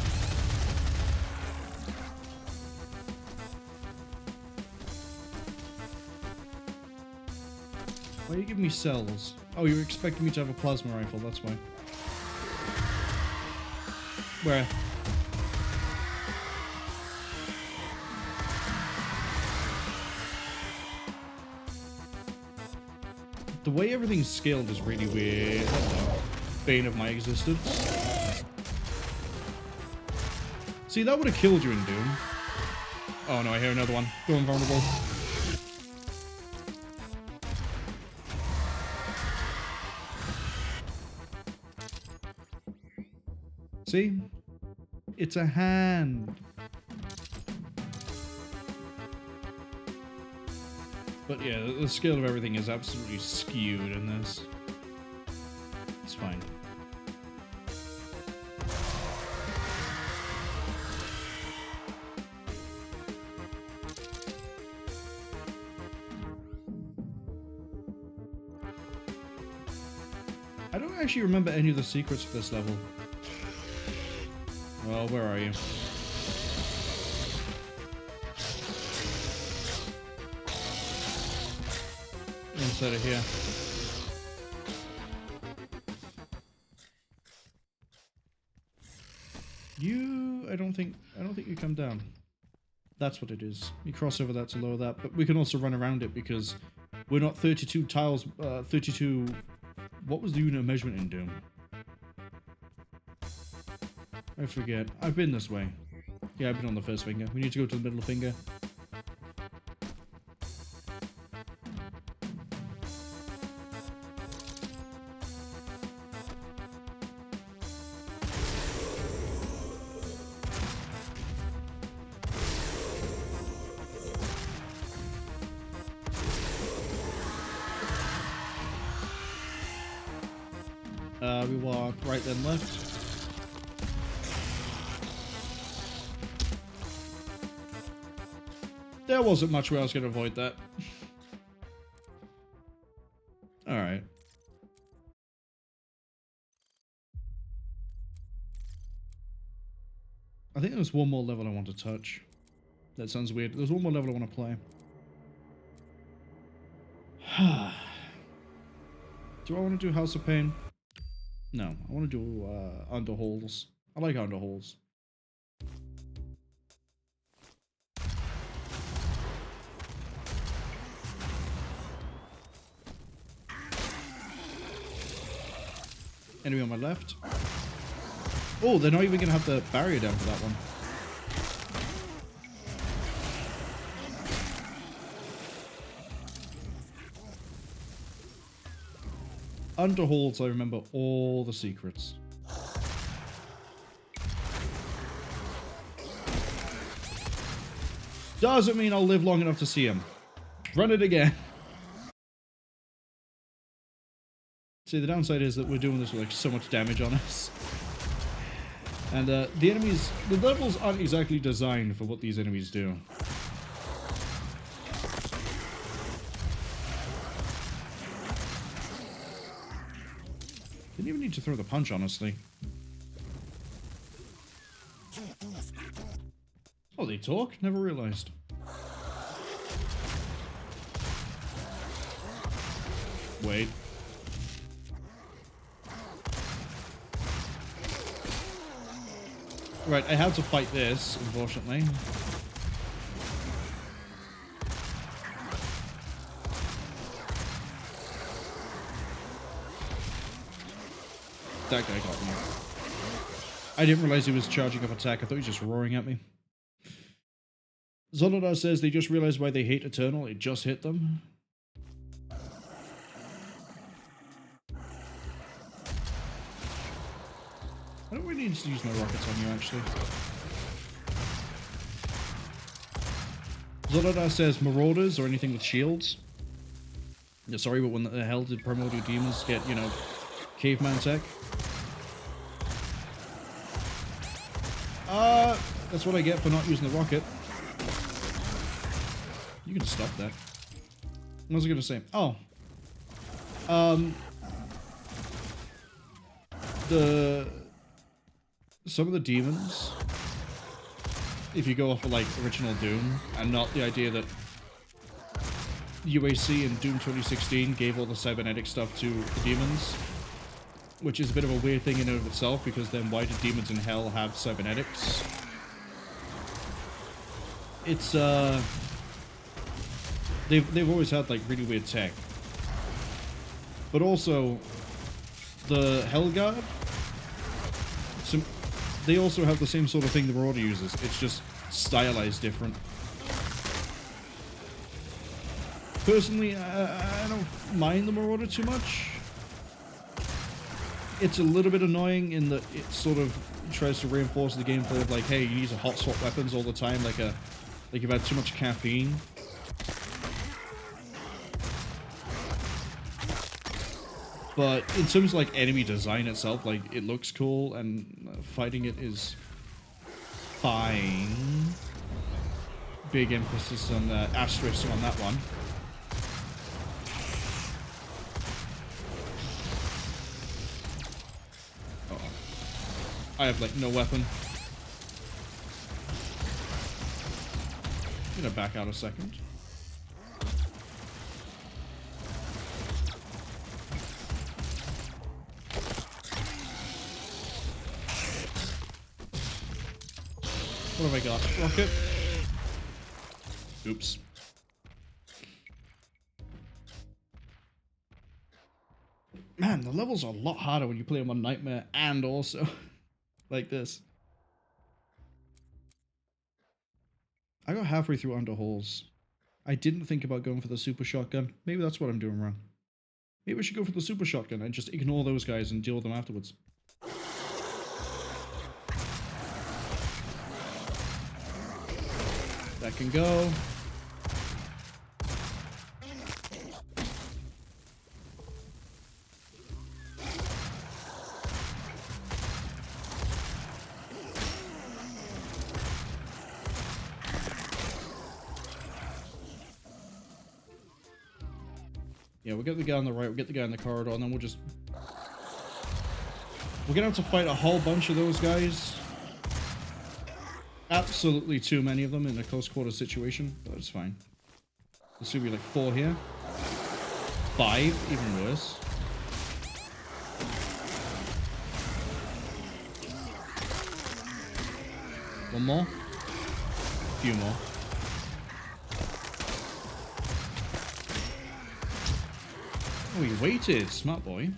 Why are you giving me cells? Oh, you're expecting me to have a plasma rifle, that's why. Where? The way everything's scaled is really weird. Bane of my existence. See, that would have killed you in Doom. Oh no, I hear another one. Go invulnerable. See? It's a hand. But yeah, the scale of everything is absolutely skewed in this. It's fine. I don't actually remember any of the secrets for this level. Well, where are you? Inside of here. I don't think you come down. That's what it is. You cross over that to lower that, but we can also run around it because we're not 32 tiles, 32... What was the unit of measurement in Doom? I forget. I've been this way. Yeah, I've been on the first finger. We need to go to the middle finger. We walk right then left. There wasn't much where I was going to avoid that. Alright. I think there's one more level I want to touch. That sounds weird. There's one more level I want to play. Do I want to do House of Pain? No, I want to do Underhalls. I like Underhalls. Enemy on my left. Oh, they're not even going to have the barrier down for that one. Underholds, I remember all the secrets. Doesn't mean I'll live long enough to see him. Run it again. See, the downside is that we're doing this with like so much damage on us. And the enemies, the levels aren't exactly designed for what these enemies do. Didn't even need to throw the punch, honestly. Oh, they talk? Never realized. Wait. Right, I have to fight this, unfortunately. That guy got me. I didn't realize he was charging up attack. I thought he was just roaring at me. Zonodar says they just realized why they hate Eternal. It just hit them. I don't really need to use my rockets on you, actually. Zonodar says Marauders or anything with shields. Yeah, sorry, but when the hell did Primordial Demons get, you know, caveman tech? That's what I get for not using the rocket. You can stop that. What was I gonna say? Oh. Some of the demons, if you go off of like original Doom, and not the idea that UAC in Doom 2016 gave all the cybernetic stuff to the demons, which is a bit of a weird thing in and of itself, because then why do demons in hell have cybernetics? It's they've always had like really weird tech. But also the Hellguard, they also have the same sort of thing the Marauder uses. It's just stylized different. Personally, I don't mind the Marauder too much. It's a little bit annoying in that it sort of tries to reinforce the gameplay of like, hey, you need to hot swap weapons all the time, like you've had too much caffeine. But in terms of like enemy design itself, like it looks cool and fighting it is fine. Big emphasis on asterisk on that one. Uh-oh. I have like no weapon. I'm gonna back out a second. What have I got? Rocket? Oops. Man, the levels are a lot harder when you play them on Nightmare and also like this. I got halfway through Underhalls. I didn't think about going for the super shotgun. Maybe that's what I'm doing wrong. Maybe we should go for the super shotgun and just ignore those guys and deal with them afterwards. That can go. Yeah, we'll get the guy on the right, we'll get the guy in the corridor, and then we'll just... We're gonna have to fight a whole bunch of those guys. Absolutely too many of them in a close quarter situation, but it's fine. There's gonna be like 4 here. 5, even worse. One more. A few more. Oh, he waited. Smart boy.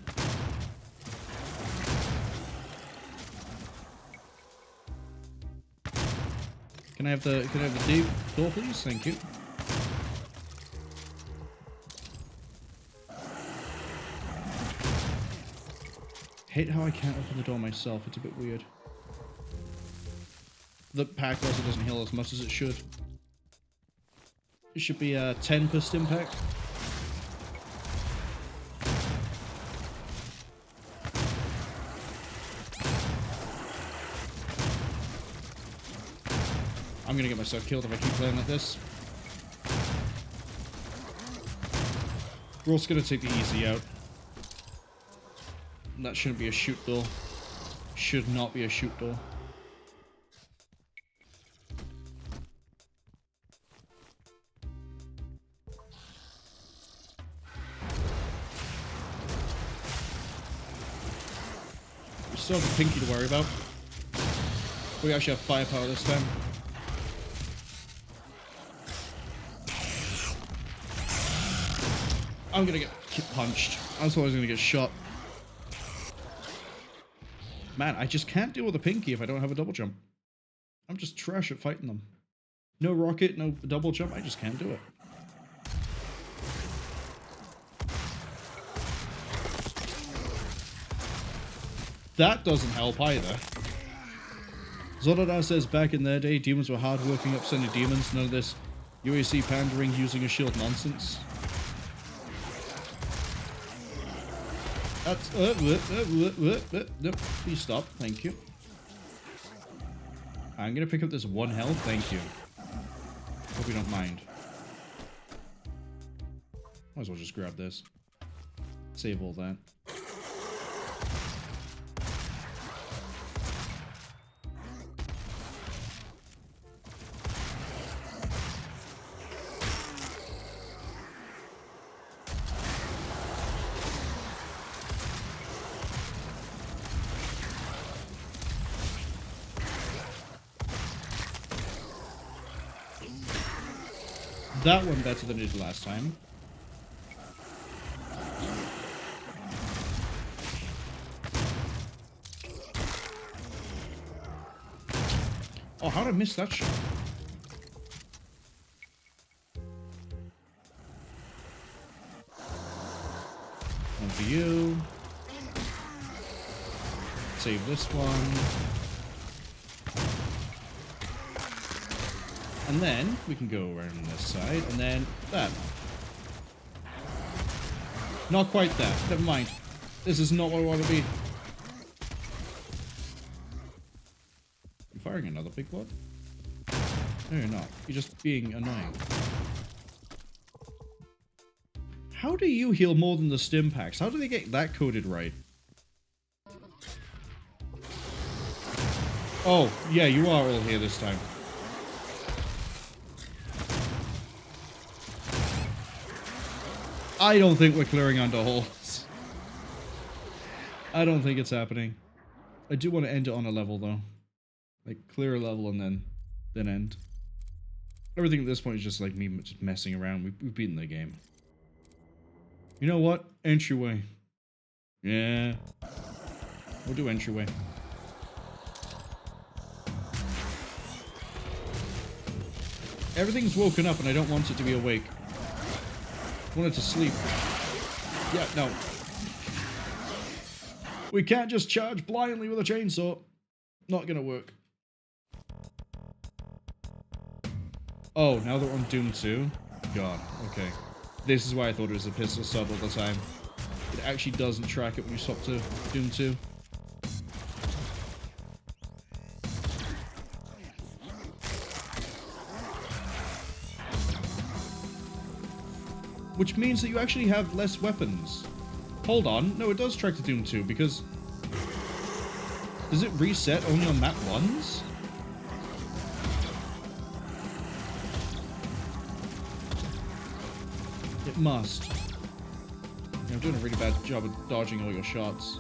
Can I have the deep door, please? Thank you. Hate how I can't open the door myself. It's a bit weird. The pack also doesn't heal as much as it should. It should be 10 per stim pack. I'm gonna get myself killed if I keep playing like this. We're also gonna take the easy out. That shouldn't be a shoot door. Should not be a shoot door. We still have a pinky to worry about. We actually have firepower this time. I'm gonna get punched. I was always gonna get shot. Man, I just can't deal with a pinky if I don't have a double jump. I'm just trash at fighting them. No rocket, no double jump, I just can't do it. That doesn't help either. Zododar says back in their day, demons were hard-working, upstanding demons. None of this UAC pandering using a shield nonsense. That's no, please stop. Thank you. I'm gonna pick up this 1 health. Thank you. Hope you don't mind. Might as well just grab this. Save all that. That one better than it did last time. Oh, how did I miss that shot? One for you. Save this one. And then we can go around this side, and then that. Not quite that. Never mind. This is not what I want to be. You firing another big blood? No, you're not. You're just being annoying. How do you heal more than the stim packs? How do they get that coded right? Oh, yeah, you are all here this time. I don't think we're clearing under holes. I don't think it's happening. I do want to end it on a level though. Like clear a level and then end. Everything at this point is just like me just messing around. We've beaten the game. You know what? Entryway. Yeah. We'll do entryway. Everything's woken up and I don't want it to be awake. I want it to sleep. Yeah, no. We can't just charge blindly with a chainsaw. Not gonna work. Oh, now that we're on Doom 2? God, okay. This is why I thought it was a pistol sub all the time. It actually doesn't track it when you swap to Doom 2. Which means that you actually have less weapons. Hold on. No, it does track to Doom 2 because... Does it reset only on map 1s? It must. I'm doing a really bad job of dodging all your shots.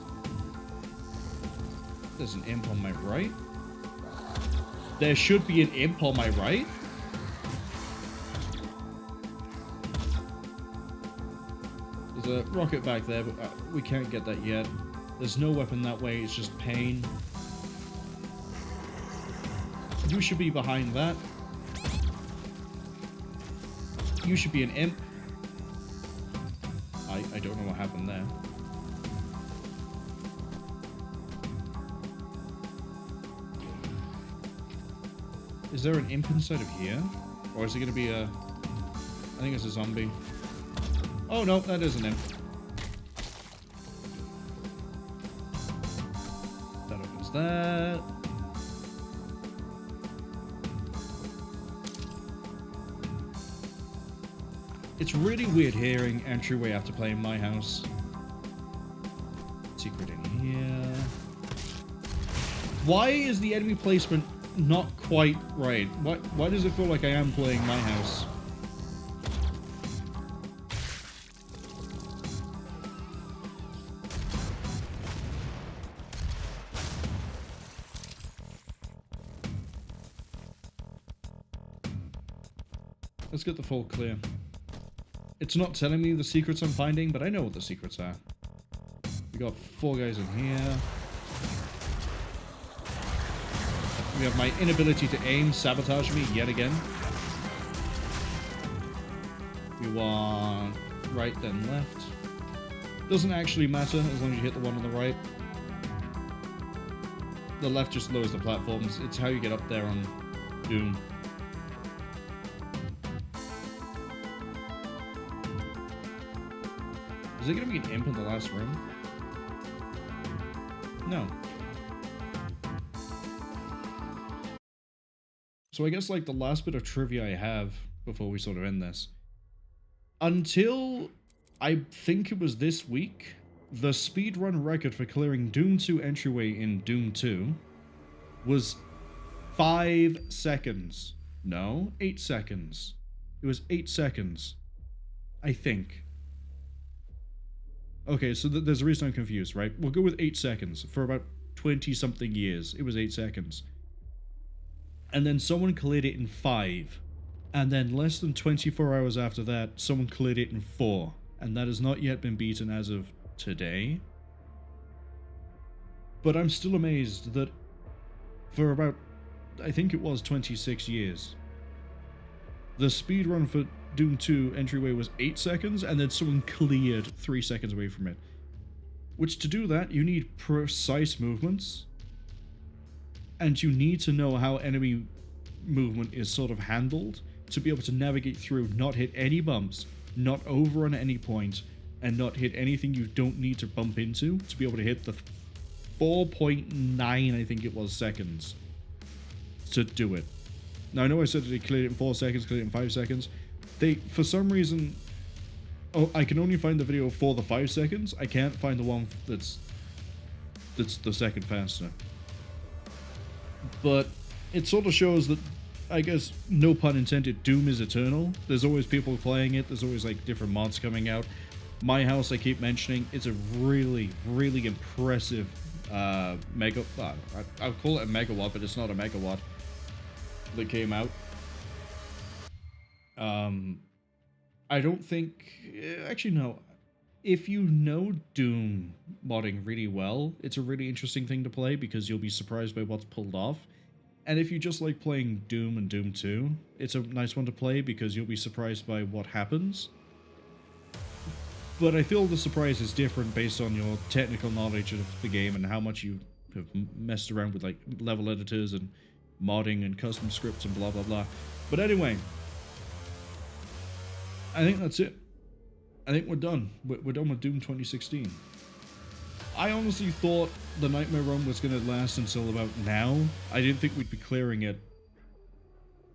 There's an imp on my right. There should be an imp on my right. There's a rocket back there, but we can't get that yet. There's no weapon that way, it's just pain. You should be behind that. You should be an imp. I don't know what happened there. Is there an imp inside of here? Or is it going to be a... I think it's a zombie. Oh no, that is an imp. That opens that. It's really weird hearing entryway after playing my house. Secret in here. Why is the enemy placement not quite right? Why does it feel like I am playing my house? Let's get the full clear. It's not telling me the secrets I'm finding, but I know what the secrets are. We got 4 guys in here. We have my inability to aim sabotage me yet again. We want right then left. Doesn't actually matter as long as you hit the one on the right. The left just lowers the platforms. It's how you get up there on Doom. Is there going to be an imp in the last room? No. So I guess like the last bit of trivia I have before we sort of end this. Until I think it was this week, the speedrun record for clearing Doom 2 entryway in Doom 2 was 5 seconds. No, 8 seconds. It was 8 seconds. I think. Okay, so there's a reason I'm confused, right? We'll go with 8 seconds. For about 20-something years, it was 8 seconds. And then someone cleared it in 5. And then less than 24 hours after that, someone cleared it in 4. And that has not yet been beaten as of today. But I'm still amazed that for about, I think it was 26 years, the speedrun for Doom 2 entryway was 8 seconds, and then someone cleared 3 seconds away from it. Which, to do that, you need precise movements, and you need to know how enemy movement is sort of handled to be able to navigate through, not hit any bumps, not over on any point, and not hit anything you don't need to bump into to be able to hit the 4.9, I think it was, seconds to do it. Now, I know I said that they cleared it in 4 seconds, cleared it in 5 seconds. They, for some reason... Oh, I can only find the video for the 5 seconds. I can't find the one that's the second faster. But it sort of shows that, I guess, no pun intended, Doom is eternal. There's always people playing it. There's always, like, different mods coming out. My house, I keep mentioning, it's a really, really impressive mega... I'll call it a megawatt, but it's not a megawatt that came out. I don't think... Actually, no. If you know Doom modding really well, it's a really interesting thing to play because you'll be surprised by what's pulled off. And if you just like playing Doom and Doom 2, it's a nice one to play because you'll be surprised by what happens. But I feel the surprise is different based on your technical knowledge of the game and how much you have messed around with like level editors and modding and custom scripts and blah blah blah. But anyway, I think that's it. I think we're done. We're done with Doom 2016. I honestly thought the Nightmare Run was going to last until about now. I didn't think we'd be clearing it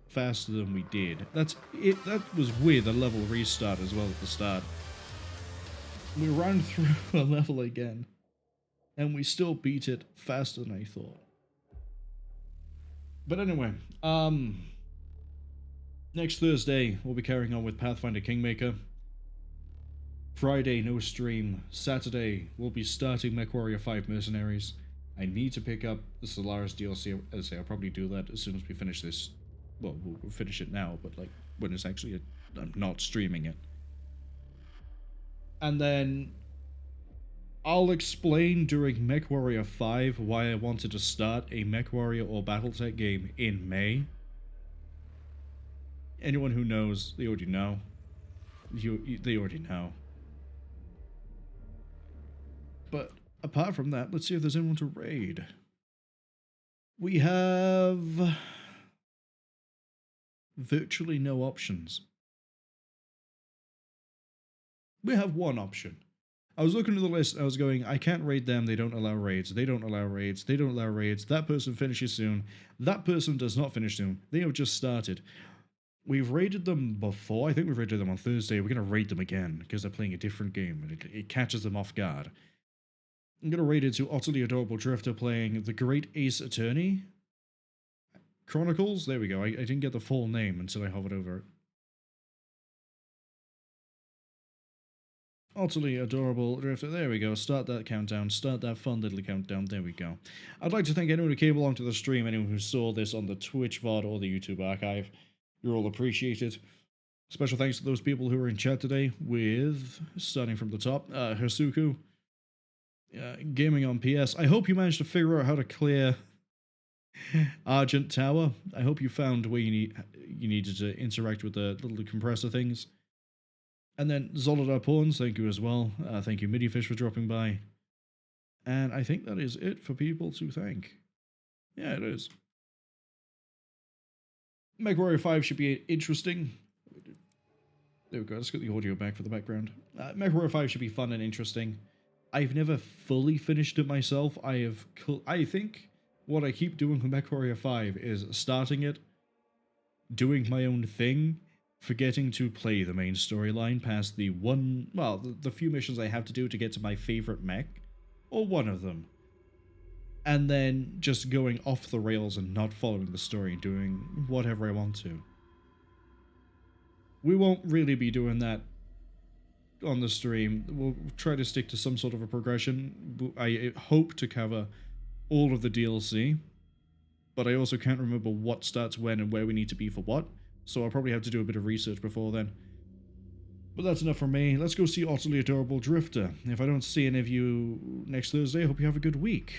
faster than we did. That's it. That was with a level restart as well at the start. We ran through a level again, and we still beat it faster than I thought. But anyway, next Thursday, we'll be carrying on with Pathfinder Kingmaker. Friday, no stream. Saturday, we'll be starting MechWarrior 5 Mercenaries. I need to pick up the Solaris DLC. As I say, I'll probably do that as soon as we finish this. Well, we'll finish it now, but like when it's actually I'm not streaming it. And then I'll explain during MechWarrior 5 why I wanted to start a MechWarrior or Battletech game in May. Anyone who knows, they already know. they already know. But apart from that, let's see if there's anyone to raid. We have virtually no options. We have one option. I was looking at the list, I was going, I can't raid them, they don't allow raids, they don't allow raids, they don't allow raids, that person finishes soon, that person does not finish soon, they have just started. We've raided them before, I think we've raided them on Thursday, we're going to raid them again, because they're playing a different game, and it catches them off guard. I'm going to raid it to Utterly Adorable Drifter playing The Great Ace Attorney Chronicles, there we go, I didn't get the full name until I hovered over it. Utterly Adorable Drifter, there we go, start that countdown, start that fun little countdown, there we go. I'd like to thank anyone who came along to the stream, anyone who saw this on the Twitch VOD or the YouTube archive, you're all appreciated. Special thanks to those people who were in chat today with, starting from the top, Hasuku, Gaming on PS, I hope you managed to figure out how to clear Argent Tower, I hope you found where you needed to interact with the little compressor things. And then Zolodar Pawns, thank you as well. Thank you Midifish for dropping by. And I think that is it for people to thank. Yeah, it is. MechWarrior 5 should be interesting. There we go, let's get the audio back for the background. MechWarrior 5 should be fun and interesting. I've never fully finished it myself. I think what I keep doing with MechWarrior 5 is starting it, doing my own thing, forgetting to play the main storyline past the few missions I have to do to get to my favorite mech, or one of them, and then just going off the rails and not following the story and doing whatever I want to. We won't really be doing that on the stream. We'll try to stick to some sort of a progression. I hope to cover all of the DLC, but I also can't remember what starts when and where we need to be for what. So I'll probably have to do a bit of research before then. But that's enough from me. Let's go see Utterly Adorable Drifter. If I don't see any of you next Thursday, I hope you have a good week.